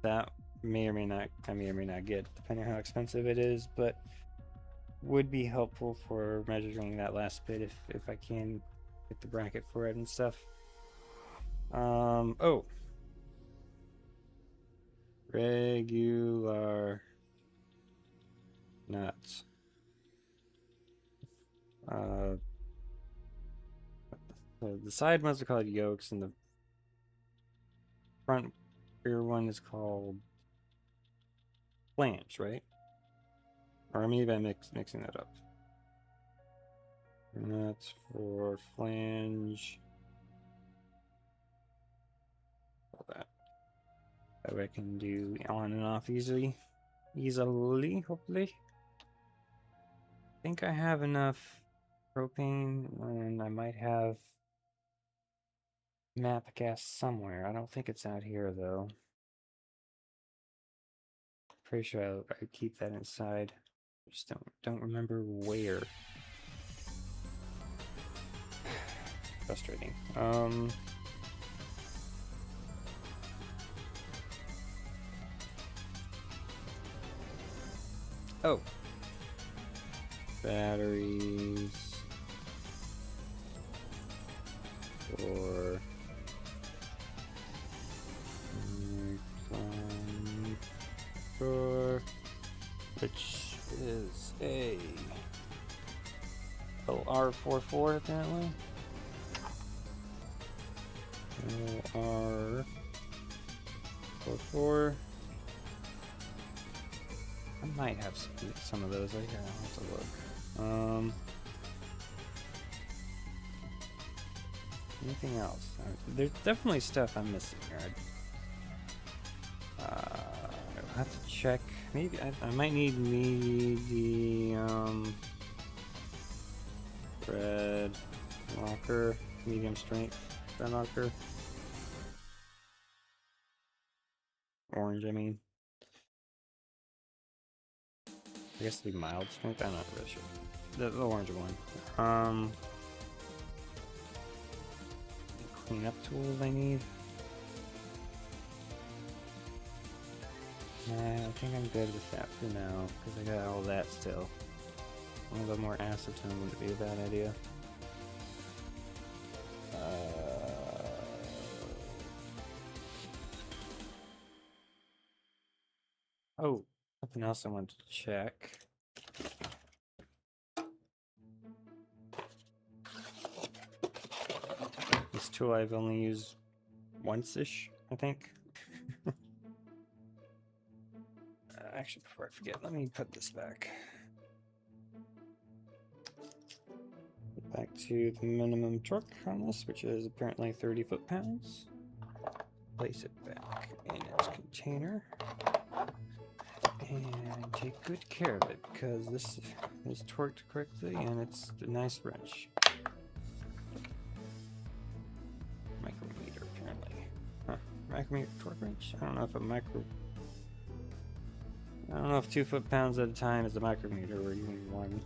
that I may or may not get, depending on how expensive it is, but would be helpful for measuring that last bit if I can get the bracket for it and stuff. Oh, regular nuts. So the side ones are called yokes, and the front rear one is called flange, right? Or maybe I'm mixing that up. Nuts for flange. All that. That way I can do on and off easily, hopefully. I think I have enough propane, and I might have map cast somewhere. I don't think it's out here though. Pretty sure I keep that inside. Just don't remember where. Frustrating. Oh. Batteries. Which is a LR44 apparently. LR44. I might have some of those right here. I'll have to look. Anything else? There's definitely stuff I'm missing here. I'll have to check. Maybe I might need medium red locker, medium strength red locker. Orange, I mean. I guess it'd be mild strength. I'm not really sure. The orange one. Cleanup tools I need. I think I'm good with that for now, because I got all that still. A little bit more acetone wouldn't be a bad idea. Oh, something else I wanted to check. This tool I've only used once-ish, I think. Actually, before I forget, let me put this back. Back to the minimum torque on this, which is apparently 30 foot-pounds. Place it back in its container. And take good care of it, because this is torqued correctly, and it's a nice wrench. Micrometer, apparently. Huh. Micrometer torque wrench? I don't know if 2 foot-pounds at a time is a micrometer or even one.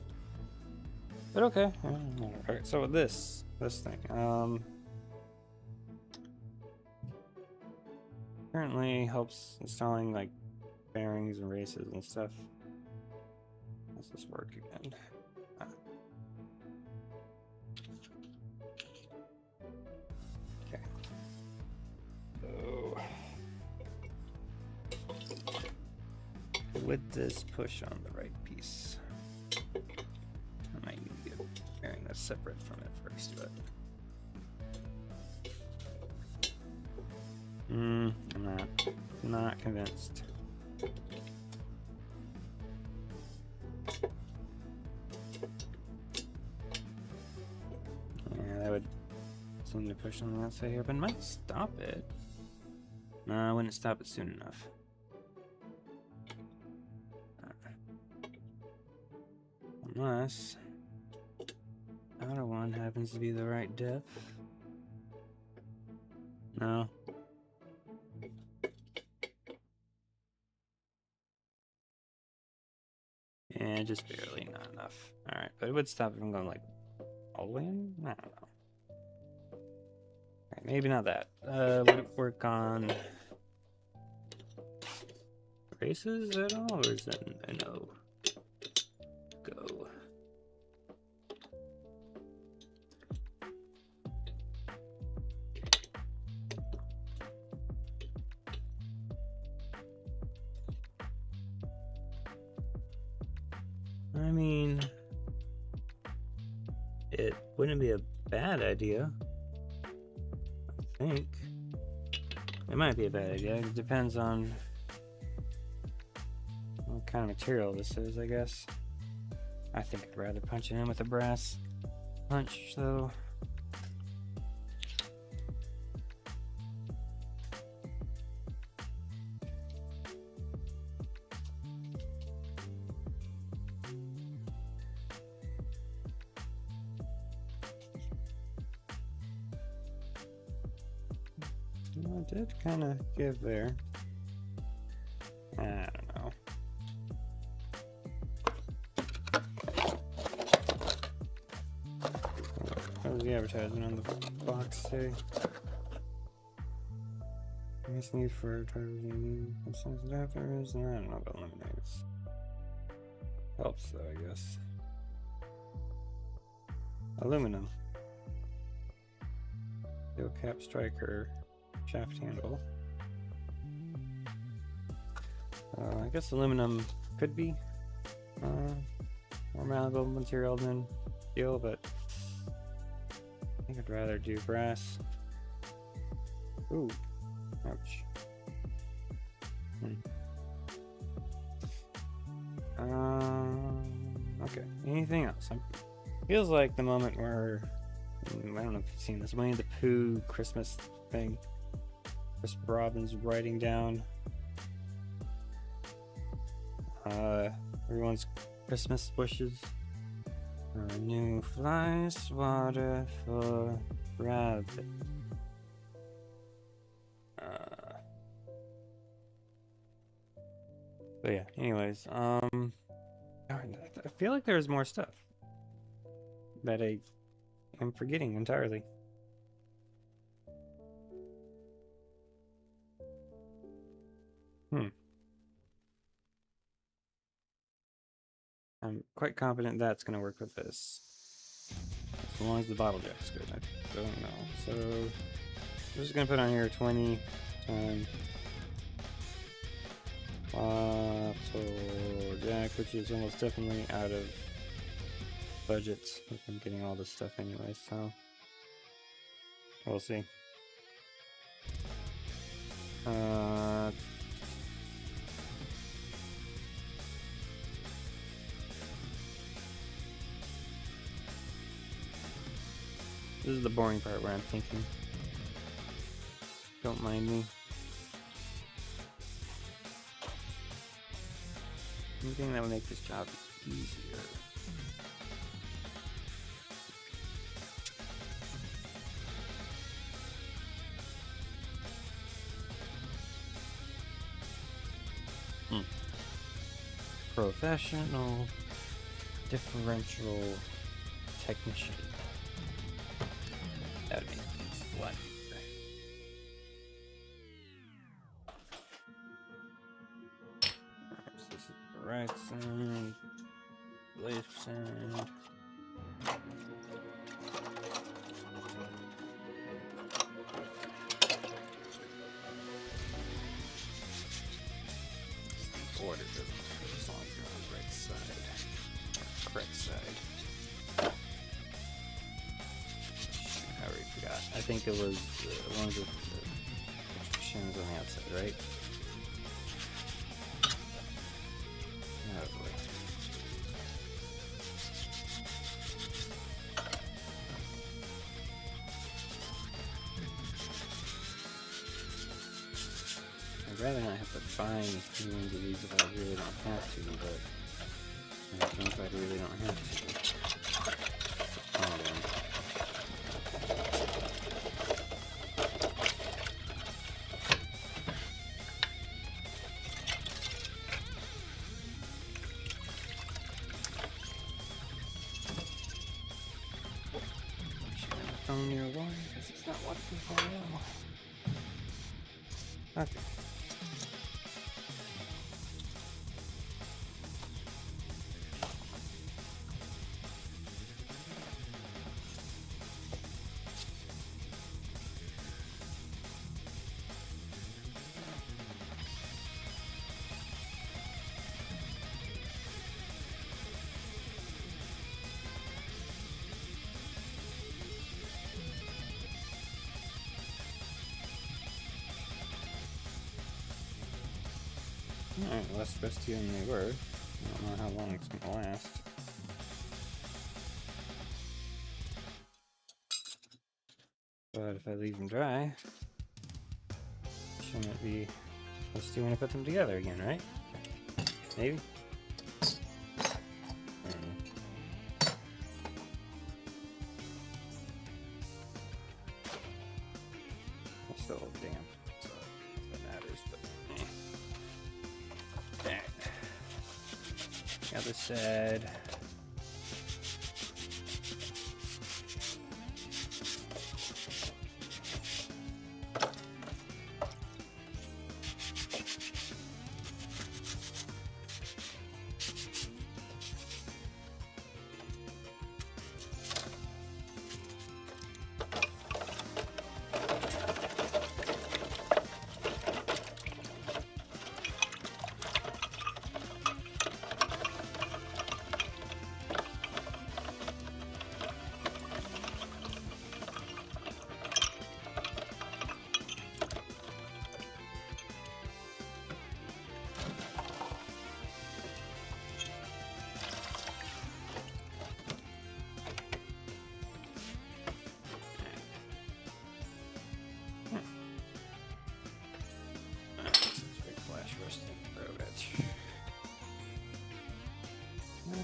But okay. Alright, so with this thing, apparently helps installing like bearings and races and stuff. How's this work again? Okay. So would this push on the right piece? I might need to get a bearing that's separate from it first, but I'm not convinced. Yeah, that would seem to push on the outside here, but it might stop it. No, I wouldn't stop it soon enough. Unless outer one happens to be the right depth. No. Yeah, just barely, not enough. Alright, but it would stop it from going like all the way in? I don't know. Alright, maybe not that. Would it work on races at all, or is that a no? Go. I mean, it wouldn't be a bad idea. I think. It might be a bad idea. It depends on what kind of material this is, I guess. I think I'd rather punch it in with a brass punch, though. I did kind of give there. I don't know. What was the advertisement on the box say? Nice need for advertising. Adapters. I don't know about lemonades. Helps though, I guess. Aluminum. Steel cap striker. Shaft handle. I guess aluminum could be more malleable material than steel, but I think I'd rather do brass. Ooh, ouch. Okay, anything else? Feels like the moment where, I don't know if you've seen this, Winnie the Pooh Christmas thing. Chris Robin's writing down everyone's Christmas wishes. A new fly swatter for rabbit. But yeah, anyways, I feel like there's more stuff that I am forgetting entirely. I'm quite confident that's going to work with this. As long as the bottle jack's good. I don't know. So, I'm just going to put on here 20 times bottle jack, which is almost definitely out of budget if I'm getting all this stuff anyway, so we'll see. This is the boring part where I'm thinking. Don't mind me. Anything that would make this job easier. Professional differential technician. That would make things a lot easier. Alright, so this is the right side, left side. The order doesn't matter as long as you're on the right side, or correct side. I think it was the ones with the shins on the outside, right? Oh boy. I'd rather not have to buy new ones of these if I really don't have to, but I think I really don't have to. Phone near one because it's not waterproof now. Okay. Alright, less rusty than they were. I don't know how long it's gonna last. But if I leave them dry, shouldn't it be rusty when I put them together again, right? Maybe? I don't know. It's still a little damp. Other side.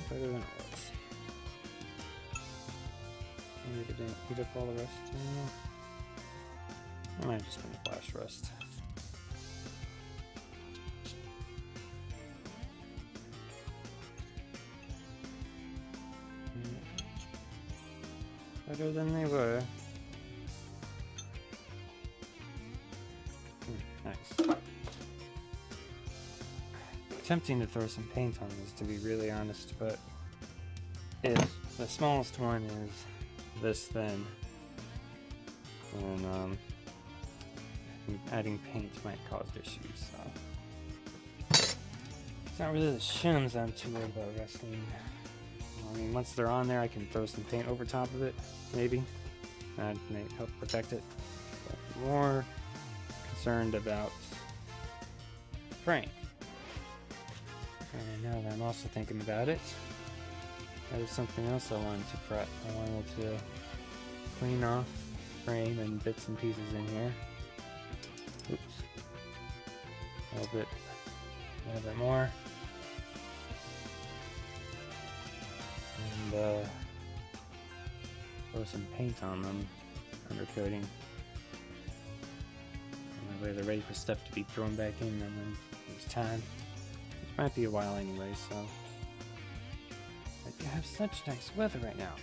Better than it was. Maybe it didn't eat up all the rust. It might have just been flash rust. Better than they were. Nice. Tempting to throw some paint on this, to be really honest, but if the smallest one is this thin, then adding paint might cause issues. So it's not really the shims I'm too worried about wrestling. I mean, once they're on there, I can throw some paint over top of it, maybe. That may help protect it. But I'm more concerned about frame. And now that I'm also thinking about it, that is something else I wanted to prep. I wanted to clean off frame and bits and pieces in here. Oops. A little bit more. And throw some paint on them, undercoating. And that way they're ready for stuff to be thrown back in them when it's time. Which might be a while anyway, so. But you have such nice weather right now.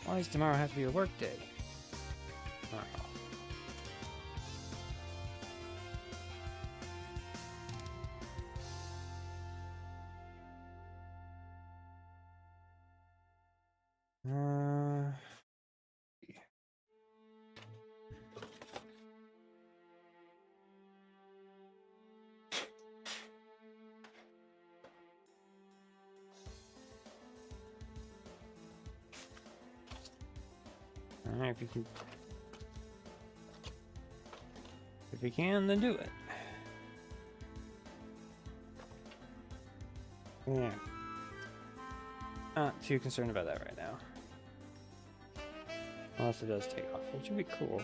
Why does tomorrow have to be a work day? Alright, if you can, then do it. Yeah. Not too concerned about that right now. Unless it does take off, which would be cool.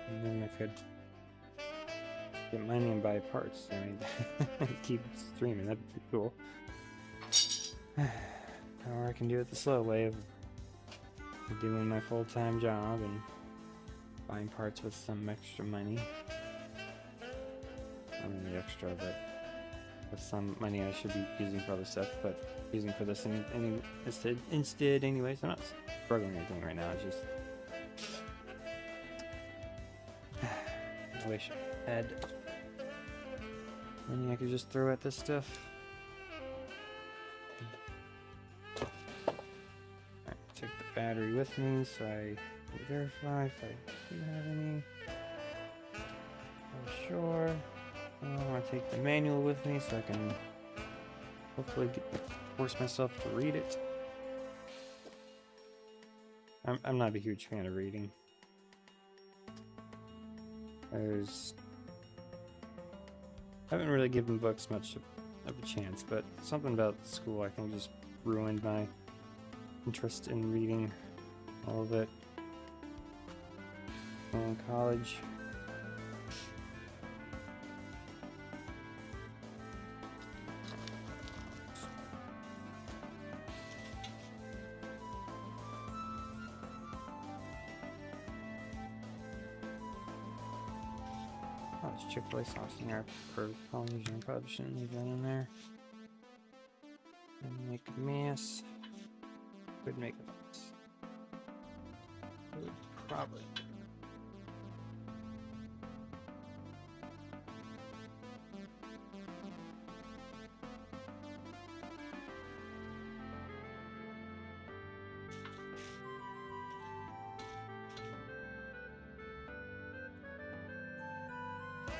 And then I could get money and buy parts. I mean, keep streaming, that'd be cool. Or I can do it the slow way of doing my full-time job and buying parts with some extra money. Not really extra, but with some money I should be using for other stuff, but using for this instead anyways. I'm not struggling or anything right now, it's just I wish I had money I could just throw at this stuff. Take the battery with me so I can verify if I do have any. I'm sure. I want to take the manual with me so I can hopefully force myself to read it. I'm not a huge fan of reading. I haven't really given books much of a chance, but something about school I think just ruined my interest in reading all of it. In college. Oh, it's Chick-fil-A sauce in here for Polynesian. I probably shouldn't leave that in there. mass would make a mess. Would probably.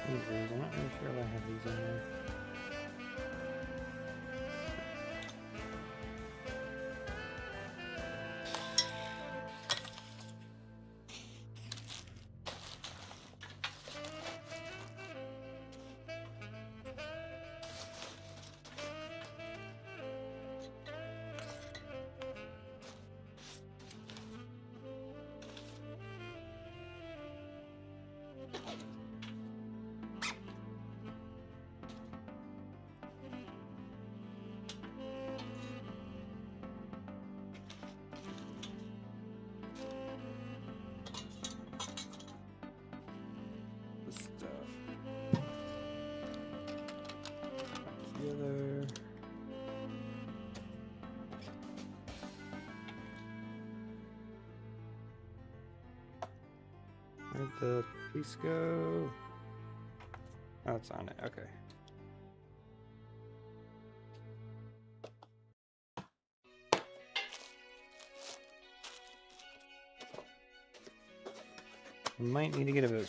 I'm not really sure if I have these in there. Together. Where'd the piece go? Oh, it's on it. Okay. I might need to get a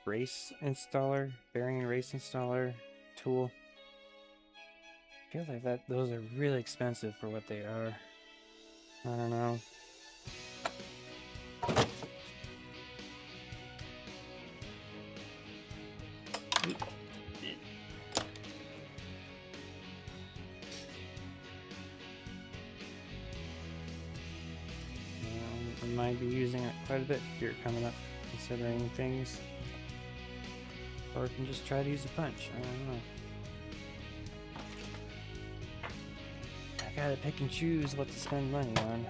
race installer, bearing and race installer tool. I feel like those are really expensive for what they are. I don't know. I might be using it quite a bit here coming up, considering things. Or I can just try to use a punch. I don't know. I gotta pick and choose what to spend money on.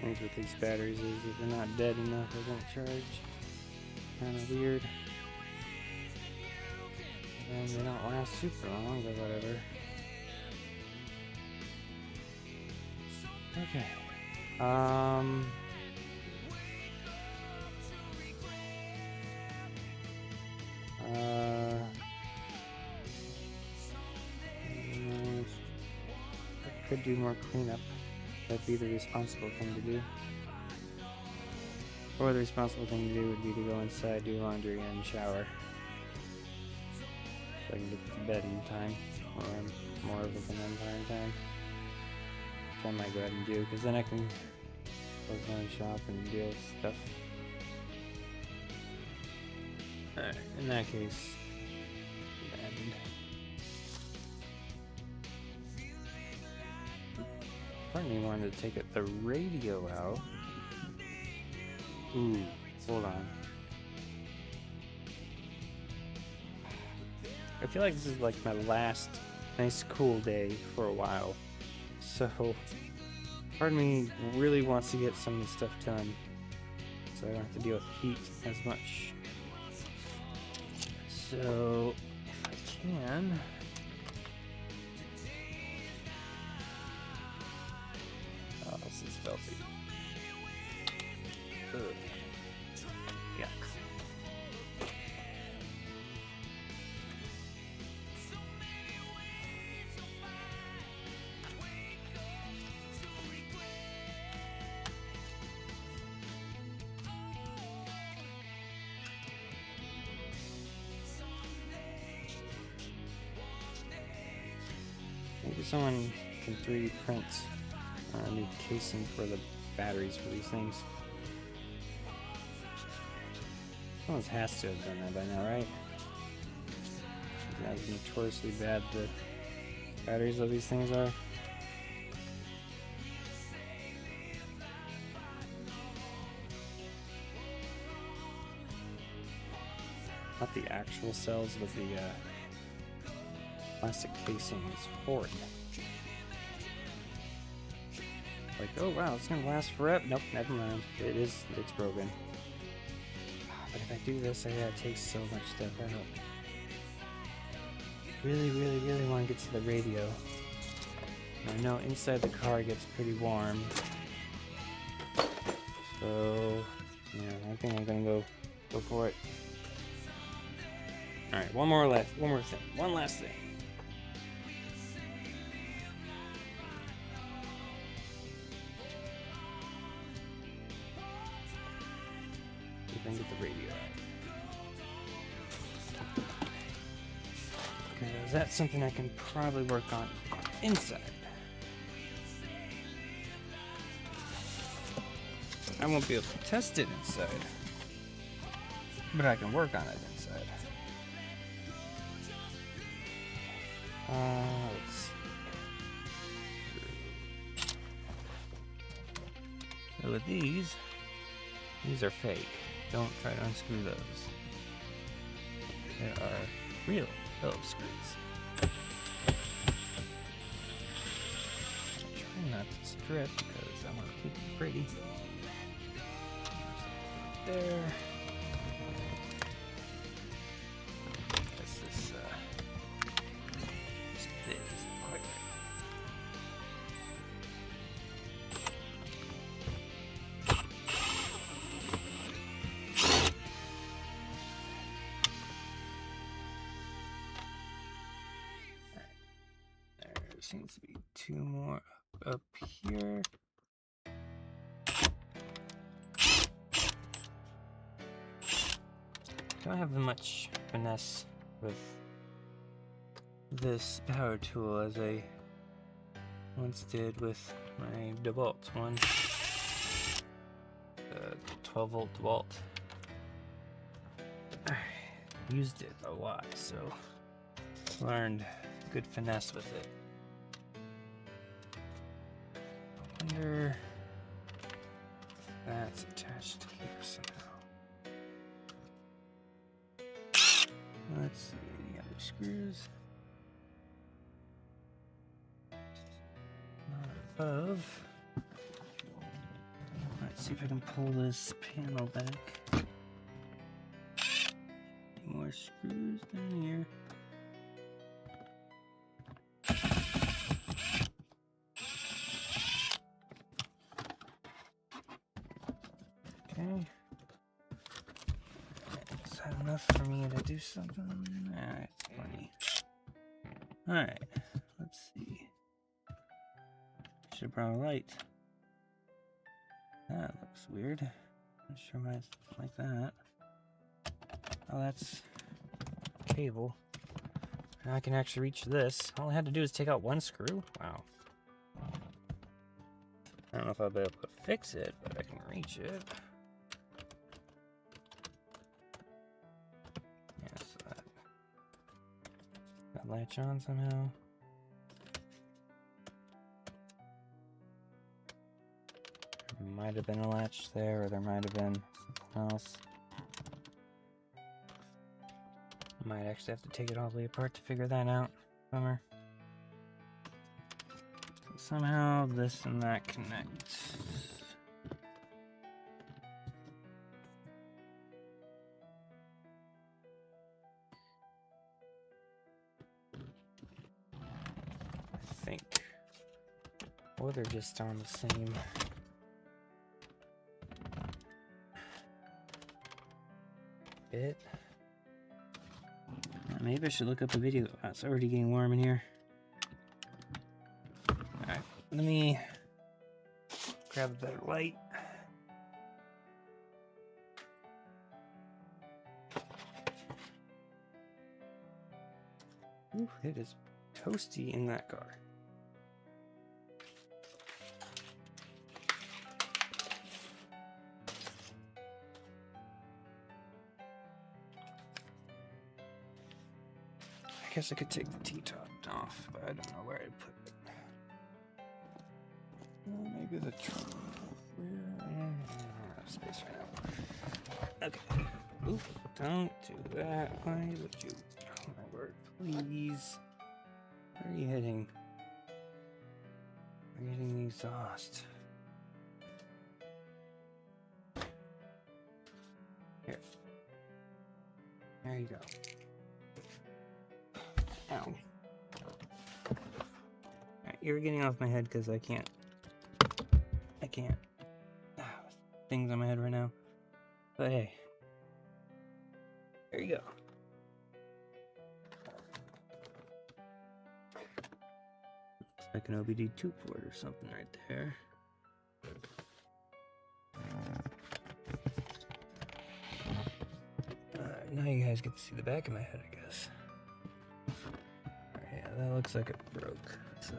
Things with these batteries is if they're not dead enough, they won't charge. Kind of weird. And they don't last super long, but whatever. Okay. I could do more cleanup. That'd be the responsible thing to do. Or the responsible thing to do would be to go inside, do laundry, and shower. So I can get to bed in time. Or more of it than in time. Which I might go ahead and do, because then I can close down shop and deal with stuff. Alright, in that case, end. Part of me wanted to take the radio out. Ooh, hold on. I feel like this is like my last nice cool day for a while. So, part of me really wants to get some of the stuff done. So I don't have to deal with heat as much. So, if I can... Oh, this is filthy. Ugh. Yuck. Maybe someone can 3D print a new casing for the batteries for these things. Oh Someone has to have done that by now, right? As notoriously bad the batteries of these things are. Not the actual cells, but the plastic casing is horrid. Like, oh wow, it's gonna last forever. Nope, never mind. It's broken. But if I do this, I gotta take so much stuff out. Really want to get to the radio. I know inside the car it gets pretty warm. So, yeah, I think I'm gonna go for it. Alright, one last thing. See if I can get the radio out. Because that's something I can probably work on inside. I won't be able to test it inside, but I can work on it inside. Let's see. So with these are fake. Don't try to unscrew those. They are real Phillips screws. Try not to strip because I want to keep it pretty. There. This bit isn't quite right. There seems to be two more up here. Don't have much finesse with this power tool as I once did with my DeWalt one. The 12-volt DeWalt. I used it a lot, so learned good finesse with it. I wonder if that's attached to here somehow. Let's see, any other screws? Not above. Let's see if I can pull this panel back. Any more screws down here? Okay. Is that enough for me to do something? Alright, it's funny. Alright, let's see. Should have brought a light. That looks weird. Not sure why it's like that. Oh, that's cable. Now I can actually reach this. All I had to do is take out one screw. Wow. I don't know if I'll be able to fix it, but I can reach it. Yes, that latch on somehow. There might have been a latch there, or there might have been something else. Might actually have to take it all the way apart to figure that out. Bummer. Somehow this and that connect. I think. Or they're just on the same. Bit. Maybe I should look up a video. Oh, it's already getting warm in here. Alright, let me grab a better light. Ooh, it is toasty in that car. guess I could take the T-top off, but I don't know where I'd put it. Maybe the rear. Space right now. Okay. Oop, don't do that. Why would you? Oh my word, please. Where are you hitting? We're hitting the exhaust. Here. There you go. Ow. Alright, you're getting off my head because I can't. Things on my head right now. But hey. There you go. Looks like an OBD2 port or something right there. Now you guys get to see the back of my head, I guess. Yeah, that looks like it broke, so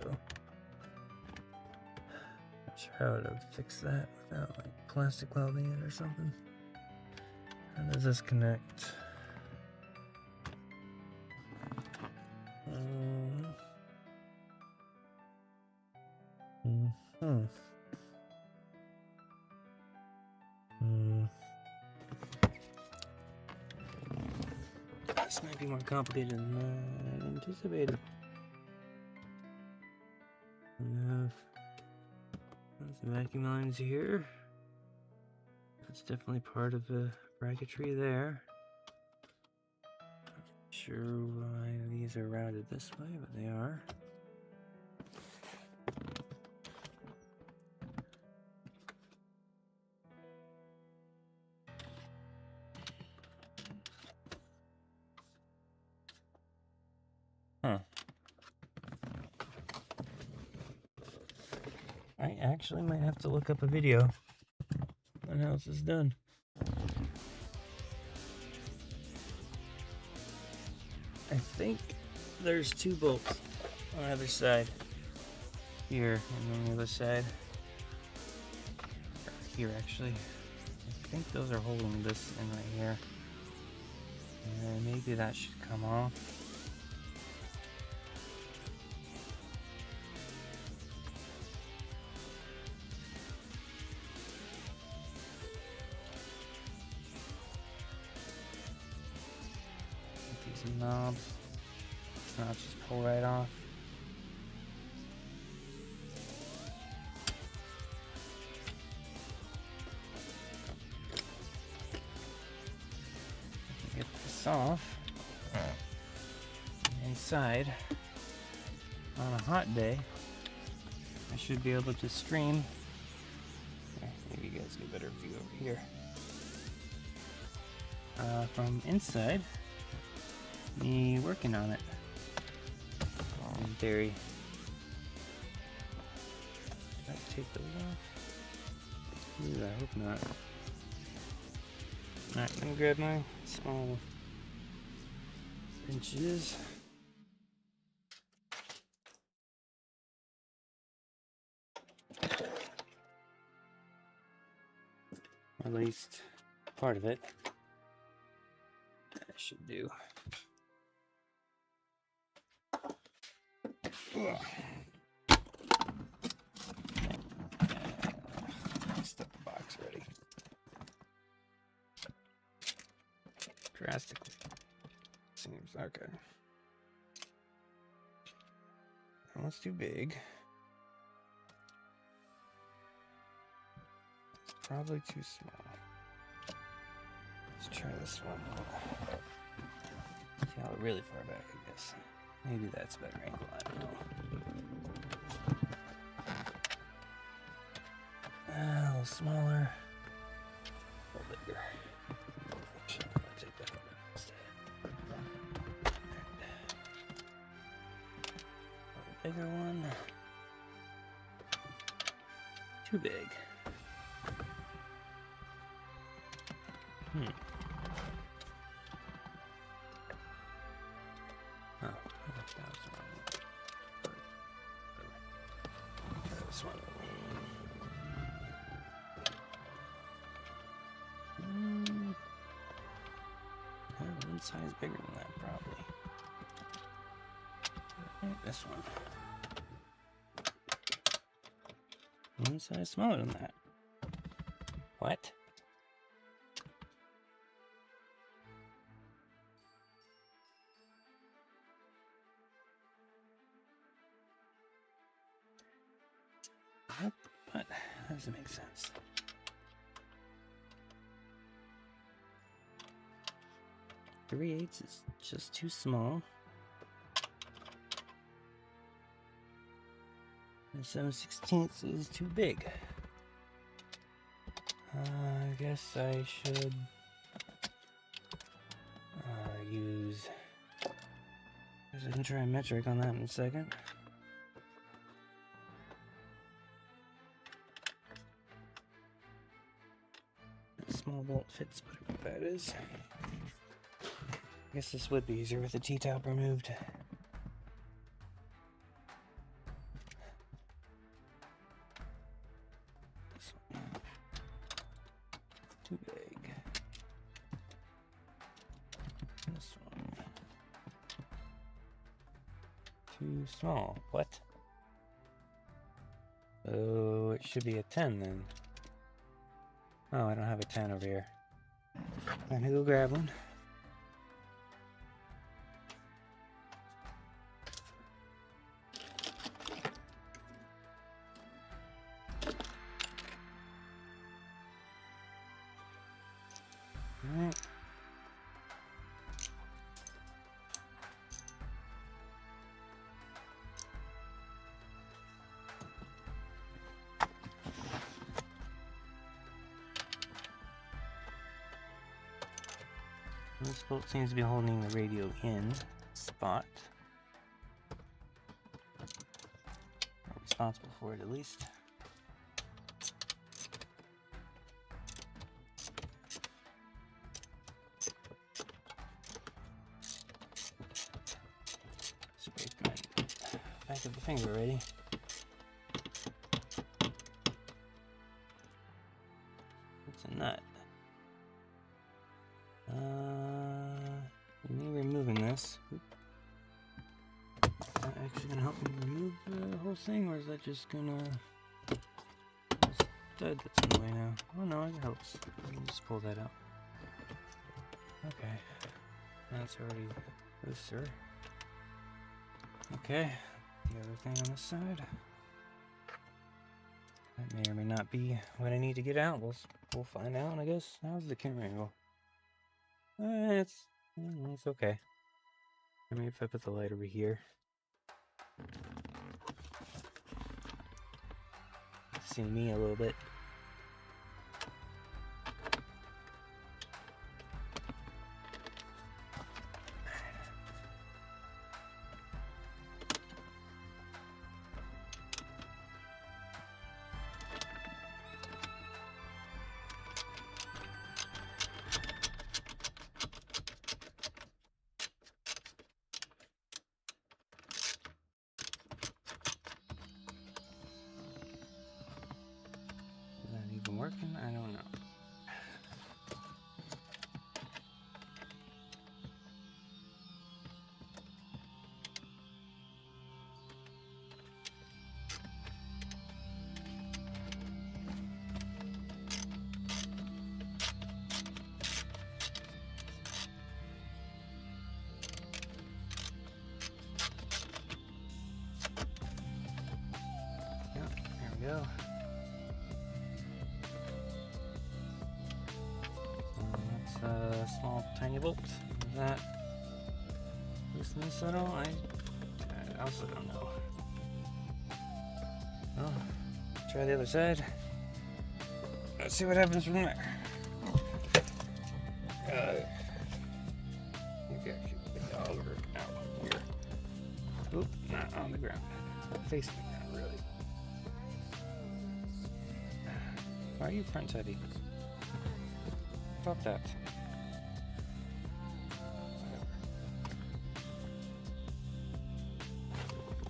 not sure how to fix that without like plastic welding it or something. How does this connect? This might be more complicated than I anticipated. There's the vacuum lines here. That's definitely part of the bracketry there. Not sure why these are routed this way, but they are. Huh. I actually might have to look up a video on how this is done. I think there's 2 bolts on either side. Here and on the other side. Or here actually. I think those are holding this in right here. And then maybe that should come off. Knobs. Now just pull right off. Get this off. Inside, on a hot day, I should be able to stream. Maybe you guys get a better view over here. From inside. Me working on it. In theory. Did I take those off? Ooh, I hope not. Alright, I'm gonna grab my small pinches. At least part of it. That should do. Step the box ready. Drastically. Seems okay. That one's too big. It's probably too small. Let's try this one. See how really far back, I guess. Maybe that's a better angle, I don't know. A little smaller. A little bigger. Actually, I'm gonna take that one instead. A bigger one. Too big. Oh, that was the wrong one. Try this one. One size bigger than that, probably. This one. One size smaller than that. What? What? That doesn't make sense. Three-eighths is just too small. And 7/16 is too big. I guess I should use. I can try metric on that in a second. Small bolt fits whatever that is. I guess this would be easier with the T-top removed. This one. Too big. This one. Too small. What? Oh, it should be a 10 then. Oh, I don't have a 10 over here. I'm gonna go grab one. All right. This bolt seems to be holding the radio in spot. Or responsible for it at least. Scrape my back of the finger ready. It's a nut. Me removing this. Is that actually gonna help me remove the whole thing, or is that just gonna stud that's in the way now? Oh no, it helps. Let me just pull that out. Okay, that's already looser. Okay, the other thing on this side. That may or may not be what I need to get out. We'll find out, I guess. How's the camera angle? It's okay. Maybe if I put the light over here. See me a little bit. Working? I don't know. Yep, there we go. Small tiny bolt. Is that loosen this at all? I also don't know. Well, try the other side. Let's see what happens from there. I think I should put the auger out here. Oop, not on the ground. Face me down, really. Why are you front heavy? Stop that.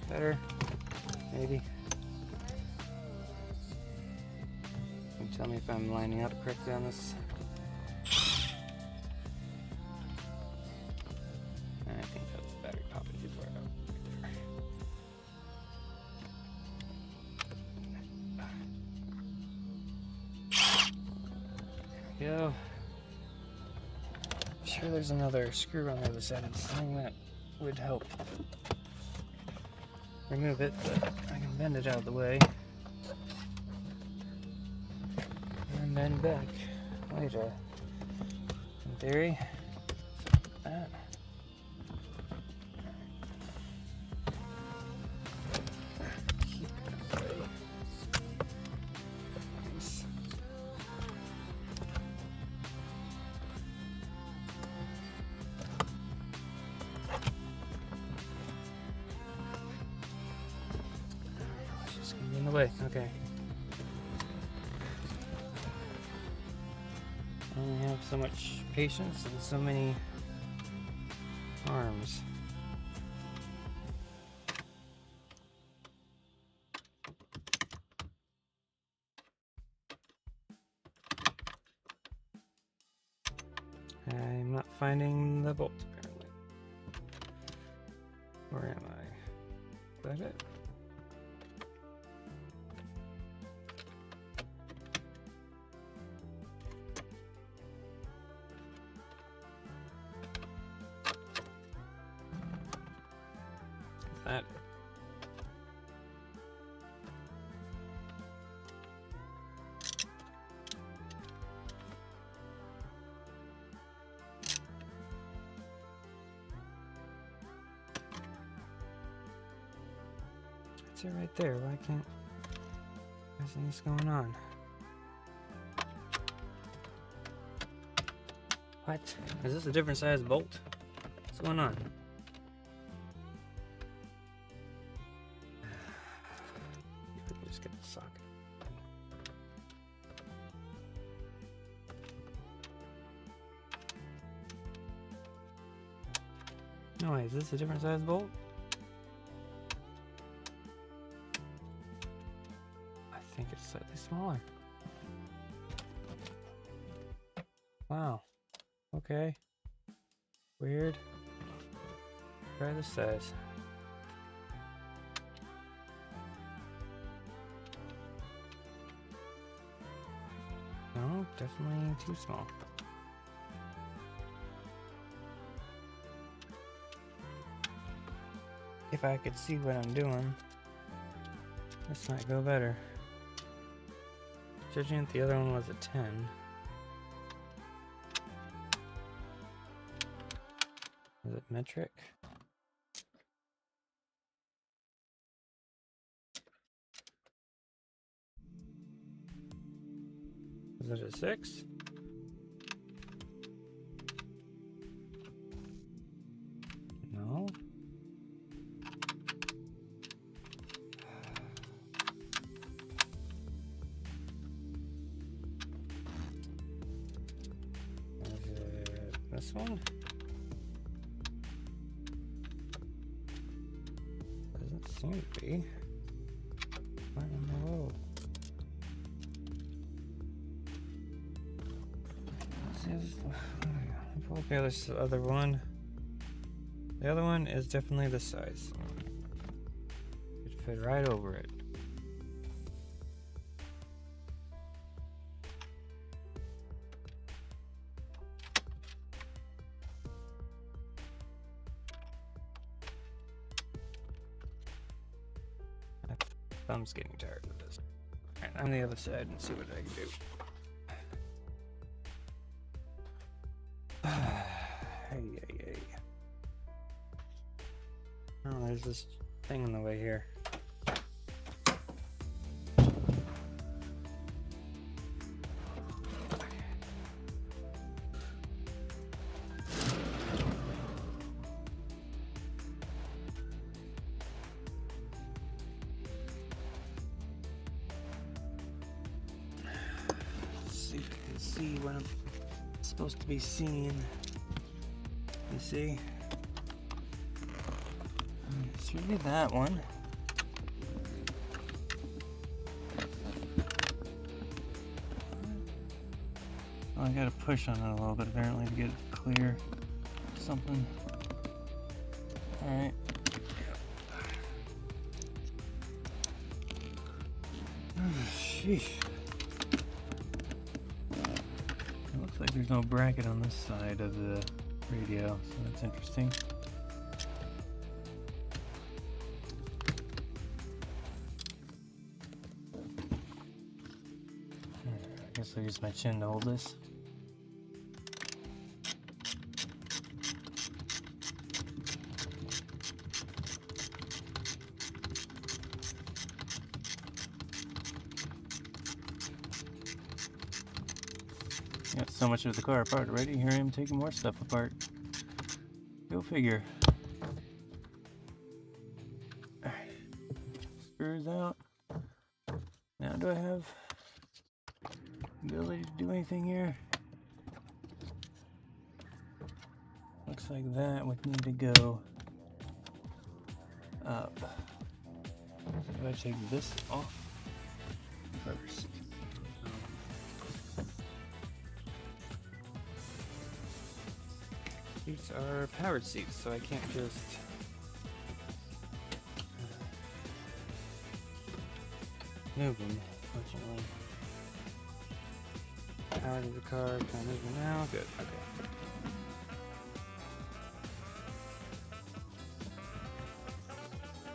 Better, maybe. Can you tell me if I'm lining up correctly on this? I think that's the battery popping too far out. Right there. go. I'm sure there's another screw on the other side of this thing that would help remove it, but I can bend it out of the way. And then back later. In theory. So that. Keep it away. Nice. It's just gonna be in the way. Okay. I only have so much patience and so many arms. I'm not finding the bolt apparently. Where am I? Is that it? That. It's it right there. Why can't? Why isn't this going on? What? Is this a different size bolt? What's going on? Just get the socket. No way, is this a different size bolt? I think it's slightly smaller. Wow. Okay. Weird. Try this size. No, definitely too small. If I could see what I'm doing, this might go better. Judging that the other one was a 10. Is it metric? Is it a 6? No. Is it this one? Doesn't seem to be. I don't know. Pull up the other one. The other one is definitely this size. It fit right over it. My thumb's getting tired of this. Alright, on the other side and see what I can do. Oh, there's this thing in the way here. Let's see if I can see what I'm supposed to be seeing. You see? It should be that one. Oh, I gotta push on it a little bit apparently to get it clear. Something. Alright. Sheesh. There's no bracket on this side of the radio, so that's interesting. I guess I'll use my chin to hold this. Got so much of the car apart already. Here I am taking more stuff apart. Go figure. Alright. Screws out. Now do I have the ability to do anything here? Looks like that would need to go up. Do I take this off first? Seats are powered seats, so I can't just move them, unfortunately. Power to the car, can I move them now? Good, okay.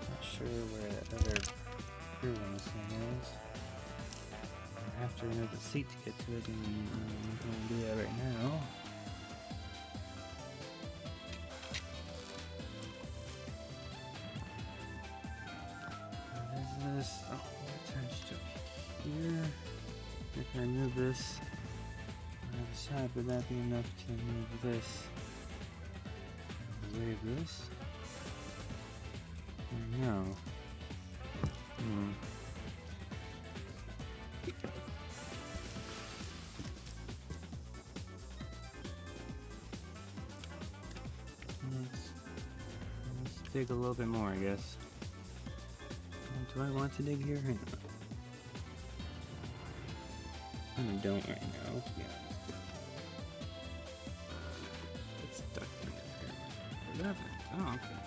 Not sure where that other screw on this thing is. I have to remove the seat to get to it, and I'm going to do that right now. This attached up here. If I move this on the other side, would that be enough to move this? Wave this? No. Let's dig a little bit more, I guess. Do I want to dig here? Hang on. I don't right now, to be honest. It's stuck in there. 11. Oh, okay.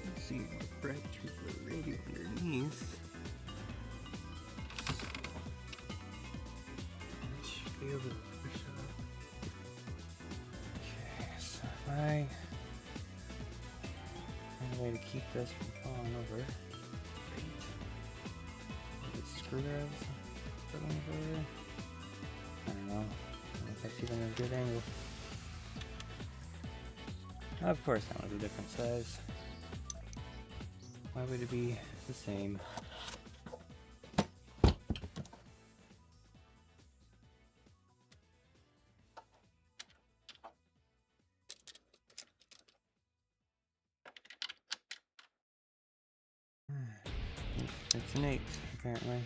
Let's see what break through the radio underneath. I should be able to push it up. I find a way to keep this from falling over. Great. Screw rubs falling over. I don't know. I don't know if that's even a good angle. Of course, that one's a different size. Why would it be the same? It's an 8, apparently.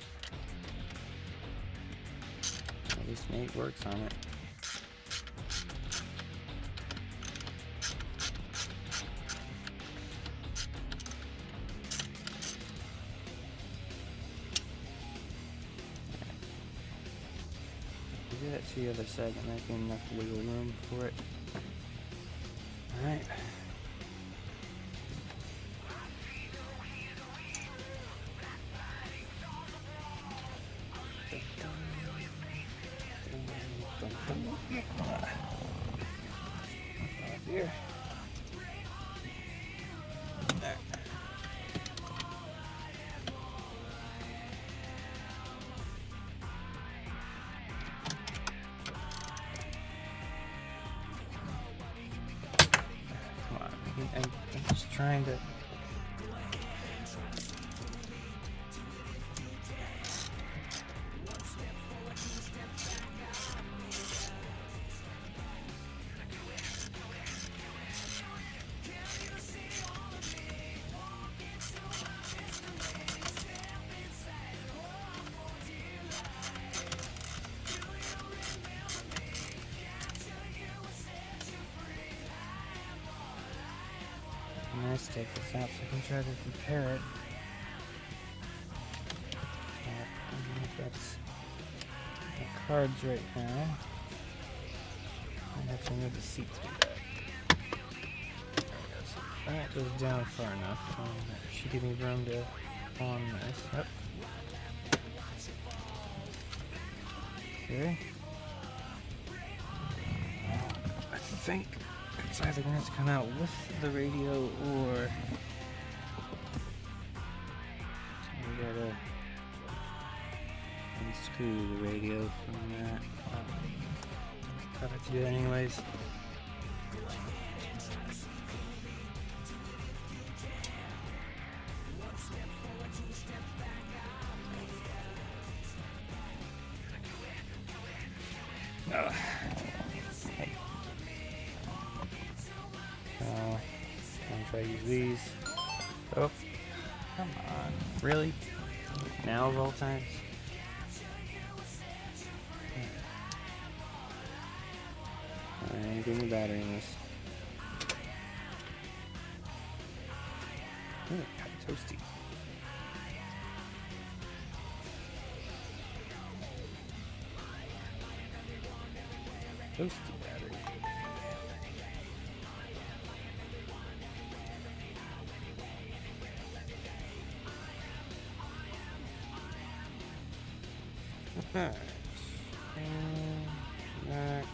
At least an 8 works on it. Do that to the other side, that might be enough wiggle room for it. Alright. Here. There. Come on, I'm just trying to. Let's take this out so I can try to compare it. I don't know if that's the cards right now. I have to move the seat to do that. There we go, so that goes down far enough. That should give me room to on this. Yep. Okay. I think it's either going to have to come out with the radio or we gotta unscrew the radio from that. I'll have to do that anyways. Hey. I'm gonna try to use these. Oh, come on. Really? Now of all times? Alright, give me the battery in this. Ooh, kind of toasty. Toasty battery. Alright. And that.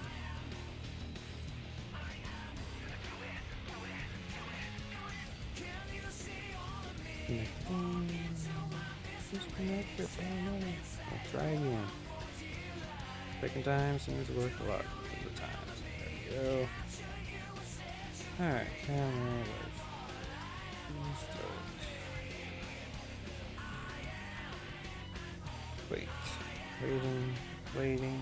Disconnect it. Oh no. I'll try again. Second time seems to work a lot of the times. There we go. Alright, camera. Wait. Waiting.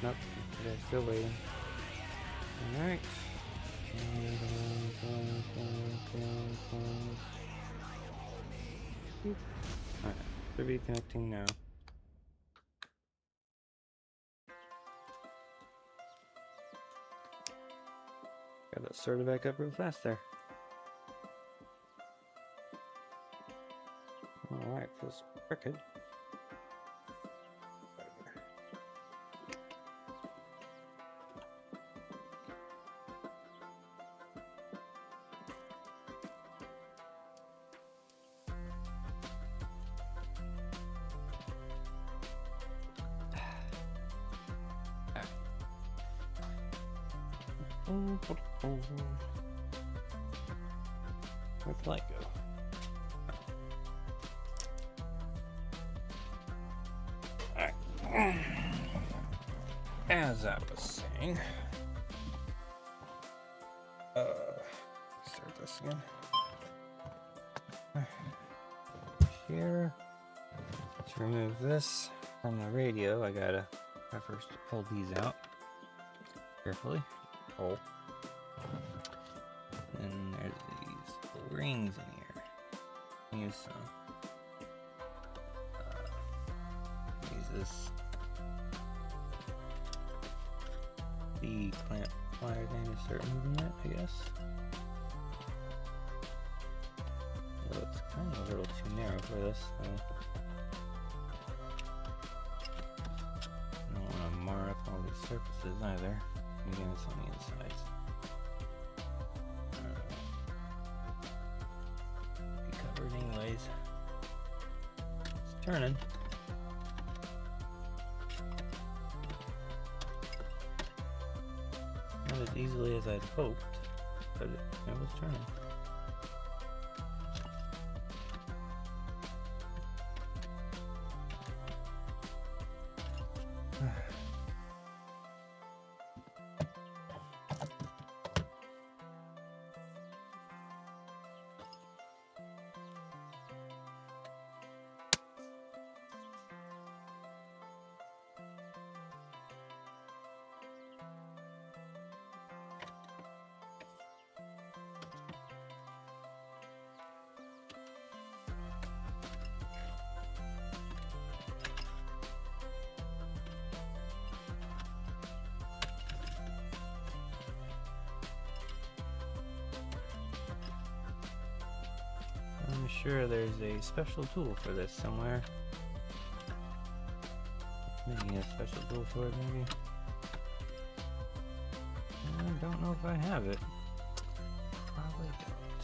Nope. Okay, still waiting. Alright. Alright, should be connecting now. Got that started back up real fast there. Alright, feels crooked. Where'd the light go? Alright. As I was saying, start this again. Here, to remove this from the radio, I first pull these out carefully. Oh. And there's these little rings in here. Use some. Use this clamp plier thing to start moving it, I guess. Well, it's kind of a little too narrow for this. So I don't want to mar up all these surfaces either. Again, it's on the insides. Be covered anyways. It's turning. Not as easily as I'd hoped, but it was turning. I'm sure there's a special tool for this somewhere. Maybe a special tool for it, maybe. I don't know if I have it. probably don't.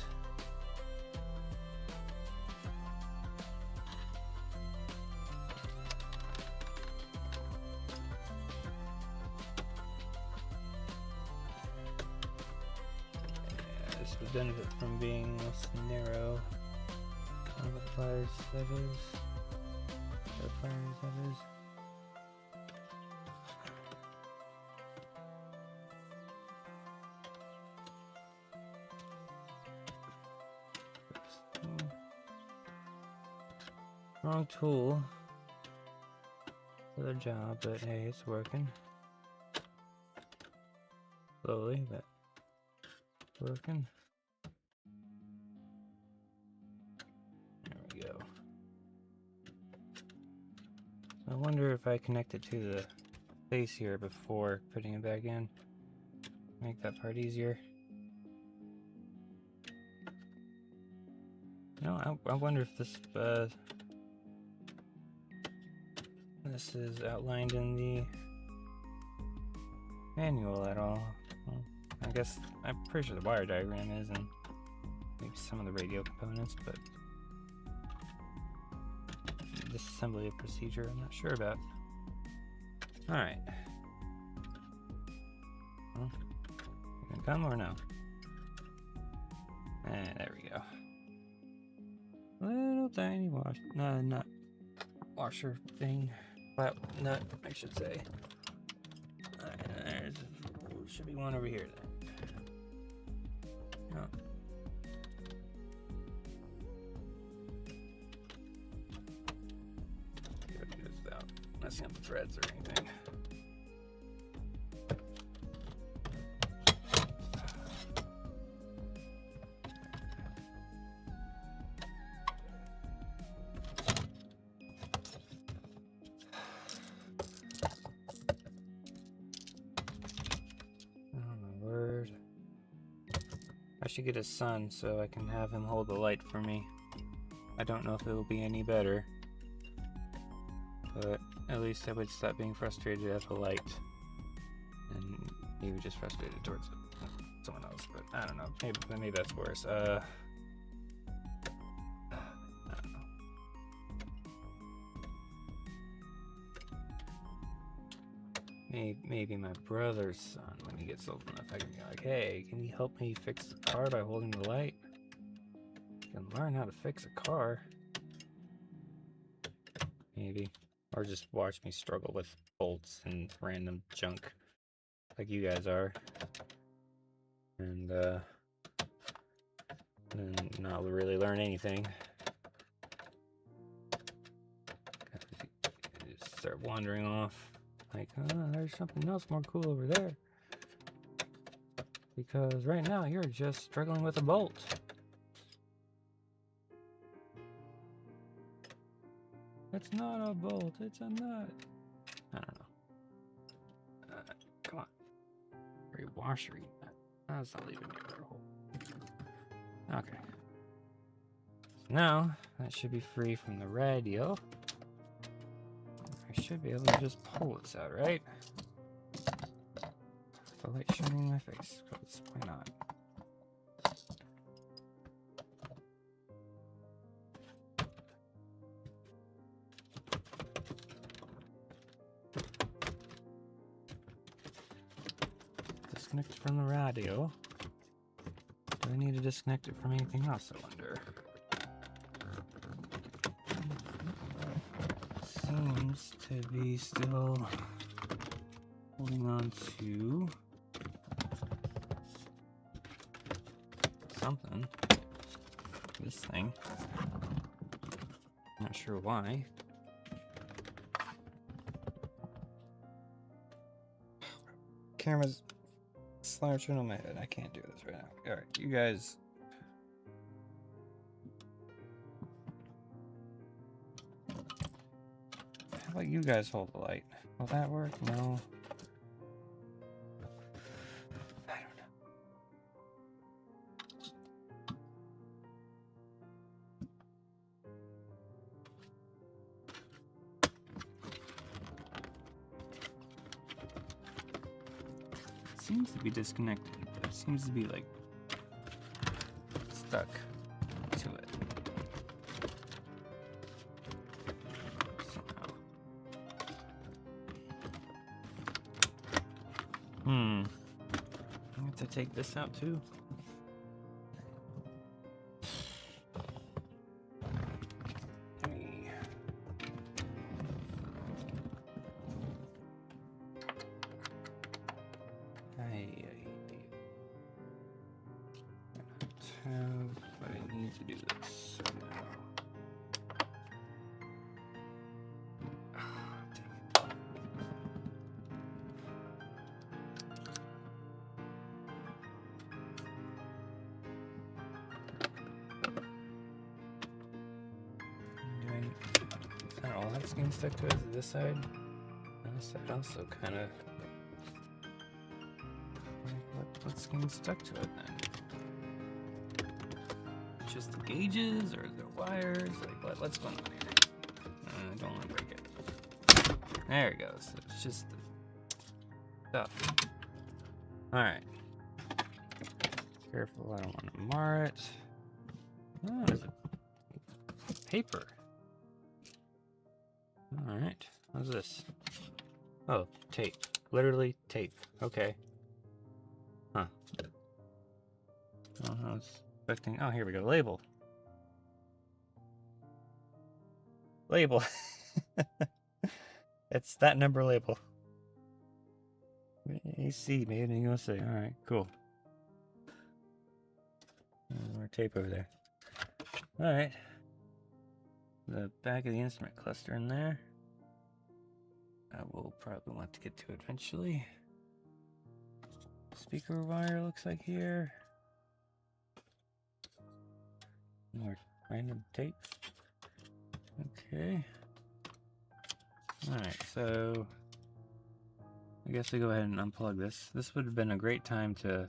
Yeah, this would benefit from being less narrow on the fire edges. The fire edges. Wrong tool for the job, but hey, it's working. Slowly, but working. There we go. I wonder if I connect it to the face here before putting it back in. Make that part easier. No, I wonder if this this is outlined in the manual at all. Well, I guess I'm pretty sure the wire diagram is, and maybe some of the radio components, but disassembly of procedure I'm not sure about. Alright. Well, you gonna come or no? And there we go. Little tiny nut washer thing. Flat nut, I should say. There should be one over here then. No. Here, do this without messing up the threads or anything. I should get a son so I can have him hold the light for me. I don't know if it'll be any better, but at least I would stop being frustrated at the light, and he was just frustrated towards someone else. But I don't know. Maybe that's worse. I don't know. Maybe my brother's son, when he gets old enough, I can be like, hey, can you help me fix the car by holding the light? You can learn how to fix a car. Maybe. Or just watch me struggle with bolts and random junk like you guys are. And not really learn anything. Just start wandering off. Like, there's something else more cool over there. Because right now you're just struggling with a bolt. It's not a bolt, it's a nut. I don't know. Come on. Very washery nut. That's not leaving me a hole. Okay. So now, that should be free from the radio. I should be able to just pull this out, right? The light shining in my face, because why not? Disconnect it from the radio. Do I need to disconnect it from anything else, I wonder? Seems to be still holding on to something. This thing. Not sure why. Camera's slouching on my head. I can't do this right now. Alright, you guys. How about you guys hold the light? Will that work? No. I don't know. It seems to be disconnected, but it seems to be like stuck to it. Somehow. I have to take this out too. But I need to do this now. Dang it. Is that all that's getting stuck to it? Is it this side? This side also kind of. What's getting stuck to it then? Just the gauges or the wires? Like what's going on here? I don't want to break it. There it goes. It's just the stuff. Alright. Careful, I don't want to mar it. Oh, there's a paper. Alright. What's this? Oh, tape. Literally tape. Okay. Huh. Oh, I was expecting. Oh, here we go. Label. Label. It's that number label. AC made in USA. Alright, cool. More tape over there. Alright. The back of the instrument cluster in there. I will probably want to get to it eventually. Speaker wire looks like here. More random tape. Okay. Alright, so I guess we go ahead and unplug this. This would have been a great time to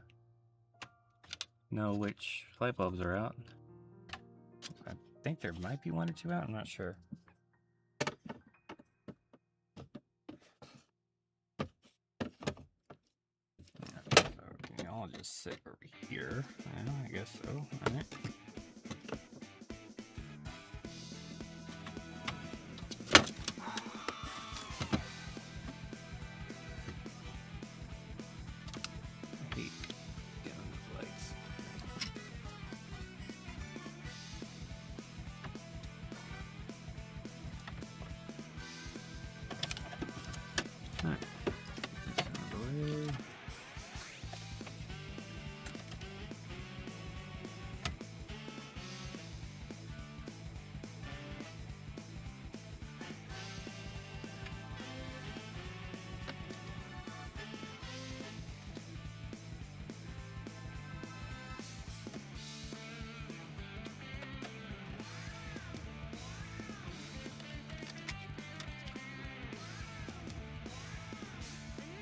know which light bulbs are out. I think there might be one or two out, I'm not sure. I'll just sit over here. Yeah, I guess so. All right. I hate getting on those lights. All right. This out of the way.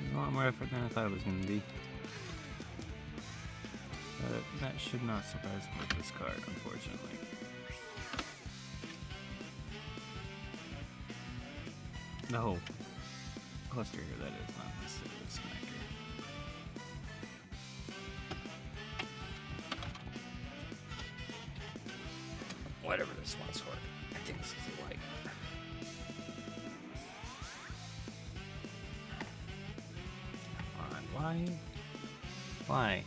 A lot more effort than I thought it was going to be. But that should not surprise me with this card, unfortunately. The whole cluster here, that is, not necessarily this connector. Whatever this one's for. I think this is a light. Why?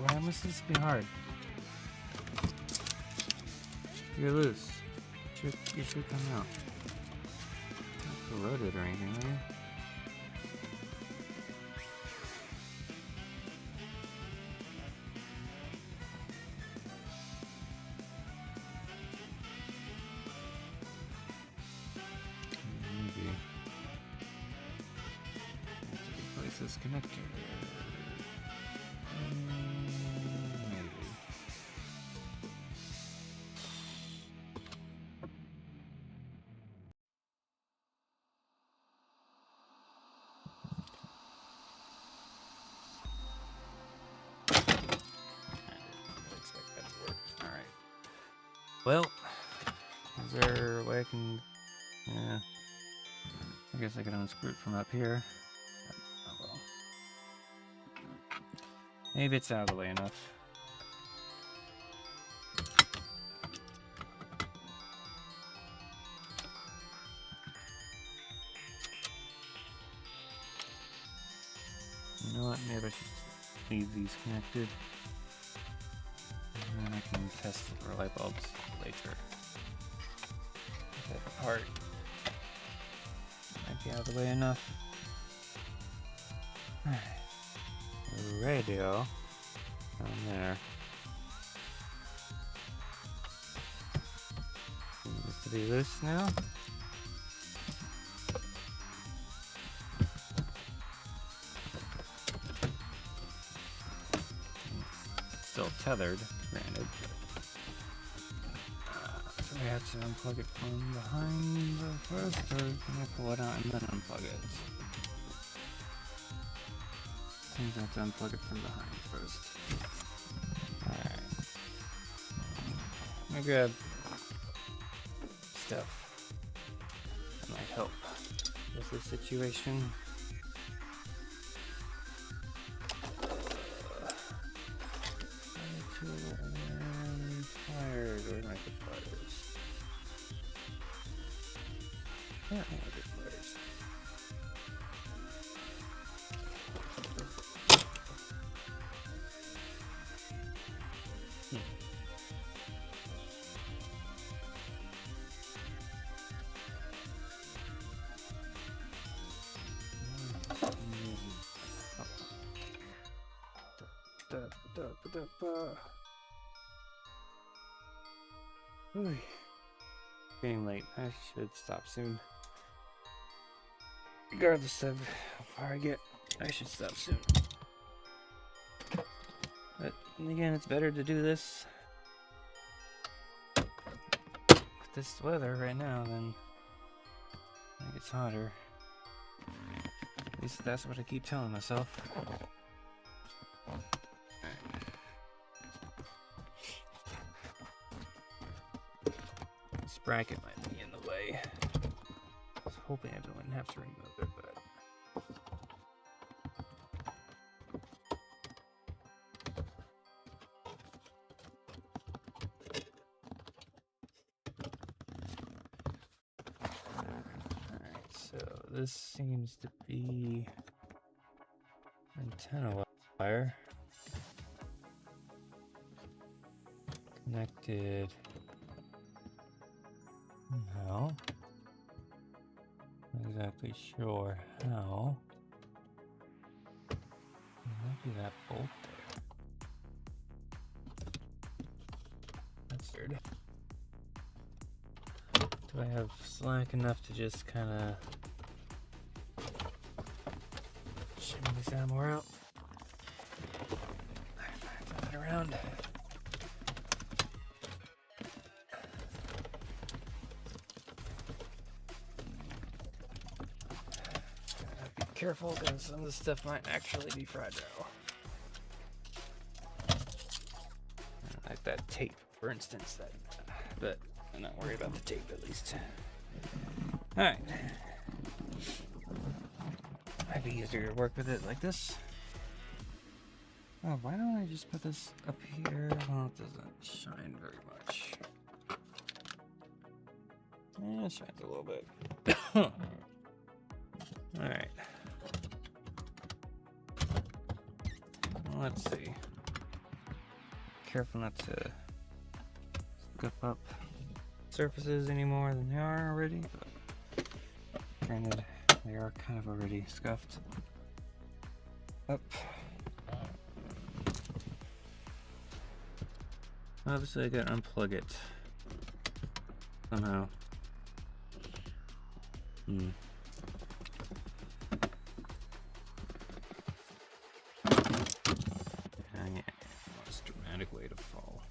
Why must this be hard? You're loose. You should come out. Not corroded or anything, are you? Maybe. I have to replace this connector. Maybe. Well, is there a way I can... Yeah. I guess I can unscrew it from up here. Oh well. Maybe it's out of the way enough. You know what? Maybe I should leave these connected. And then I can test the light bulbs later. That part might be out of the way enough. Alright. Radio down there. Seems to be loose now. Still tethered, granted. So we have to unplug it from behind first, or can I pull it out and then unplug it? Seems I have to unplug it from behind first. Alright. Let me grab stuff that might help with this situation. And pliers. Where are my good pliers? Yeah, I have good pliers. Ooh. Getting late. I should stop soon. Regardless of how far I get, I should stop soon. But again, it's better to do this with this weather right now than when it gets hotter. At least that's what I keep telling myself. This bracket might be in the way. I was hoping I wouldn't have to remove it, but... Alright, so this seems to be antenna wire. Connected. How? Not exactly sure how. There might be that bolt there. That's weird. Do I have slack enough to just kind of shimmy this animal out? Turn it around. Careful, because some of this stuff might actually be fragile. Like that tape, for instance. But I'm not worried about the tape, at least. Alright. Might be easier to work with it like this. Oh, why don't I just put this up here? Well, it doesn't shine very much. Yeah, it shines a little bit. Alright. Let's see. Careful not to scuff up surfaces any more than they are already, but granted, they are kind of already scuffed up. Obviously, I gotta unplug it somehow. Most dramatic way to fall.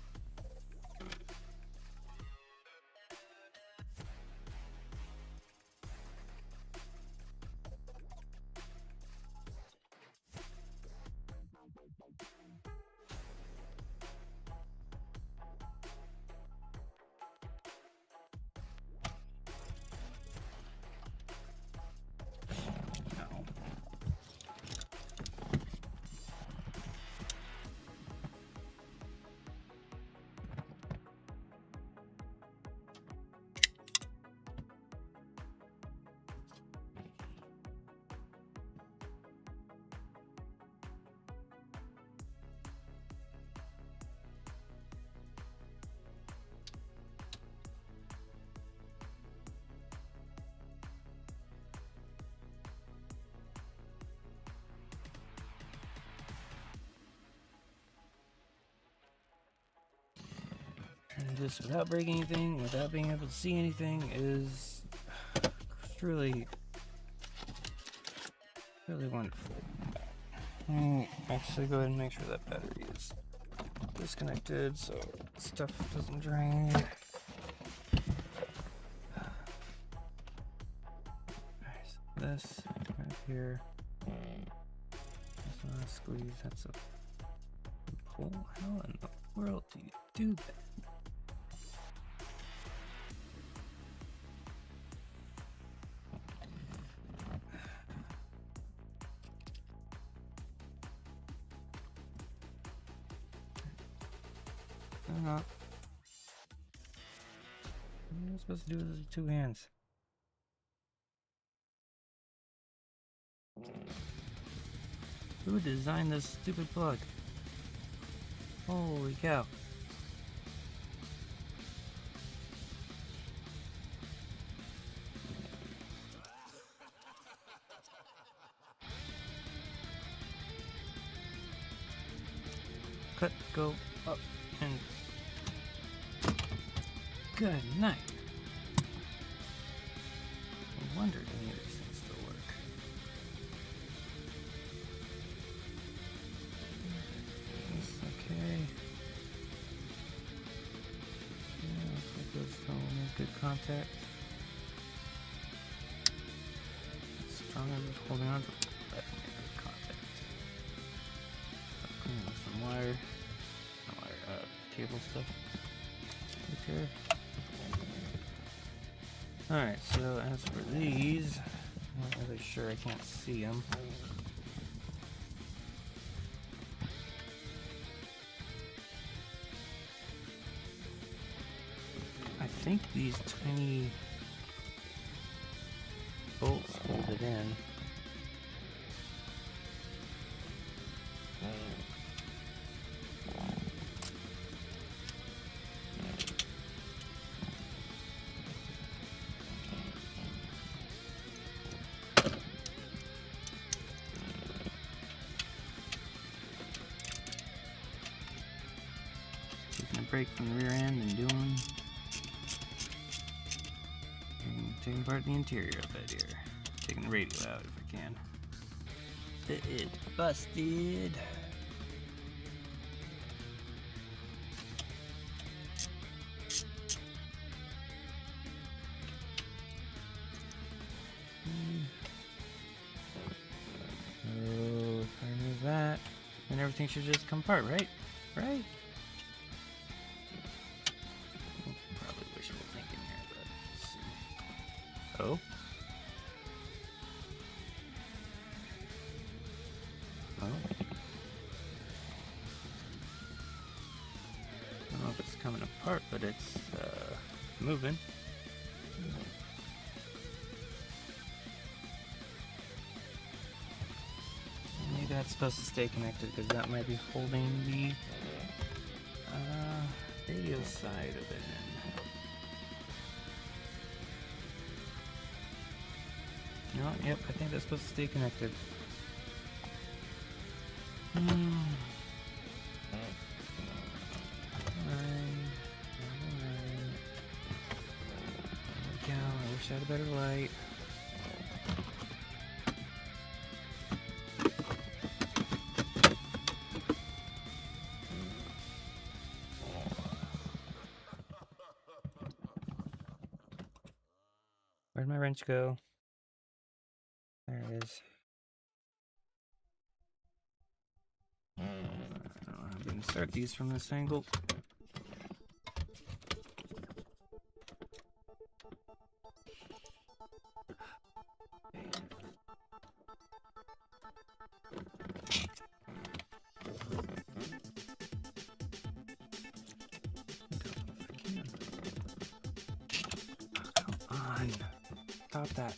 And just without breaking anything, without being able to see anything, is truly, really wonderful. Actually, go ahead and make sure that battery is disconnected so stuff doesn't drain. Alright, so this right here. Just want to squeeze. That's a pull. How in the world do you do that? Not. What am I supposed to do with these 2 hands? Who designed this stupid plug? Holy cow. Cut, go up, and good night. No wonder any of these things still work. This okay. Yeah, looks like those still make good contact. It's stronger just holding on to it. That made good contact. Cleaning with some wire. Not wire, cable stuff. Okay. Alright, so as for these, I'm not really sure, I can't see them. I think these tiny bolts hold it in. Taking a break from the rear end and taking apart the interior of it here. Taking the radio out if I can. It busted. So if I remove that, then everything should just come apart, right? Right? Probably wishful thinking here, but let's see. Oh. Oh. I don't know if it's coming apart, but it's moving. Maybe that's supposed to stay connected because that might be holding the radio side of it in. You know what? Yep, I think that's supposed to stay connected. I wish I had a better light. Where'd my wrench go? There it is. I'm gonna start these from this angle. Stop that.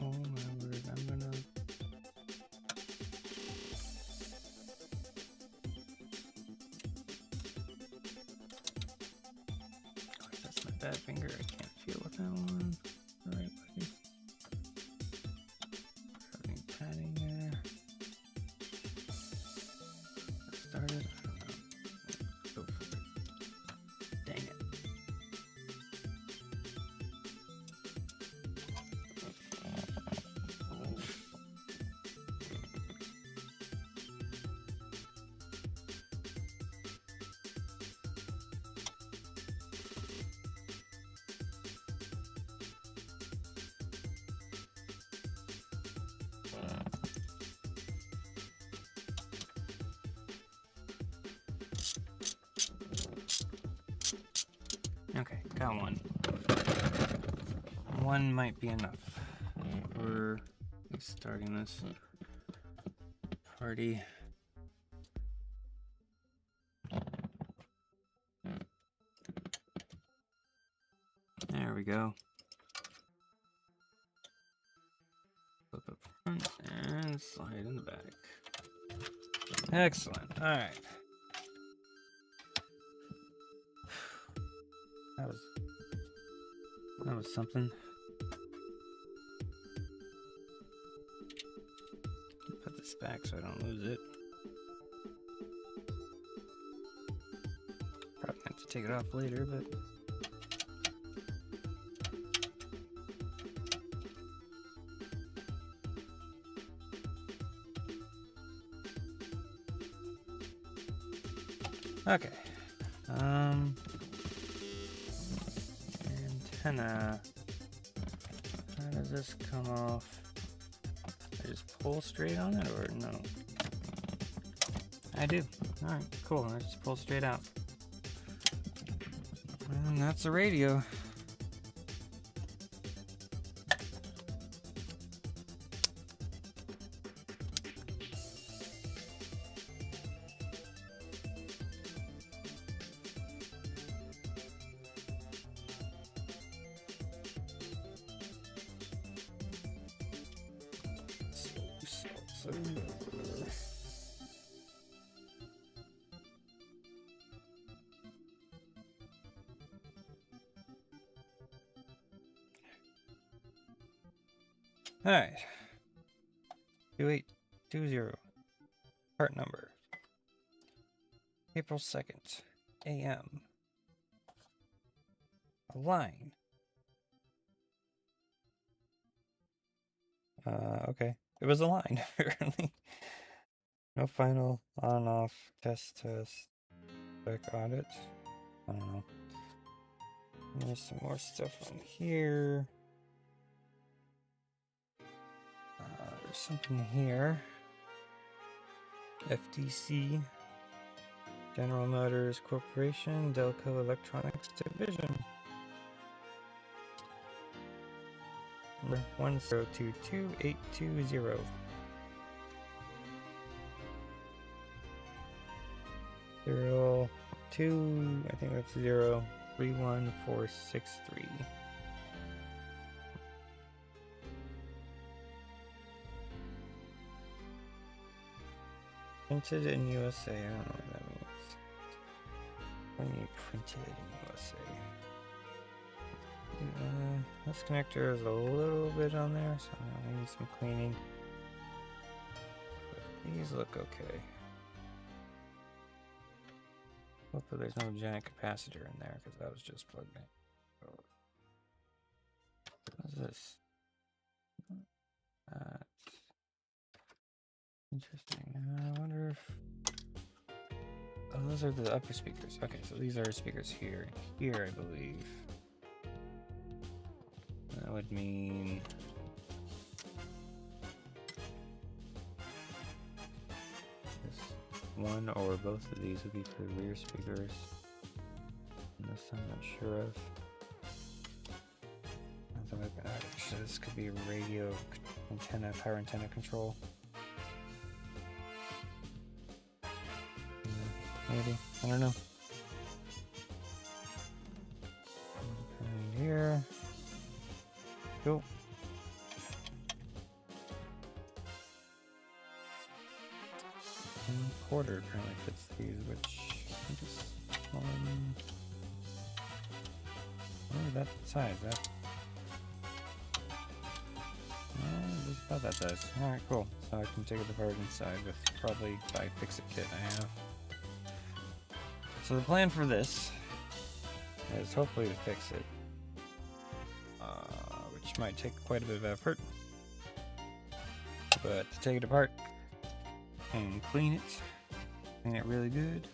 Oh my word, I'm gonna... That's my bad finger, I can't feel with that one. Alright, buddy. Having padding there. Started, I don't know. Go Okay, got one. One might be enough. We're starting this party. There we go. Flip up front and slide in the back. Excellent. All right. That was something. Put this back so I don't lose it. Probably have to take it off later, but. Okay. Antenna. How does this come off? I just pull straight on it or no? I do. Alright, cool. I just pull straight out. And that's a radio. Alright. 2820. Part number. April 2nd. AM. A line. Okay. It was a line, apparently. No final on-off test. Spec audit. I don't know. There's some more stuff on here. There's something here. FTC. General Motors Corporation. Delco Electronics Division. Number 1022820. Zero 2, I think that's 031463. Printed in USA. I don't know what that means. When you printed in USA. This connector is a little bit on there, so I'm gonna need some cleaning. But these look okay. Hopefully there's no giant capacitor in there, because that was just plugged in. What's this? Interesting. I wonder if... Oh, those are the upper speakers. Okay, so these are speakers here. Here, I believe. That would mean... this one or both of these would be for the rear speakers. And this I'm not sure of. Actually, this could be a radio antenna, power antenna control. Maybe. I don't know. Right here. Cool. And Porter apparently fits these, which I just that size. That. Just about that size. Alright, cool. So I can take it apart inside with probably by fix-it kit I have. So the plan for this is hopefully to fix it, which might take quite a bit of effort, but to take it apart and clean it really good,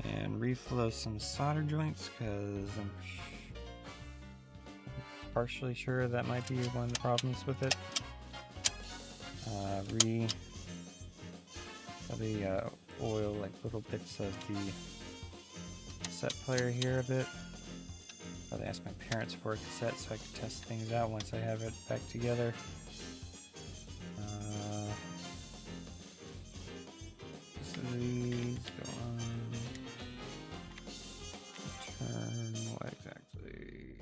and reflow some solder joints, because I'm partially sure that might be one of the problems with it. Oil like little bits of the set player here a bit, Probably ask my parents for a cassette so I can test things out once I have it back together. These go on. Turn what exactly?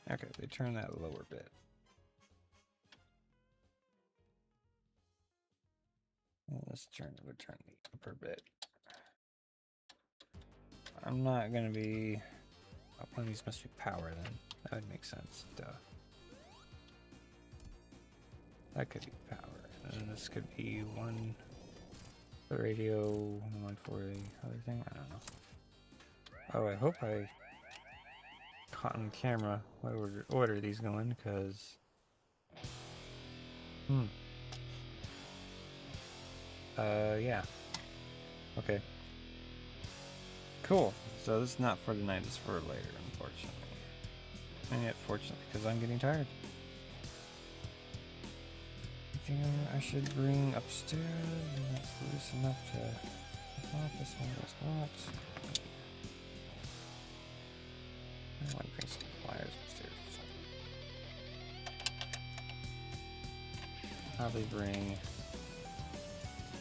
Okay, they turn that lower bit. Well, let's return the upper bit. I'm not gonna be. Oh, one of these must be power then. That would make sense. Duh. That could be power. And this could be one for the radio, one for the other thing. I don't know. Oh, I hope I caught on camera what order these go in, because. Yeah. Okay. Cool. So this is not for tonight, it's for later, unfortunately. And yet, fortunately, because I'm getting tired. Anything I should bring upstairs? That's loose enough to... This one is not. I want to bring some pliers upstairs or something. Probably bring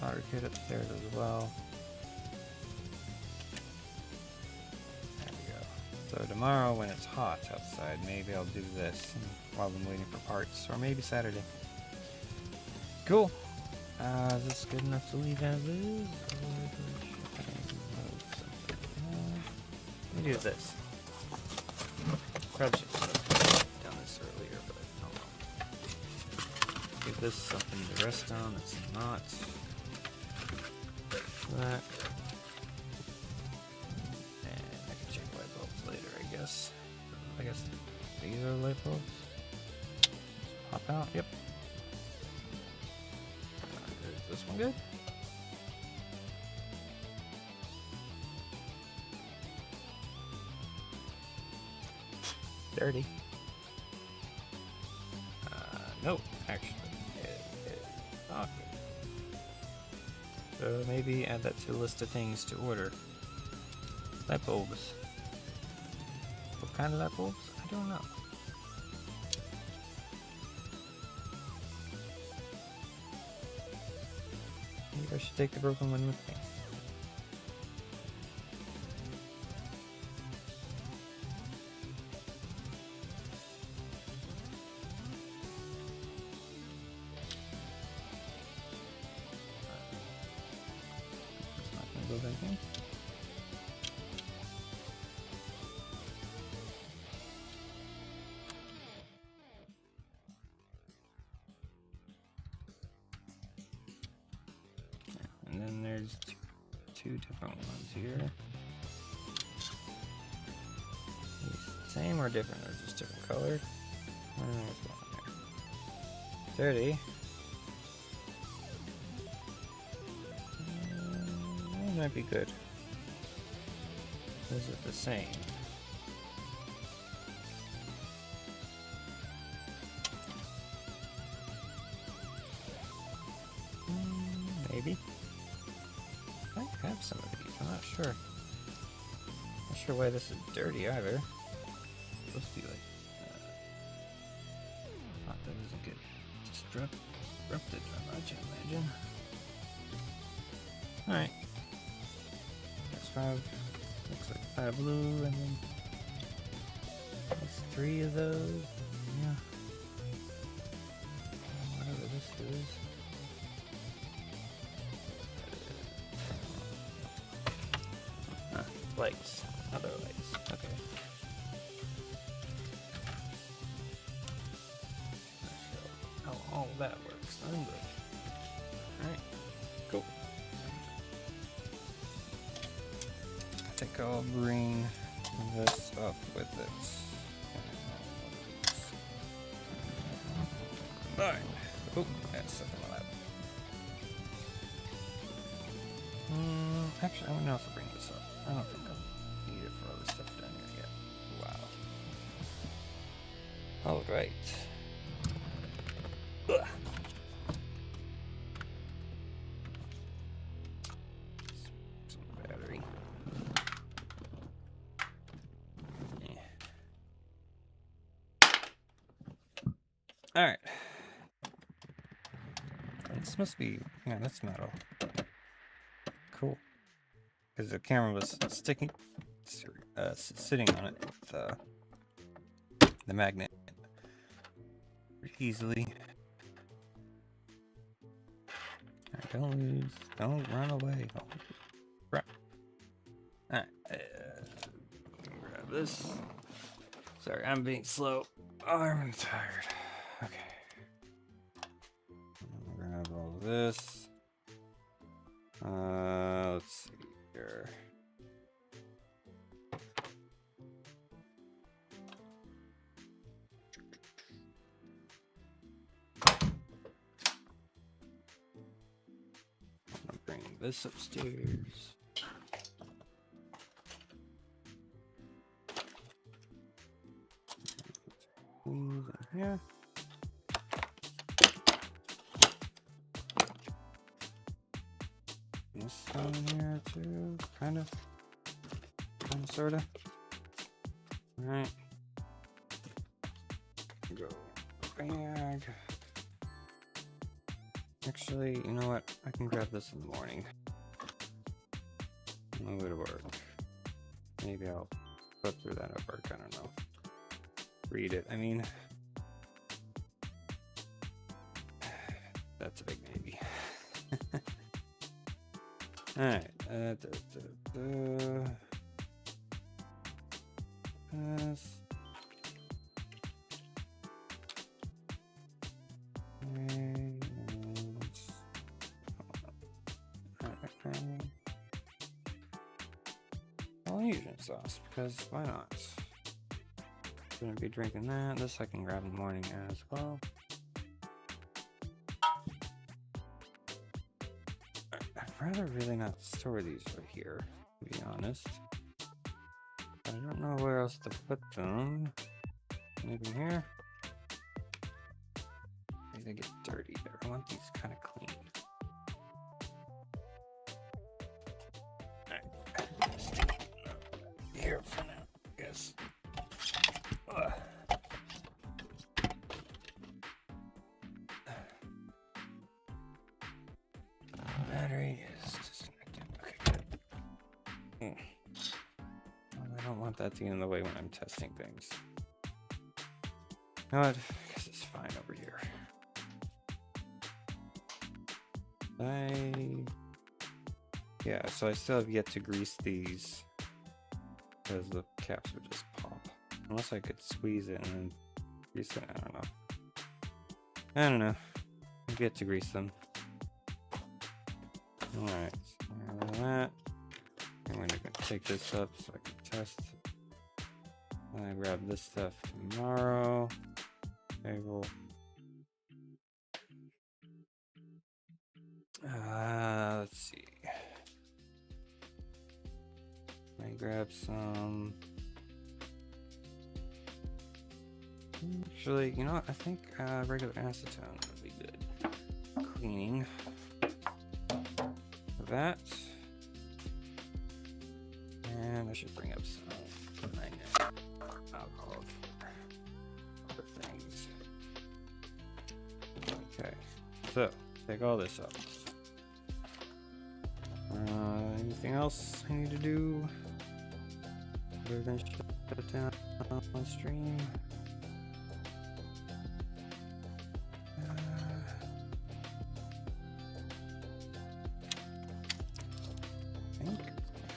otter kit upstairs as well. So tomorrow when it's hot outside, maybe I'll do this while I'm waiting for parts, or maybe Saturday. Cool. Is this good enough to leave as is? Let me do this. Probably should have done this earlier, but I don't know. Give this something to rest on. It's not. That. I guess these are light bulbs. Just pop out. Yep. Is this one good? Dirty. No, actually, it is not good. So maybe add that to the list of things to order. Light bulbs. What kind of light bulbs? I don't know. Maybe I should take the broken one with me. It's not going to build anything. And then there's two different ones here. Same or different, or just different colored? I don't know what's going on there. 30. That might be good. Is it the same? Maybe. I have some of these, I'm not sure. Not sure why this is dirty either. It's supposed to be like thought that doesn't get disrupted much, I imagine. Alright. That's 5. Looks like 5 blue, and then there's 3 of those. Yeah. Whatever this is. Lights. Other lights. Okay. How all that works. I'm good. Alright. Cool. I think I'll bring this up with it. Alright. Oh, that's something like that. Actually, I would also bring this up. I don't think I'll need it for other stuff down here yet. Wow. Alright. Alright. This must be... Yeah, that's metal. Cool. Because the camera was sitting on it with the magnet pretty easily. Alright, don't lose. Don't run away. Oh, crap. Alright. Grab this. Sorry, I'm being slow. Oh, I'm tired. Okay. Grab all this. Let's see here. I'm bringing this upstairs. Yeah. This one here too, kind of, sorta. All right. Go bag. Actually, you know what? I can grab this in the morning. Move it to work. Maybe I'll go through that at work. I don't know. Read it. I mean, that's a big maybe. All right. This. Polynesian sauce, because why not? Gonna be drinking that. This I can grab in the morning as well. I'd rather really not store these right here, to be honest. I don't know where else to put them. Maybe here. Maybe they get dirty there. I want these kind of clean. Alright. Here for now, I guess. Battery is disconnected. Okay, good. Well, I don't want that to get in the way when I'm testing things. You know what? I guess it's fine over here. Yeah, so I still have yet to grease these because the caps would just pop. Unless I could squeeze it and then grease it. I don't know. I've yet to grease them. Alright, so that. I'm going to take this up so I can test. I grab this stuff tomorrow. Table. Let's see. I grab some. Actually, you know what? I think regular acetone would be good. Cleaning. That. And I should bring up some alcohol for other things. Okay, so take all this up. Anything else I need to do other than shut it down on stream? I think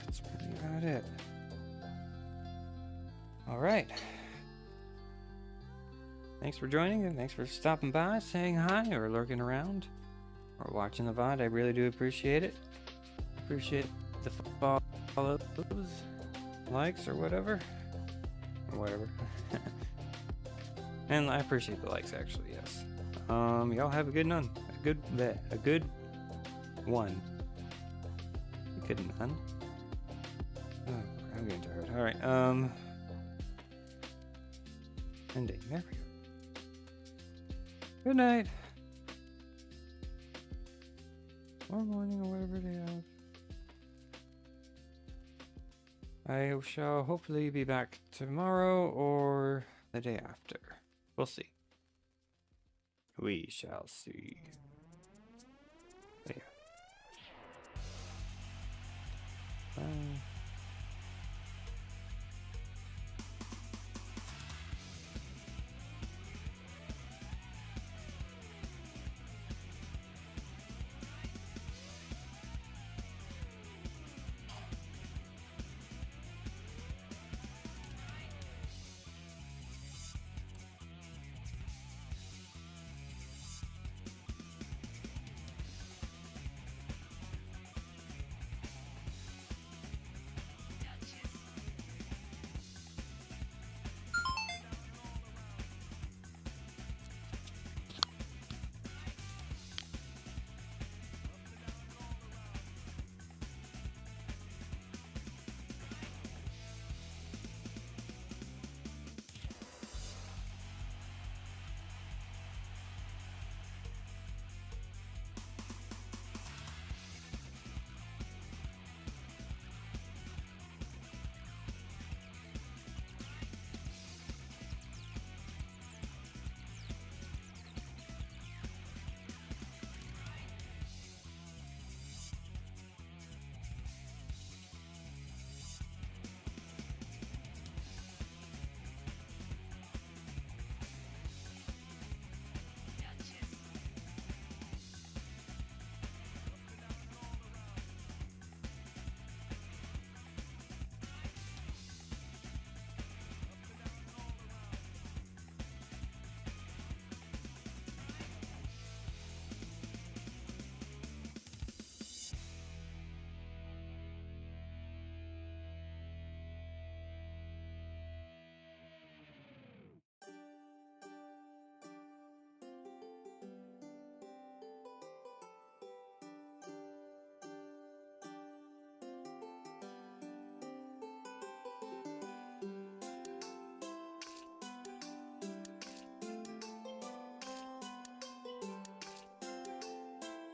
that's really about it. All right. Thanks for joining and thanks for stopping by, saying hi, or lurking around, or watching the VOD. I really do appreciate it. Appreciate the follows, likes, or whatever. And I appreciate the likes, actually, yes. Y'all have a good one. A good one. A good none. Oh, I'm getting tired. All right. Ending. There we go. Good night. Or morning, or whatever they have. I shall hopefully be back tomorrow or the day after. We'll see. We shall see. There.